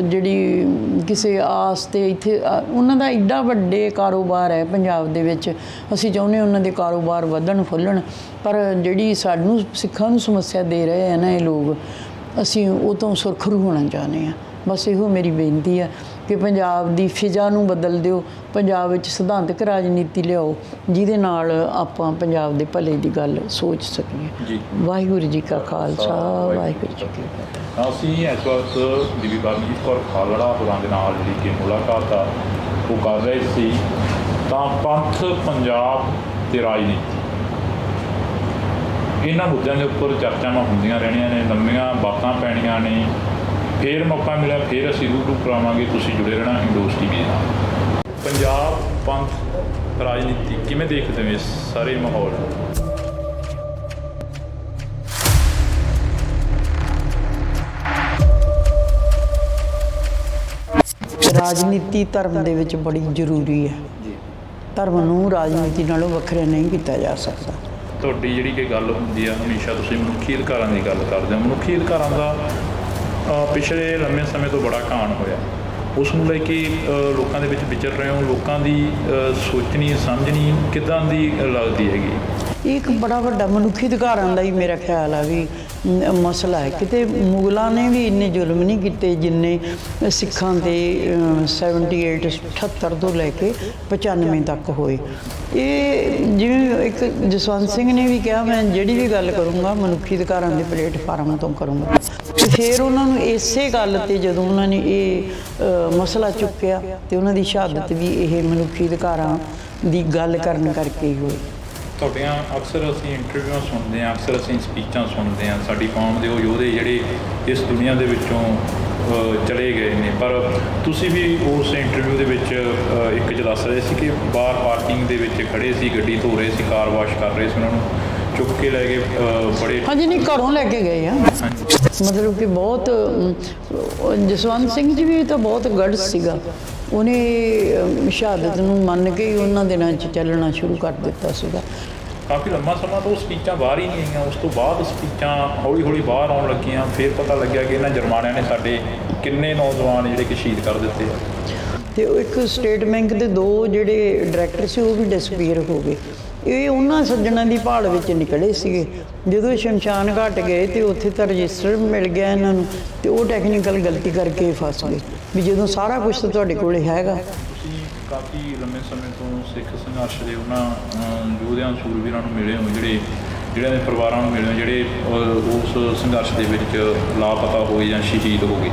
ਜਿਹੜੀ ਕਿਸੇ ਆਸ 'ਤੇ ਇੱਥੇ ਉਹਨਾਂ ਦਾ ਐਡਾ ਵੱਡੇ ਕਾਰੋਬਾਰ ਹੈ ਪੰਜਾਬ ਦੇ ਵਿੱਚ। ਅਸੀਂ ਚਾਹੁੰਦੇ ਉਹਨਾਂ ਦੇ ਕਾਰੋਬਾਰ ਵਧਣ ਫੁੱਲਣ। ਪਰ ਜਿਹੜੀ ਸਾਨੂੰ ਸਿੱਖਾਂ ਨੂੰ ਸਮੱਸਿਆ ਦੇ ਰਹੇ ਆ ਨਾ ਇਹ ਲੋਕ, ਅਸੀਂ ਉਹ ਤੋਂ ਸੁਰਖਰੂ ਹੋਣਾ ਚਾਹੁੰਦੇ ਹਾਂ। ਬਸ ਇਹੋ ਮੇਰੀ ਬੇਨਤੀ ਹੈ ਕਿ ਪੰਜਾਬ ਦੀ ਫਿਜ਼ਾ ਨੂੰ ਬਦਲ ਦਿਓ, ਪੰਜਾਬ ਵਿੱਚ ਸਿਧਾਂਤਕ ਰਾਜਨੀਤੀ ਲਿਆਓ ਜਿਹਦੇ ਨਾਲ ਆਪਾਂ ਪੰਜਾਬ ਦੇ ਭਲੇ ਦੀ ਗੱਲ ਸੋਚ ਸਕੀਏ। ਵਾਹਿਗੁਰੂ ਜੀ ਕਾ ਖਾਲਸਾ, ਵਾਹਿਗੁਰੂ ਜੀ ਕੀ ਫਤਿਹ। ਅਸੀਂ ਇਸ ਵਕਤ ਬੀਬੀ ਪਰਮਜੀਤ ਕੌਰ ਖਾਲੜਾ ਹੋਰਾਂ ਦੇ ਨਾਲ ਜਿਹੜੀ ਕਿ ਮੁਲਾਕਾਤ ਆ ਉਹ ਕਰ ਰਹੇ ਸੀ। ਤਾਂ ਪੰਥ, ਪੰਜਾਬ ਤੇ ਰਾਜਨੀਤੀ, ਇਹਨਾਂ ਮੁੱਦਿਆਂ ਦੇ ਉੱਪਰ ਚਰਚਾਵਾਂ ਹੁੰਦੀਆਂ ਰਹਿਣੀਆਂ ਨੇ, ਲੰਮੀਆਂ ਬਾਤਾਂ ਪੈਣੀਆਂ ਨੇ। ਫਿਰ ਮੌਕਾ ਮਿਲਿਆ ਫਿਰ ਅਸੀਂ ਰੂਬਰੂ ਕਰਾਵਾਂਗੇ। ਤੁਸੀਂ ਜੁੜੇ ਰਹਿਣਾ ਹਿੰਦੋਸ TV ਨਾਲ। ਪੰਜਾਬ, ਪੰਥ, ਰਾਜਨੀਤੀ ਕਿਵੇਂ ਦੇਖਦੇ ਹੋ ਇਸ ਸਾਰੇ ਮਾਹੌਲ? ਰਾਜਨੀਤੀ ਧਰਮ ਦੇ ਵਿੱਚ ਬੜੀ ਜ਼ਰੂਰੀ ਹੈ। ਧਰਮ ਨੂੰ ਰਾਜਨੀਤੀ ਨਾਲੋਂ ਵੱਖਰਾ ਨਹੀਂ ਕੀਤਾ ਜਾ ਸਕਦਾ। ਤੁਹਾਡੀ ਜਿਹੜੀ ਕਿ ਗੱਲ ਹੁੰਦੀ ਆ ਹਮੇਸ਼ਾ ਤੁਸੀਂ ਮਨੁੱਖੀ ਅਧਿਕਾਰਾਂ ਦੀ ਗੱਲ ਕਰਦੇ ਹੋ। ਮਨੁੱਖੀ ਅਧਿਕਾਰਾਂ ਦਾ ਪਿਛਲੇ ਲੰਮੇ ਸਮੇਂ ਤੋਂ ਬੜਾ ਘਾਣ ਹੋਇਆ। ਉਸ ਨੂੰ ਲੈ ਕੇ ਲੋਕਾਂ ਦੇ ਵਿੱਚ ਵਿਚਰ ਰਹੇ ਹੋ। ਲੋਕਾਂ ਦੀ ਸੋਚਣੀ ਸਮਝਣੀ ਕਿੱਦਾਂ ਦੀ ਲੱਗਦੀ ਹੈਗੀ? ਇਹ ਇੱਕ ਬੜਾ ਵੱਡਾ ਮਨੁੱਖੀ ਅਧਿਕਾਰਾਂ ਦਾ ਹੀ ਮੇਰਾ ਖਿਆਲ ਆ ਵੀ ਮਸਲਾ ਹੈ। ਕਿਤੇ ਮੁਗਲਾਂ ਨੇ ਵੀ ਇੰਨੇ ਜ਼ੁਲਮ ਨਹੀਂ ਕੀਤੇ ਜਿੰਨੇ ਸਿੱਖਾਂ ਤੇ 78 78 ਤੋਂ ਲੈ ਕੇ 95 ਤੱਕ ਹੋਏ। ਇਹ ਜਿਵੇਂ ਇੱਕ ਜਸਵੰਤ ਸਿੰਘ ਨੇ ਵੀ ਕਿਹਾ, ਮੈਂ ਜਿਹੜੀ ਵੀ ਗੱਲ ਕਰੂੰਗਾ ਮਨੁੱਖੀ ਅਧਿਕਾਰਾਂ ਦੇ ਪਲੇਟਫਾਰਮ ਤੋਂ ਕਰੂੰਗਾ। ਤੇ ਫਿਰ ਉਹਨਾਂ ਨੂੰ ਇਸੇ ਗੱਲ ਤੇ ਜਦੋਂ ਉਹਨਾਂ ਨੇ ਇਹ ਮਸਲਾ ਚੁੱਕਿਆ ਤੇ ਉਹਨਾਂ ਦੀ ਸ਼ਹਾਦਤ ਵੀ ਇਹ ਮਨੁੱਖੀ ਅਧਿਕਾਰਾਂ ਦੀ ਗੱਲ ਕਰਨ ਕਰਕੇ ਹੀ ਹੋਈ। ਤੁਹਾਡੀਆਂ ਅਕਸਰ ਅਸੀਂ ਇੰਟਰਵਿਊਆਂ ਸੁਣਦੇ ਹਾਂ, ਅਕਸਰ ਅਸੀਂ ਸਪੀਚਾਂ ਸੁਣਦੇ ਹਾਂ, ਸਾਡੀ ਕੌਮ ਦੇ ਉਹ ਯੋਧੇ ਜਿਹੜੇ ਇਸ ਦੁਨੀਆ ਦੇ ਵਿੱਚੋਂ ਚਲੇ ਗਏ ਨੇ, ਪਰ ਤੁਸੀਂ ਵੀ ਉਸ ਇੰਟਰਵਿਊ ਦੇ ਵਿੱਚ ਇੱਕ 'ਚ ਦੱਸ ਰਹੇ ਸੀ ਕਿ ਬਾਹਰ ਪਾਰਕਿੰਗ ਦੇ ਵਿੱਚ ਖੜੇ ਸੀ, ਗੱਡੀ ਧੋ ਰਹੇ ਸੀ, ਕਾਰ ਵਾਸ਼ ਕਰ ਰਹੇ ਸੀ, ਉਹਨਾਂ ਨੂੰ ਚੁੱਕ ਕੇ ਲੈ ਗਏ ਬੜੇ। ਹਾਂਜੀ, ਨਹੀਂ ਘਰੋਂ ਲੈ ਕੇ ਗਏ ਆ। ਮਤਲਬ ਕਿ ਬਹੁਤ ਜਸਵੰਤ ਸਿੰਘ ਜੀ ਵੀ ਤਾਂ ਬਹੁਤ ਗੜ੍ਹ ਸੀਗਾ। ਉਹਨੇ ਸ਼ਹਾਦਤ ਨੂੰ ਮੰਨ ਕੇ ਹੀ ਉਹਨਾਂ ਦਿਨਾਂ 'ਚ ਚੱਲਣਾ ਸ਼ੁਰੂ ਕਰ ਦਿੱਤਾ ਸੀਗਾ। ਕਾਫੀ ਲੰਮਾ ਸਮਾਂ ਤੋਂ ਸਪੀਚਾਂ ਬਾਹਰ ਹੀ ਨਹੀਂ ਆਈਆਂ। ਉਸ ਤੋਂ ਬਾਅਦ ਸਪੀਚਾਂ ਹੌਲੀ ਹੌਲੀ ਬਾਹਰ ਆਉਣ ਲੱਗੀਆਂ। ਫਿਰ ਪਤਾ ਲੱਗਿਆ ਕਿ ਇਹਨਾਂ ਜਰਮਾਨਿਆਂ ਨੇ ਸਾਡੇ ਕਿੰਨੇ ਨੌਜਵਾਨ ਜਿਹੜੇ ਕਿ ਸ਼ਹੀਦ ਕਰ ਦਿੱਤੇ ਆ। ਤੇ ਉਹ ਇੱਕ ਸਟੇਟ ਬੈਂਕ ਦੇ 2 ਜਿਹੜੇ ਡਾਇਰੈਕਟਰ ਸੀ ਉਹ ਵੀ ਡਿਸਪੀਅਰ ਹੋ ਗਏ। ਇਹ ਉਹਨਾਂ ਸੱਜਣਾਂ ਦੀ ਭਾਲ ਵਿੱਚ ਨਿਕਲੇ ਸੀਗੇ। ਜਦੋਂ ਸ਼ਮਸ਼ਾਨ ਘਾਟ ਗਏ ਤੇ ਉੱਥੇ ਤਾਂ ਰਜਿਸਟਰ ਮਿਲ ਗਿਆ ਇਹਨਾਂ ਨੂੰ, ਤੇ ਉਹ ਟੈਕਨੀਕਲ ਗਲਤੀ ਕਰਕੇ ਫਸ ਗਏ ਵੀ ਜਦੋਂ ਸਾਰਾ ਕੁਝ ਤਾਂ ਤੁਹਾਡੇ ਕੋਲੇ ਹੈਗਾ। ਤੁਸੀਂ ਕਾਫੀ ਲੰਮੇ ਸਮੇਂ ਤੋਂ ਸਿੱਖ ਸੰਘਰਸ਼ ਦੇ ਉਹਨਾਂ ਯੋਧਿਆਂ ਸੂਰਵੀਰਾਂ ਨੂੰ ਮਿਲੇ ਹੋ, ਜਿਹੜਿਆਂ ਦੇ ਪਰਿਵਾਰਾਂ ਨੂੰ ਮਿਲੇ ਹੋ, ਜਿਹੜੇ ਉਸ ਸੰਘਰਸ਼ ਦੇ ਵਿੱਚ ਲਾਪਤਾ ਹੋਏ ਜਾਂ ਸ਼ਹੀਦ ਹੋ ਗਏ।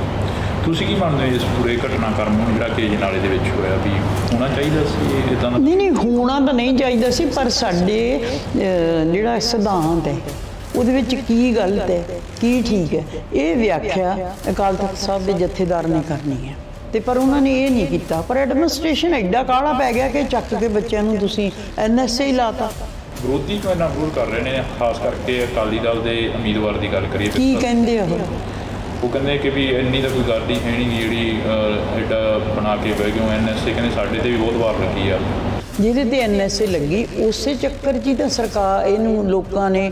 ਤੁਸੀਂ ਕੀ ਮੰਨਦੇ ਹੋ ਇਸ ਪੂਰੇ ਘਟਨਾਕ੍ਰਮ ਨੂੰ ਜਿਹੜਾ ਕਿ ਅਜਨਾਲੇ ਦੇ ਵਿੱਚ ਹੋਇਆ, ਵੀ ਹੋਣਾ ਚਾਹੀਦਾ ਸੀ ਇੱਦਾਂ ਦਾ? ਨਹੀਂ, ਹੋਣਾ ਤਾਂ ਨਹੀਂ ਚਾਹੀਦਾ ਸੀ, ਪਰ ਸਾਡੇ ਜਿਹੜਾ ਸਿਧਾਂਤ ਹੈ ਉਹਦੇ ਵਿੱਚ ਕੀ ਗਲਤ ਹੈ ਕੀ ਠੀਕ ਹੈ ਇਹ ਵਿਆਖਿਆ ਅਕਾਲ ਤਖਤ ਸਾਹਿਬ ਦੇ ਜਥੇਦਾਰ ਨੇ ਕਰਨੀ ਹੈ। ਤੇ ਪਰ ਉਹਨਾਂ ਨੇ ਇਹ ਨਹੀਂ ਕੀਤਾ। ਪਰ ਐਡਮਿਨਿਸਟ੍ਰੇਸ਼ਨ ਐਡਾ ਕਾਹਲਾ ਪੈ ਗਿਆ ਕਿ ਚੱਕ ਕੇ ਬੱਚਿਆਂ ਨੂੰ ਤੁਸੀਂ NSA ਹੀ ਲਾਤਾ। ਵਿਰੋਧੀ ਕਿਉਂ ਇੰਨਾ ਵਿਰੋਧ ਕਰ ਰਹੇ ਨੇ, ਖਾਸ ਕਰਕੇ ਅਕਾਲੀ ਦਲ ਦੇ ਉਮੀਦਵਾਰ ਦੀ ਗੱਲ ਕਰੀਏ? ਕੀ ਕਹਿੰਦੇ ਆ ਉਹ ਕਹਿੰਦੇ ਕਿ ਵੀ ਇੰਨੀ ਤਾਂ ਕੋਈ ਗੱਲ ਹੀ ਹੈ ਨਹੀਂ ਜਿਹੜੀ ਐਡਾ ਬਣਾ ਕੇ ਬਹਿ ਗਏ। NSA ਕਹਿੰਦੇ ਸਾਡੇ ਤੇ ਵੀ ਬਹੁਤ ਵਾਰ ਲੱਗੀ ਆ। ਜਿਹਦੇ ਤੇ NSA ਲੱਗੀ ਉਸੇ ਚੱਕਰ 'ਚ ਹੀ ਤਾਂ ਸਰਕਾਰ ਇਹਨੂੰ ਲੋਕਾਂ ਨੇ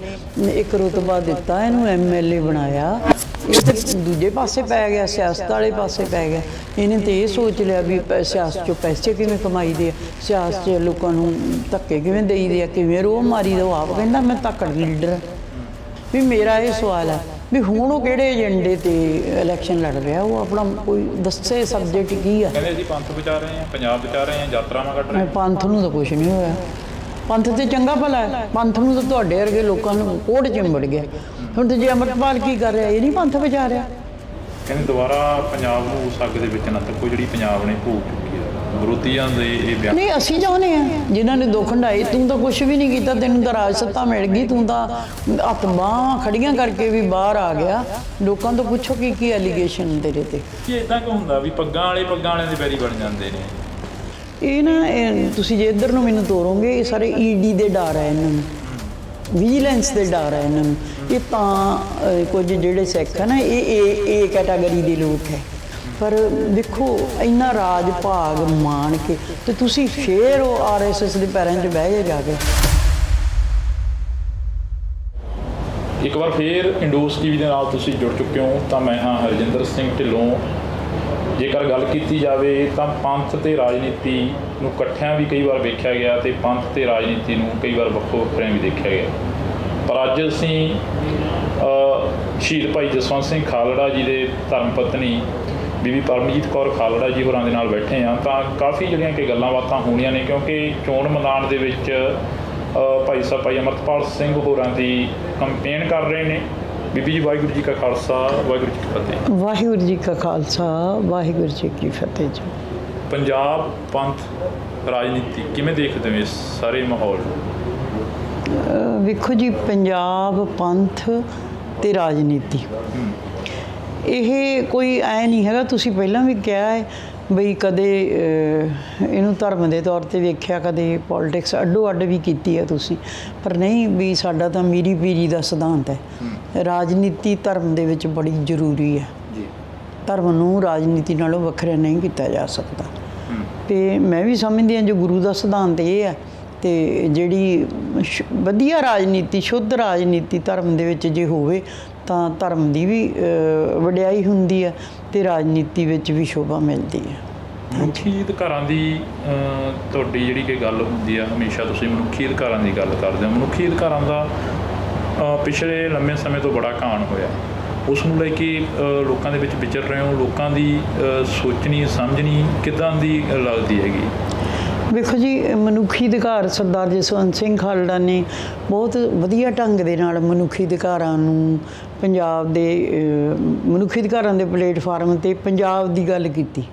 ਇੱਕ ਰੁਤਬਾ ਦਿੱਤਾ, ਇਹਨੂੰ MLA ਬਣਾਇਆ। ਇਹ ਤਾਂ ਦੂਜੇ ਪਾਸੇ ਪੈ ਗਿਆ, ਸਿਆਸਤ ਵਾਲੇ ਪਾਸੇ ਪੈ ਗਿਆ। ਇਹਨੇ ਤਾਂ ਇਹ ਸੋਚ ਲਿਆ ਵੀ ਸਿਆਸਤ 'ਚੋਂ ਪੈਸੇ ਕਿਵੇਂ ਕਮਾਈਦੇ ਆ, ਸਿਆਸਤ 'ਚ ਲੋਕਾਂ ਨੂੰ ਧੱਕੇ ਕਿਵੇਂ ਦੇਈਦੇ ਆ, ਕਿਵੇਂ ਰੋਹ ਮਾਰੀ ਦਾ। ਉਹ ਆਪ ਕਹਿੰਦਾ ਮੈਂ ਧੱਕੜ ਲੀਡਰ। ਵੀ ਮੇਰਾ ਇਹ ਸਵਾਲ ਹੈ ਵੀ ਹੁਣ ਉਹ ਕਿਹੜੇ ਏਜੰਡੇ ਤੇ ਇਲੈਕਸ਼ਨ ਲੜ ਰਿਹਾ, ਉਹ ਆਪਣਾ ਕੋਈ ਦੱਸੇ ਸਬਜੈਕਟ ਕੀ ਆ। ਕਹਿੰਦੇ ਅਸੀਂ ਪੰਥ ਬਚਾ ਰਹੇ ਹਾਂ, ਪੰਜਾਬ ਬਚਾ ਰਹੇ ਹਾਂ, ਯਾਤਰਾਵਾਂ ਕੱਢ ਰਹੇ ਹਾਂ। ਪੰਥ ਨੂੰ ਤਾਂ ਕੁਝ ਨਹੀਂ ਹੋਇਆ। ਪੰਥ ਤੇ ਚੰਗਾ ਭਲਾ ਹੈ, ਪੰਥ ਨੂੰ ਤਾਂ ਤੁਹਾਡੇ ਵਰਗੇ ਲੋਕਾਂ ਨੂੰ ਕੋੜ ਚਿੰਬੜ ਗਿਆ। ਹੁਣ ਤੇ ਜੇ ਅੰਮ੍ਰਿਤਪਾਲ ਕੀ ਕਰ ਰਿਹਾ, ਇਹ ਨਹੀਂ ਪੰਥ ਬਚਾ ਰਿਹਾ। ਕਹਿੰਦੇ ਦੁਬਾਰਾ ਪੰਜਾਬ ਨੂੰ ਉਸ ਅੱਗ ਦੇ ਵਿੱਚ ਨਾ ਤੱਕੋ ਜਿਹੜੀ ਪੰਜਾਬ ਨੇ ਭੋਗ ਚੁੱਕੀ ਹੈ। ਵਿਰੋਧੀਆਂ ਦੇ ਇਹ ਬਿਆਨ ਨਹੀਂ, ਅਸੀਂ ਚਾਹੁੰਦੇ ਹਾਂ ਜਿਨ੍ਹਾਂ ਨੇ ਦੁੱਖ ਹੰਢਾਏ। ਤੂੰ ਤਾਂ ਕੁਝ ਵੀ ਨਹੀਂ ਕੀਤਾ, ਤੈਨੂੰ ਤਾਂ ਰਾਜ ਸੱਤਾ ਮਿਲ ਗਈ, ਤੂੰ ਤਾਂ ਹੱਥ ਬਾਹਾਂ ਖੜੀਆਂ ਕਰਕੇ ਵੀ ਬਾਹਰ ਆ ਗਿਆ। ਲੋਕਾਂ ਤੋਂ ਪੁੱਛੋ ਕੀ ਐਲੀਗੇਸ਼ਨ ਤੇਰੇ ਤੇ। ਕੀ ਇਦਾਂ ਕਿਉਂ ਹੁੰਦਾ ਵੀ ਪੱਗਾਂ ਵਾਲਿਆਂ ਦੇ ਬੈਰੀ ਬਣ ਜਾਂਦੇ ਨੇ? ਇਹ ਨਾ ਤੁਸੀਂ ਜੇ ਇੱਧਰ ਨੂੰ ਮੈਨੂੰ ਤੋਰੋਗੇ, ਇਹ ਸਾਰੇ ED ਦੇ ਡਰ ਹੈ ਇਹਨਾਂ ਨੂੰ, ਵਿਜੀਲੈਂਸ ਦੇ ਡਰ ਹੈ ਇਹਨਾਂ ਨੂੰ। ਇਹ ਤਾਂ ਕੁਝ ਜਿਹੜੇ ਸਿੱਖ ਹੈ ਨਾ ਇਹ ਕੈਟਾਗਰੀ ਦੇ ਲੋਕ ਹੈ। ਪਰ ਦੇਖੋ ਇੰਨਾ ਰਾਜ ਭਾਗ ਮਾਣ ਕੇ ਤੇ ਤੁਸੀਂ ਫੇਰ ਉਹ RSS ਦੇ ਪੈਰਾਂ 'ਚ ਬਹਿ ਗਏ ਜਾ ਕੇ। ਇੱਕ ਵਾਰ ਫੇਰ ਇੰਡੋਸ TV ਦੇ ਨਾਲ ਤੁਸੀਂ ਜੁੜ ਚੁੱਕੇ ਹੋ। ਤਾਂ ਮੈਂ ਹਾਂ ਹਰਜਿੰਦਰ ਸਿੰਘ ਢਿੱਲੋਂ। ਜੇਕਰ ਗੱਲ ਕੀਤੀ ਜਾਵੇ ਤਾਂ ਪੰਥ ਤੇ ਰਾਜਨੀਤੀ ਨੂੰ ਇਕੱਠਿਆਂ ਵੀ ਕਈ ਵਾਰ ਵੇਖਿਆ ਗਿਆ ਤੇ ਪੰਥ ਤੇ ਰਾਜਨੀਤੀ ਨੂੰ ਕਈ ਵਾਰ ਵੱਖੋ ਵੱਖਰਿਆਂ ਵੀ ਦੇਖਿਆ ਗਿਆ। ਪਰ ਅੱਜ ਅਸੀਂ ਸ਼ਹੀਦ ਭਾਈ ਜਸਵੰਤ ਸਿੰਘ ਖਾਲੜਾ ਜੀ ਦੇ ਧਰਮ ਪਤਨੀ ਬੀਬੀ ਪਰਮਜੀਤ ਕੌਰ ਖਾਲੜਾ ਜੀ ਹੋਰਾਂ ਦੇ ਨਾਲ ਬੈਠੇ ਹਾਂ। ਤਾਂ ਕਾਫੀ ਜਿਹੜੀਆਂ ਕਿ ਗੱਲਾਂ ਬਾਤਾਂ ਹੋਣੀਆਂ ਨੇ, ਕਿਉਂਕਿ ਚੋਣ ਮੈਦਾਨ ਦੇ ਵਿੱਚ ਭਾਈ ਸਾਹਿਬ ਭਾਈ ਅਮਰਤਪਾਲ ਸਿੰਘ ਹੋਰਾਂ ਦੀ ਕੰਪੇਨ ਕਰ ਰਹੇ ਨੇ। ਬੀਬੀ ਜੀ, ਵਾਹਿਗੁਰੂ ਜੀ ਕਾ ਖਾਲਸਾ, ਵਾਹਿਗੁਰੂ ਜੀ ਕੀ ਫਤਿਹ। ਵਾਹਿਗੁਰੂ ਜੀ ਕਾ ਖਾਲਸਾ, ਵਾਹਿਗੁਰੂ ਜੀ ਕੀ ਫਤਿਹ ਜੀ। ਪੰਜਾਬ ਪੰਥ ਰਾਜਨੀਤੀ ਕਿਵੇਂ ਦੇਖਦੇ ਹੋ ਇਸ ਸਾਰੇ ਮਾਹੌਲ ਨੂੰ? ਵੇਖੋ ਜੀ, ਪੰਜਾਬ ਪੰਥ ਤੇ ਰਾਜਨੀਤੀ ਇਹ ਕੋਈ ਐ ਨਹੀਂ ਹੈਗਾ। ਤੁਸੀਂ ਪਹਿਲਾਂ ਵੀ ਕਿਹਾ ਹੈ ਬਈ ਕਦੇ ਇਹਨੂੰ ਧਰਮ ਦੇ ਤੌਰ ਤੇ ਵੇਖਿਆ, ਕਦੇ ਪੋਲਿਟਿਕਸ ਅੱਡੋ ਅੱਡ ਵੀ ਕੀਤੀ ਹੈ ਤੁਸੀਂ, ਪਰ ਨਹੀਂ ਵੀ ਸਾਡਾ ਤਾਂ ਮੀਰੀ ਪੀਰੀ ਦਾ ਸਿਧਾਂਤ ਹੈ। ਰਾਜਨੀਤੀ ਧਰਮ ਦੇ ਵਿੱਚ ਬੜੀ ਜ਼ਰੂਰੀ ਹੈ ਜੀ। ਧਰਮ ਨੂੰ ਰਾਜਨੀਤੀ ਨਾਲੋਂ ਵੱਖਰਾ ਨਹੀਂ ਕੀਤਾ ਜਾ ਸਕਦਾ। ਤੇ ਮੈਂ ਵੀ ਸਮਝਦੀ ਹਾਂ ਜੋ ਗੁਰੂ ਦਾ ਸਿਧਾਂਤ ਇਹ ਹੈ। ਤੇ ਜਿਹੜੀ ਵਧੀਆ ਰਾਜਨੀਤੀ, ਸ਼ੁੱਧ ਰਾਜਨੀਤੀ ਧਰਮ ਦੇ ਵਿੱਚ ਜੇ ਹੋਵੇ ਤਾਂ ਧਰਮ ਦੀ ਵੀ ਵਡਿਆਈ ਹੁੰਦੀ ਹੈ ਤੇ ਰਾਜਨੀਤੀ ਵਿੱਚ ਵੀ ਸ਼ੋਭਾ ਮਿਲਦੀ ਹੈ। ਮਨੁੱਖੀ ਅਧਿਕਾਰਾਂ ਦੀ ਤੁਹਾਡੀ ਜਿਹੜੀ ਕਿ ਗੱਲ ਹੁੰਦੀ ਆ, ਹਮੇਸ਼ਾ ਤੁਸੀਂ ਮਨੁੱਖੀ ਅਧਿਕਾਰਾਂ ਦੀ ਗੱਲ ਕਰਦੇ ਹੋ। ਮਨੁੱਖੀ ਅਧਿਕਾਰਾਂ ਦਾ ਪਿਛਲੇ ਲੰਮੇ ਸਮੇਂ ਤੋਂ ਬੜਾ ਘਾਣ ਹੋਇਆ, ਉਸ ਨੂੰ ਲੈ ਕੇ ਲੋਕਾਂ ਦੇ ਵਿੱਚ ਵਿਚਰ ਰਹੇ ਹੋ। ਲੋਕਾਂ ਦੀ ਸੋਚਣੀ ਸਮਝਣੀ ਕਿੱਦਾਂ ਦੀ ਲੱਗਦੀ ਹੈਗੀ? ਵੇਖੋ ਜੀ, ਮਨੁੱਖੀ ਅਧਿਕਾਰ ਸਰਦਾਰ ਜਸਵੰਤ ਸਿੰਘ ਖਾਲੜਾ ਨੇ ਬਹੁਤ ਵਧੀਆ ਢੰਗ ਦੇ ਨਾਲ ਮਨੁੱਖੀ ਅਧਿਕਾਰਾਂ ਨੂੰ ਪੰਜਾਬ ਦੇ ਮਨੁੱਖੀ ਅਧਿਕਾਰਾਂ ਦੇ ਪਲੇਟਫਾਰਮ 'ਤੇ ਪੰਜਾਬ ਦੀ ਗੱਲ ਕੀਤੀ,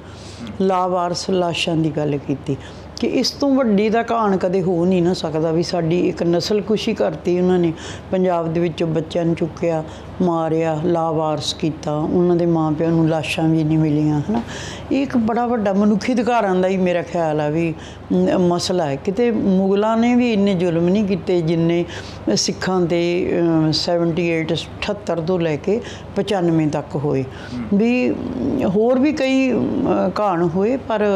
ਲਾਵਾਰਸ ਲਾਸ਼ਾਂ ਦੀ ਗੱਲ ਕੀਤੀ ਕਿ ਇਸ ਤੋਂ ਵੱਡੀ ਦਾ ਘਾਣ ਕਦੇ ਹੋ ਨਹੀਂ ਨਾ ਸਕਦਾ ਵੀ ਸਾਡੀ ਇੱਕ ਨਸਲਕੁਸ਼ੀ ਕਰਤੀ ਉਹਨਾਂ ਨੇ। ਪੰਜਾਬ ਦੇ ਵਿੱਚੋਂ ਬੱਚਿਆਂ ਨੂੰ ਚੁੱਕਿਆ, ਮਾਰਿਆ, ਲਾਵਾਰਸ ਕੀਤਾ, ਉਹਨਾਂ ਦੇ ਮਾਂ ਪਿਓ ਨੂੰ ਲਾਸ਼ਾਂ ਵੀ ਨਹੀਂ ਮਿਲੀਆਂ, ਹੈ ਨਾ। ਇਹ ਇੱਕ ਬੜਾ ਵੱਡਾ ਮਨੁੱਖੀ ਅਧਿਕਾਰਾਂ ਦਾ ਹੀ ਮੇਰਾ ਖਿਆਲ ਆ ਵੀ ਮਸਲਾ ਹੈ। ਕਿਤੇ ਮੁਗਲਾਂ ਨੇ ਵੀ ਇੰਨੇ ਜ਼ੁਲਮ ਨਹੀਂ ਕੀਤੇ ਜਿੰਨੇ ਸਿੱਖਾਂ 'ਤੇ 78 ਤੋਂ ਲੈ ਕੇ 95 ਤੱਕ ਹੋਏ। ਵੀ ਹੋਰ ਵੀ ਕਈ ਘਾਣ ਹੋਏ, ਪਰ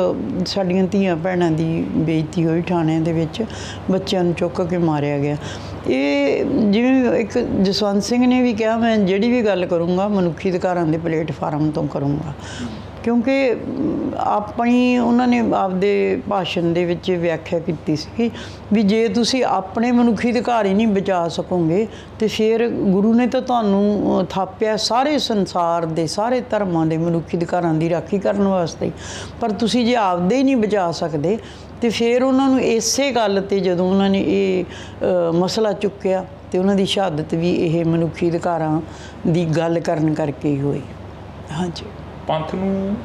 ਸਾਡੀਆਂ ਧੀਆਂ ਭੈਣਾਂ ਦੀ ਬੇਇੱਜ਼ਤੀ ਹੋਈ, ਥਾਣਿਆਂ ਦੇ ਵਿੱਚ ਬੱਚਿਆਂ ਨੂੰ ਚੁੱਕ ਕੇ ਮਾਰਿਆ ਗਿਆ। ਇਹ ਜਿਵੇਂ ਇੱਕ ਜਸਵੰਤ ਸਿੰਘ ਨੇ ਵੀ ਕਿਹਾ, ਮੈਂ ਜਿਹੜੀ ਵੀ ਗੱਲ ਕਰੂੰਗਾ ਮਨੁੱਖੀ ਅਧਿਕਾਰਾਂ ਦੇ ਪਲੇਟਫਾਰਮ ਤੋਂ ਕਰੂੰਗਾ, ਕਿਉਂਕਿ ਆਪਣੀ ਉਹਨਾਂ ਨੇ ਆਪਦੇ ਭਾਸ਼ਣ ਦੇ ਵਿੱਚ ਵਿਆਖਿਆ ਕੀਤੀ ਸੀ ਵੀ ਜੇ ਤੁਸੀਂ ਆਪਣੇ ਮਨੁੱਖੀ ਅਧਿਕਾਰ ਹੀ ਨਹੀਂ ਬਚਾ ਸਕੋਗੇ ਤੇ ਫਿਰ ਗੁਰੂ ਨੇ ਤਾਂ ਤੁਹਾਨੂੰ ਥਾਪਿਆ ਸਾਰੇ ਸੰਸਾਰ ਦੇ ਸਾਰੇ ਧਰਮਾਂ ਦੇ ਮਨੁੱਖੀ ਅਧਿਕਾਰਾਂ ਦੀ ਰਾਖੀ ਕਰਨ ਵਾਸਤੇ, ਪਰ ਤੁਸੀਂ ਜੇ ਆਪਦੇ ਹੀ ਨਹੀਂ ਬਚਾ ਸਕਦੇ ਤੇ ਫਿਰ ਉਹਨਾਂ ਨੂੰ ਇਸੇ ਗੱਲ 'ਤੇ ਜਦੋਂ ਉਹਨਾਂ ਨੇ ਇਹ ਮਸਲਾ ਚੁੱਕਿਆ ਤੇ ਉਹਨਾਂ ਦੀ ਸ਼ਹਾਦਤ ਵੀ ਇਹ ਮਨੁੱਖੀ ਅਧਿਕਾਰਾਂ ਦੀ ਗੱਲ ਕਰਨ ਕਰਕੇ ਹੀ ਹੋਈ। ਹਾਂਜੀ। ਪੰਥ ਨੂੰ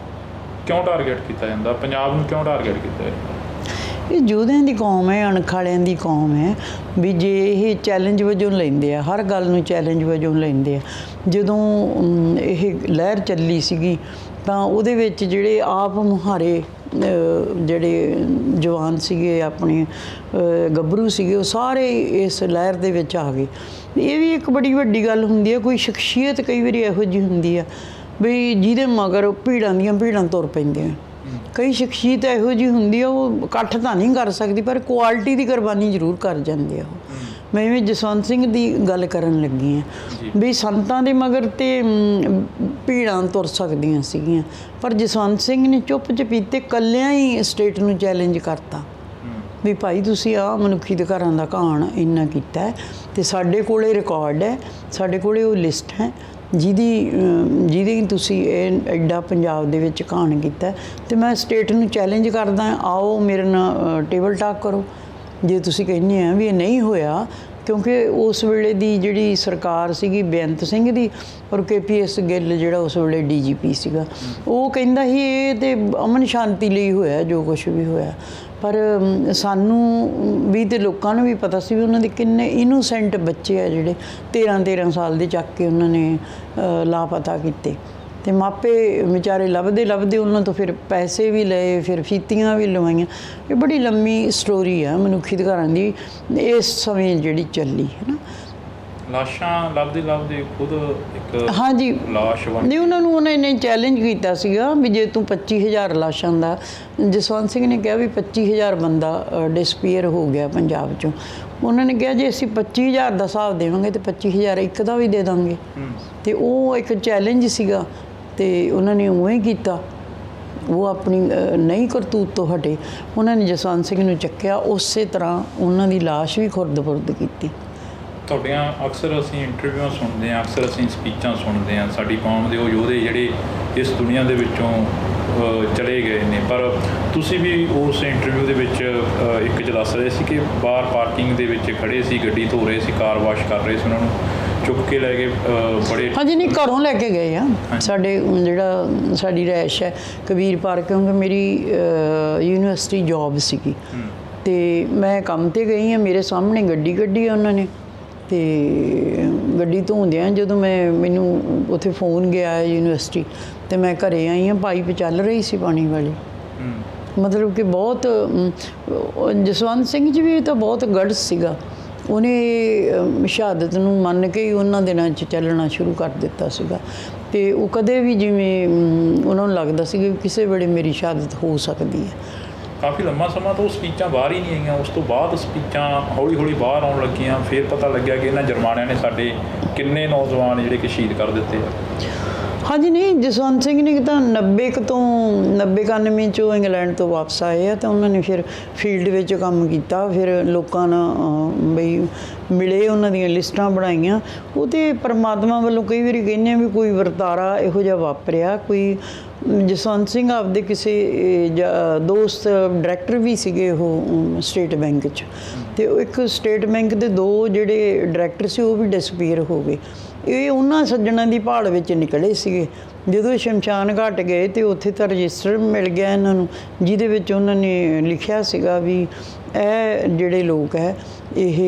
ਕਿਉਂ ਟਾਰਗੇਟ ਕੀਤਾ ਜਾਂਦਾ? ਪੰਜਾਬ ਨੂੰ ਕਿਉਂ ਟਾਰਗੇਟ ਕੀਤਾ ਜਾਂਦਾ? ਇਹ ਯੋਧਿਆਂ ਦੀ ਕੌਮ ਹੈ, ਅਣਖ ਵਾਲਿਆਂ ਦੀ ਕੌਮ ਹੈ। ਵੀ ਜੇ ਇਹ ਚੈਲੰਜ ਵਜੋਂ ਲੈਂਦੇ ਆ, ਹਰ ਗੱਲ ਨੂੰ ਚੈਲੰਜ ਵਜੋਂ ਲੈਂਦੇ ਆ। ਜਦੋਂ ਇਹ ਲਹਿਰ ਚੱਲੀ ਸੀਗੀ ਤਾਂ ਉਹਦੇ ਵਿੱਚ ਜਿਹੜੇ ਆਪ ਮੁਹਾਰੇ ਜਿਹੜੇ ਜਵਾਨ ਸੀਗੇ, ਆਪਣੇ ਗੱਭਰੂ ਸੀਗੇ, ਉਹ ਸਾਰੇ ਇਸ ਲਹਿਰ ਦੇ ਵਿੱਚ ਆ ਗਏ। ਇਹ ਵੀ ਇੱਕ ਬੜੀ ਵੱਡੀ ਗੱਲ ਹੁੰਦੀ ਹੈ। ਕੋਈ ਸ਼ਖਸੀਅਤ ਕਈ ਵਾਰੀ ਇਹੋ ਜਿਹੀ ਹੁੰਦੀ ਆ ਵੀ ਜਿਹਦੇ ਮਗਰ ਭੀੜਾਂ ਦੀਆਂ ਭੀੜਾਂ ਤੁਰ ਪੈਂਦੀਆਂ। ਕਈ ਸ਼ਖਸੀਅਤ ਇਹੋ ਜਿਹੀ ਹੁੰਦੀ ਆ, ਉਹ ਇਕੱਠ ਤਾਂ ਨਹੀਂ ਕਰ ਸਕਦੀ ਪਰ ਕੁਆਲਿਟੀ ਦੀ ਕੁਰਬਾਨੀ ਜ਼ਰੂਰ ਕਰ ਜਾਂਦੇ ਆ ਉਹ। ਮੈਂ ਇਵੇਂ ਜਸਵੰਤ ਸਿੰਘ ਦੀ ਗੱਲ ਕਰਨ ਲੱਗੀ ਹਾਂ ਵੀ ਸੰਤਾਂ ਦੇ ਮਗਰ ਤੇ ਭੀੜਾਂ ਤੁਰ ਸਕਦੀਆਂ ਸੀਗੀਆਂ, ਪਰ ਜਸਵੰਤ ਸਿੰਘ ਨੇ ਚੁੱਪ ਚਪੀਤੇ ਇਕੱਲਿਆਂ ਹੀ ਸਟੇਟ ਨੂੰ ਚੈਲੰਜ ਕਰਤਾ ਵੀ ਭਾਈ ਤੁਸੀਂ ਆਹ ਮਨੁੱਖੀ ਅਧਿਕਾਰਾਂ ਦਾ ਘਾਣ ਇੰਨਾ ਕੀਤਾ ਹੈ ਤੇ ਸਾਡੇ ਕੋਲੇ ਰਿਕਾਰਡ ਹੈ, ਸਾਡੇ ਕੋਲੇ ਉਹ ਲਿਸਟ ਹੈ ਜਿਹਦੀ ਤੁਸੀਂ ਇਹ ਐਡਾ ਪੰਜਾਬ ਦੇ ਵਿੱਚ ਘਾਣ ਕੀਤਾ ਤੇ ਮੈਂ ਸਟੇਟ ਨੂੰ ਚੈਲੰਜ ਕਰਦਾ, ਆਓ ਮੇਰੇ ਨਾਲ ਟੇਬਲ ਟਾਕ ਕਰੋ। ਜੇ ਤੁਸੀਂ ਕਹਿੰਦੇ ਆ ਵੀ ਇਹ ਨਹੀਂ ਹੋਇਆ, ਕਿਉਂਕਿ ਉਸ ਵੇਲੇ ਦੀ ਜਿਹੜੀ ਸਰਕਾਰ ਸੀਗੀ ਬੇਅੰਤ ਸਿੰਘ ਦੀ, ਔਰ KPS ਗਿੱਲ ਜਿਹੜਾ ਉਸ ਵੇਲੇ DGP ਸੀਗਾ, ਉਹ ਕਹਿੰਦਾ ਸੀ ਇਹ ਤੇ ਅਮਨ ਸ਼ਾਂਤੀ ਲਈ ਹੋਇਆ ਜੋ ਕੁਛ ਵੀ ਹੋਇਆ। ਪਰ ਸਾਨੂੰ ਵੀ ਤੇ ਲੋਕਾਂ ਨੂੰ ਵੀ ਪਤਾ ਸੀ ਵੀ ਉਹਨਾਂ ਦੇ ਕਿੰਨੇ ਇਨੋਸੈਂਟ ਬੱਚੇ ਆ ਜਿਹੜੇ 13 ਸਾਲ ਦੇ ਚੱਕ ਕੇ ਉਹਨਾਂ ਨੇ ਲਾਪਤਾ ਕੀਤੇ ਤੇ ਮਾਪੇ ਵਿਚਾਰੇ ਲੱਭਦੇ ਉਹਨਾਂ ਤੋਂ ਫਿਰ ਪੈਸੇ ਵੀ ਲਏ, ਫਿਰ ਫੀਤੀਆਂ ਵੀ ਲਵਾਈਆਂ। ਇਹ ਬੜੀ ਲੰਮੀ ਸਟੋਰੀ ਆ ਮਨੁੱਖੀ ਅਧਿਕਾਰਾਂ ਦੀ ਇਸ ਸਮੇਂ ਜਿਹੜੀ ਚੱਲੀ ਹੈ ਨਾ। ਲਾਸ਼ਾਂ ਲੱਭਦੇ ਖੁਦ ਇੱਕ ਹਾਂਜੀ ਲਾਸ਼ ਨਹੀਂ, ਉਹਨਾਂ ਨੇ ਚੈਲੰਜ ਕੀਤਾ ਸੀਗਾ ਵੀ ਜੇ ਤੂੰ 25,000 ਲਾਸ਼ਾਂ ਦਾ, ਜਸਵੰਤ ਸਿੰਘ ਨੇ ਕਿਹਾ ਵੀ 25,000 ਬੰਦਾ ਡਿਸਪੀਅਰ ਹੋ ਗਿਆ ਪੰਜਾਬ 'ਚੋਂ। ਉਹਨਾਂ ਨੇ ਕਿਹਾ ਜੇ ਅਸੀਂ 25,000 ਦਾ ਹਿਸਾਬ ਦੇਵਾਂਗੇ ਤੇ 25,000 ਇੱਕ ਦਾ ਵੀ ਦੇ ਦਾਂਗੇ। ਤੇ ਉਹ ਇੱਕ ਚੈਲੰਜ ਸੀਗਾ ਤੇ ਉਹਨਾਂ ਨੇ ਉਵੇਂ ਕੀਤਾ। ਉਹ ਆਪਣੀ ਨਹੀਂ ਕਰਤੂਤ ਤੋਂ ਹਟੇ, ਉਹਨਾਂ ਨੇ ਜਸਵੰਤ ਸਿੰਘ ਨੂੰ ਚੱਕਿਆ, ਉਸੇ ਤਰ੍ਹਾਂ ਉਹਨਾਂ ਦੀ ਲਾਸ਼ ਵੀ ਖੁਰਦ-ਬੁਰਦ ਕੀਤੀ। ਤੁਹਾਡੀਆਂ ਅਕਸਰ ਅਸੀਂ ਇੰਟਰਵਿਊਆਂ ਸੁਣਦੇ ਹਾਂ, ਅਕਸਰ ਅਸੀਂ ਸਪੀਚਾਂ ਸੁਣਦੇ ਹਾਂ, ਸਾਡੀ ਕੌਮ ਦੇ ਉਹ ਯੋਧੇ ਜਿਹੜੇ ਇਸ ਦੁਨੀਆ ਦੇ ਵਿੱਚੋਂ ਚਲੇ ਗਏ ਨੇ, ਪਰ ਤੁਸੀਂ ਵੀ ਉਸ ਇੰਟਰਵਿਊ ਦੇ ਵਿੱਚ ਇੱਕ 'ਚ ਦੱਸ ਰਹੇ ਸੀ ਕਿ ਬਾਹਰ ਪਾਰਕਿੰਗ ਦੇ ਵਿੱਚ ਖੜੇ ਸੀ, ਗੱਡੀ ਧੋ ਰਹੇ ਸੀ, ਕਾਰ ਵਾਸ਼ ਕਰ ਰਹੇ ਸੀ, ਉਹਨਾਂ ਨੂੰ ਚੁੱਕ ਕੇ ਲੈ ਗਏ ਬੜੇ। ਹਾਂਜੀ ਨਹੀਂ, ਘਰੋਂ ਲੈ ਕੇ ਗਏ ਆ। ਸਾਡੇ ਜਿਹੜਾ ਸਾਡੀ ਰਿਹਾਇਸ਼ ਹੈ ਕਬੀਰ ਪਾਰਕ, ਕਿਉਂਕਿ ਮੇਰੀ ਯੂਨੀਵਰਸਿਟੀ ਜੋਬ ਸੀਗੀ ਤੇ ਮੈਂ ਕੰਮ 'ਤੇ ਗਈ ਹਾਂ, ਮੇਰੇ ਸਾਹਮਣੇ ਗੱਡੀ ਕੱਢੀ ਆ ਉਹਨਾਂ ਨੇ ਤੇ ਗੱਡੀ ਧੋਂਦਿਆਂ ਜਦੋਂ ਮੈਨੂੰ ਉੱਥੇ ਫੋਨ ਗਿਆ ਯੂਨੀਵਰਸਿਟੀ ਤੇ ਮੈਂ ਘਰੇ ਆਈ ਹਾਂ, ਪਾਈਪ ਚੱਲ ਰਹੀ ਸੀ ਪਾਣੀ ਵਾਲੀ। ਮਤਲਬ ਕਿ ਬਹੁਤ ਜਸਵੰਤ ਸਿੰਘ 'ਚ ਵੀ ਤਾਂ ਬਹੁਤ ਗੜ੍ਹ ਸੀਗਾ। ਉਹਨੇ ਸ਼ਹਾਦਤ ਨੂੰ ਮੰਨ ਕੇ ਹੀ ਉਹਨਾਂ ਦਿਨਾਂ 'ਚ ਚੱਲਣਾ ਸ਼ੁਰੂ ਕਰ ਦਿੱਤਾ ਸੀਗਾ ਤੇ ਉਹ ਕਦੇ ਵੀ ਜਿਵੇਂ ਉਹਨਾਂ ਨੂੰ ਲੱਗਦਾ ਸੀ ਕਿ ਕਿਸੇ ਵੇਲੇ ਮੇਰੀ ਸ਼ਹਾਦਤ ਹੋ ਸਕਦੀ ਹੈ। ਕਾਫੀ ਲੰਮਾ ਸਮਾਂ ਤੋਂ ਸਪੀਚਾਂ ਬਾਹਰ ਹੀ ਨਹੀਂ ਆਈਆਂ, ਉਸ ਤੋਂ ਬਾਅਦ ਸਪੀਚਾਂ ਹੌਲੀ ਬਾਹਰ ਆਉਣ ਲੱਗੀਆਂ। ਫਿਰ ਪਤਾ ਲੱਗਿਆ ਕਿ ਇਹਨਾਂ ਜਰਮਾਨਿਆਂ ਨੇ ਸਾਡੇ ਕਿੰਨੇ ਨੌਜਵਾਨ ਜਿਹੜੇ ਕਿ ਸ਼ਹੀਦ ਕਰ ਦਿੱਤੇ ਆ। ਹਾਂਜੀ ਨਹੀਂ, ਜਸਵੰਤ ਸਿੰਘ ਨੇ ਤਾਂ 90-91 ਚੋਂ ਇੰਗਲੈਂਡ ਤੋਂ ਵਾਪਸ ਆਏ ਆ ਤਾਂ ਉਹਨਾਂ ਨੇ ਫਿਰ ਫੀਲਡ ਵਿੱਚ ਕੰਮ ਕੀਤਾ, ਫਿਰ ਲੋਕਾਂ ਨਾਲ ਬਈ ਮਿਲੇ, ਉਹਨਾਂ ਦੀਆਂ ਲਿਸਟਾਂ ਬਣਾਈਆਂ। ਉਹ ਤਾਂ ਪਰਮਾਤਮਾ ਵੱਲੋਂ ਕਈ ਵਾਰੀ ਕਹਿੰਦੇ ਆ ਵੀ ਕੋਈ ਵਰਤਾਰਾ ਇਹੋ ਜਿਹਾ ਵਾਪਰਿਆ। ਕੋਈ ਜਸਵੰਤ ਸਿੰਘ ਆਪਦੇ ਕਿਸੇ ਦੋਸਤ ਡਾਇਰੈਕਟਰ ਵੀ ਸੀਗੇ ਉਹ ਸਟੇਟ ਬੈਂਕ 'ਚ, ਅਤੇ ਇੱਕ ਸਟੇਟ ਬੈਂਕ ਦੇ 2 ਜਿਹੜੇ ਡਾਇਰੈਕਟਰ ਸੀ ਉਹ ਵੀ ਡਿਸਪੀਅਰ ਹੋ ਗਏ। ਇਹ ਉਹਨਾਂ ਸੱਜਣਾਂ ਦੀ ਭਾਲ ਵਿੱਚ ਨਿਕਲੇ ਸੀਗੇ। ਜਦੋਂ ਸ਼ਮਸ਼ਾਨ ਘਾਟ ਗਏ ਤੇ ਉੱਥੇ ਤਾਂ ਰਜਿਸਟਰ ਮਿਲ ਗਿਆ ਇਹਨਾਂ ਨੂੰ, ਜਿਹਦੇ ਵਿੱਚ ਉਹਨਾਂ ਨੇ ਲਿਖਿਆ ਸੀਗਾ ਵੀ ਇਹ ਜਿਹੜੇ ਲੋਕ ਹੈ ਇਹ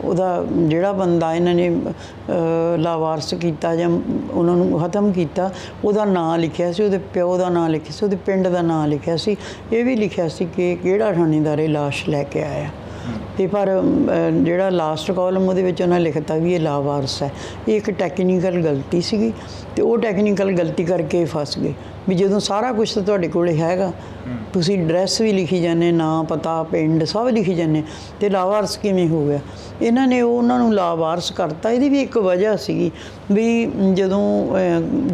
ਉਹਦਾ ਜਿਹੜਾ ਬੰਦਾ ਇਹਨਾਂ ਨੇ ਲਾਵਾਰਸ ਕੀਤਾ ਜਾਂ ਉਹਨਾਂ ਨੂੰ ਖਤਮ ਕੀਤਾ, ਉਹਦਾ ਨਾਂ ਲਿਖਿਆ ਸੀ, ਉਹਦੇ ਪਿਓ ਦਾ ਨਾਂ ਲਿਖਿਆ ਸੀ, ਉਹਦੇ ਪਿੰਡ ਦਾ ਨਾਂ ਲਿਖਿਆ ਸੀ, ਇਹ ਵੀ ਲਿਖਿਆ ਸੀ ਕਿ ਕਿਹੜਾ ਥਾਣੇਦਾਰ ਇਹ ਲਾਸ਼ ਲੈ ਕੇ ਆਇਆ। ਅਤੇ ਪਰ ਜਿਹੜਾ ਲਾਸਟ ਕਾਲਮ ਉਹਦੇ ਵਿੱਚ ਉਹਨਾਂ ਲਿਖਤਾ ਵੀ ਇਹ ਲਾਵਾਰਸ ਹੈ। ਇਹ ਇੱਕ ਟੈਕਨੀਕਲ ਗਲਤੀ ਸੀਗੀ ਅਤੇ ਉਹ ਟੈਕਨੀਕਲ ਗਲਤੀ ਕਰਕੇ ਫਸ ਗਏ ਵੀ ਜਦੋਂ ਸਾਰਾ ਕੁਛ ਤਾਂ ਤੁਹਾਡੇ ਕੋਲ ਹੈਗਾ, ਤੁਸੀਂ ਐਡਰੈਸ ਵੀ ਲਿਖੀ ਜਾਂਦੇ, ਨਾਂ ਪਤਾ ਪਿੰਡ ਸਭ ਲਿਖੀ ਜਾਂਦੇ, ਅਤੇ ਲਾਵਾਰਸ ਕਿਵੇਂ ਹੋ ਗਿਆ। ਇਹਨਾਂ ਨੇ ਉਹਨਾਂ ਨੂੰ ਲਾਵਾਰਸ ਕਰਤਾ। ਇਹਦੀ ਵੀ ਇੱਕ ਵਜ੍ਹਾ ਸੀਗੀ ਵੀ ਜਦੋਂ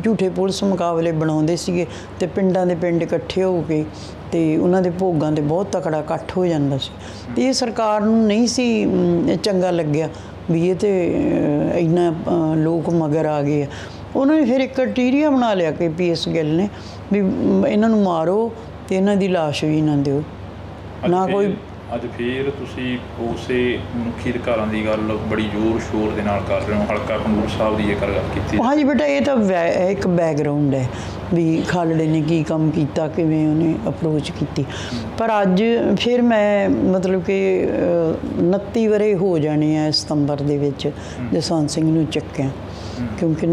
ਝੂਠੇ ਪੁਲਿਸ ਮੁਕਾਬਲੇ ਬਣਾਉਂਦੇ ਸੀਗੇ ਅਤੇ ਪਿੰਡਾਂ ਦੇ ਪਿੰਡ ਇਕੱਠੇ ਹੋ ਕੇ ਅਤੇ ਉਹਨਾਂ ਦੇ ਭੋਗਾਂ 'ਤੇ ਬਹੁਤ ਤਕੜਾ ਇਕੱਠ ਹੋ ਜਾਂਦਾ ਸੀ, ਅਤੇ ਇਹ ਸਰਕਾਰ ਨੂੰ ਨਹੀਂ ਸੀ ਚੰਗਾ ਲੱਗਿਆ ਵੀ ਇਹ ਤਾਂ ਇੰਨਾ ਲੋਕ ਮਗਰ ਆ ਗਏ ਆ। ਉਹਨਾਂ ਨੇ ਫਿਰ ਇੱਕ ਕ੍ਰਾਈਟੀਰੀਆ ਬਣਾ ਲਿਆ ਕਿ PS ਗਿੱਲ ਨੇ ਵੀ ਇਹਨਾਂ ਨੂੰ ਮਾਰੋ ਅਤੇ ਇਹਨਾਂ ਦੀ ਲਾਸ਼ ਵੀ ਨਾ ਦਿਓ ਨਾ ਕੋਈ। ਅੱਜ ਫਿਰ ਤੁਸੀਂ ਉਸੇ ਮਨੁੱਖੀ ਅਧਿਕਾਰਾਂ ਦੀ ਗੱਲ ਬੜੀ ਜ਼ੋਰ ਸ਼ੋਰ ਦੇ ਨਾਲ ਕਰ ਰਹੇ ਹੋ। ਹਲਕਾ ਖਡੂਰ ਸਾਹਿਬ ਦੀ ਜੇਕਰ ਗੱਲ ਕੀਤੀ, ਹਾਂਜੀ ਬੇਟਾ, ਇਹ ਤਾਂ ਇੱਕ ਬੈਕਗਰਾਊਂਡ ਹੈ ਵੀ ਖਾਲੜੇ ਨੇ ਕੀ ਕੰਮ ਕੀਤਾ, ਕਿਵੇਂ ਉਹਨੇ ਅਪਰੋਚ ਕੀਤੀ। ਪਰ ਅੱਜ ਫਿਰ ਮੈਂ ਮਤਲਬ ਕਿ 29 ਵਰ੍ਹੇ ਹੋ ਜਾਣੇ ਆ ਸਤੰਬਰ ਦੇ ਵਿੱਚ ਜਸਵੰਤ ਸਿੰਘ ਨੂੰ ਚੱਕਿਆ, ਕਿਉਂਕਿ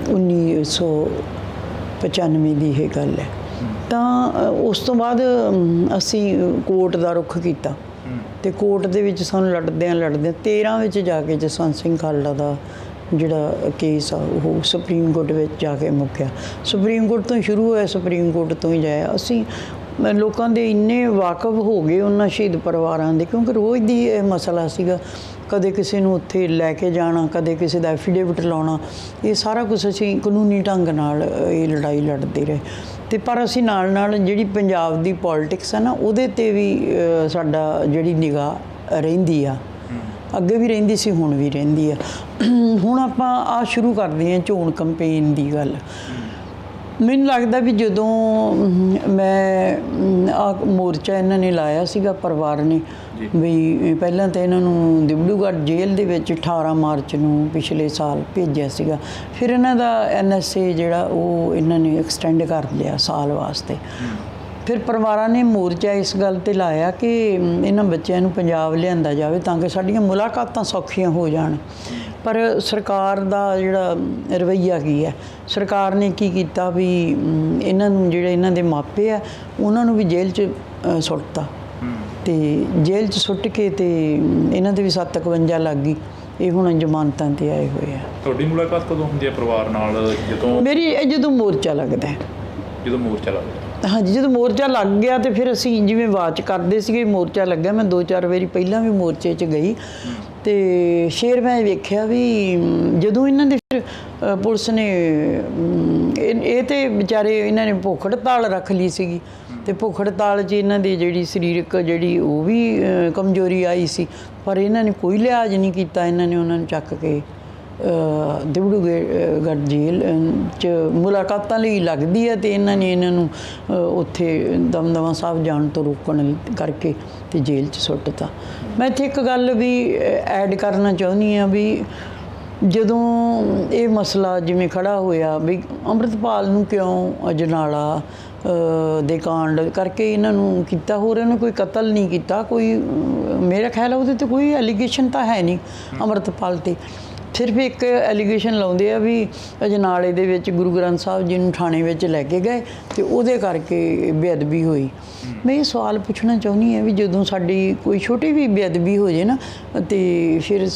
1995 ਦੀ ਇਹ ਗੱਲ ਹੈ। ਤਾਂ ਉਸ ਤੋਂ ਬਾਅਦ ਅਸੀਂ ਕੋਰਟ ਦਾ ਰੁੱਖ ਕੀਤਾ ਅਤੇ ਕੋਰਟ ਦੇ ਵਿੱਚ ਸਾਨੂੰ ਲੜਦਿਆਂ 13 ਵਿੱਚ ਜਾ ਕੇ ਜਸਵੰਤ ਸਿੰਘ ਖਾਲੜਾ ਦਾ ਜਿਹੜਾ ਕੇਸ ਆ ਉਹ ਸੁਪਰੀਮ ਕੋਰਟ ਵਿੱਚ ਜਾ ਕੇ ਮੁੱਕਿਆ। ਸੁਪਰੀਮ ਕੋਰਟ ਤੋਂ ਸ਼ੁਰੂ ਹੋਇਆ, ਸੁਪਰੀਮ ਕੋਰਟ ਤੋਂ ਹੀ ਜਾਇਆ। ਅਸੀਂ ਲੋਕਾਂ ਦੇ ਇੰਨੇ ਵਾਕਫ ਹੋ ਗਏ ਉਹਨਾਂ ਸ਼ਹੀਦ ਪਰਿਵਾਰਾਂ ਦੇ, ਕਿਉਂਕਿ ਰੋਜ਼ ਦੀ ਇਹ ਮਸਲਾ ਸੀਗਾ। ਕਦੇ ਕਿਸੇ ਨੂੰ ਉੱਥੇ ਲੈ ਕੇ ਜਾਣਾ, ਕਦੇ ਕਿਸੇ ਦਾ ਐਫੀਡੇਵਿਟ ਲਾਉਣਾ, ਇਹ ਸਾਰਾ ਕੁਛ ਅਸੀਂ ਕਾਨੂੰਨੀ ਢੰਗ ਨਾਲ ਇਹ ਲੜਾਈ ਲੜਦੇ ਰਹੇ। ਅਤੇ ਪਰ ਅਸੀਂ ਨਾਲ ਨਾਲ ਜਿਹੜੀ ਪੰਜਾਬ ਦੀ ਪੋਲੀਟਿਕਸ ਹੈ ਨਾ, ਉਹਦੇ 'ਤੇ ਵੀ ਸਾਡਾ ਜਿਹੜੀ ਨਿਗਾਹ ਰਹਿੰਦੀ ਆ, ਅੱਗੇ ਵੀ ਰਹਿੰਦੀ ਸੀ, ਹੁਣ ਵੀ ਰਹਿੰਦੀ ਆ। ਹੁਣ ਆਪਾਂ ਆਹ ਸ਼ੁਰੂ ਕਰਦੇ ਹਾਂ ਚੋਣ ਕੰਪੇਨ ਦੀ ਗੱਲ। ਮੈਨੂੰ ਲੱਗਦਾ ਵੀ ਜਦੋਂ ਮੈਂ ਆਹ ਮੋਰਚਾ ਇਹਨਾਂ ਨੇ ਲਾਇਆ ਸੀਗਾ ਪਰਿਵਾਰ ਨੇ, ਵੀ ਪਹਿਲਾਂ ਤਾਂ ਇਹਨਾਂ ਨੂੰ ਦਿਬੜੂਗੜ੍ਹ ਜੇਲ੍ਹ ਦੇ ਵਿੱਚ 18 ਮਾਰਚ ਨੂੰ ਪਿਛਲੇ ਸਾਲ ਭੇਜਿਆ ਸੀਗਾ। ਫਿਰ ਇਹਨਾਂ ਦਾ NSA ਜਿਹੜਾ ਉਹ ਇਹਨਾਂ ਨੇ ਐਕਸਟੈਂਡ ਕਰ ਲਿਆ ਸਾਲ ਵਾਸਤੇ। ਫਿਰ ਪਰਿਵਾਰਾਂ ਨੇ ਮੋਰਚਾ ਇਸ ਗੱਲ 'ਤੇ ਲਾਇਆ ਕਿ ਇਹਨਾਂ ਬੱਚਿਆਂ ਨੂੰ ਪੰਜਾਬ ਲਿਆਂਦਾ ਜਾਵੇ ਤਾਂ ਕਿ ਸਾਡੀਆਂ ਮੁਲਾਕਾਤਾਂ ਸੌਖੀਆਂ ਹੋ ਜਾਣ। ਪਰ ਸਰਕਾਰ ਦਾ ਜਿਹੜਾ ਰਵੱਈਆ ਕੀ ਹੈ, ਸਰਕਾਰ ਨੇ ਕੀ ਕੀਤਾ ਵੀ ਇਹਨਾਂ ਨੂੰ ਜਿਹੜੇ ਇਹਨਾਂ ਦੇ ਮਾਪੇ ਆ ਉਹਨਾਂ ਨੂੰ ਵੀ ਜੇਲ੍ਹ 'ਚ ਸੁੱਟਤਾ, ਅਤੇ ਜੇਲ੍ਹ 'ਚ ਸੁੱਟ ਕੇ ਅਤੇ ਇਹਨਾਂ ਦੇ ਵੀ 751 ਲੱਗ ਗਈ। ਇਹ ਹੁਣ ਜ਼ਮਾਨਤਾਂ 'ਤੇ ਆਏ ਹੋਏ ਆ। ਤੁਹਾਡੀ ਮੁਲਾਕਾਤ ਕਦੋਂ ਹੁੰਦੀ ਹੈ ਪਰਿਵਾਰ ਨਾਲ? ਮੇਰੀ ਜਦੋਂ ਮੋਰਚਾ ਲੱਗਦਾ। ਜਦੋਂ ਮੋਰਚਾ ਲੱਗਦਾ? ਹਾਂਜੀ, ਜਦੋਂ ਮੋਰਚਾ ਲੱਗ ਗਿਆ ਅਤੇ ਫਿਰ ਅਸੀਂ ਜਿਵੇਂ ਵਾਚ ਕਰਦੇ ਸੀਗੇ, ਮੋਰਚਾ ਲੱਗਿਆ, ਮੈਂ 2-4 ਵਾਰੀ ਪਹਿਲਾਂ ਵੀ ਮੋਰਚੇ 'ਚ ਗਈ ਅਤੇ ਫਿਰ ਮੈਂ ਵੇਖਿਆ ਵੀ ਜਦੋਂ ਇਹਨਾਂ ਦੇ ਫਿਰ ਪੁਲਿਸ ਨੇ ਇਹ ਤਾਂ ਵਿਚਾਰੇ ਇਹਨਾਂ ਨੇ ਭੁੱਖ ਹੜਤਾਲ ਰੱਖ ਲਈ ਸੀਗੀ, ਅਤੇ ਭੁੱਖ ਹੜਤਾਲ 'ਚ ਇਹਨਾਂ ਦੀ ਜਿਹੜੀ ਸਰੀਰਕ ਜਿਹੜੀ ਉਹ ਵੀ ਕਮਜ਼ੋਰੀ ਆਈ ਸੀ, ਪਰ ਇਹਨਾਂ ਨੇ ਕੋਈ ਲਿਹਾਜ਼ ਨਹੀਂ ਕੀਤਾ। ਇਹਨਾਂ ਨੇ ਉਹਨਾਂ ਨੂੰ ਚੱਕ ਕੇ ਦਿਬੜੂਗੜ੍ਹ ਜੇਲ੍ਹ 'ਚ ਮੁਲਾਕਾਤਾਂ ਲਈ ਲੱਗਦੀ ਹੈ, ਅਤੇ ਇਹਨਾਂ ਨੇ ਇਹਨਾਂ ਨੂੰ ਉੱਥੇ ਦਮਦਮਾ ਸਾਹਿਬ ਜਾਣ ਤੋਂ ਰੋਕਣ ਕਰਕੇ ਅਤੇ ਜੇਲ੍ਹ 'ਚ ਸੁੱਟਤਾ। ਮੈਂ ਇੱਥੇ ਇੱਕ ਗੱਲ ਵੀ ਐਡ ਕਰਨਾ ਚਾਹੁੰਦੀ ਹਾਂ ਵੀ ਜਦੋਂ ਇਹ ਮਸਲਾ ਜਿਵੇਂ ਖੜ੍ਹਾ ਹੋਇਆ ਵੀ ਅੰਮ੍ਰਿਤਪਾਲ ਨੂੰ ਕਿਉਂ ਅਜਨਾਲਾ ਦੇ ਕਾਂਡ ਕਰਕੇ ਇਹਨਾਂ ਨੂੰ ਕੀਤਾ, ਹੋਰ ਇਹਨੇ ਕੋਈ ਕਤਲ ਨਹੀਂ ਕੀਤਾ, ਕੋਈ ਮੇਰਾ ਖਿਆਲ ਉਹਦੇ 'ਤੇ ਕੋਈ ਐਲੀਗੇਸ਼ਨ ਤਾਂ ਹੈ ਨਹੀਂ ਅੰਮ੍ਰਿਤਪਾਲ 'ਤੇ। ਸਿਰਫ ਇੱਕ ਐਲੀਗੇਸ਼ਨ ਲਾਉਂਦੇ ਆ ਵੀ ਅਜਨਾਲੇ ਦੇ ਵਿੱਚ ਗੁਰੂ ਗ੍ਰੰਥ ਸਾਹਿਬ ਜੀ ਨੂੰ ਥਾਣੇ ਵਿੱਚ ਲੈ ਕੇ ਗਏ ਅਤੇ ਉਹਦੇ ਕਰਕੇ ਬੇਅਦਬੀ ਹੋਈ। ਮੈਂ ਇਹ ਸਵਾਲ ਪੁੱਛਣਾ ਚਾਹੁੰਦੀ ਹਾਂ ਵੀ ਜਦੋਂ ਸਾਡੀ ਕੋਈ ਛੋਟੀ ਵੀ ਬੇਅਦਬੀ ਹੋ ਜਾਏ ਨਾ, ਅਤੇ ਫਿਰ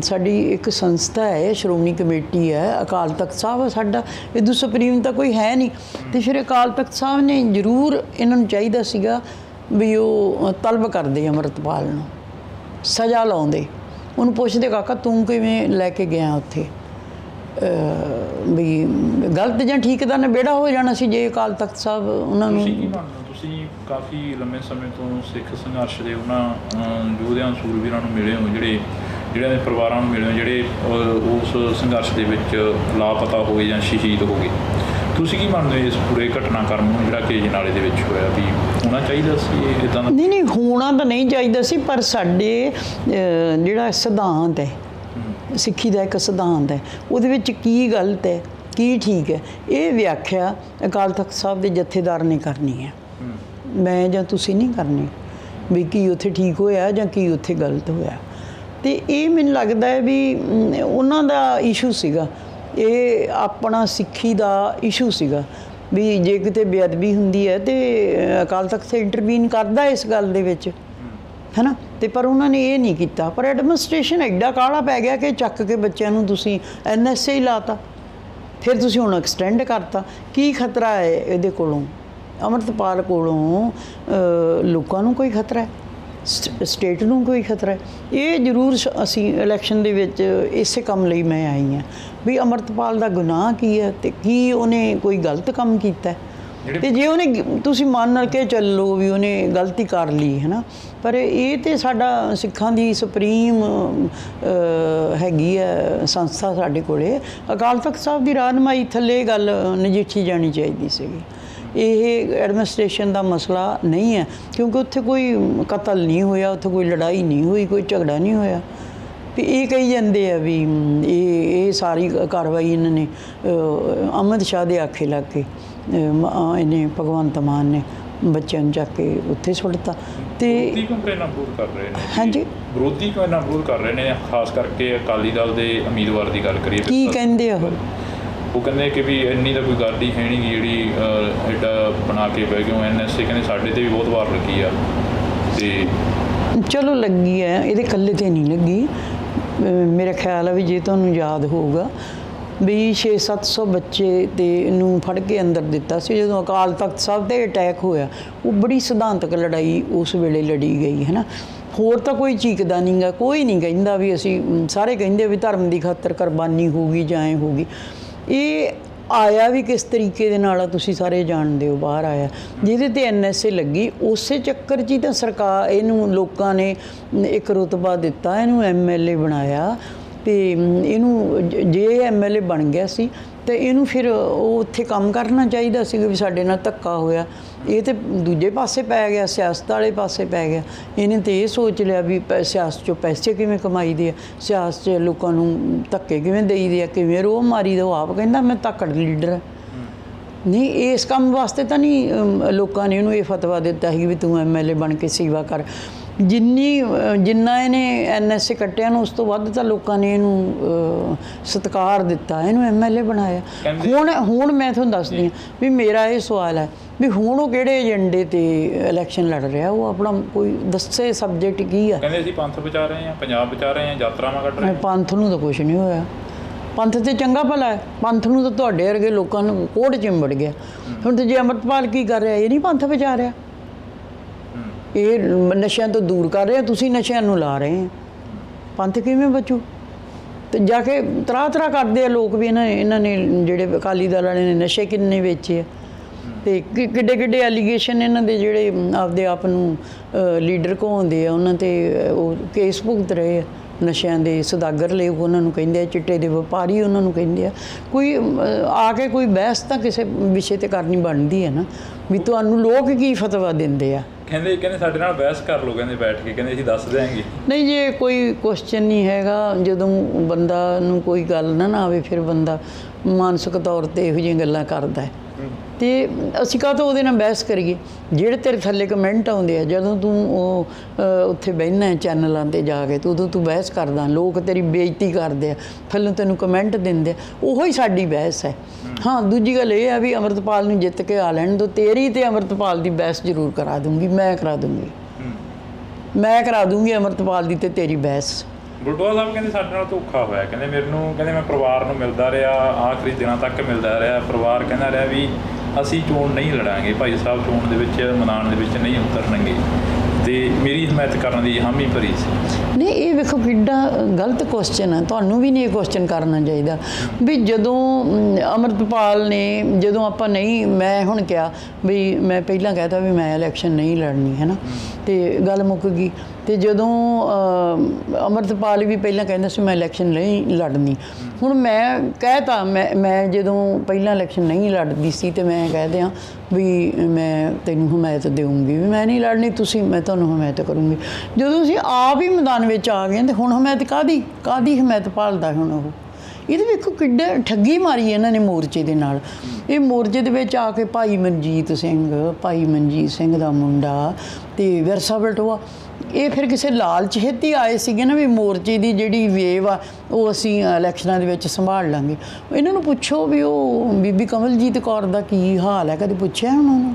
ਸਾਡੀ ਇੱਕ ਸੰਸਥਾ ਹੈ, ਸ਼੍ਰੋਮਣੀ ਕਮੇਟੀ ਹੈ, ਅਕਾਲ ਤਖਤ ਸਾਹਿਬ ਸਾਡਾ, ਇਦੋਂ ਸੁਪਰੀਮ ਤਾਂ ਕੋਈ ਹੈ ਨਹੀਂ, ਅਤੇ ਫਿਰ ਅਕਾਲ ਤਖਤ ਸਾਹਿਬ ਨੇ ਜ਼ਰੂਰ ਇਹਨਾਂ ਨੂੰ ਚਾਹੀਦਾ ਸੀਗਾ ਵੀ ਉਹ ਤਲਬ ਕਰਦੇ ਅੰਮ੍ਰਿਤਪਾਲ ਨੂੰ, ਸਜ਼ਾ ਲਾਉਂਦੇ, ਉਹਨੂੰ ਪੁੱਛਦੇ ਕਾਕਾ ਤੂੰ ਕਿਵੇਂ ਲੈ ਕੇ ਗਿਆ ਉੱਥੇ, ਵੀ ਗਲਤ ਜਾਂ ਠੀਕ ਦਾ ਨਿਬੇੜਾ ਹੋ ਜਾਣਾ ਸੀ ਜੇ ਅਕਾਲ ਤਖਤ ਸਾਹਿਬ ਉਹਨਾਂ ਨੂੰ। ਤੁਸੀਂ ਕੀ ਮੰਨਦੇ ਹੋ? ਤੁਸੀਂ ਕਾਫੀ ਲੰਮੇ ਸਮੇਂ ਤੋਂ ਸਿੱਖ ਸੰਘਰਸ਼ ਦੇ ਉਹਨਾਂ ਯੋਧਿਆਂ ਸੂਰਵੀਰਾਂ ਨੂੰ ਮਿਲੇ ਹੋ, ਜਿਹੜਿਆਂ ਦੇ ਪਰਿਵਾਰਾਂ ਨੂੰ ਮਿਲੇ ਹੋ, ਜਿਹੜੇ ਉਸ ਸੰਘਰਸ਼ ਦੇ ਵਿੱਚ ਲਾਪਤਾ ਹੋ ਗਏ ਜਾਂ ਸ਼ਹੀਦ ਹੋ ਗਏ। ਤੁਸੀਂ ਕੀ ਮੰਨਦੇ ਹੋ ਇਸ ਪੂਰੇ ਘਟਨਾਕ੍ਰਮ ਨੂੰ ਜਿਹੜਾ ਕਿ ਅਜਨਾਲੇ ਦੇ ਵਿੱਚ ਹੋਇਆ, ਵੀ ਹੋਣਾ ਚਾਹੀਦਾ ਸੀ ਇੱਦਾਂ ਦਾ? ਨਹੀਂ ਹੋਣਾ ਤਾਂ ਨਹੀਂ ਚਾਹੀਦਾ ਸੀ, ਪਰ ਸਾਡੇ ਜਿਹੜਾ ਸਿਧਾਂਤ ਹੈ, ਸਿੱਖੀ ਦਾ ਇੱਕ ਸਿਧਾਂਤ ਹੈ, ਉਹਦੇ ਵਿੱਚ ਕੀ ਗਲਤ ਹੈ ਕੀ ਠੀਕ ਹੈ, ਇਹ ਵਿਆਖਿਆ ਅਕਾਲ ਤਖਤ ਸਾਹਿਬ ਦੇ ਜਥੇਦਾਰ ਨੇ ਕਰਨੀ ਹੈ, ਮੈਂ ਜਾਂ ਤੁਸੀਂ ਨਹੀਂ ਕਰਨੀ, ਵੀ ਕੀ ਉੱਥੇ ਠੀਕ ਹੋਇਆ ਜਾਂ ਕੀ ਉੱਥੇ ਗਲਤ ਹੋਇਆ। ਤੇ ਇਹ ਮੈਨੂੰ ਲੱਗਦਾ ਹੈ ਵੀ ਉਹਨਾਂ ਦਾ ਇਸ਼ੂ ਸੀਗਾ, ਇਹ ਆਪਣਾ ਸਿੱਖੀ ਦਾ ਇਸ਼ੂ ਸੀਗਾ, ਵੀ ਜੇ ਕਿਤੇ ਬੇਅਦਬੀ ਹੁੰਦੀ ਹੈ ਤੇ ਅਕਾਲ ਤਖਤ ਇੰਟਰਵੀਨ ਕਰਦਾ ਇਸ ਗੱਲ ਦੇ ਵਿੱਚ, ਹੈ ਨਾ। ਤੇ ਪਰ ਉਹਨਾਂ ਨੇ ਇਹ ਨਹੀਂ ਕੀਤਾ, ਪਰ ਐਡਮਿਨਿਸਟ੍ਰੇਸ਼ਨ ਐਡਾ ਕਾਹਲਾ ਪੈ ਗਿਆ ਕਿ ਚੱਕ ਕੇ ਬੱਚਿਆਂ ਨੂੰ ਤੁਸੀਂ NSA ਹੀ ਲਾਤਾ, ਫਿਰ ਤੁਸੀਂ ਹੁਣ ਐਕਸਟੈਂਡ ਕਰਤਾ। ਕੀ ਖਤਰਾ ਹੈ ਇਹਦੇ ਕੋਲੋਂ? ਅੰਮ੍ਰਿਤਪਾਲ ਕੋਲੋਂ ਲੋਕਾਂ ਨੂੰ ਕੋਈ ਖਤਰਾ ਹੈ, ਸਟੇਟ ਨੂੰ ਕੋਈ ਖਤਰਾ ਹੈ? ਇਹ ਜ਼ਰੂਰ ਅਸੀਂ ਇਲੈਕਸ਼ਨ ਦੇ ਵਿੱਚ ਇਸੇ ਕੰਮ ਲਈ ਮੈਂ ਆਈ ਹਾਂ ਵੀ ਅੰਮ੍ਰਿਤਪਾਲ ਦਾ ਗੁਨਾਹ ਕੀ ਹੈ ਤੇ ਕੀ ਉਹਨੇ ਕੋਈ ਗਲਤ ਕੰਮ ਕੀਤਾ ਤੇ ਜੇ ਉਹਨੇ, ਤੁਸੀਂ ਮੰਨ ਕੇ ਚੱਲੋ ਵੀ ਉਹਨੇ ਗਲਤੀ ਕਰ ਲਈ, ਹੈ ਨਾ, ਪਰ ਇਹ ਤੇ ਸਾਡਾ ਸਿੱਖਾਂ ਦੀ ਸੁਪਰੀਮ ਹੈਗੀ ਹੈ ਸੰਸਥਾ ਸਾਡੇ ਕੋਲੇ, ਅਕਾਲ ਤਖਤ ਸਾਹਿਬ ਦੀ ਰਹਿਨੁਮਾਈ ਥੱਲੇ ਇਹ ਗੱਲ ਨਜਿੱਠੀ ਜਾਣੀ ਚਾਹੀਦੀ ਸੀਗੀ। ਇਹ ਐਡਮਿਨਿਸਟ੍ਰੇਸ਼ਨ ਦਾ ਮਸਲਾ ਨਹੀਂ ਹੈ, ਕਿਉਂਕਿ ਉੱਥੇ ਕੋਈ ਕਤਲ ਨਹੀਂ ਹੋਇਆ, ਉੱਥੇ ਕੋਈ ਲੜਾਈ ਨਹੀਂ ਹੋਈ, ਕੋਈ ਝਗੜਾ ਨਹੀਂ ਹੋਇਆ। ਵੀ ਇਹ ਕਹੀ ਜਾਂਦੇ ਆ ਵੀ ਇਹ ਸਾਰੀ ਕਾਰਵਾਈ ਇਹਨਾਂ ਨੇ ਅਹਿਮਦ ਸ਼ਾਹ ਦੇ ਆਖੇ ਲੱਗ ਕੇ ਇਹਨੇ ਭਗਵੰਤ ਮਾਨ ਨੇ ਬੱਚਿਆਂ ਨੂੰ ਚੱਕ ਕੇ ਉੱਥੇ ਸੁੱਟਤਾ। ਤੇ ਵਿਰੋਧੀ ਕਿਉਂ ਇੰਨਾ ਵਿਰੋਧ ਕਰ ਰਹੇ ਨੇ? ਹਾਂਜੀ, ਵਿਰੋਧੀ ਕਿਉਂ ਇੰਨਾ ਵਿਰੋਧ ਕਰ ਰਹੇ ਨੇ? ਖਾਸ ਕਰਕੇ ਅਕਾਲੀ ਦਲ ਦੇ ਉਮੀਦਵਾਰ ਦੀ ਗੱਲ ਕਰੀਏ, ਕੀ ਕਹਿੰਦੇ ਆ ਉਹ ਕਹਿੰਦੇ ਕਿ ਵੀ ਇੰਨੀ ਤਾਂ ਕੋਈ ਗੱਲ ਹੀ ਹੈ ਨਹੀਂ ਜਿਹੜੀ ਐਡਾ ਬਣਾ ਕੇ ਬਹਿ ਗਏ। NSA ਕਹਿੰਦੇ ਸਾਡੇ ਤੇ ਵੀ ਬਹੁਤ ਵਾਰ ਲੱਗੀ ਆ, ਤੇ ਚਲੋ ਲੱਗੀ ਹੈ, ਇਹਦੇ ਇਕੱਲੇ ਤੇ ਨਹੀਂ ਲੱਗੀ। ਮੇਰਾ ਖਿਆਲ ਹੈ ਵੀ ਜੇ ਤੁਹਾਨੂੰ ਯਾਦ ਹੋਊਗਾ ਵੀ 600-700 ਬੱਚੇ ਤੇ ਨੂੰ ਫੜ ਕੇ ਅੰਦਰ ਦਿੱਤਾ ਸੀ ਜਦੋਂ ਅਕਾਲ ਤਖਤ ਸਾਹਿਬ ਤੇ ਅਟੈਕ ਹੋਇਆ। ਉਹ ਬੜੀ ਸਿਧਾਂਤਕ ਲੜਾਈ ਉਸ ਵੇਲੇ ਲੜੀ ਗਈ, ਹੈ ਨਾ। ਹੋਰ ਤਾਂ ਕੋਈ ਚੀਕਦਾ ਨਹੀਂ ਗਾ, ਕੋਈ ਨਹੀਂ ਕਹਿੰਦਾ ਵੀ ਅਸੀਂ, ਸਾਰੇ ਕਹਿੰਦੇ ਵੀ ਧਰਮ ਦੀ ਖਾਤਰ ਕੁਰਬਾਨੀ ਹੋਊਗੀ ਜਾਂ ਐਂ ਹੋਊਗੀ। ਇਹ ਆਇਆ ਵੀ ਕਿਸ ਤਰੀਕੇ ਦੇ ਨਾਲ ਤੁਸੀਂ ਸਾਰੇ ਜਾਣਦੇ ਹੋ, ਬਾਹਰ ਆਇਆ ਜਿਹਦੇ ਤੇ NSA ਲੱਗੀ, ਉਸੇ ਚੱਕਰ 'ਚ ਹੀ ਤਾਂ ਸਰਕਾਰ ਇਹਨੂੰ ਲੋਕਾਂ ਨੇ ਇੱਕ ਰੁਤਬਾ ਦਿੱਤਾ, ਇਹਨੂੰ MLA ਬਣਾਇਆ। ਤੇ ਇਹਨੂੰ ਜੇ MLA ਬਣ ਗਿਆ ਸੀ ਤੇ ਇਹਨੂੰ ਫਿਰ ਉਹ ਉੱਥੇ ਕੰਮ ਕਰਨਾ ਚਾਹੀਦਾ ਸੀ ਵੀ ਸਾਡੇ ਨਾਲ ਧੱਕਾ ਹੋਇਆ। ਇਹ ਤੇ ਦੂਜੇ ਪਾਸੇ ਪੈ ਗਿਆ, ਸਿਆਸਤ ਵਾਲੇ ਪਾਸੇ ਪੈ ਗਿਆ। ਇਹਨੇ ਤੇ ਇਹ ਸੋਚ ਲਿਆ ਵੀ ਸਿਆਸਤ 'ਚੋਂ ਪੈਸੇ ਕਿਵੇਂ ਕਮਾਈਦੇ ਆ, ਸਿਆਸਤ 'ਚ ਲੋਕਾਂ ਨੂੰ ਧੱਕੇ ਕਿਵੇਂ ਦੇਈਦੇ ਆ, ਕਿਵੇਂ ਰੋਹ ਮਾਰੀਦਾ। ਉਹ ਆਪ ਕਹਿੰਦਾ ਮੈਂ ਧੱਕੜ ਲੀਡਰ ਨਹੀਂ, ਇਸ ਕੰਮ ਵਾਸਤੇ ਤਾਂ ਨਹੀਂ ਲੋਕਾਂ ਨੇ ਇਹਨੂੰ ਇਹ ਫਤਵਾ ਦਿੱਤਾ ਸੀ ਵੀ ਤੂੰ MLA ਬਣ ਕੇ ਸੇਵਾ ਕਰ। ਜਿੰਨਾ ਇਹਨੇ NSA ਕੱਟਿਆ ਨੂੰ ਉਸ ਤੋਂ ਵੱਧ ਤਾਂ ਲੋਕਾਂ ਨੇ ਇਹਨੂੰ ਸਤਿਕਾਰ ਦਿੱਤਾ, ਇਹਨੂੰ MLA ਬਣਾਇਆ। ਹੁਣ ਮੈਂ ਤੁਹਾਨੂੰ ਦੱਸਦੀ ਹਾਂ ਵੀ ਮੇਰਾ ਇਹ ਸਵਾਲ ਹੈ ਵੀ ਹੁਣ ਉਹ ਕਿਹੜੇ ਏਜੰਡੇ ਤੇ ਇਲੈਕਸ਼ਨ ਲੜ ਰਿਹਾ, ਉਹ ਆਪਣਾ ਕੋਈ ਦੱਸੇ ਸਬਜੈਕਟ ਕੀ ਆ। ਕਹਿੰਦੇ ਅਸੀਂ ਪੰਥ ਬਚਾ ਰਹੇ ਹਾਂ, ਪੰਜਾਬ ਬਚਾ ਰਹੇ ਹਾਂ, ਯਾਤਰਾਵਾਂ ਕੱਢ ਰਹੇ ਹਾਂ। ਪੰਥ ਨੂੰ ਤਾਂ ਕੁਛ ਨਹੀਂ ਹੋਇਆ, ਪੰਥ ਤੇ ਚੰਗਾ ਭਲਾ ਹੈ, ਪੰਥ ਨੂੰ ਤਾਂ ਤੁਹਾਡੇ ਵਰਗੇ ਲੋਕਾਂ ਨੂੰ ਕੋਹੜ ਚਿੰਬੜ ਗਿਆ। ਹੁਣ ਤੇ ਜੇ ਅੰਮ੍ਰਿਤਪਾਲ ਕੀ ਕਰ ਰਿਹਾ, ਇਹ ਨਹੀਂ ਪੰਥ ਬਚਾ ਰਿਹਾ, ਇਹ ਨਸ਼ਿਆਂ ਤੋਂ ਦੂਰ ਕਰ ਰਹੇ, ਤੁਸੀਂ ਨਸ਼ਿਆਂ ਨੂੰ ਲਾ ਰਹੇ ਆ, ਪੰਥ ਕਿਵੇਂ ਬਚੂ? ਤੇ ਜਾ ਕੇ ਤਰਾ ਕਰਦੇ ਆ ਲੋਕ ਵੀ ਇਹਨਾਂ ਨੇ ਜਿਹੜੇ ਅਕਾਲੀ ਦਲ ਵਾਲੇ ਨੇ ਨਸ਼ੇ ਕਿੰਨੇ ਵੇਚੇ ਆ, ਤੇ ਕਿੱਡੇ ਐਲੀਗੇਸ਼ਨ ਇਹਨਾਂ ਦੇ ਜਿਹੜੇ ਆਪਦੇ ਆਪ ਨੂੰ ਲੀਡਰ ਕਹਾਉਂਦੇ ਆ, ਉਹਨਾਂ ਤੇ ਉਹ ਕੇਸ ਭੁਗਤ ਰਹੇ ਆ। ਨਸ਼ਿਆਂ ਦੇ ਸੁਦਾਗਰ ਲੋਕ ਉਹਨਾਂ ਨੂੰ ਕਹਿੰਦੇ ਆ, ਚਿੱਟੇ ਦੇ ਵਪਾਰੀ ਉਹਨਾਂ ਨੂੰ ਕਹਿੰਦੇ ਆ। ਕੋਈ ਆ ਕੇ ਕੋਈ ਬਹਿਸ ਤਾਂ ਕਿਸੇ ਵਿਸ਼ੇ ਤੇ ਕਰਨੀ ਬਣਦੀ ਹੈ ਨਾ, ਵੀ ਤੁਹਾਨੂੰ ਲੋਕ ਕੀ ਫਤਵਾ ਦਿੰਦੇ ਆ। ਕਹਿੰਦੇ ਸਾਡੇ ਨਾਲ ਬਹਿਸ ਕਰ ਲਓ, ਕਹਿੰਦੇ ਬੈਠ ਕੇ, ਕਹਿੰਦੇ ਅਸੀਂ ਦੱਸ ਦਿਆਂਗੇ। ਨਹੀਂ, ਜੇ ਕੋਈ ਕੁਐਸਚਨ ਨਹੀਂ ਹੈਗਾ, ਜਦੋਂ ਬੰਦਾ ਨੂੰ ਕੋਈ ਗੱਲ ਨਾ ਆਵੇ, ਫਿਰ ਬੰਦਾ ਮਾਨਸਿਕ ਤੌਰ ਤੇ ਇਹੋ ਜਿਹੀਆਂ ਗੱਲਾਂ ਕਰਦਾ ਹੈ। ਤੇ ਅਸੀਂ ਕਾਹਤੋਂ ਉਹਦੇ ਨਾਲ ਬਹਿਸ ਕਰੀਏ? ਜਿਹੜੇ ਤੇਰੇ ਥੱਲੇ ਕਮੈਂਟ ਆਉਂਦੇ ਆ, ਜਦੋਂ ਤੂੰ ਉਹ ਉੱਥੇ ਬਹਿਨਾ ਚੈਨਲਾਂ 'ਤੇ ਜਾ ਕੇ, ਉਦੋਂ ਤੂੰ ਬਹਿਸ ਕਰਦਾ, ਲੋਕ ਤੇਰੀ ਬੇਇੱਜ਼ਤੀ ਕਰਦੇ ਆ, ਥੱਲੋਂ ਤੈਨੂੰ ਕਮੈਂਟ ਦਿੰਦੇ ਆ, ਉਹੋ ਹੀ ਸਾਡੀ ਬਹਿਸ ਹੈ। ਹਾਂ, ਦੂਜੀ ਗੱਲ ਇਹ ਆ ਵੀ ਅੰਮ੍ਰਿਤਪਾਲ ਨੂੰ ਜਿੱਤ ਕੇ ਆ ਲੈਣ ਦੋ, ਤੇਰੀ ਤੇ ਅੰਮ੍ਰਿਤਪਾਲ ਦੀ ਬਹਿਸ ਜ਼ਰੂਰ ਕਰਾ ਦੂੰਗੀ, ਮੈਂ ਕਰਾ ਦੂੰਗੀ ਅੰਮ੍ਰਿਤਪਾਲ ਦੀ ਤੇ ਤੇਰੀ ਬਹਿਸ। ਬਲਟੋਆ ਸਾਹਿਬ ਕਹਿੰਦੇ ਸਾਡੇ ਨਾਲ ਧੋਖਾ ਹੋਇਆ, ਕਹਿੰਦੇ ਮੈਂ ਪਰਿਵਾਰ ਨੂੰ ਮਿਲਦਾ ਰਿਹਾ, ਆਖਰੀ ਦਿਨਾਂ ਤੱਕ ਮਿਲਦਾ ਰਿਹਾ, ਪਰਿਵਾਰ ਕਹਿੰਦਾ ਰਿਹਾ ਵੀ ਅਸੀਂ ਚੋਣ ਨਹੀਂ ਲੜਾਂਗੇ, ਭਾਈ ਸਾਹਿਬ ਚੋਣ ਦੇ ਵਿੱਚ ਮੈਦਾਨ ਦੇ ਵਿੱਚ ਨਹੀਂ ਉਤਰਨਗੇ। ਤੇ ਮੇਰੀ ਹਮਾਇਤ ਕਰਨ ਦੀ ਹਾਮੀ ਭਰੀ ਸੀ? ਨਹੀਂ, ਇਹ ਵੇਖੋ ਕਿੱਡਾ ਗਲਤ ਕੁਐਸਚਨ ਹੈ। ਤੁਹਾਨੂੰ ਵੀ ਨਹੀਂ ਇਹ ਕੁਐਸਚਨ ਕਰਨਾ ਚਾਹੀਦਾ ਵੀ ਜਦੋਂ ਅੰਮ੍ਰਿਤਪਾਲ ਨੇ ਜਦੋਂ ਆਪਾਂ ਨਹੀਂ, ਮੈਂ ਹੁਣ ਕਿਹਾ ਵੀ ਮੈਂ ਪਹਿਲਾਂ ਕਹਿਤਾ ਵੀ ਮੈਂ ਇਲੈਕਸ਼ਨ ਨਹੀਂ ਲੜਨੀ ਹੈ ਨਾ, ਤੇ ਗੱਲ ਮੁੱਕ ਗਈ। ਤੇ ਜਦੋਂ ਅੰਮ੍ਰਿਤਪਾਲ ਵੀ ਪਹਿਲਾਂ ਕਹਿੰਦਾ ਸੀ ਮੈਂ ਇਲੈਕਸ਼ਨ ਨਹੀਂ ਲੜਨੀ, ਹੁਣ ਮੈਂ ਕਹਿਤਾ ਮੈਂ ਜਦੋਂ ਪਹਿਲਾਂ ਇਲੈਕਸ਼ਨ ਨਹੀਂ ਲੜਦੀ ਸੀ ਤੇ ਮੈਂ ਕਹਿ ਦਿਆਂ ਵੀ ਮੈਂ ਤੈਨੂੰ ਹਮਾਇਤ ਦੇਵਾਂਗੀ, ਵੀ ਮੈਂ ਨਹੀਂ ਲੜਨੀ, ਮੈਂ ਤੁਹਾਨੂੰ ਹਮਾਇਤ ਕਰੂੰਗੀ। ਜਦੋਂ ਅਸੀਂ ਆਪ ਹੀ ਮੈਦਾਨ ਵਿੱਚ ਆ ਗਏ ਤੇ ਹੁਣ ਹਮਾਇਤ ਕਾਹਦੀ ਹਮਾਇਤ ਭਾਲਦਾ ਹੁਣ ਉਹ? ਇਹਦੇ ਵੇਖੋ ਕਿੱਡਾ ਠੱਗੀ ਮਾਰੀ ਇਹਨਾਂ ਨੇ ਮੋਰਚੇ ਦੇ ਨਾਲ। ਇਹ ਮੋਰਚੇ ਦੇ ਵਿੱਚ ਆ ਕੇ ਭਾਈ ਮਨਜੀਤ ਸਿੰਘ ਦਾ ਮੁੰਡਾ ਤੇ ਵਿਰਸਾ ਬਲਟੋਆ, ਇਹ ਫਿਰ ਕਿਸੇ ਲਾਲਚ ਹੇਤੀ ਆਏ ਸੀਗੇ ਨਾ ਵੀ ਮੋਰਚੇ ਦੀ ਜਿਹੜੀ ਵੇਵ ਆ ਉਹ ਅਸੀਂ ਇਲੈਕਸ਼ਨਾਂ ਦੇ ਵਿੱਚ ਸੰਭਾਲ ਲਾਂਗੇ। ਇਹਨਾਂ ਨੂੰ ਪੁੱਛੋ ਵੀ ਉਹ ਬੀਬੀ ਕਮਲਜੀਤ ਕੌਰ ਦਾ ਕੀ ਹਾਲ ਹੈ, ਕਦੇ ਪੁੱਛਿਆ ਉਹਨਾਂ ਨੂੰ?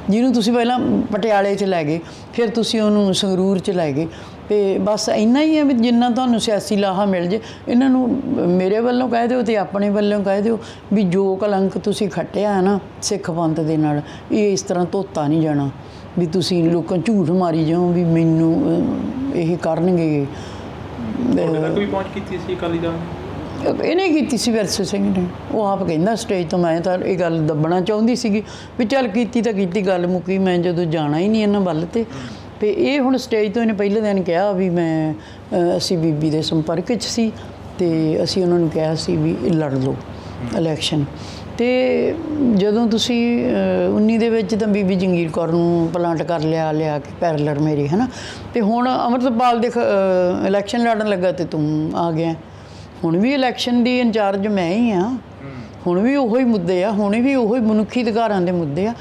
ਜਿਹਨੂੰ ਤੁਸੀਂ ਪਹਿਲਾਂ ਪਟਿਆਲੇ 'ਚ ਲੈ ਗਏ, ਫਿਰ ਤੁਸੀਂ ਉਹਨੂੰ ਸੰਗਰੂਰ 'ਚ ਲੈ ਗਏ, ਤੇ ਬਸ ਇੰਨਾ ਹੀ ਹੈ ਵੀ ਜਿੰਨਾ ਤੁਹਾਨੂੰ ਸਿਆਸੀ ਲਾਹਾ ਮਿਲ ਜੇ। ਇਹਨਾਂ ਨੂੰ ਮੇਰੇ ਵੱਲੋਂ ਕਹਿ ਦਿਓ ਤੇ ਆਪਣੇ ਵੱਲੋਂ ਕਹਿ ਦਿਓ ਵੀ ਜੋ ਕਲੰਕ ਤੁਸੀਂ ਖੱਟਿਆ ਹੈ ਨਾ ਸਿੱਖ ਪੰਥ ਦੇ ਨਾਲ, ਇਹ ਇਸ ਤਰ੍ਹਾਂ ਧੋਤਾ ਨਹੀਂ ਜਾਣਾ। ਵੀ ਤੁਸੀਂ ਲੋਕਾਂ ਝੂਠ ਮਾਰੀ ਜਾਓ ਵੀ ਮੈਨੂੰ ਇਹ ਕਰਨਗੇ। ਕੋਈ ਪਹੁੰਚ ਕੀਤੀ ਸੀ ਅਕਾਲੀ ਦਲ ਨੇ? ਇਹਨੇ ਕੀਤੀ ਸੀ ਵਿਰਸੇ ਸਿੰਘ ਨੇ, ਉਹ ਆਪ ਕਹਿੰਦਾ ਸਟੇਜ ਤੋਂ ਮੈਂ ਤਾਂ ਇਹ ਗੱਲ ਦੱਬਣਾ ਚਾਹੁੰਦੀ ਸੀਗੀ ਵੀ ਚੱਲ ਕੀਤੀ ਤਾਂ ਕੀਤੀ, ਗੱਲ ਮੁੱਕੀ, ਮੈਂ ਜਦੋਂ ਜਾਣਾ ਹੀ ਨਹੀਂ ਇਹਨਾਂ ਵੱਲ। ਤੇ ਇਹ ਹੁਣ ਸਟੇਜ ਤੋਂ ਇਹਨੇ ਪਹਿਲੇ ਦਿਨ ਕਿਹਾ ਵੀ ਅਸੀਂ ਬੀਬੀ ਦੇ ਸੰਪਰਕ 'ਚ ਸੀ ਤੇ ਅਸੀਂ ਉਹਨਾਂ ਨੂੰ ਕਿਹਾ ਸੀ ਵੀ ਲੜ ਲਓ ਇਲੈਕਸ਼ਨ। ਤੇ ਜਦੋਂ ਤੁਸੀਂ 19 ਦੇ ਵਿੱਚ ਤਾਂ ਬੀਬੀ ਜੰਗੀਰ ਕੌਰ ਨੂੰ ਪਲਾਂਟ ਕਰ ਲਿਆ ਕੇ ਪੈਰਲਰ ਮੇਰੇ, ਹੈ ਨਾ, ਤੇ ਹੁਣ ਅੰਮ੍ਰਿਤਪਾਲ ਦੇ ਇਲੈਕਸ਼ਨ ਲੜਨ ਲੱਗਾ ਤੇ ਤੂੰ ਆ ਗਿਆ। ਹੁਣ ਵੀ ਇਲੈਕਸ਼ਨ ਦੀ ਇੰਚਾਰਜ ਮੈਂ ਹੀ ਹਾਂ, ਹੁਣ ਵੀ ਉਹੋ ਹੀ ਮੁੱਦੇ ਆ, ਹੁਣ ਵੀ ਉਹੋ ਹੀ ਮਨੁੱਖੀ ਅਧਿਕਾਰਾਂ ਦੇ ਮੁੱਦੇ ਆ।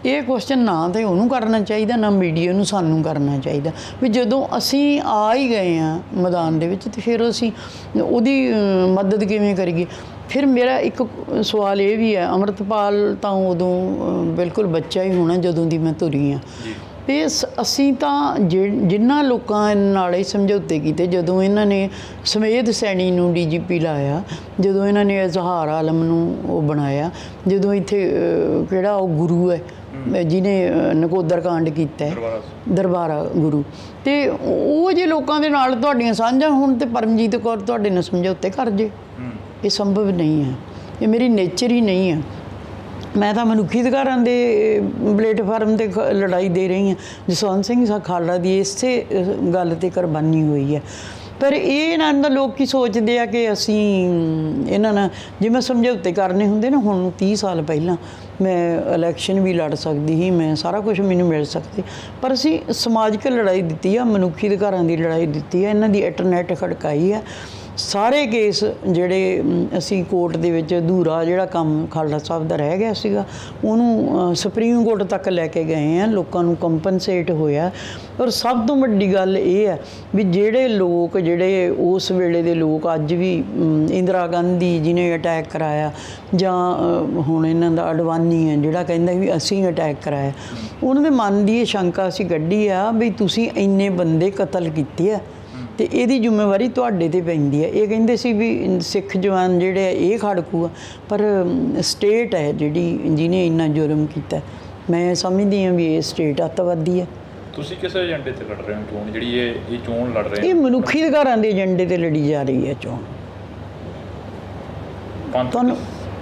ਇਹ ਕੁਐਸਚਨ ਨਾ ਤਾਂ ਉਹਨੂੰ ਕਰਨਾ ਚਾਹੀਦਾ, ਨਾ ਮੀਡੀਆ ਨੂੰ ਸਾਨੂੰ ਕਰਨਾ ਚਾਹੀਦਾ ਵੀ ਜਦੋਂ ਅਸੀਂ ਆ ਹੀ ਗਏ ਹਾਂ ਮੈਦਾਨ ਦੇ ਵਿੱਚ ਤੇ ਫਿਰ ਅਸੀਂ ਉਹਦੀ ਮਦਦ ਕਿਵੇਂ ਕਰੀਏ। ਫਿਰ ਮੇਰਾ ਇੱਕ ਸਵਾਲ ਇਹ ਵੀ ਹੈ, ਅੰਮ੍ਰਿਤਪਾਲ ਤਾਂ ਉਦੋਂ ਬਿਲਕੁਲ ਬੱਚਾ ਹੀ ਹੋਣਾ ਜਦੋਂ ਦੀ ਮੈਂ ਤੁਰੀ ਹਾਂ, ਤੇ ਅਸੀਂ ਤਾਂ ਜਿਨ੍ਹਾਂ ਲੋਕਾਂ ਨਾਲ ਹੀ ਸਮਝੌਤੇ ਕੀਤੇ, ਜਦੋਂ ਇਹਨਾਂ ਨੇ ਸਮੇਧ ਸੈਣੀ ਨੂੰ DGP ਲਾਇਆ, ਜਦੋਂ ਇਹਨਾਂ ਨੇ ਇਜ਼ਹਾਰ ਆਲਮ ਨੂੰ ਉਹ ਬਣਾਇਆ, ਜਦੋਂ ਇੱਥੇ ਕਿਹੜਾ ਉਹ ਗੁਰੂ ਹੈ ਜਿਹਨੇ ਨਕੋਦਰ ਕਾਂਡ ਕੀਤਾ ਹੈ, ਦਰਬਾਰਾ ਗੁਰੂ, ਤੇ ਉਹ ਜੇ ਲੋਕਾਂ ਦੇ ਨਾਲ ਤੁਹਾਡੀਆਂ ਸਾਂਝਾਂ ਹੋਣ ਤੇ ਪਰਮਜੀਤ ਕੌਰ ਤੁਹਾਡੇ ਨਾਲ ਸਮਝੌਤੇ ਕਰ ਜੇ, ਇਹ ਸੰਭਵ ਨਹੀਂ ਹੈ, ਇਹ ਮੇਰੀ ਨੇਚਰ ਹੀ ਨਹੀਂ ਹੈ। ਮੈਂ ਤਾਂ ਮਨੁੱਖੀ ਅਧਿਕਾਰਾਂ ਦੇ ਪਲੇਟਫਾਰਮ 'ਤੇ ਲੜਾਈ ਦੇ ਰਹੀ ਹਾਂ। ਜਸਵੰਤ ਸਿੰਘ ਖਾਲੜਾ ਦੀ ਇਸੇ ਗੱਲ 'ਤੇ ਕੁਰਬਾਨੀ ਹੋਈ ਹੈ। ਪਰ ਇਹ ਇਹਨਾਂ ਦਾ ਲੋਕ ਕੀ ਸੋਚਦੇ ਆ ਕਿ ਅਸੀਂ ਇਹਨਾਂ ਨਾਲ ਜਿਵੇਂ ਸਮਝੌਤੇ ਕਰਨੇ ਹੁੰਦੇ ਨਾ, ਹੁਣ 30 ਸਾਲ ਪਹਿਲਾਂ ਮੈਂ ਇਲੈਕਸ਼ਨ ਵੀ ਲੜ ਸਕਦੀ ਸੀ, ਮੈਂ ਸਾਰਾ ਕੁਝ ਮੈਨੂੰ ਮਿਲ ਸਕਦੀ, ਪਰ ਅਸੀਂ ਸਮਾਜਿਕ ਲੜਾਈ ਦਿੱਤੀ ਆ, ਮਨੁੱਖੀ ਅਧਿਕਾਰਾਂ ਦੀ ਲੜਾਈ ਦਿੱਤੀ ਆ, ਇਹਨਾਂ ਦੀ ਇੰਟਰਨੈਟ ਖੜਕਾਈ ਆ। ਸਾਰੇ ਕੇਸ ਜਿਹੜੇ ਅਸੀਂ ਕੋਰਟ ਦੇ ਵਿੱਚ ਅਧੂਰਾ ਜਿਹੜਾ ਕੰਮ ਖਾਲੜਾ ਸਾਹਿਬ ਦਾ ਰਹਿ ਗਿਆ ਸੀਗਾ, ਉਹਨੂੰ ਸੁਪਰੀਮ ਕੋਰਟ ਤੱਕ ਲੈ ਕੇ ਗਏ ਆ, ਲੋਕਾਂ ਨੂੰ ਕੰਪਨਸੇਟ ਹੋਇਆ। ਔਰ ਸਭ ਤੋਂ ਵੱਡੀ ਗੱਲ ਇਹ ਹੈ ਵੀ ਜਿਹੜੇ ਉਸ ਵੇਲੇ ਦੇ ਲੋਕ ਅੱਜ ਵੀ ਇੰਦਰਾ ਗਾਂਧੀ ਜਿਹਨੇ ਅਟੈਕ ਕਰਾਇਆ, ਜਾਂ ਹੁਣ ਇਹਨਾਂ ਦਾ ਅਡਵਾਨੀ ਹੈ ਜਿਹੜਾ ਕਹਿੰਦਾ ਵੀ ਅਸੀਂ ਅਟੈਕ ਕਰਾਇਆ, ਉਹਨਾਂ ਦੇ ਮਨ ਦੀ ਇਹ ਸ਼ੰਕਾ ਅਸੀਂ ਕੱਢੀ ਆ ਵੀ ਤੁਸੀਂ ਇੰਨੇ ਬੰਦੇ ਕਤਲ ਕੀਤੇ ਆ ਤੇ ਇਹਦੀ ਜ਼ਿੰਮੇਵਾਰੀ ਤੁਹਾਡੇ 'ਤੇ ਪੈਂਦੀ ਹੈ। ਇਹ ਕਹਿੰਦੇ ਸੀ ਵੀ ਸਿੱਖ ਜਵਾਨ ਜਿਹੜੇ ਆ ਇਹ ਖੜਕੂ ਆ, ਪਰ ਸਟੇਟ ਹੈ ਜਿਹਨੇ ਇੰਨਾ ਜੁਰਮ ਕੀਤਾ। ਮੈਂ ਸਮਝਦੀ ਹਾਂ ਵੀ ਇਹ ਸਟੇਟ ਅੱਤਵਾਦੀ ਹੈ। ਤੁਸੀਂ ਕਿਸ ਏਜੰਡੇ 'ਤੇ ਲੜ ਰਹੇ ਹੋ ਚੋਣ, ਜਿਹੜੀ ਇਹ ਚੋਣ ਲੜ ਰਹੇ? ਇਹ ਮਨੁੱਖੀ ਅਧਿਕਾਰਾਂ ਦੇ ਏਜੰਡੇ 'ਤੇ ਲੜੀ ਜਾ ਰਹੀ ਹੈ ਚੋਣ।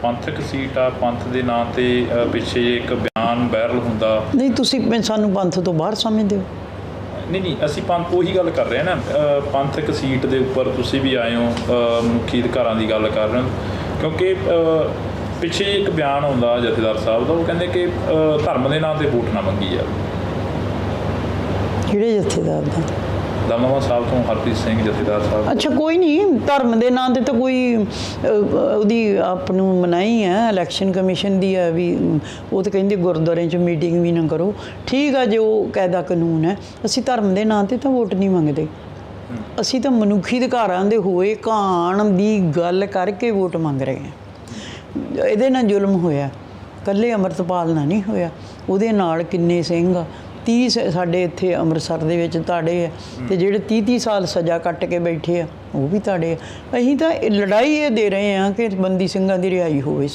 ਪੰਥਕ ਸੀਟ ਆ, ਪੰਥ ਦੇ ਨਾਂ 'ਤੇ ਪਿੱਛੇ ਇੱਕ ਬਿਆਨ ਵਾਇਰਲ ਹੁੰਦਾ। ਨਹੀਂ, ਤੁਸੀਂ ਸਾਨੂੰ ਪੰਥ ਤੋਂ ਬਾਹਰ ਸਮਝਦੇ ਹੋ? ਨਹੀਂ, ਅਸੀਂ ਪੰਥ ਉਹੀ ਗੱਲ ਕਰ ਰਹੇ ਹਾਂ ਨਾ, ਪੰਥਕ ਸੀਟ ਦੇ ਉੱਪਰ ਤੁਸੀਂ ਵੀ ਆਏ ਹੋ, ਮਨੁੱਖੀ ਅਧਿਕਾਰਾਂ ਦੀ ਗੱਲ ਕਰ ਰਹੇ ਹੋ, ਕਿਉਂਕਿ ਪਿੱਛੇ ਇੱਕ ਬਿਆਨ ਆਉਂਦਾ ਜਥੇਦਾਰ ਸਾਹਿਬ ਦਾ, ਉਹ ਕਹਿੰਦੇ ਕਿ ਧਰਮ ਦੇ ਨਾਂ 'ਤੇ ਵੋਟ ਨਾ ਮੰਗੀ ਜਾਵੇ। ਕਿਹੜੇ ਜਥੇਦਾਰ ਦਾ? ਦਮਦਮਾ ਸਾਹਿਬ ਤੋਂ ਹਰਪ੍ਰੀਤ ਸਿੰਘ ਜਥੇਦਾਰ ਸਾਹਿਬ। ਅੱਛਾ, ਕੋਈ ਨਹੀਂ, ਧਰਮ ਦੇ ਨਾਂ 'ਤੇ ਤਾਂ ਕੋਈ ਉਹਦੀ ਆਪ ਨੂੰ ਮਨਾਹੀ ਹੈ, ਇਲੈਕਸ਼ਨ ਕਮਿਸ਼ਨ ਦੀ ਹੈ ਵੀ ਉਹ ਤਾਂ ਕਹਿੰਦੇ ਗੁਰਦੁਆਰਿਆਂ 'ਚ ਮੀਟਿੰਗ ਵੀ ਨਾ ਕਰੋ। ਠੀਕ ਆ, ਜੇ ਉਹ ਕਾਇਦਾ ਕਾਨੂੰਨ ਹੈ। ਅਸੀਂ ਧਰਮ ਦੇ ਨਾਂ 'ਤੇ ਤਾਂ ਵੋਟ ਨਹੀਂ ਮੰਗਦੇ, ਅਸੀਂ ਤਾਂ ਮਨੁੱਖੀ ਅਧਿਕਾਰਾਂ ਦੇ ਹੋਏ ਘਾਣ ਦੀ ਗੱਲ ਕਰਕੇ ਵੋਟ ਮੰਗ ਰਹੇ ਹਾਂ। ਇਹਦੇ ਨਾਲ ਜ਼ੁਲਮ ਹੋਇਆ, ਇਕੱਲੇ ਅੰਮ੍ਰਿਤਪਾਲ ਨਾਲ ਨਹੀਂ ਹੋਇਆ, ਉਹਦੇ ਨਾਲ ਕਿੰਨੇ ਸਿੰਘ ਆ, 30 ਸਾਡੇ ਇੱਥੇ ਅੰਮ੍ਰਿਤਸਰ ਦੇ ਵਿੱਚ ਤਾੜੇ ਆ, ਤੇ ਜਿਹੜੇ 30 ਸਾਲ ਸਜ਼ਾ ਕੱਟ ਕੇ ਬੈਠੇ ਆ ਉਹ ਵੀ ਤਾੜੇ ਆ। ਅਸੀਂ ਤਾਂ ਲੜਾਈ ਇਹ ਦੇ ਰਹੇ ਹਾਂ ਕਿ ਬੰਦੀ ਸਿੰਘਾਂ ਦੀ ਰਿਹਾਈ ਹੋਵੇ।